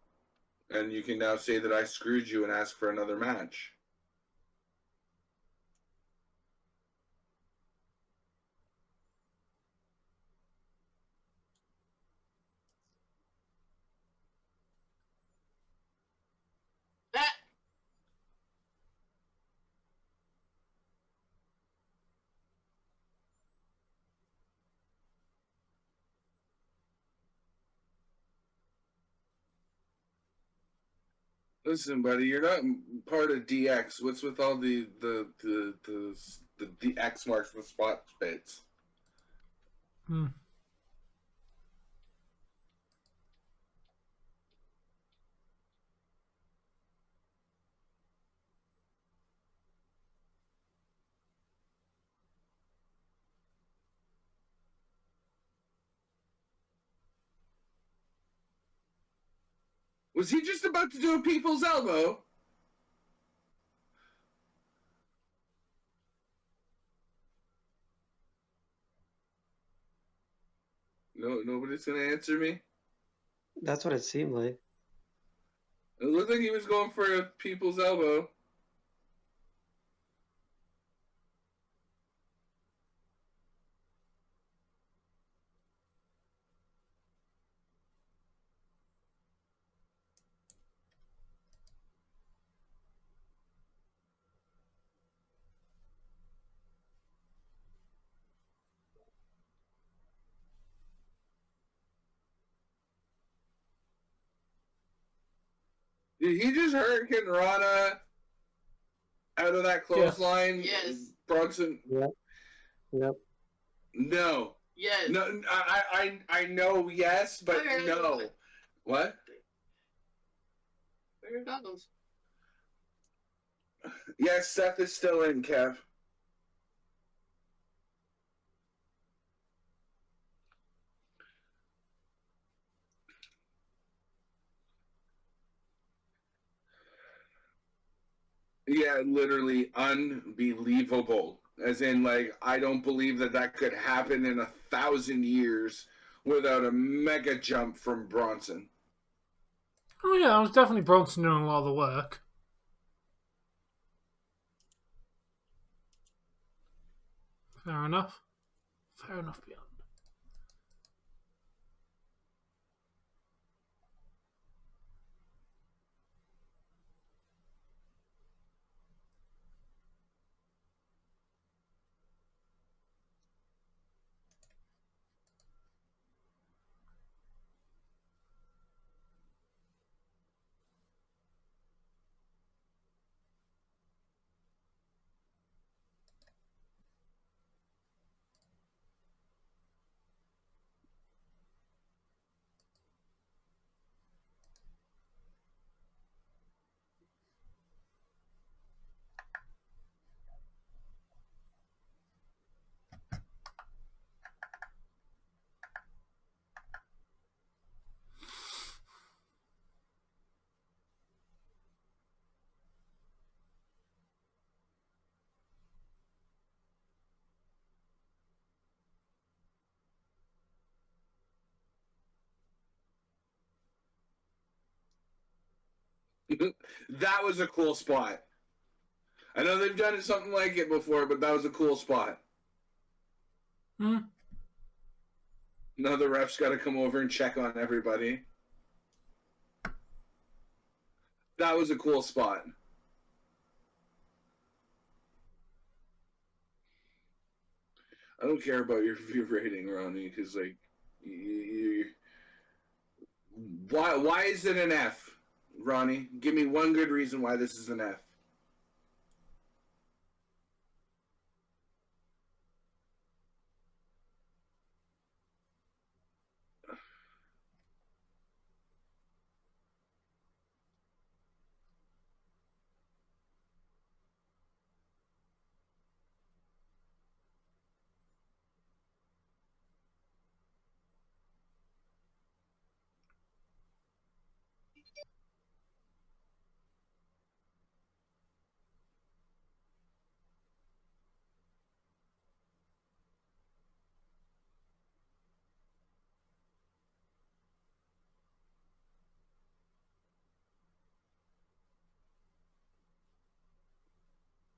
and you can now say that I screwed you and ask for another match." That Listen, buddy, you're not part of DX. What's with all the X marks the spot bits? Was he just about to do a people's elbow? No, nobody's gonna answer me. That's what it seemed like. It looked like he was going for a people's elbow. Did he just Hurricane Rana out of that clothesline? Yes. Bronson. Yep. Yep. No. yes. No. I know. Yes, but Okay. no. What? Where are your goggles? Yes, Seth is still in, Kev. Yeah, literally unbelievable. As in, like, I don't believe that could happen in 1,000 years without a mega jump from Bronson. Oh yeah, it was definitely Bronson doing a lot of the work. Fair enough. Fair enough, Beyond. That was a cool spot. I know they've done something like it before, but that was a cool spot. Hmm. Now the ref's got to come over and check on everybody. That was a cool spot. I don't care about your rating, Ronnie, because like, why is it an F, Ronnie? Give me one good reason why this is an F.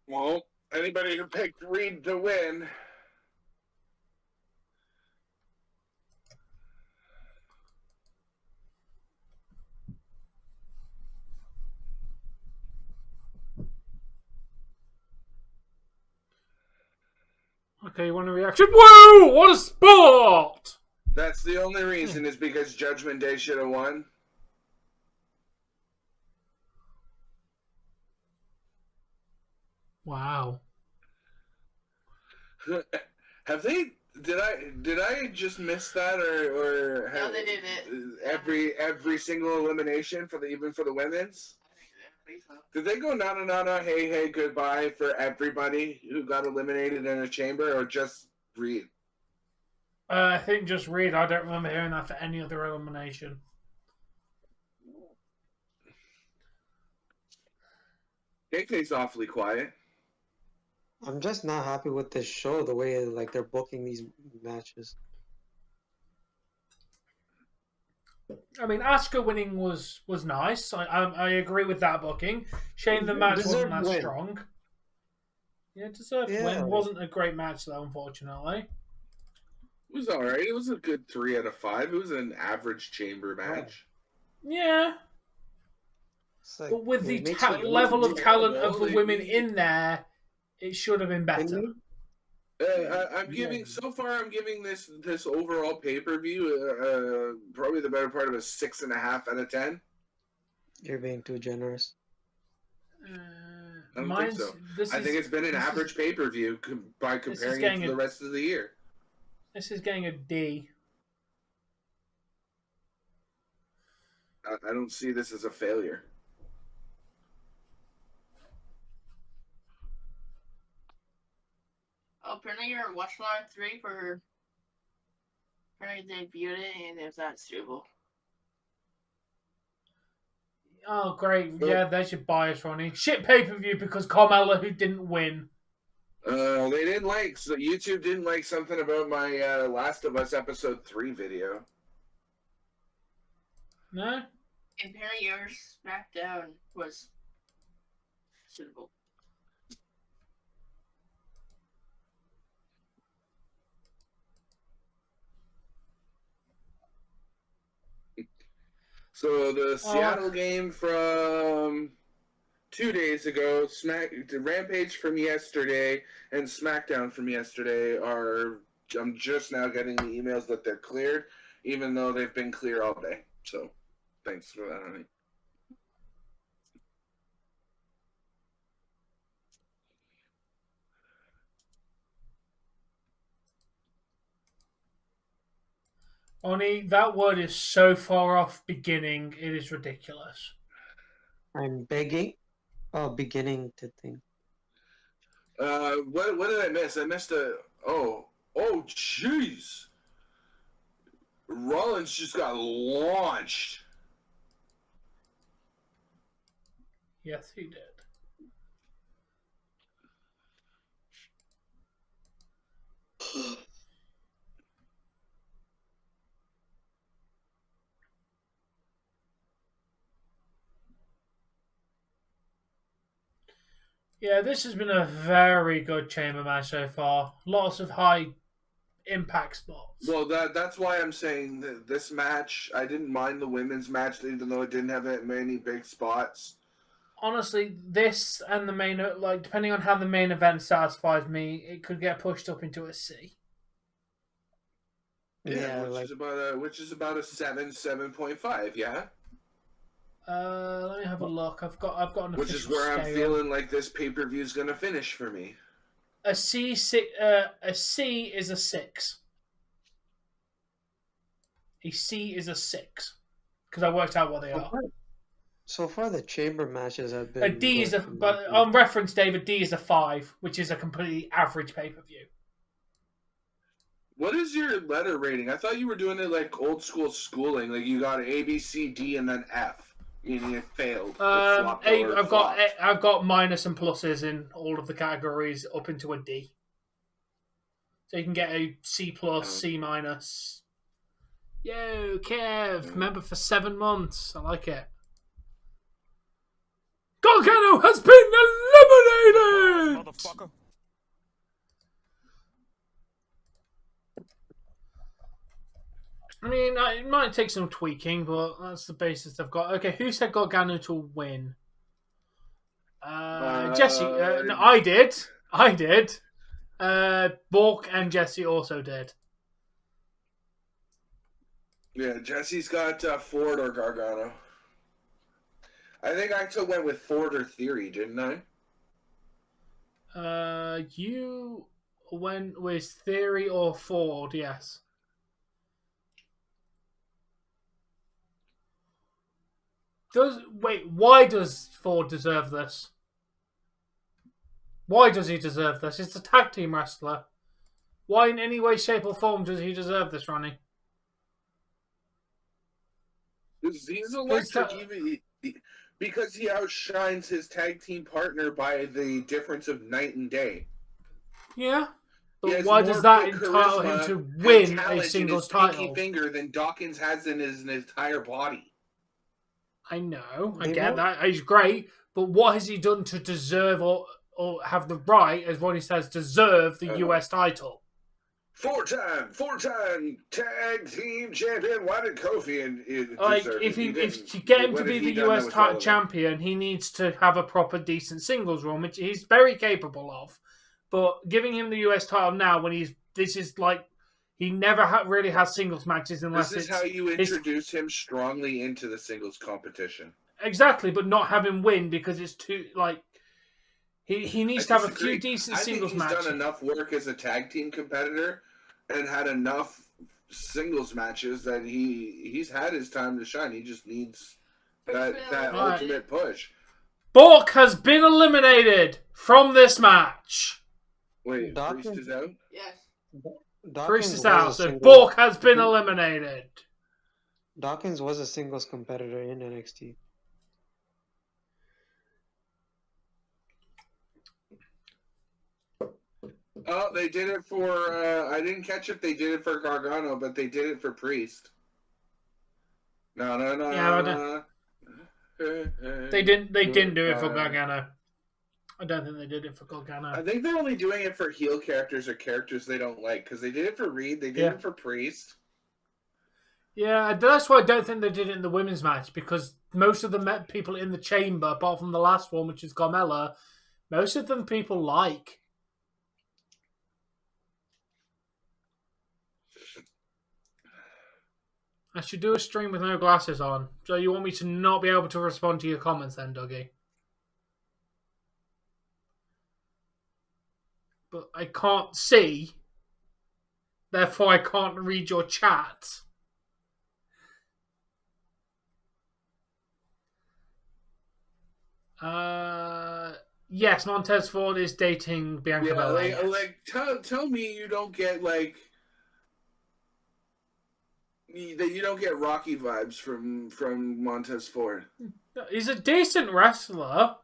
Well, anybody who picked Reed to win. Okay, you want a reaction? Whoa! What a sport! That's the only reason is because Judgment Day should have won. Wow. Have they? Did I just miss that or have, No, they did it. Every single elimination for even for the women's? I think so. Did they go na hey hey goodbye for everybody who got eliminated in a chamber or just Reed? I think just Reed. I don't remember hearing that for any other elimination. KK's awfully quiet. I'm just not happy with this show, the way like they're booking these matches. I mean, Asuka winning was nice. I agree with that booking. Shame the match wasn't that win. strong. Yeah, deserved win. Wasn't a great match though, unfortunately. It was alright. It was a good 3 out of 5. It was an average chamber match. Yeah. Like, but with the level of talent of the women in there, it should have been better. I'm giving this overall pay-per-view probably the better part of a 6.5 out of 10. You're being too generous. I don't think so. I think it's been an average pay-per-view by comparing it to the rest of the year. This is getting a D. I don't see this as a failure. Oh, apparently you're watching on 3 for. Apparently they viewed it and it was not suitable. Oh, great. Yeah, there's your bias, Ronnie. Shit pay-per-view because Carmella, who didn't win. They didn't like, so YouTube didn't like something about my Last of Us episode 3 video. No? And apparently your SmackDown was suitable. So the Seattle game from 2 days ago, the Rampage from yesterday, and SmackDown from yesterday I'm just now getting the emails that they're cleared, even though they've been clear all day. So, thanks for that, honey. Oni, that word is so far off beginning, it is ridiculous. I'm beginning to think. What did I miss? I missed oh, jeez. Rollins just got launched. Yes, he did. Yeah, this has been a very good chamber match so far. Lots of high impact spots. Well, that's why I'm saying that this match, I didn't mind the women's match, even though it didn't have that many big spots. Honestly, this and the main, like, depending on how the main event satisfies me, it could get pushed up into a C. Yeah, which is about a 7.5. Yeah. Let me have a look. I've got an official Which is where I'm scale. feeling like this pay-per-view is going to finish for me. A C is a 6. A C is a 6 because I worked out what they are. So far, the chamber matches have been. A D is but on reference, David, D is a 5, which is a completely average pay-per-view. What is your letter rating? I thought you were doing it like old school schooling, like you got A, B, C, D, and then F, meaning it failed. I've got minus and pluses in all of the categories up into a D. So you can get a C plus, C minus. Yo, Kev, member for 7 months. I like it. Gargano has been eliminated! Motherfucker. I mean, it might take some tweaking, but that's the basis they've got. Okay, who said Gargano to win? Jesse. No, I did. Bork and Jesse also did. Yeah, Jesse's got Ford or Gargano. I think I went with Ford or Theory, didn't I? You went with Theory or Ford, yes. Why does Ford deserve this? Why does he deserve this? He's a tag team wrestler. Why in any way, shape or form does he deserve this, Ronnie? He's electric because he outshines his tag team partner by the difference of night and day. Yeah. But why does that entitle him to win a singles title? Finger than Dawkins has in his entire body. I know, I get that. He's great, but what has he done to deserve or have the right, as Ronnie says, deserve the US title? Four-time tag team champion. Why did Kofi if to get him to be the US title champion, he needs to have a proper decent singles run, which he's very capable of. But giving him the US title now, when he never really has singles matches unless this is how you introduce him strongly into the singles competition. Exactly, but not have him win because it's too he needs to have a few decent singles matches. He's done enough work as a tag team competitor and had enough singles matches that he's had his time to shine. He just needs that ultimate push. Bork has been eliminated from this match. Wait, Priest is out? Yes. Priest is out, so Bork has been eliminated. Dawkins was a singles competitor in NXT. Oh, they did it for. I didn't catch if they did it for Gargano, but they did it for Priest. No. Yeah, they didn't do it for Gargano. I don't think they did it for Gargano. I think they're only doing it for heel characters or characters they don't like, because they did it for Reed, they did it for Priest. Yeah, that's why I don't think they did it in the women's match, because most of the people in the chamber, apart from the last one, which is Carmella, most of them people like. I should do a stream with no glasses on. So you want me to not be able to respond to your comments then, Dougie? But I can't see. Therefore, I can't read your chat. Yes, Montez Ford is dating Bianca Belair. Tell me you don't get that you don't get Rocky vibes from Montez Ford. He's a decent wrestler.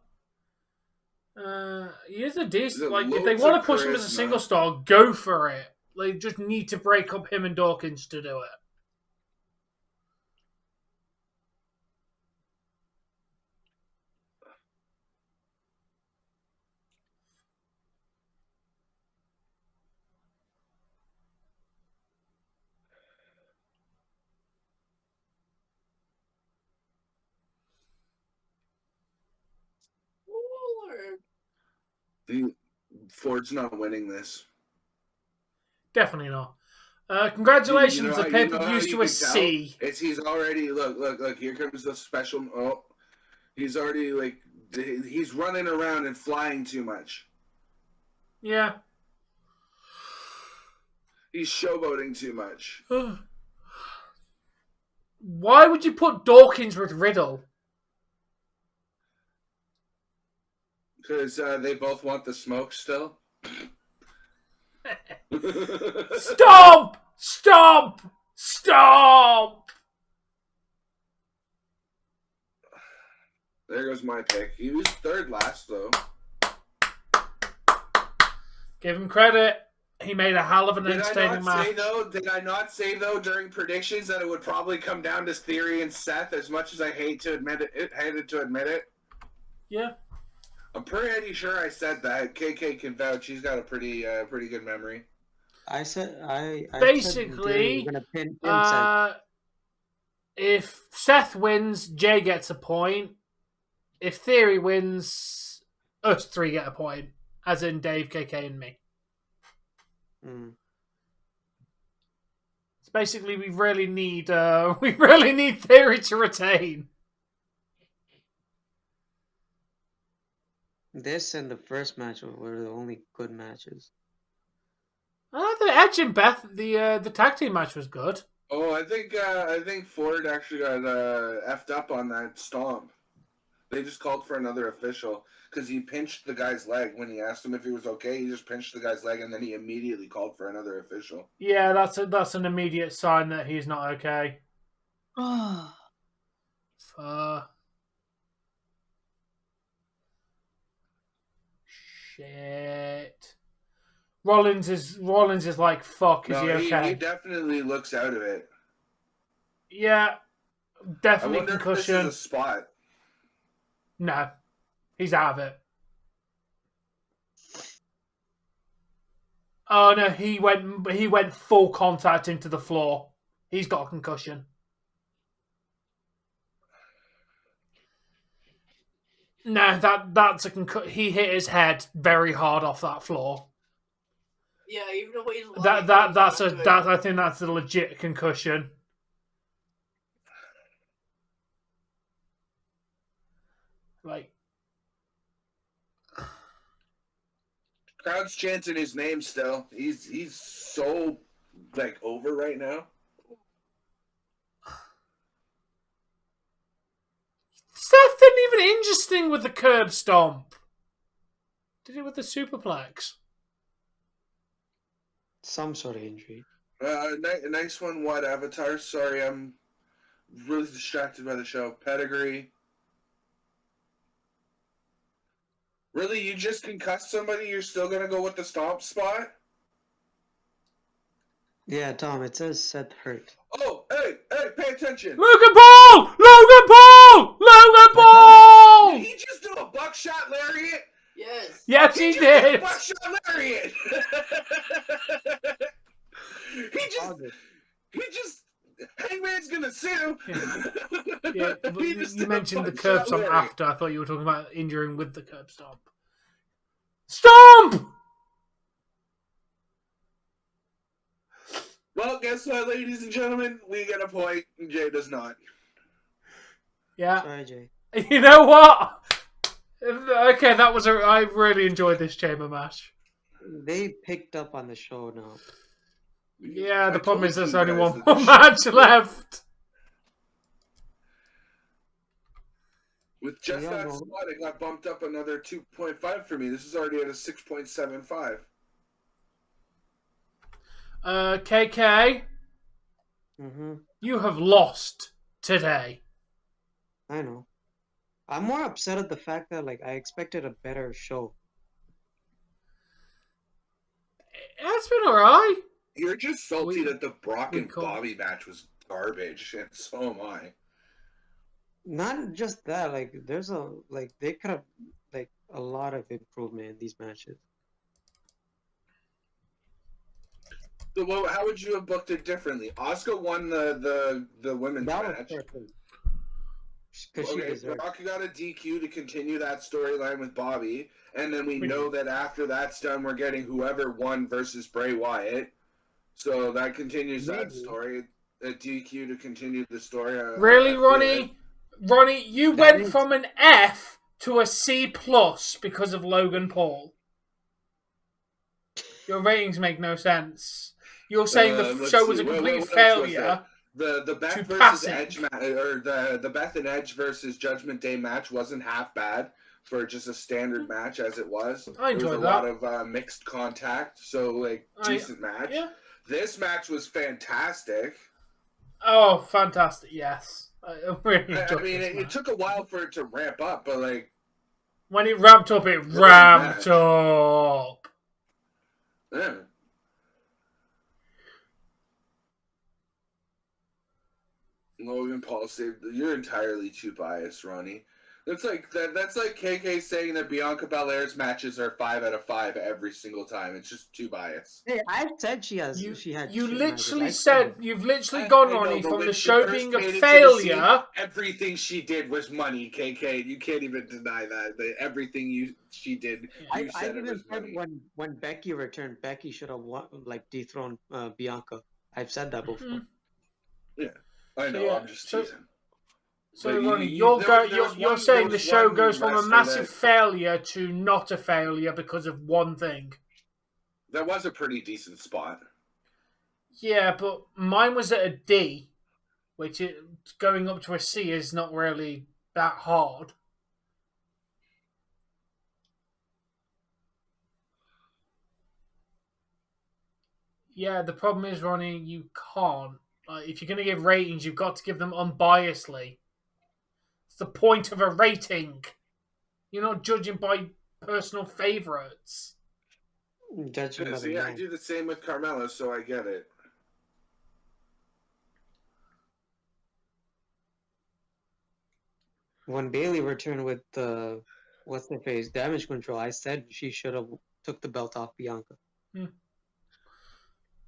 He is a decent. If they want to push him as a single star, go for it. They just need to break up him and Dawkins to do it. or Ford's not winning this. Definitely not. Congratulations, You know the how- pay-per-views you to a can tell? C. He's already look. Here comes the special. Oh, he's already he's running around and flying too much. Yeah. He's showboating too much. Why would you put Dawkins with Riddle? Because they both want the smoke still. Stomp! Stomp! Stomp! There goes my pick. He was third last, though. Give him credit. He made a hell of an entertaining match. Did I not say, though, during predictions that it would probably come down to Theory and Seth, as much as I hated to admit it? Yeah. I'm pretty sure I said that. KK can vouch. He's got a pretty good memory. I said I Basically, said pin Seth. if Seth wins, Jey gets a point. If Theory wins, us three get a point. As in Dave, KK, and me. So basically, we really need Theory to retain. This and the first match were the only good matches. The Edge and Beth, the tag team match was good. Oh, I think Ford actually got effed up on that stomp. They just called for another official because he pinched the guy's leg when he asked him if he was okay. He just pinched the guy's leg and then he immediately called for another official. Yeah, that's an immediate sign that he's not okay. Shit. Rollins is like, fuck, is he okay? He definitely looks out of it. Yeah, definitely I wonder concussion. if this is a spot. No, he's out of it. Oh no, he went full contact into the floor. He's got a concussion. No, that's a concussion. He hit his head very hard off that floor. Yeah, even though he's I think that's a legit concussion. Like, crowd's chanting his name still. He's so over right now. Seth didn't even injure Sting with the curb stomp. Did it with the superplex. Some sort of injury. Nice one, What Avatar? Sorry, I'm really distracted by the show. Pedigree. Really, you just concussed somebody? You're still gonna go with the stomp spot? Yeah, Tom, it says Seth hurt. Oh, hey, pay attention. Logan Paul! Logan Paul! Logan Paul! Did he just do a buckshot lariat? Yes. Yes, he did. Buckshot lariat. He just. Hangman's gonna sue. Yeah, but you mentioned the curb stomp after. I thought you were talking about injuring with the curb stomp. Stomp! Well, guess what, ladies and gentlemen? We get a point, and Jey does not. Yeah. Sorry, Jey. You know what? Okay, I really enjoyed this chamber match. They picked up on the show now. Yeah, the problem is there's told only you one guys more match left. With just that spot, it got bumped up another 2.5 for me. This is already at a 6.75. KK, you have lost today. I know. I'm more upset at the fact that I expected a better show. It's been alright. You're just salty that the Brock and Bobby match was garbage, and so am I. Not just that, there's they could have a lot of improvement in these matches. So, how would you have booked it differently? Asuka won the women's match. Because she Okay, deserves. Brock got a DQ to continue that storyline with Bobby, and then we We know that after that's done, we're getting whoever won versus Bray Wyatt. So that continues that Maybe. story. A DQ to continue the story. Really, I feel Ronnie? it. Ronnie, you That went is- from an F to a C plus because of Logan Paul. Your ratings make no sense. You're saying the Let's show was see. a complete What else was failure. The Beth to versus passing. Edge match, or the Beth and Edge versus Judgment Day match wasn't half bad for just a standard match as it was. I There was a enjoyed lot that. of mixed contact, so like decent match. Yeah. This match was fantastic. Oh, fantastic! Yes, I really I enjoyed mean, this it match. took a while for it to ramp up, but like, When it ramped up, it ramped up. yeah. Logan Paul saved. You're entirely too biased, Ronnie. That's like That's like KK saying that Bianca Belair's matches are 5 out of 5 every single time. It's just too biased. Hey, I said she had. You shit literally matches. said you've literally I gone, know, Ronnie, but from when the she show first being a came into the scene, failure. everything she did was money, KK. You can't even deny that. Everything she did, I you said it even was said money. when Becky returned, Becky should have dethroned Bianca. I've said that before. Yeah, I know. yeah, I'm just so- teasing. So, But Ronnie, there was you're one- saying there the was show one goes from a wrestler massive that- failure to not a failure because of one thing. That was a pretty decent spot. Yeah, but mine was at a D, which going up to a C is not really that hard. Yeah, the problem is, Ronnie, you can't. If you're going to give ratings, you've got to give them unbiasedly. It's the point of a rating. You're not judging by personal favourites. Judging Yeah, by see, the I man. do the same with Carmella, so I get it. When Bailey returned with the what's her face damage control, I said she should have took the belt off Bianca.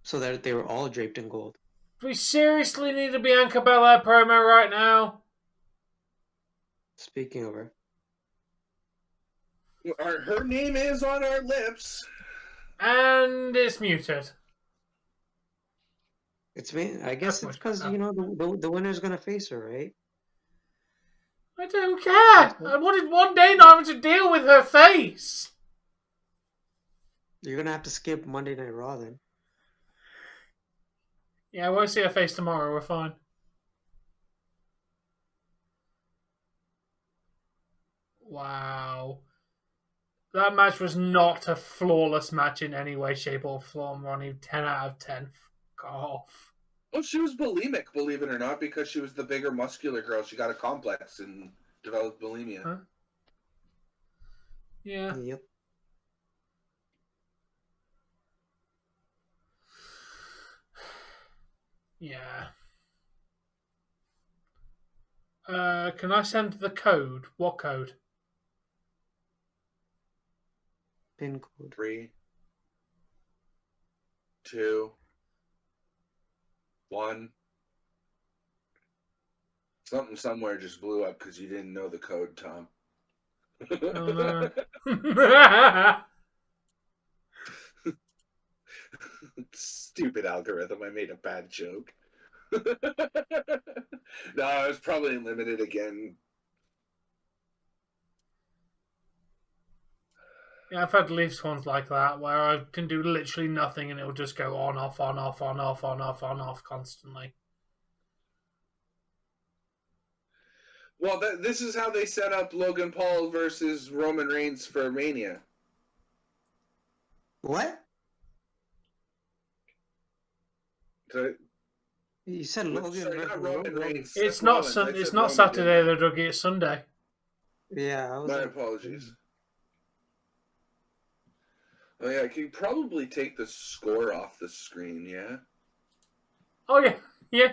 So that they were all draped in gold. Do we seriously need a Bianca Belair promo right now? Speaking of her. Her name is on our lips. And it's muted. It's me. I guess That's it's because much the winner's gonna face her, right? I don't care. I wanted one day not having to deal with her face. You're gonna have to skip Monday Night Raw then. Yeah, I won't see her face tomorrow. We're fine. Wow. That match was not a flawless match in any way, shape, or form, Ronnie. 10 out of 10. Go off. Well, she was bulimic, believe it or not, because she was the bigger, muscular girl. She got a complex and developed bulimia. Huh? Yeah. Yep. Yeah. Can I send the code? What code? Pin code. 3, 2, 1. Something somewhere just blew up because you didn't know the code, Tom. Oh, no. Stupid algorithm. I made a bad joke. No, it was probably limited again. Yeah, I've had at least ones like that where I can do literally nothing and it'll just go on, off, on, off, on, off, on, off, on, off constantly. Well, this is how they set up Logan Paul versus Roman Reigns for Mania. What? So, You said Logan sorry, versus not Roman Reigns. It's Seth not Rollins. I it's said not Roman, Saturday, didn't though, Dougie. It's Sunday. Yeah, I I? was My like, apologies. Oh yeah, I can probably take the score off the screen, yeah? Oh yeah, yeah.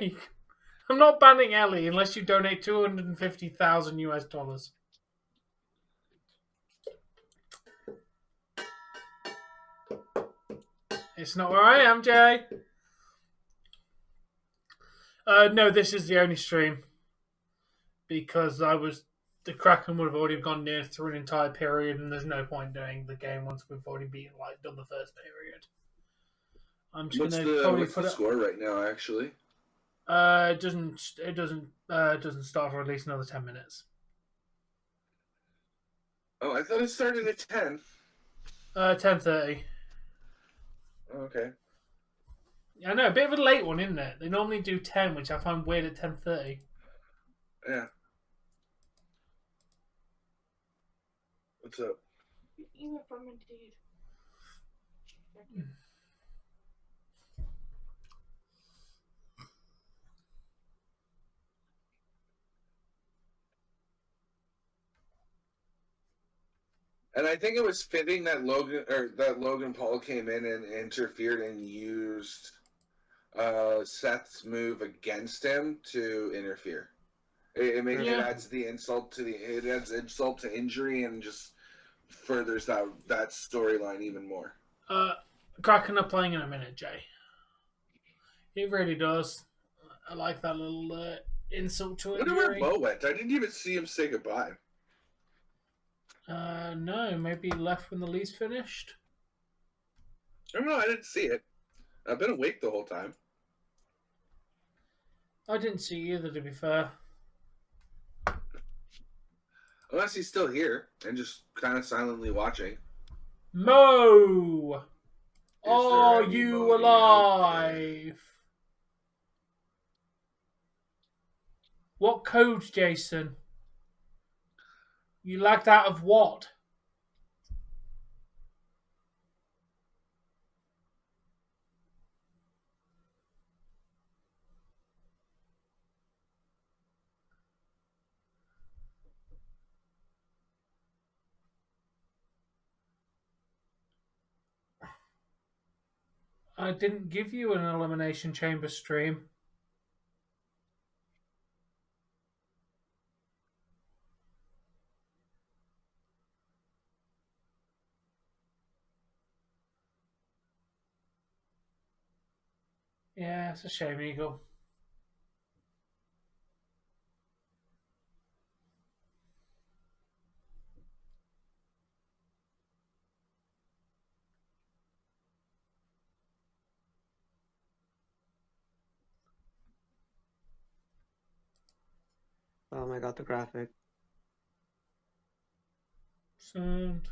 I'm not banning Ellie unless you donate $250,000 US. It's not where I am, Jay. No, this is the only stream. because the Kraken would have already gone near through an entire period, and there's no point doing the game once we've already done the first period. I'm just gonna probably What's put the it. score right now? Actually, It doesn't start for at least another 10 minutes. oh, I thought it started at 10. 10:30. Okay. I know, a bit of a late one, isn't it? They normally do 10, which I find weird at 10:30. Yeah. What's up? Email from Indeed. And I think it was fitting that Logan Paul came in and interfered and used Seth's move against him to interfere. It adds insult to injury and just furthers that storyline even more. Kraken are playing in a minute, Jay. It really does. I like that little insult to I wonder where injury. Bo went. I didn't even see him say goodbye. No, maybe he left when the lease finished. I don't know. I didn't see it. I've been awake the whole time. I didn't see either, to be fair. Unless he's still here and just kind of silently watching. Mo! Are any you Modi out alive? What code, Jason? You lagged out of what? I didn't give you an Elimination Chamber stream. Yeah, it's a shame, Eagle. Oh my god, the graphic. Sound.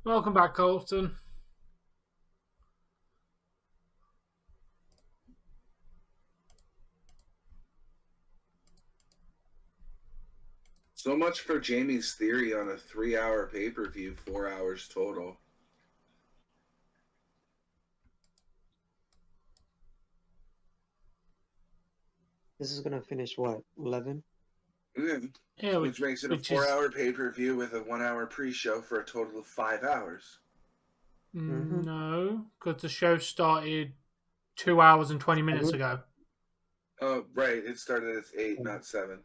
Welcome back, Colton. So much for Jamie's theory on a 3-hour pay-per-view, 4 hours total. This is gonna finish what, 11? Yeah, which makes it a 4-hour pay-per-view with a 1-hour pre-show for a total of 5 hours. No, because the show started 2 hours and 20 minutes ago. Oh, right. It started at 8, not 7.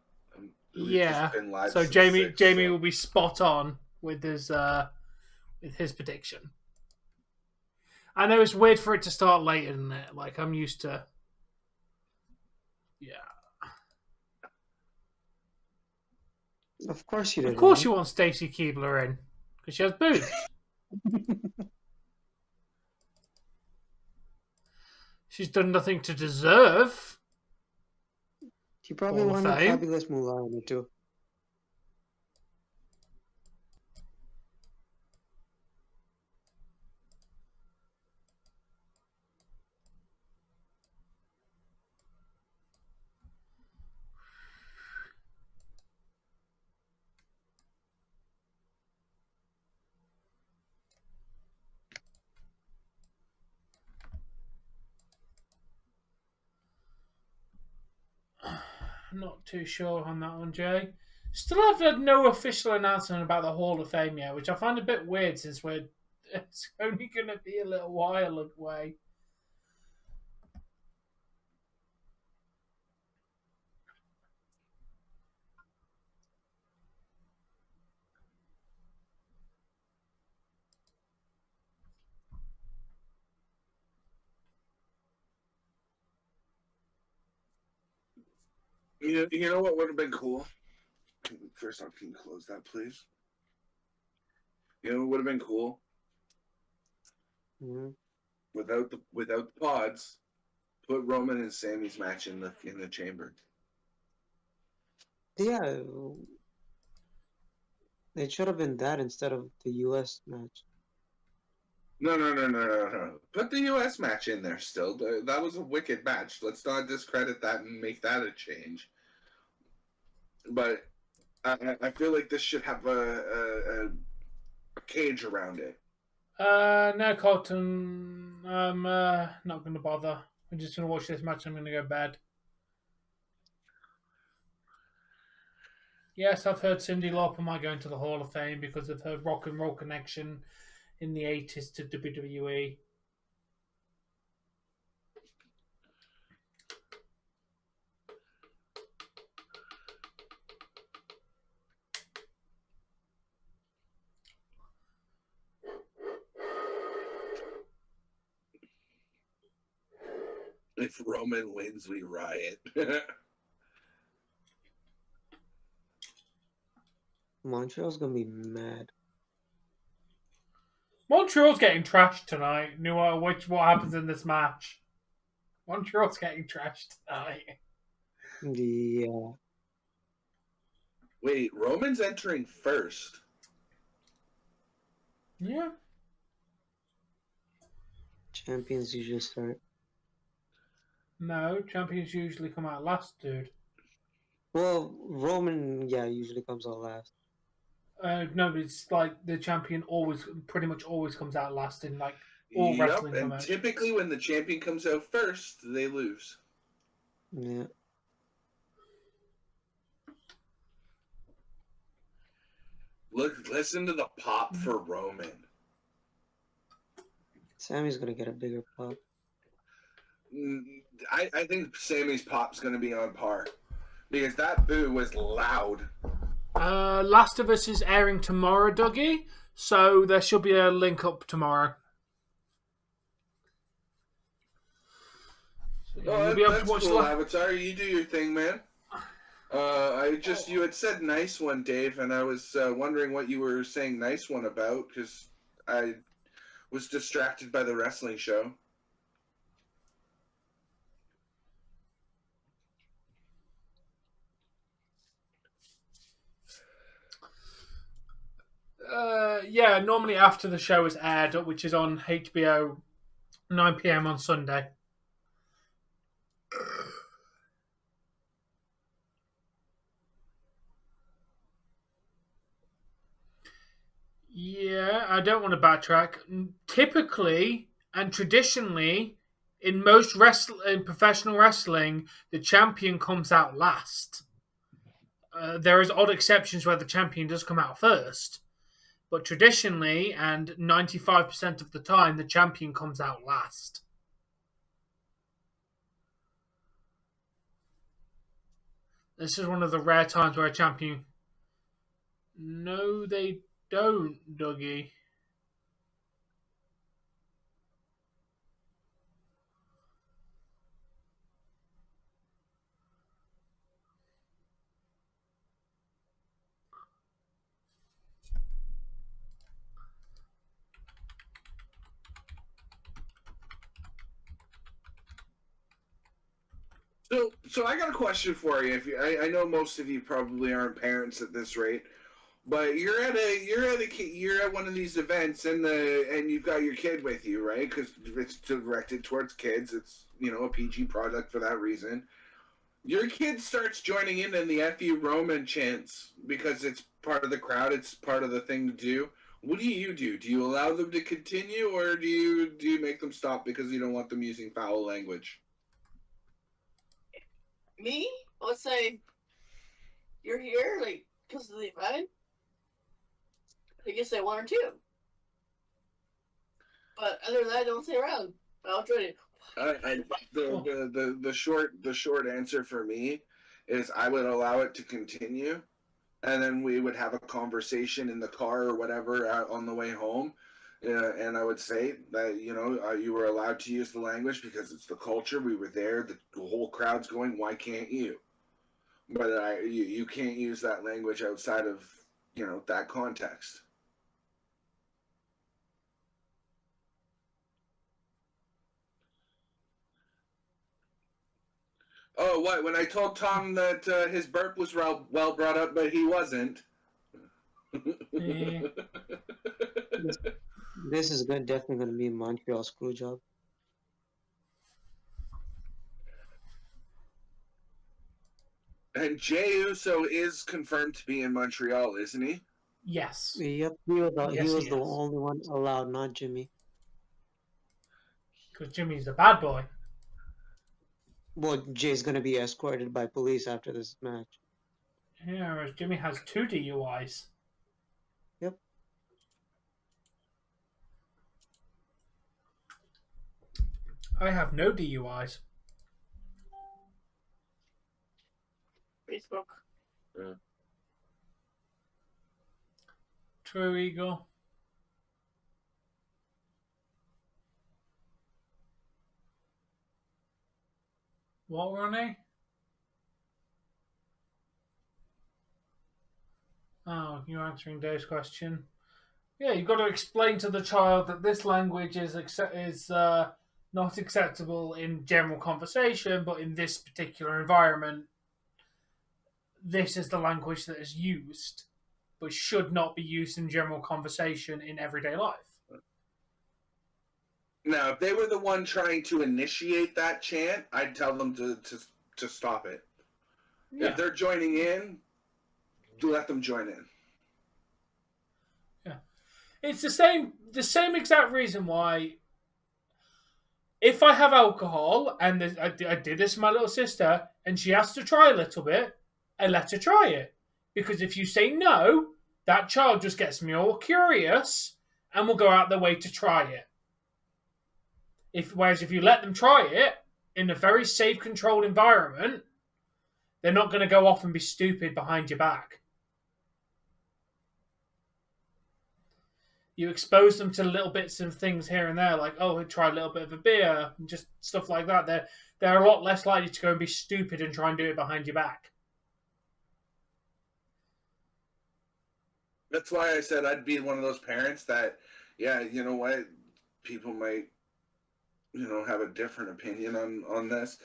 Yeah. Live So since Jamie will be spot on with his prediction. I know it's weird for it to start later than that. Like, I'm used to. Yeah. Of course you did. Of course you want Stacy Keibler in. Because she has boobs. She's done nothing to deserve. She probably wanted Fabulous Moolah in it too. Not too sure on that one, Jay. Still have had no official announcement about the Hall of Fame yet, which I find a bit weird since it's only going to be a little while away. You know what would have been cool? First off, can you close that, please? You know what would have been cool? Mm-hmm. Without the pods, put Roman and Sami's match in the chamber. Yeah, it should have been that instead of the U.S. match. No. Put the U.S. match in there still. That was a wicked match. Let's not discredit that and make that a change. But I feel like this should have a cage around it. No, Colton. I'm not going to bother. I'm just going to watch this match. I'm going to go to bed. Yes, I've heard Cyndi Lauper might go into the Hall of Fame because of her rock and roll connection in the 80s to WWE. If Roman wins, we riot. Montreal's gonna be mad. Montreal's getting trashed tonight. What happens in this match? Montreal's getting trashed tonight. Yeah. Wait, Roman's entering first. Yeah. Champions usually start. No, champions usually come out last, dude. Well, Roman, usually comes out last. No, but it's like the champion pretty much always comes out last in like all wrestling and promotions. typically when the champion comes out first, they lose. Yeah. Listen to the pop for Roman. Sami's gonna get a bigger pop. I think Sami's pop's gonna be on par because that boo was loud. Last of Us is airing tomorrow, Dougie, so there should be a link up tomorrow. So You'll be able to watch cool, Avatar. You do your thing, man. You had said nice one, Dave, and I was wondering what you were saying nice one about because I was distracted by the wrestling show. Normally after the show is aired, which is on HBO 9 PM on Sunday. Yeah, I don't want to backtrack. Typically and traditionally, in most in professional wrestling, the champion comes out last. There is odd exceptions where the champion does come out first. But traditionally, and 95% of the time, the champion comes out last. This is one of the rare times where a champion... No, they don't, Dougie. So I got a question for you. I know most of you probably aren't parents at this rate, but you're at one of these events and you've got your kid with you, right? Because it's directed towards kids. It's a PG product for that reason. Your kid starts joining in the "F you Roman" chants because it's part of the crowd. It's part of the thing to do. What do you do? Do you allow them to continue, or do you make them stop because you don't want them using foul language? Me? Let's say you're here, like Because of the event? I guess say one or two. But other than that, don't stay around. I'll join it. The short answer for me is I would allow it to continue, and then we would have a conversation in the car or whatever on the way home, and I would say that you were allowed to use the language because it's the culture. We were there. The whole crowd's going. Why can't you? But you can't use that language outside of that context. Oh, what? When I told Tom that his burp was well brought up, but he wasn't. Yeah. This is definitely going to be a Montreal screw job. And Jey Uso is confirmed to be in Montreal, isn't he? Yes. Yep, he was Yes, he the is. only one allowed, not Jimmy. Because Jimmy's the bad boy. Well, Jay's going to be escorted by police after this match. Yeah, whereas Jimmy has 2 DUIs. Yep. I have no DUIs. Facebook. Yeah. True, Eagle. What, Ronnie? Oh, you're answering Dave's question. Yeah, you've got to explain to the child that this language is not acceptable in general conversation, but in this particular environment, this is the language that is used, but should not be used in general conversation in everyday life. Now, if they were the one trying to initiate that chant, I'd tell them to stop it. Yeah. If they're joining in, let them join in. Yeah, it's the same exact reason why. If I have alcohol, and I did this with my little sister, and she has to try a little bit, I let her try it. Because if you say no, that child just gets more curious and will go out their way to try it. Whereas if you let them try it in a very safe, controlled environment, they're not going to go off and be stupid behind your back. You expose them to little bits of things here and there, like, oh, try a little bit of a beer, and just stuff like that. They're a lot less likely to go and be stupid and try and do it behind your back. That's why I said I'd be one of those parents that, yeah, you know what, people might, have a different opinion on this.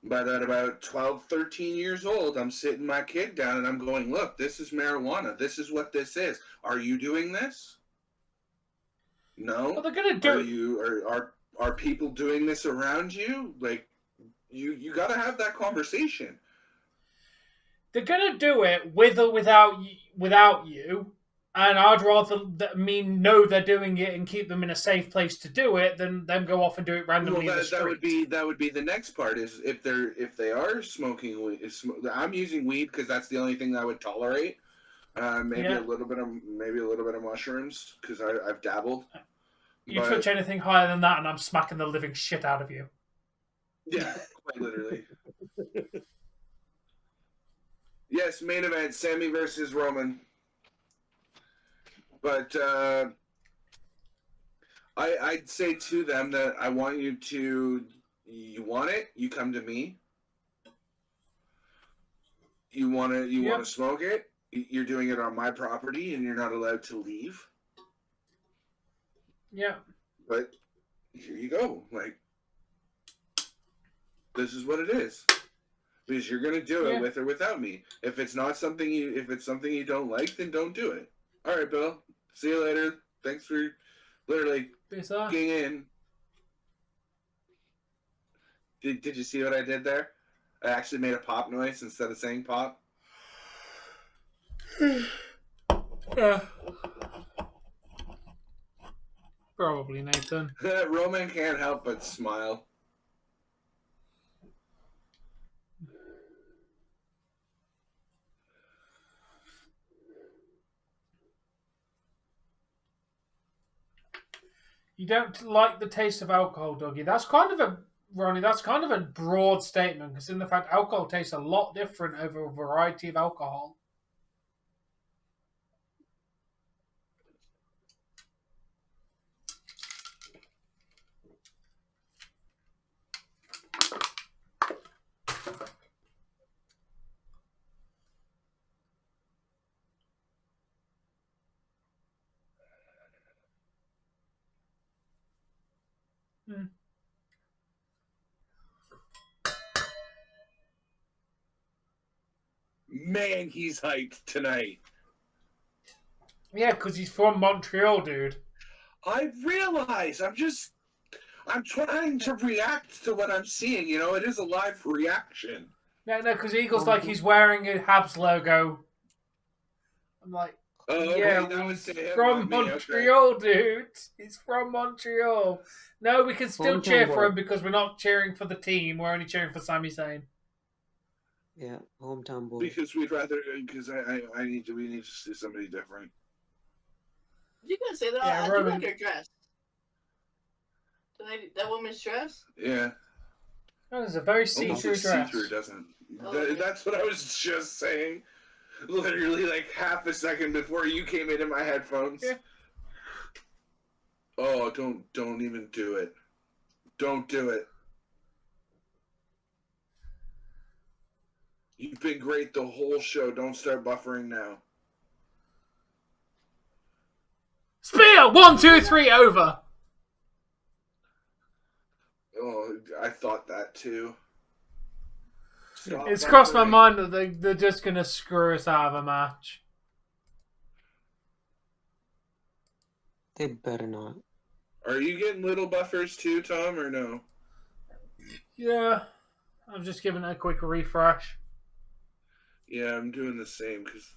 But at about 12, 13 years old, I'm sitting my kid down and I'm going, look, this is marijuana. This is what this is. Are you doing this? No. Well, they're gonna do. Are people doing this around you? Like, you got to have that conversation. They're gonna do it with or without you, and I'd rather know they're doing it and keep them in a safe place to do it than them go off and do it randomly in the street. That would be the next part, is if they are smoking weed. I'm using weed because that's the only thing I would tolerate. Maybe a little bit of mushrooms because I've dabbled. You touch anything higher than that, and I'm smacking the living shit out of you. Yeah, quite literally. Yes, main event: Sami versus Roman. But I'd say to them that I want you to. You want it? You come to me. You want to? You want to smoke it? You're doing it on my property, and you're not allowed to leave. Yeah. But here you go. Like, this is what it is. Because you're gonna do it with or without me. If it's something you don't like, then don't do it. All right, Bill. See you later. Thanks for literally getting in. Did you see what I did there? I actually made a pop noise instead of saying pop. Yeah. Probably, Nathan. Roman can't help but smile. You don't like the taste of alcohol, Dougie. That's kind of a Ronnie. That's kind of a broad statement because in the fact alcohol tastes a lot different over a variety of alcohol. Hmm. Man, he's hyped tonight. Yeah, because he's from Montreal, dude. I realize. I'm trying to react to what I'm seeing. You know, it is a live reaction. No, because Eagle's like he's wearing a Habs logo. I'm like, Oh, yeah, okay, that was he's to him, from not me, Montreal, dude. He's from Montreal. No, we can still Hometown cheer for boy. him because we're not cheering for the team. We're only cheering for Sami Zayn. Yeah, hometown boy. Because we'd rather. Because we need to see somebody different. You can say that. Yeah, I do Roman. like her dress. That woman's dress. Yeah. That is a very Almost see-through looks dress. see-through, doesn't? Oh, That's what I was just saying. Literally, like half a second before you came into my headphones. Yeah. Oh, don't even do it. Don't do it. You've been great the whole show. Don't start buffering now. Spear! 1, 2, 3, over. Oh, I thought that too. Stop It's crossed my buffering. mind that they're just going to screw us out of a match. They better not. Are you getting little buffers too, Tom, or no? Yeah. I'm just giving it a quick refresh. Yeah, I'm doing the same because.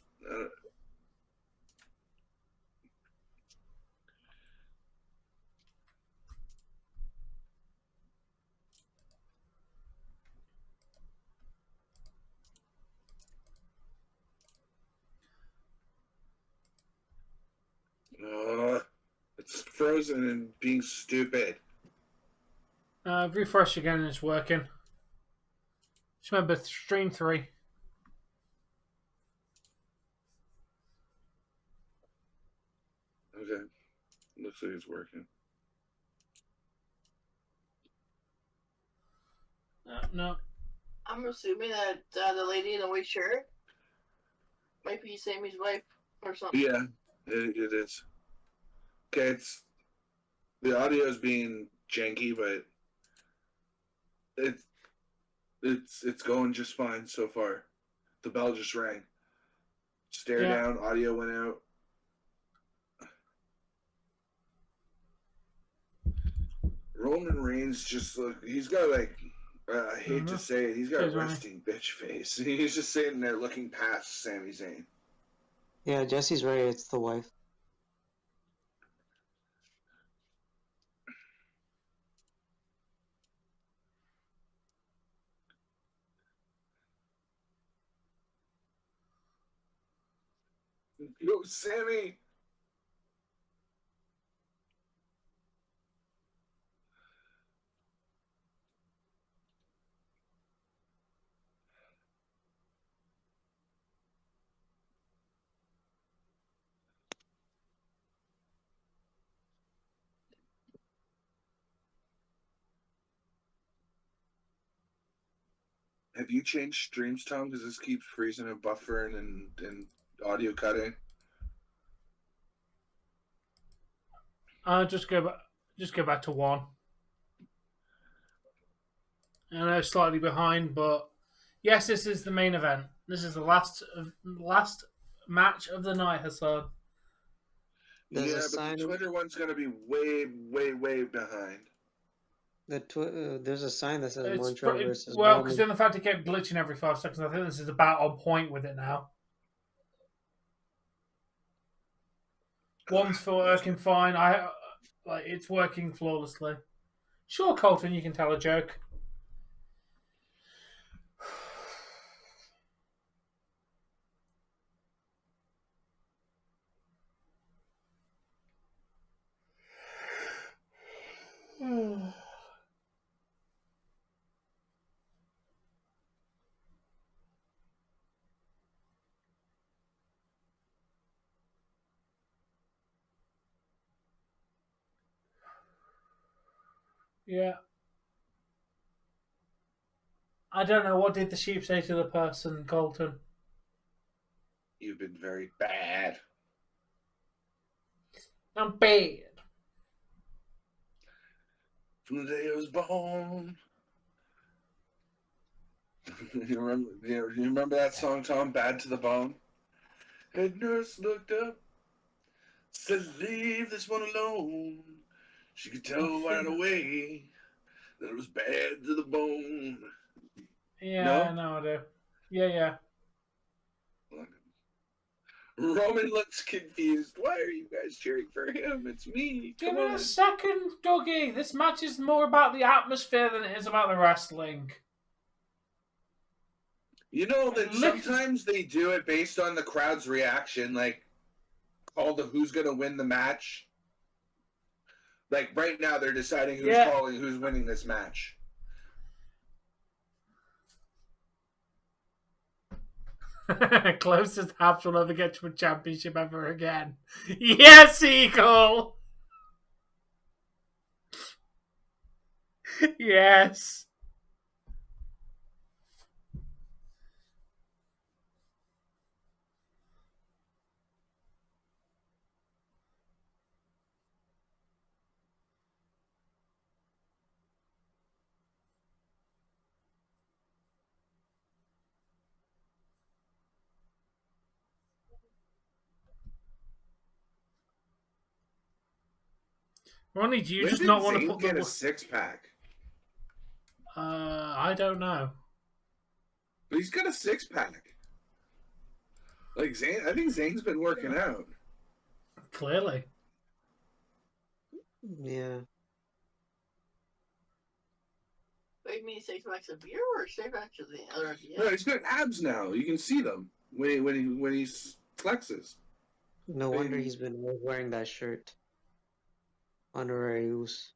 It's frozen and being stupid. Refresh again and it's working. Just remember, stream 3. Okay. Looks like it's working. No. I'm assuming that the lady in the white shirt might be Sammy's wife or something. Yeah, it is. Okay, the audio is being janky, but it's going just fine so far. The bell just rang. Stare down, audio went out. Roman Reigns just he's got like I hate to say it, he's got a resting bitch face. He's just sitting there looking past Sami Zayn. Yeah, Jesse's right. It's the wife. Yo, Sammy! Have you changed streams, Tom? Because this keeps freezing and buffering and audio cutting. Just go back to 1. I know it's slightly behind, but yes, this is the main event. This is the last match of the night, Hassan. There's But the Twitter one's going to be way, way, way behind. There's a sign that says It's Montreal versus well, because Roman. then the fact it kept glitching every 5 seconds, I think this is about on point with it now. One's working fine. It's working flawlessly. Sure, Colton, you can tell a joke. Yeah. I don't know. What did the sheep say to the person, Colton? You've been very bad. I'm bad. From the day I was born. You remember that song, Tom? Bad to the Bone? Head nurse looked up, said, leave this one alone. She could tell right away that it was bad to the bone. Yeah, No? I do. Yeah. Roman looks confused. Why are you guys cheering for him? It's me. Give Come it on. a second, Dougie. This match is more about the atmosphere than it is about the wrestling. You know that sometimes they do it based on the crowd's reaction, like call the who's going to win the match. Like right now, they're deciding who's calling who's winning this match. Closest Habs will ever get to a championship ever again. Yes, Eagle! Yes. Ronnie, do you just not want to put get a 6-pack? I don't know. But he's got a 6-pack. Like Zayn, I think Zayn's been working out. Clearly. Yeah. Wait, you mean 6 packs of beer or 6 packs of the other? Yeah. No, he's got abs now. You can see them when he flexes. No wonder he's been wearing that shirt. Honorary Uce.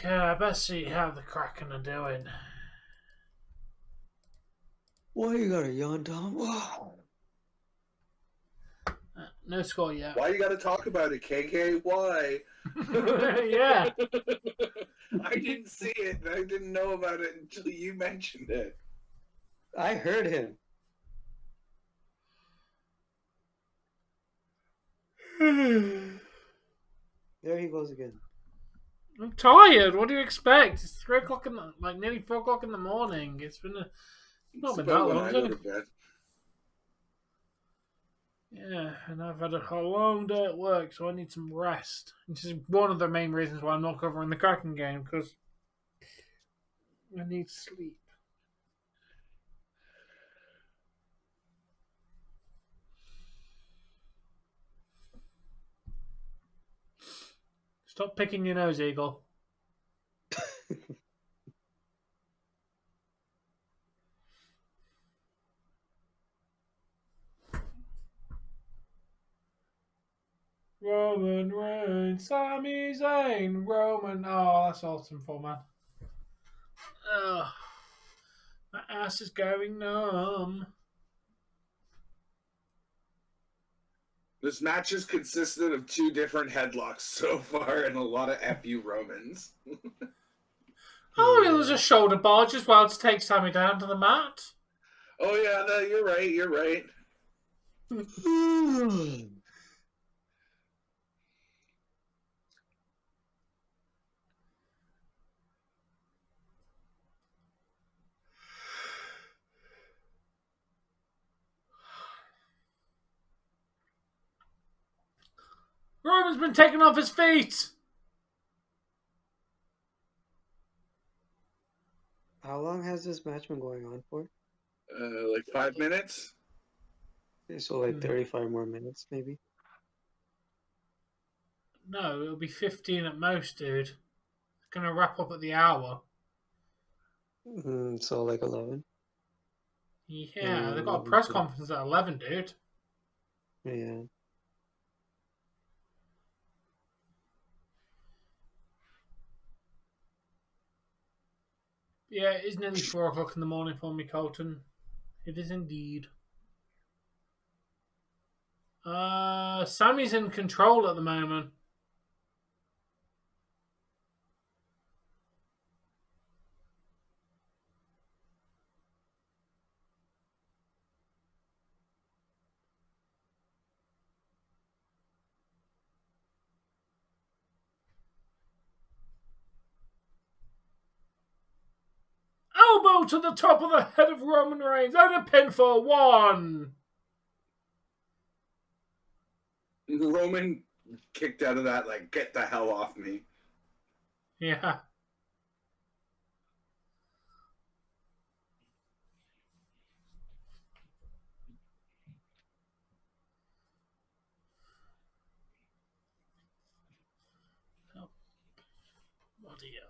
Okay, I best see how the Kraken are doing. Why you got a yawn, Tom? No score yet. Why you got to talk about it, KK? Why? Yeah. I didn't see it. I didn't know about it until you mentioned it. I heard him. There he goes again. I'm tired. What do you expect? It's 3 o'clock in the, like nearly 4 o'clock in the morning. It's not been that long. I go to bed. Yeah, and I've had a long day at work, so I need some rest. Which is one of the main reasons why I'm not covering the Kraken game, because I need sleep. Stop picking your nose, Eagle. Roman Reigns, Sami Zayn, Roman. Oh, that's awesome for man. Ugh. My ass is going numb. This match has consisted of 2 different headlocks so far and a lot of FU Romans. Oh, it was a shoulder barge as well to take Sami down to the mat. Oh, yeah, no, you're right. You're right. Roman's been taken off his feet. How long has this match been going on for? Like 5 minutes? So like 35 more minutes, maybe? No, it'll be 15 at most, dude. It's going to wrap up at the hour. So like 11. Yeah, they've got a press conference at 11, dude. Yeah. Yeah, it is nearly 4 o'clock in the morning for me, Colton. It is indeed. Sammy's in control at the moment. Elbow to the top of the head of Roman Reigns and a pin for 1. Roman kicked out of that like, get the hell off me. Yeah. Oh, bloody hell.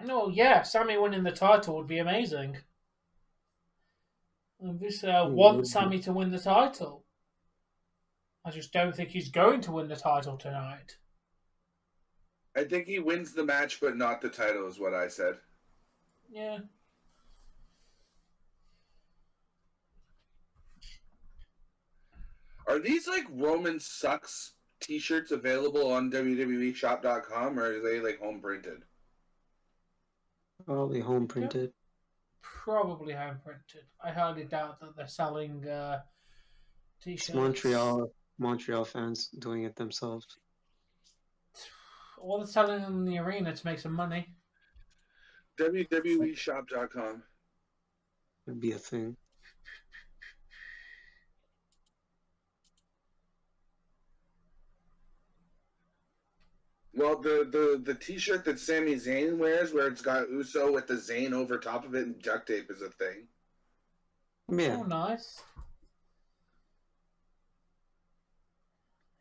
No, yeah, Sammy winning the title would be amazing. I just want Sammy to win the title. I just don't think he's going to win the title tonight. I think he wins the match, but not the title, is what I said. Yeah. Are these like Roman Sucks t-shirts available on WWEshop.com, or are they like home printed? Probably home printed. Probably home printed. I highly doubt that they're selling t-shirts. It's Montreal fans doing it themselves. Or they're selling them in the arena to make some money. WWEshop.com. It'd be a thing. Well, the t-shirt that Sami Zayn wears, where it's got Uso with the Zayn over top of it and duct tape, is a thing. Yeah. Oh, nice.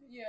Yeah.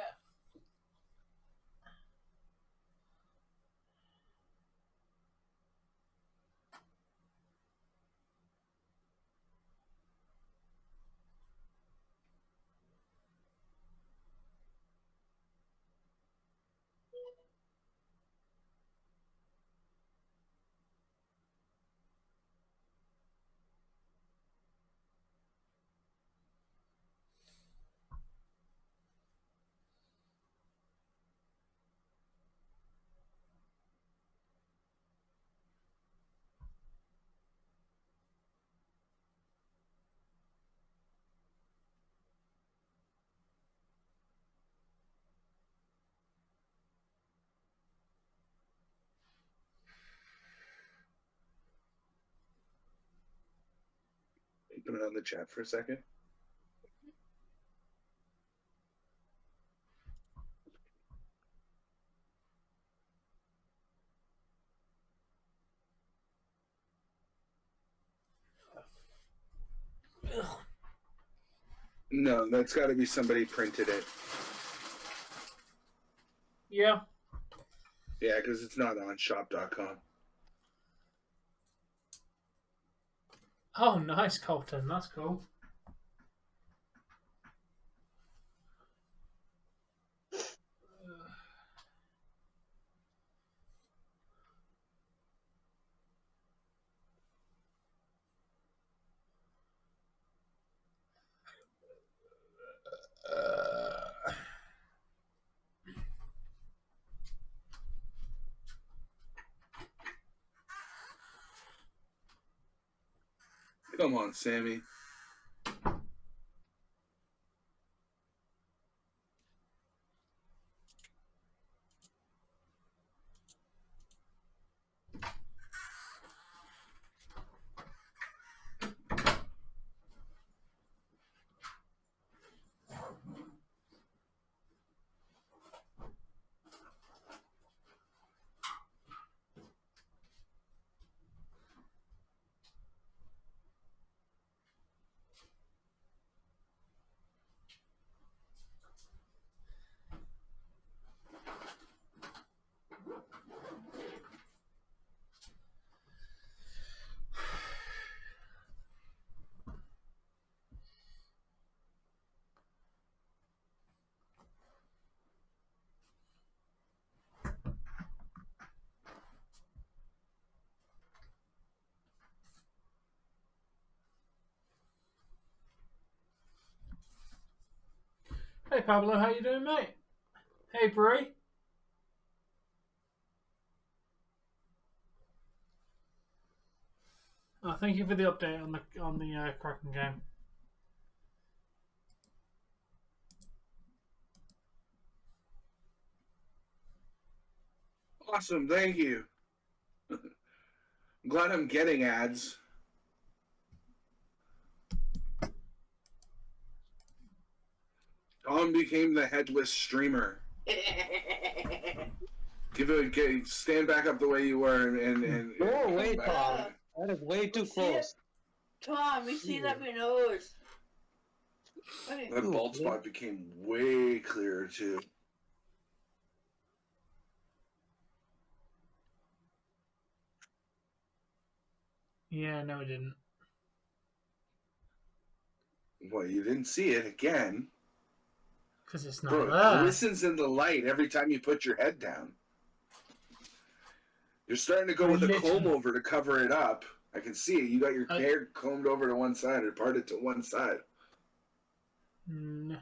Put it on the chat for a second. Ugh. No, that's got to be somebody printed it. Yeah. Yeah, because it's not on shop.com. Oh, nice, Colton. That's cool. Come on, Sammy. Hey Pablo, how you doing, mate? Hey Brie. Oh, thank you for the update on the Kraken game. Awesome, thank you. I'm glad I'm getting ads. Tom became the headless streamer. Stand back up the way you were and Go away, come back. Tom. That is way too close. Tom, you see that my nose? That bald spot became way clearer too. Yeah, no, it didn't. Well, you didn't see it again. Because it's not Bro, there. it glistens in the light every time you put your head down. You're starting to go with a comb over to cover it up. I can see it. You got your hair combed over to one side or parted to one side. No.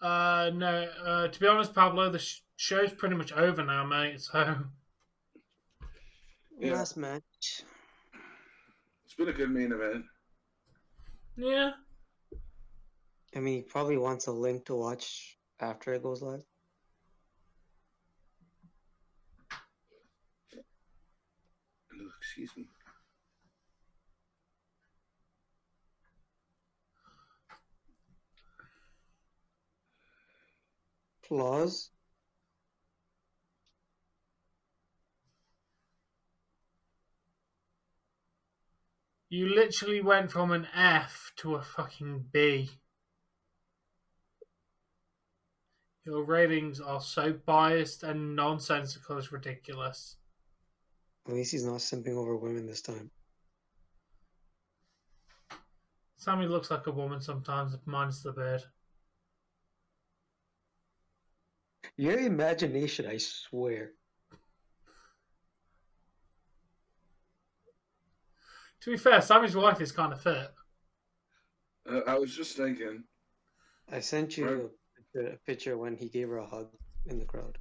To be honest, Pablo, the show's pretty much over now, mate. So. Yeah. Last match. It's been a good main event. Yeah. I mean, he probably wants a link to watch after it goes live. Excuse me. Flaws? You literally went from an F to a fucking B. Your ratings are so biased and nonsensical, it's ridiculous. At least he's not simping over women this time. Sammy looks like a woman sometimes, minus the beard. Your imagination, I swear. To be fair, Sammy's wife is kind of fit. I was just thinking. I sent you a picture when he gave her a hug in the crowd.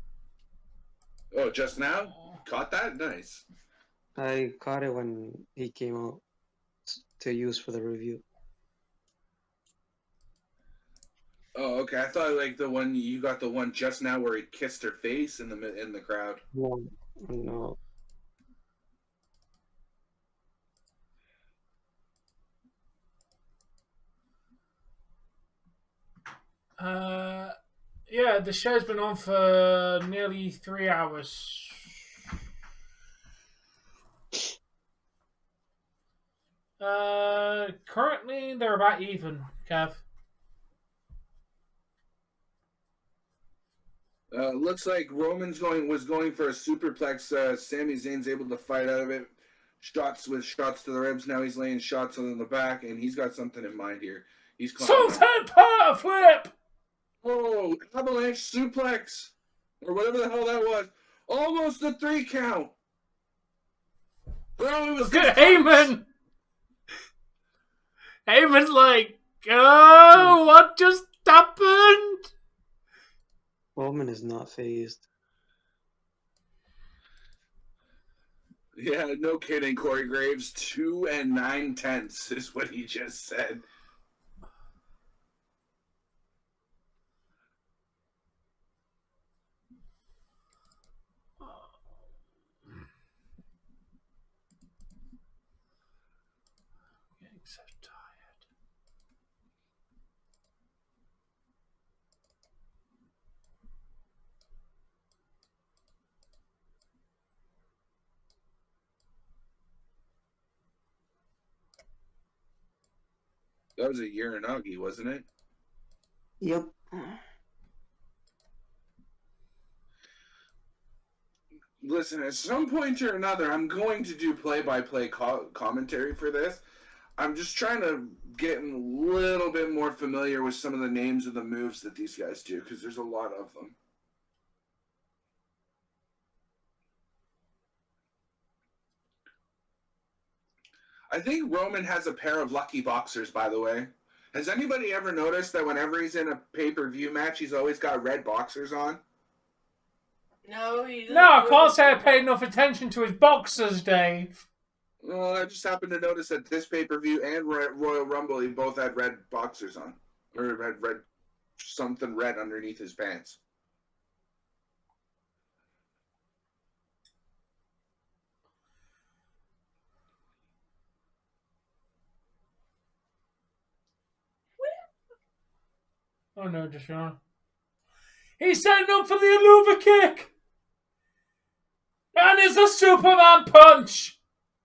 Oh, just now? Caught that? Nice. I caught it when he came out to use for the review. Oh, okay. I thought like you got the one just now where he kissed her face in the crowd. No, no. Yeah, the show's been on for nearly 3 hours. Currently they're about even, Kev. Looks like Roman's was going for a superplex. Sami Zayn's able to fight out of it. Shots to the ribs. Now he's laying shots on the back, and he's got something in mind here. He's Sultan Power Flip! Oh, avalanche suplex, or whatever the hell that was. Almost a 3 count. Bro, it was look at Heyman. Heyman's like, oh, what just happened? Roman is not phased. Yeah, no kidding, Corey Graves. 2 9/10 is what he just said. Getting so tired. That was a Uranagi, wasn't it? Yep. Listen, at some point or another, I'm going to do play-by-play commentary for this. I'm just trying to get a little bit more familiar with some of the names of the moves that these guys do, because there's a lot of them. I think Roman has a pair of lucky boxers, by the way. Has anybody ever noticed that whenever he's in a pay-per-view match, he's always got red boxers on? No, he doesn't. No, I can't say I paid enough attention to his boxers, Dave. Well, I just happened to notice that this pay-per-view and Royal Rumble, he both had red boxers on. Or had red, something red underneath his pants. Oh no, Deshaun. He's setting up for the Aluva kick! And it's a Superman punch!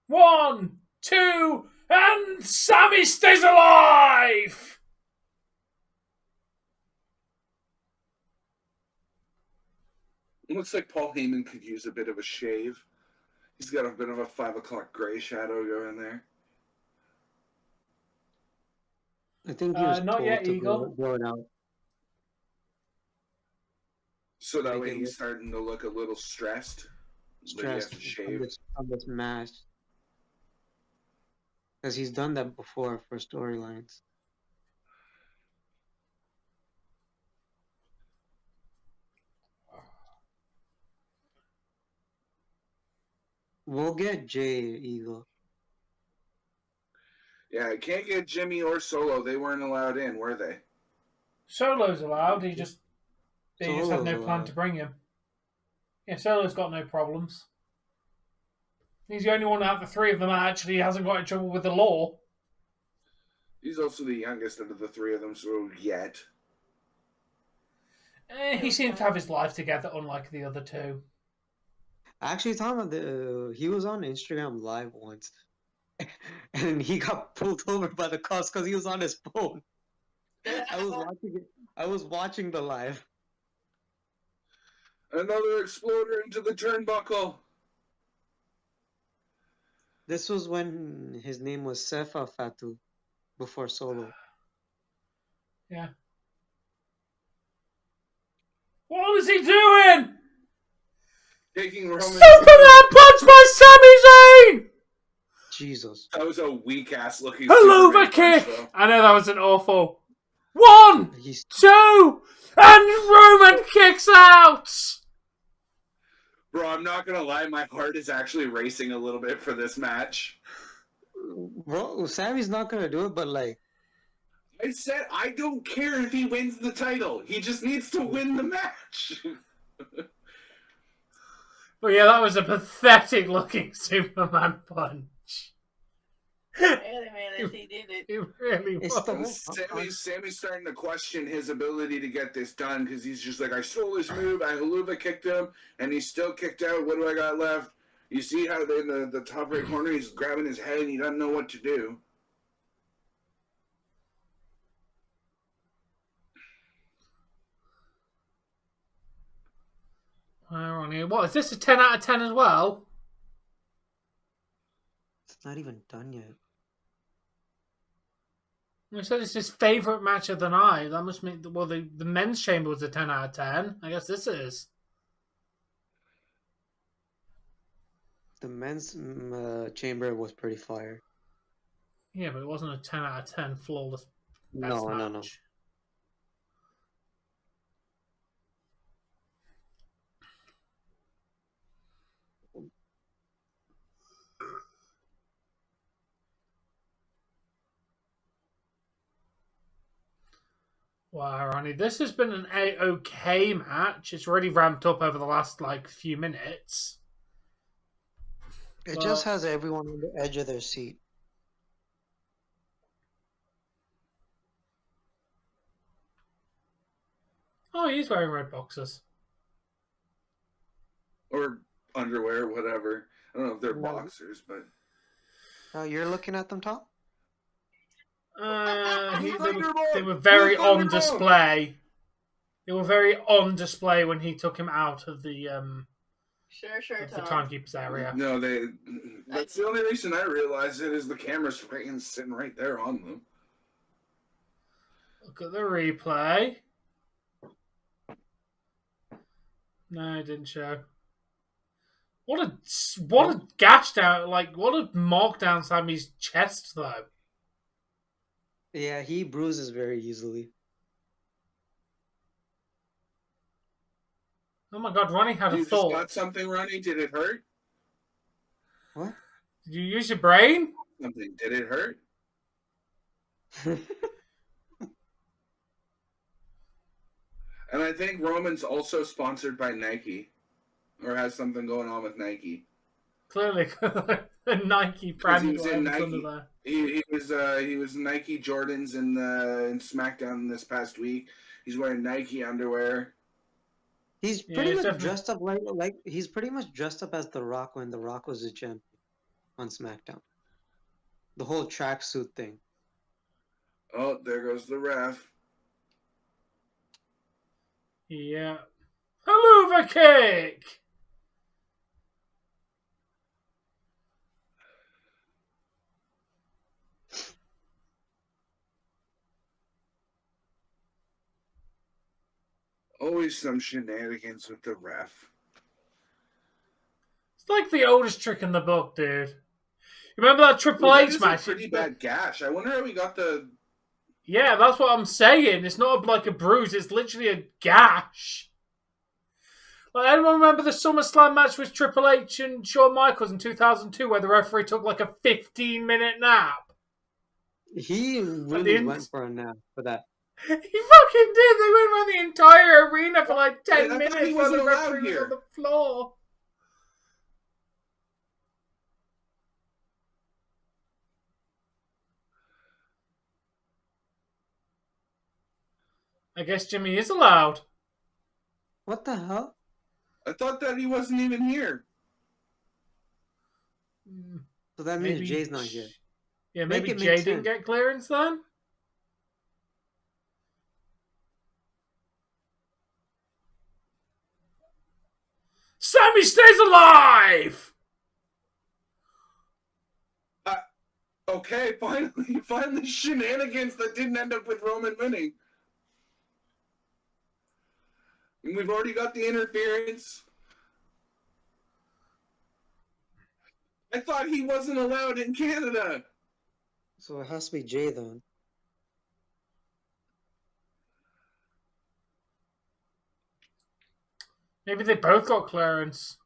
1, 2, and Sami stays alive! Looks like Paul Heyman could use a bit of a shave. He's got a bit of a 5 o'clock gray shadow going there. I think he was not told yet, to Eagle. grow it out. So that way he's starting to look a little stressed. Stressed Like he has to shave. on this match. Because he's done that before for storylines. We'll get Jey, Eagle. Yeah, I can't get Jimmy or Solo. They weren't allowed in, were they? Solo's allowed, they just had no Solo's plan allowed. to bring him. Yeah, Solo's got no problems. He's the only one out of the three of them that actually hasn't got in trouble with the law. He's also the youngest of the three of them, so yet. He seems to have his life together, unlike the other two. Actually, talking about he was on Instagram Live once, and he got pulled over by the cops because he was on his phone. I was watching it. I was watching the live. Another exploder into the turnbuckle. This was when his name was Sefa Fatu, before Solo. Yeah. What is he doing? Taking Roman. Superman punch by Sami Zayn! Jesus. That was a weak ass looking. Haluva kick! I know that was an awful. 1, He's 2, and Roman kicks out! Bro, I'm not gonna lie, my heart is actually racing a little bit for this match. bro. Sammy's not gonna do it, but like, I said I don't care if he wins the title. He just needs to win the match. But yeah, that was a pathetic looking Superman punch. Really, man, he did it. It really It's was. the Sammy's starting to question his ability to get this done because he's just like, I stole his move, I Haluva kicked him, and he's still kicked out. What do I got left? You see how in the top right corner he's grabbing his head and he doesn't know what to do. What, is this a 10 out of 10 as well? It's not even done yet. I said it's his favourite match of the night. That must mean, well, the men's chamber was a 10 out of 10. I guess this is. The men's chamber was pretty fire. Yeah, but it wasn't a 10 out of 10 flawless best No, match. no. Wow, Ronnie, this has been an A-OK match. It's already ramped up over the last, few minutes. It Well, just has everyone on the edge of their seat. Oh, he's wearing red boxers. Or underwear, whatever. I don't know if they're No. boxers, but... You're looking at them, Tom? They were very on display. They were very on display when he took him out of the Sure, the Tom. timekeeper's area. No, that's the only reason I realize it is the camera's freaking sitting right there on them. Look at the replay. No, it didn't show. What a gash down, what a mark down Sammy's chest, though. Yeah, he bruises very easily. Oh my god, Ronnie had a You just got thought. something, Ronnie? Did it hurt? What? Did you use your brain? Something. Did it hurt? And I think Roman's also sponsored by Nike. Or has something going on with Nike. Clearly, the Nike Because brand he was in whatever's under Nike. there. He was Nike Jordans in SmackDown this past week. He's wearing Nike underwear. He's Yeah, pretty he's much definitely- dressed up like he's pretty much dressed up as The Rock when The Rock was a champion on SmackDown. The whole tracksuit thing. Oh, there goes the ref. Yeah. Haluva kick! Always some shenanigans with the ref. It's like the oldest trick in the book, dude. You remember that Triple Well, H that is match? a pretty bad gash. I wonder how he got the... Yeah, that's what I'm saying. It's not like a bruise, it's literally a gash. Like, anyone remember the SummerSlam match with Triple H and Shawn Michaels in 2002 where the referee took like a 15-minute nap? He really went for a nap for that. He fucking did. They went around the entire arena for like 10 I thought minutes he while wasn't the allowed referee was here. on the floor. I guess Jimmy is allowed. What the hell? I thought that he wasn't even here. So that means Jay's not here. Yeah, Make maybe it make Jay didn't sense. get clearance then? Sami stays alive! Okay, finally shenanigans that didn't end up with Roman winning. And we've already got the interference. I thought he wasn't allowed in Canada. So it has to be Jay then. Maybe they both got clearance.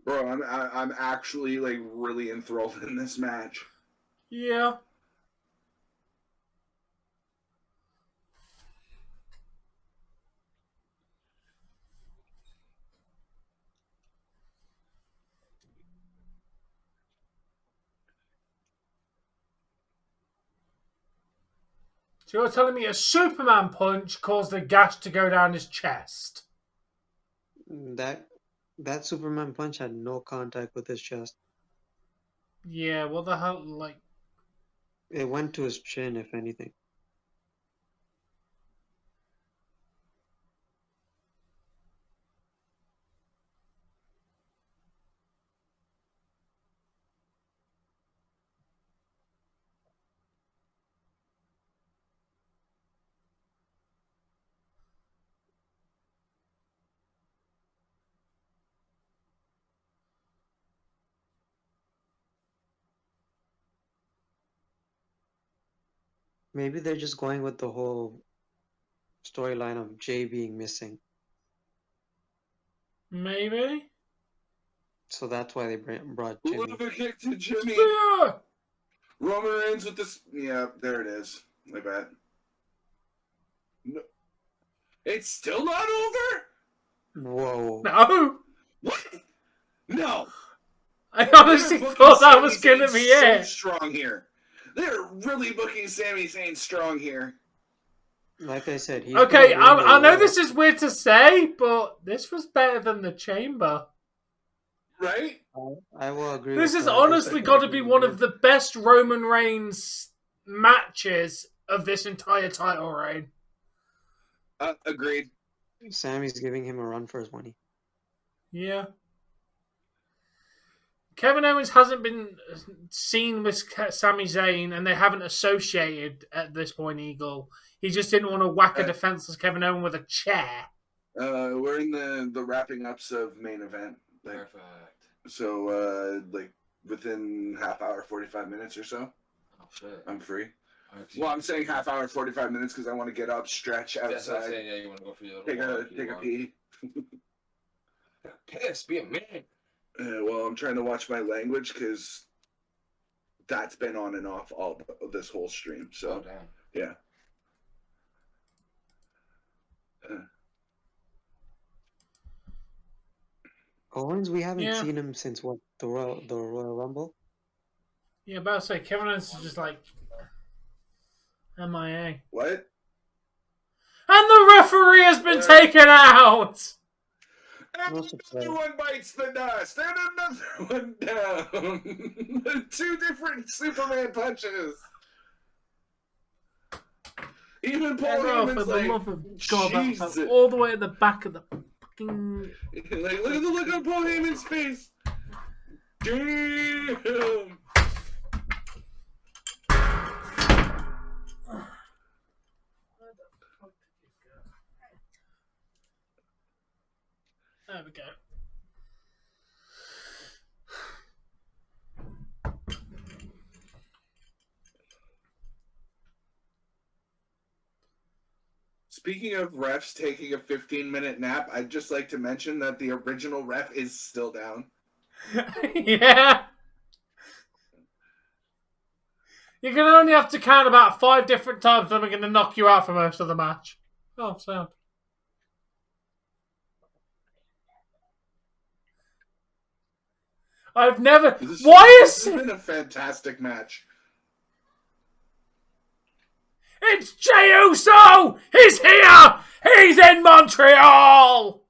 Bro, I'm actually like really enthralled in this match. Yeah. So you're telling me a Superman punch caused the gash to go down his chest? That Superman punch had no contact with his chest. Yeah, what the hell? Like, It went to his chin, if anything. Maybe they're just going with the whole storyline of Jay being missing. maybe? So that's why they brought Jimmy. Luva kick to Jimmy. Spear! Roman Reigns with this. Yeah, there it is. I bet. No. It's still not over? Whoa. No! What? No. I honestly They're booking thought that was Sami going to Zayn be so it. strong here. They're really booking Sami Zayn strong here. Like I said, he's Okay, gonna win I the know Raw. this is weird to say, but this was better than the Chamber. Right? I will agree. This with has that. honestly got to be one of the best Roman Reigns matches of this entire title reign. Agreed. Sammy's giving him a run for his money. Yeah. Kevin Owens hasn't been seen with Sami Zayn, and they haven't associated at this point, Eagle. He just didn't want to whack a defenseless Kevin Owens with a chair. We're in the wrapping ups of main event. Perfect. So, like, within half hour, 45 minutes or so, Oh shit. I'm free. Alright, Well, I'm saying half hour, 45 minutes because I want to get up, stretch that's what I'm outside, saying. Yeah, you want to go for your little take a pee. Piss, be a man. Well, I'm trying to watch my language because that's been on and off all this whole stream. Oh So, damn. yeah. Owens, we haven't Yeah. seen him since what, the Royal Rumble? Yeah, about to say, Kevin Owens is just like MIA. What? And the referee has been taken out! And No surprise. another one bites the dust, and another one down. Two different Superman punches. Even Paul Bro, for Heyman's the like, love of God, that Jesus. fell all the way at the back of the fucking... Like, look at the look on Paul Heyman's face. Damn. There we go. Speaking of refs taking a 15-minute nap, I'd just like to mention that the original ref is still down. Yeah! You're going to only have to count about 5 different times, then we're going to knock you out for most of the match. Oh, sound. I've never... Why is... This has been a fantastic match. It's Jey Uso! He's here! He's in Montreal!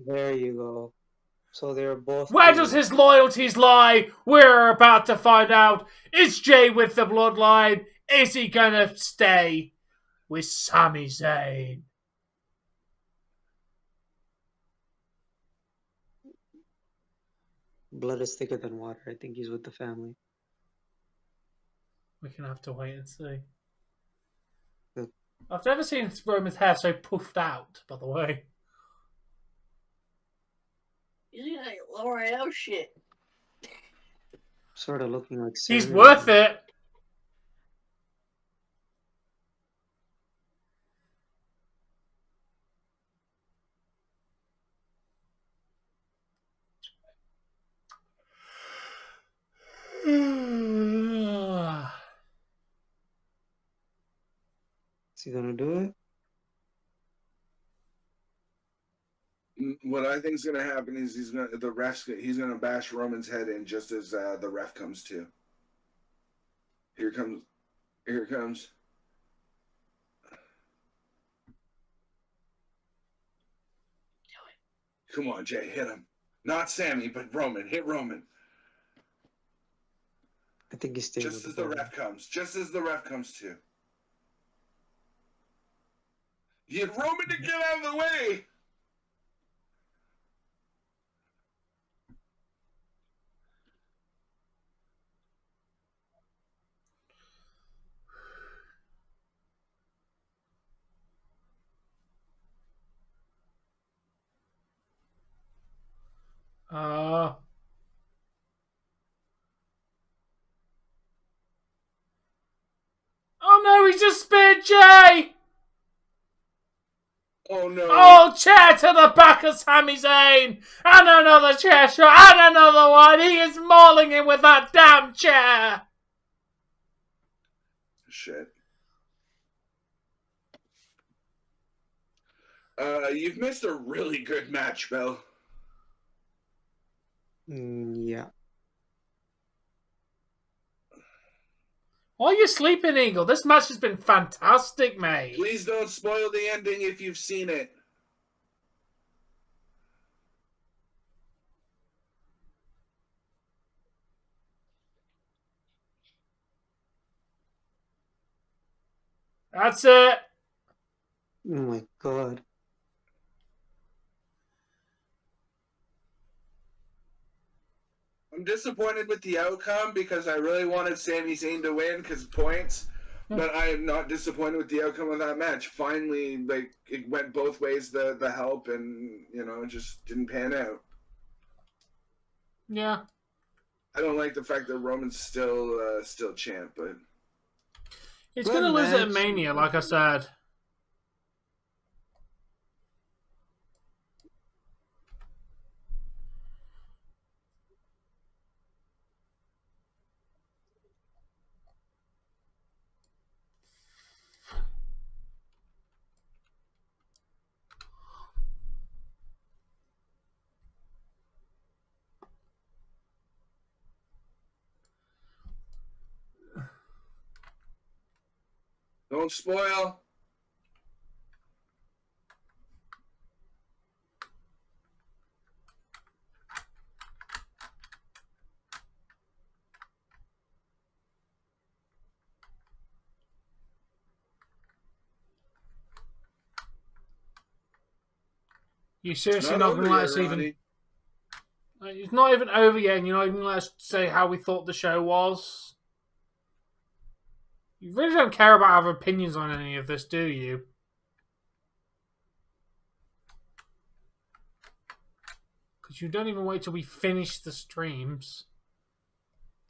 There you go. So they're both. Where does his loyalties lie? We're about to find out. Is Jey with the Bloodline? Is he gonna stay with Sami Zayn? Blood is thicker than water. I think he's with the family. We're gonna have to wait and see. Good. I've never seen Roman's hair so puffed out, by the way. He's like L'Oreal shit. Sort of looking like. He's Sami. worth it. Is he gonna do it? What I think is going to happen is he's going to bash Roman's head in just as the ref comes to. Here it comes. Come on, Jey, hit him. Not Sami, but Roman. Hit Roman. I think he's staying. Just as the ref comes. Just as the ref comes to. Get Roman to get out of the way. Oh no, he just speared Jey! Oh no. Oh, chair to the back of Sami Zayn! And another chair shot, and another one! He is mauling him with that damn chair! Shit. You've missed a really good match, Bill. Yeah. Why are you sleeping, Eagle? This match has been fantastic, mate. Please don't spoil the ending if you've seen it. That's it. Oh my god. I'm disappointed with the outcome because I really wanted Sami Zayn to win because points, but I am not disappointed with the outcome of that match. Finally, like, it went both ways, the help, and, you know, it just didn't pan out. Yeah. I don't like the fact that Roman's still champ, but It's Good going to lose it at match. Mania, like I said. don't spoil. You seriously Not not over going to let yet, us even... Ronnie. It's not even over yet, and you're not even going to let us say how we thought the show was. You really don't care about our opinions on any of this, do you? Because you don't even wait till we finish the streams.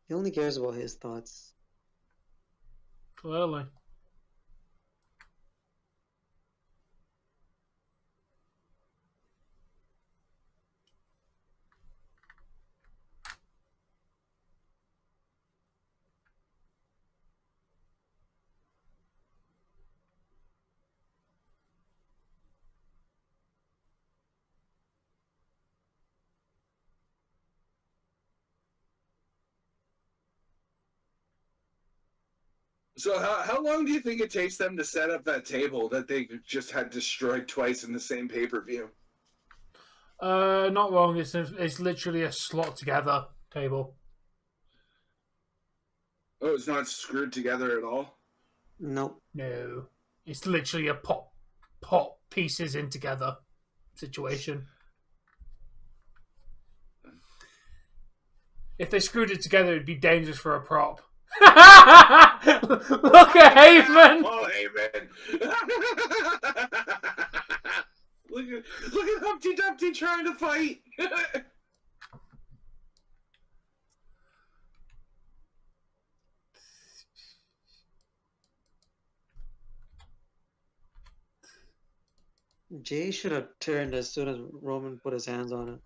He only cares about his thoughts. Clearly. So how long do you think it takes them to set up that table that they just had destroyed twice in the same pay-per-view? Not wrong. It's literally a slot together table. Oh, it's not screwed together at all? Nope. No. It's literally a pop pieces in together situation. If they screwed it together, it'd be dangerous for a prop. Look at Heyman! Oh, Heyman! look at Humpty Dumpty trying to fight! Jay should have turned as soon as Roman put his hands on it.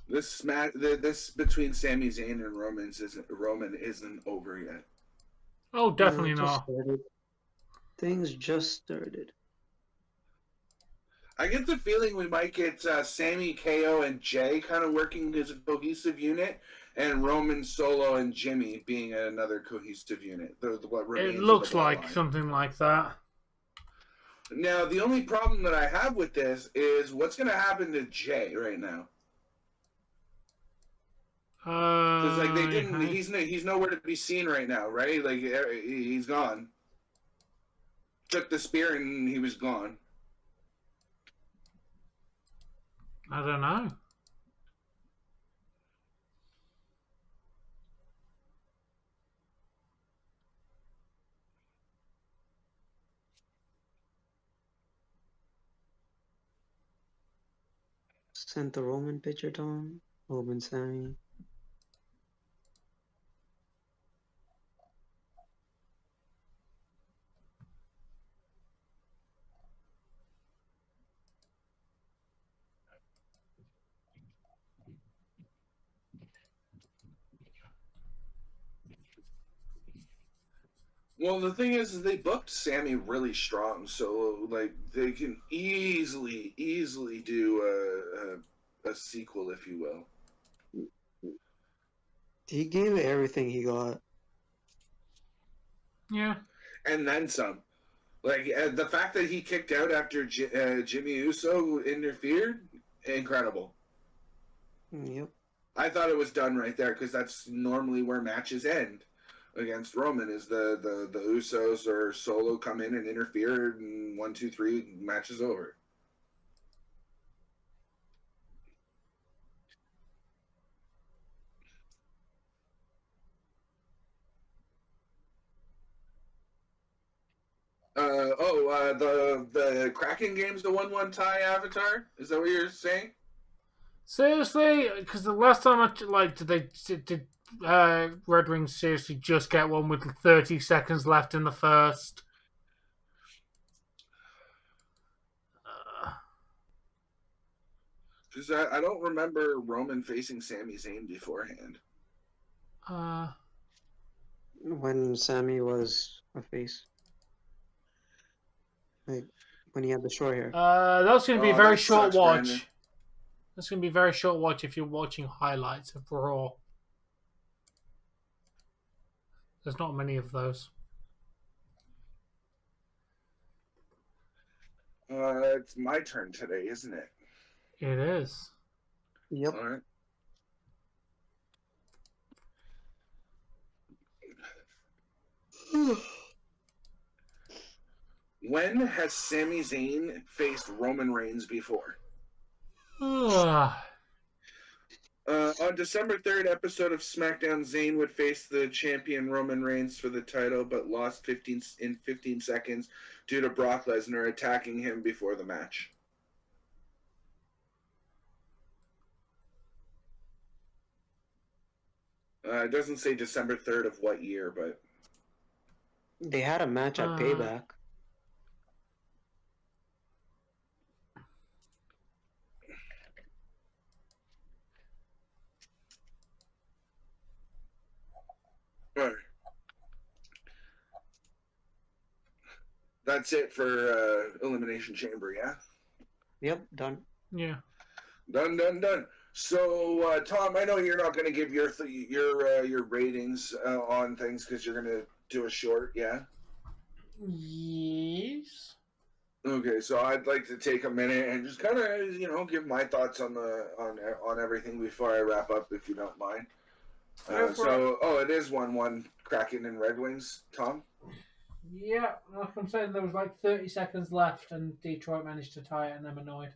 This between Sami Zayn and Roman isn't over yet. Oh, definitely Just not. started. Things just started. I get the feeling we might get Sami, KO, and Jey kind of working as a cohesive unit, and Roman, Solo, and Jimmy being another cohesive unit. What remains It of looks the like Bloodline. something like that. Now, the only problem that I have with this is what's going to happen to Jey right now. Because like they didn't, he's nowhere to be seen right now, right? Like he's gone. Took the spear and he was gone. I don't know. Sent the Roman picture, Tom. Roman Sammy. Well, the thing is they booked Sammy really strong, so like they can easily do a sequel, if you will. He gave everything he got. Yeah. And then some. Like, the fact that he kicked out after Jimmy Uso interfered, incredible. Yep. I thought it was done right there because that's normally where matches end against Roman is the Usos or Solo come in and interfere and 1, 2, 3 matches over. The Kraken game's the 1-1 tie avatar. Is that what you're saying? Seriously, because the last time did Red Wings seriously just get one with 30 seconds left in the first? Because I don't remember Roman facing Sami Zayn beforehand. When Sammy was a face. Like, when he had the short hair. That's going to be a very short sucks, watch. Brandon. That's going to be a very short watch if you're watching highlights of Raw. There's not many of those. It's my turn today, isn't it? It is. Yep. All right. When has Sami Zayn faced Roman Reigns before? On December 3rd episode of SmackDown, Zayn would face the champion Roman Reigns for the title, but lost 15 seconds due to Brock Lesnar attacking him before the match. It doesn't say December 3rd of what year, but... They had a match at Payback. Right. That's it for Elimination Chamber, yeah? Yep, done. Yeah. Done. So, Tom, I know you're not going to give your ratings on things because you're going to do a short, yeah? Yes. Okay, so I'd like to take a minute and just kind of, give my thoughts on everything before I wrap up, if you don't mind. It is 1-1 Kraken and Red Wings, Tom? Yeah, like I'm saying, there was like 30 seconds left and Detroit managed to tie it and I'm annoyed.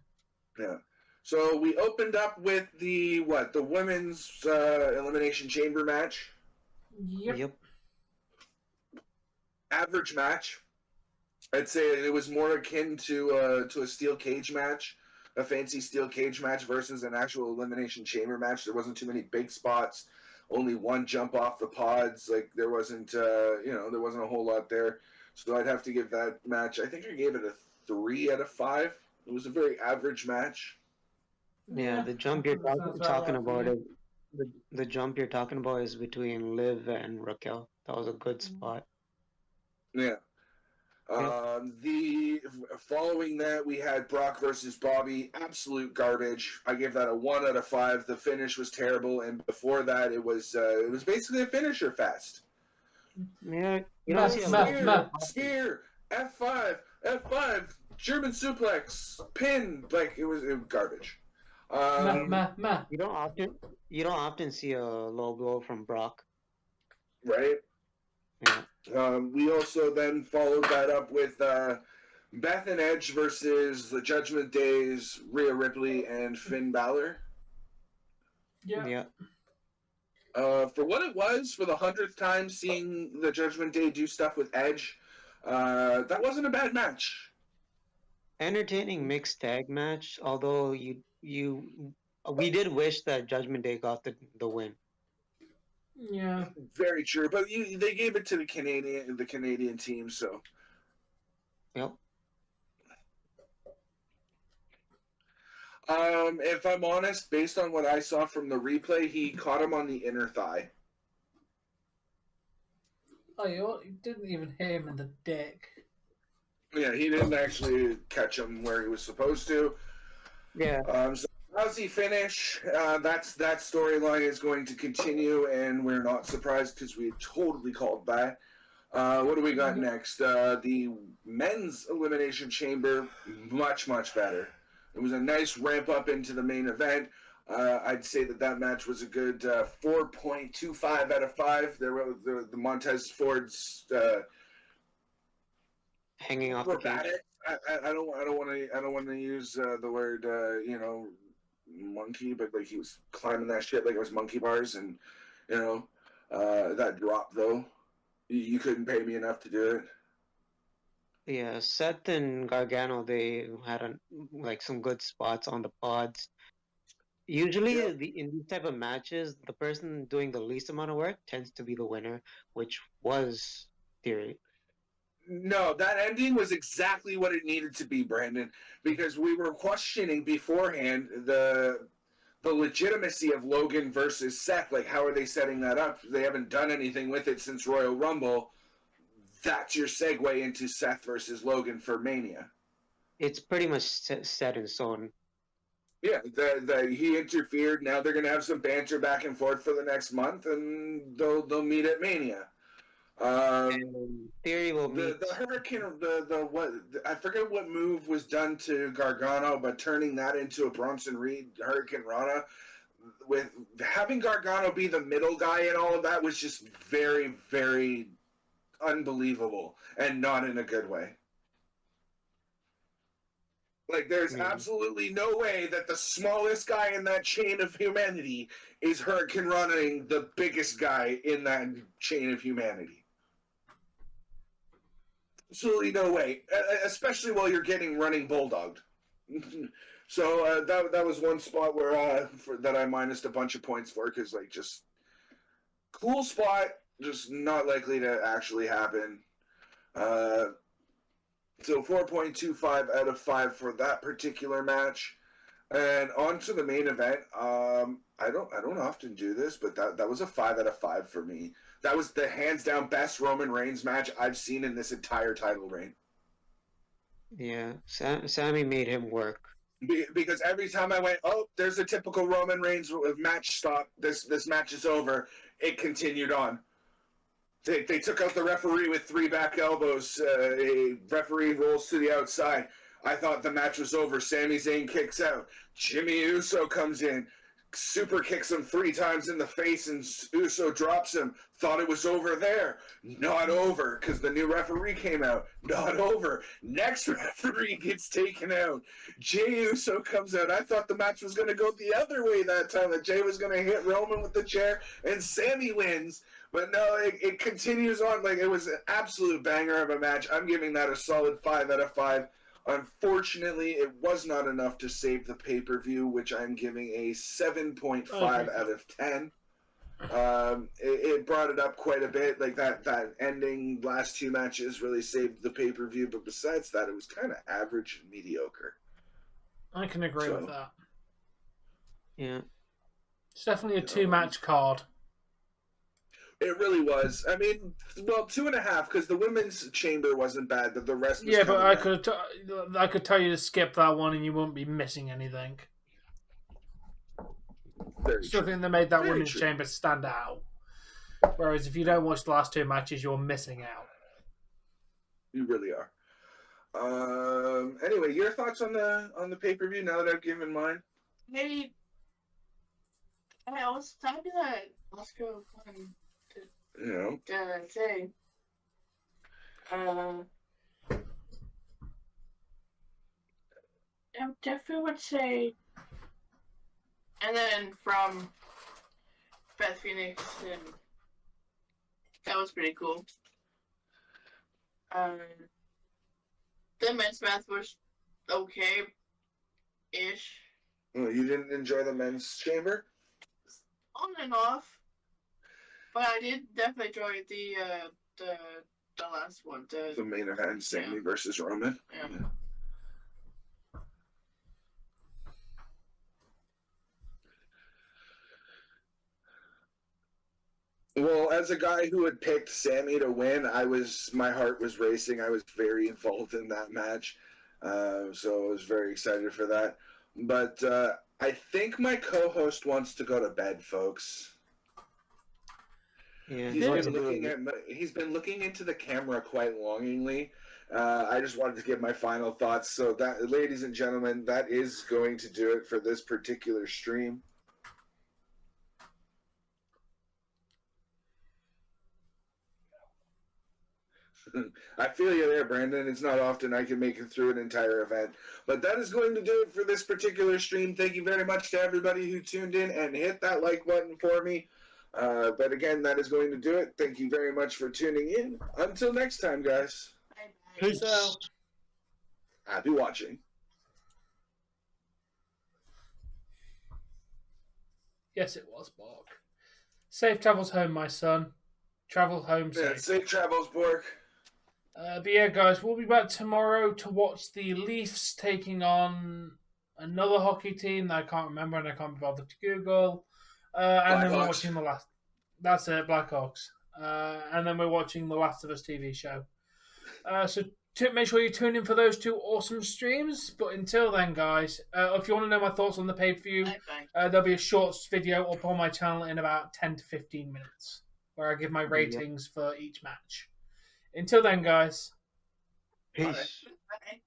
Yeah. So we opened up with the women's Elimination Chamber match. Yep. Average match. I'd say it was more akin to a steel cage match, a fancy steel cage match versus an actual Elimination Chamber match. There wasn't too many big spots. Only one jump off the pods. Like there wasn't there wasn't a whole lot there. So I'd have to give that match. I think I gave it a 3 out of 5. It was a very average match. Yeah, the jump you're talking about is the jump you're talking about is between Liv and Raquel. That was a good spot. Yeah. The following that we had Brock versus Bobby, absolute garbage. I gave that a 1 out of 5. The finish was terrible, and before that it was basically a finisher fest. Yeah, Spear, F5, German suplex, pin, like it was garbage. You don't often see a low blow from Brock. Right? Yeah. We also then followed that up with Beth and Edge versus the Judgment Days, Rhea Ripley and Finn Balor. Yeah. For what it was, for the 100th time seeing the Judgment Day do stuff with Edge, that wasn't a bad match. Entertaining mixed tag match, although we did wish that Judgment Day got the win. Yeah. Very true, but they gave it to the Canadian team, so. Yep. If I'm honest, based on what I saw from the replay, he caught him on the inner thigh. Oh, you didn't even hit him in the dick. Yeah, he didn't actually catch him where he was supposed to. Yeah. So how's he finish? That storyline is going to continue, and we're not surprised because we totally called that. What do we got next? The men's elimination chamber, much better. It was a nice ramp up into the main event. I'd say that match was a good 4.25 out of 5. There were the Montez Ford's Hanging off the cage. I don't want to use the word monkey, but like he was climbing that shit like it was monkey bars, and that drop though. You couldn't pay me enough to do it. Yeah, Seth and Gargano, they had some good spots on the pods. Usually, in these type of matches, the person doing the least amount of work tends to be the winner, which was Theory. No, that ending was exactly what it needed to be, Brandon, because we were questioning beforehand the legitimacy of Logan versus Seth. Like, how are they setting that up? They haven't done anything with it since Royal Rumble. That's your segue into Seth versus Logan for Mania. It's pretty much set in stone. Yeah, he interfered. Now they're going to have some banter back and forth for the next month, and they'll meet at Mania. Theory will meet the Hurricane. I forget what move was done to Gargano, but turning that into a Bronson Reed Hurricane Rana, with having Gargano be the middle guy and all of that was just very, very unbelievable, and not in a good way. Like, there's absolutely no way that the smallest guy in that chain of humanity is Hurricane Rana-ing the biggest guy in that chain of humanity. Absolutely no way, especially while you're getting running bulldogged. So that was one spot where that I minused a bunch of points for, because like just cool spot, just not likely to actually happen. So 4.25 out of 5 for that particular match. And on to the main event. I don't often do this, but that was a 5 out of 5 for me. That was the hands down best Roman Reigns match I've seen in this entire title reign. Yeah, Sami made him work. Because every time I went, oh, there's a typical Roman Reigns match stop. This match is over. It continued on. They took out the referee with 3 back elbows. A referee rolls to the outside. I thought the match was over. Sami Zayn kicks out. Jimmy Uso comes in. Super kicks him 3 times in the face, and Uso drops him. Thought it was over there. Not over, because the new referee came out. Not over. Next referee gets taken out. Jey Uso comes out. I thought the match was going to go the other way that time, that Jey was going to hit Roman with the chair, and Sami wins. But no, it continues on. Like, it was an absolute banger of a match. I'm giving that a solid 5 out of 5. Unfortunately, it was not enough to save the pay-per-view, which I'm giving a 7.5 out of 10. It brought it up quite a bit. Like that ending last 2 matches really saved the pay-per-view, but besides that, it was kind of average and mediocre. I can agree with that. Yeah. It's definitely a 2-match card. It really was. I mean, well, 2.5, because the women's chamber wasn't bad, but the rest was but I could tell you to skip that one and you wouldn't be missing anything. Still think they made that women's chamber stand out. Whereas if you don't watch the last 2 matches, you're missing out. You really are. Anyway, your thoughts on the pay-per-view now that I've given mine? Maybe I was talking that Oscar won. Say, I definitely would say, and then from Beth Phoenix, and that was pretty cool. The men's match was okay-ish. Oh, you didn't enjoy the men's chamber? On and off. But I did definitely enjoy the last one. The main event, Sami versus Roman. Yeah. Well, as a guy who had picked Sami to win, my heart was racing. I was very involved in that match, so I was very excited for that. But I think my co-host wants to go to bed, folks. Yeah, He's he been wants to do looking it. he's been looking into the camera quite longingly. I just wanted to give my final thoughts. So that, ladies and gentlemen, that is going to do it for this particular stream. I feel you there, Brandon. It's not often I can make it through an entire event. But that is going to do it for this particular stream. Thank you very much to everybody who tuned in and hit that like button for me. But again, that is going to do it. Thank you very much for tuning in. Until next time, guys. Peace out. Happy watching. Yes, it was, Borg. Safe travels home, my son. Travel home Yeah, safe. safe travels, Bork. But yeah, guys, we'll be back tomorrow to watch the Leafs taking on another hockey team that I can't remember and I can't be bothered to Google. And then we're Blackhawks. watching the last. That's it, Blackhawks. And then we're watching the Last of Us TV show. So make sure you tune in for those two awesome streams. But until then, guys, if you want to know my thoughts on the pay-per-view, there'll be a short video up on my channel in about 10 to 15 minutes where I give my ratings for each match. Until then, guys. Peace. Bye.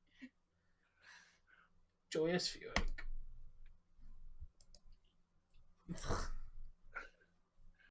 Joyous viewing.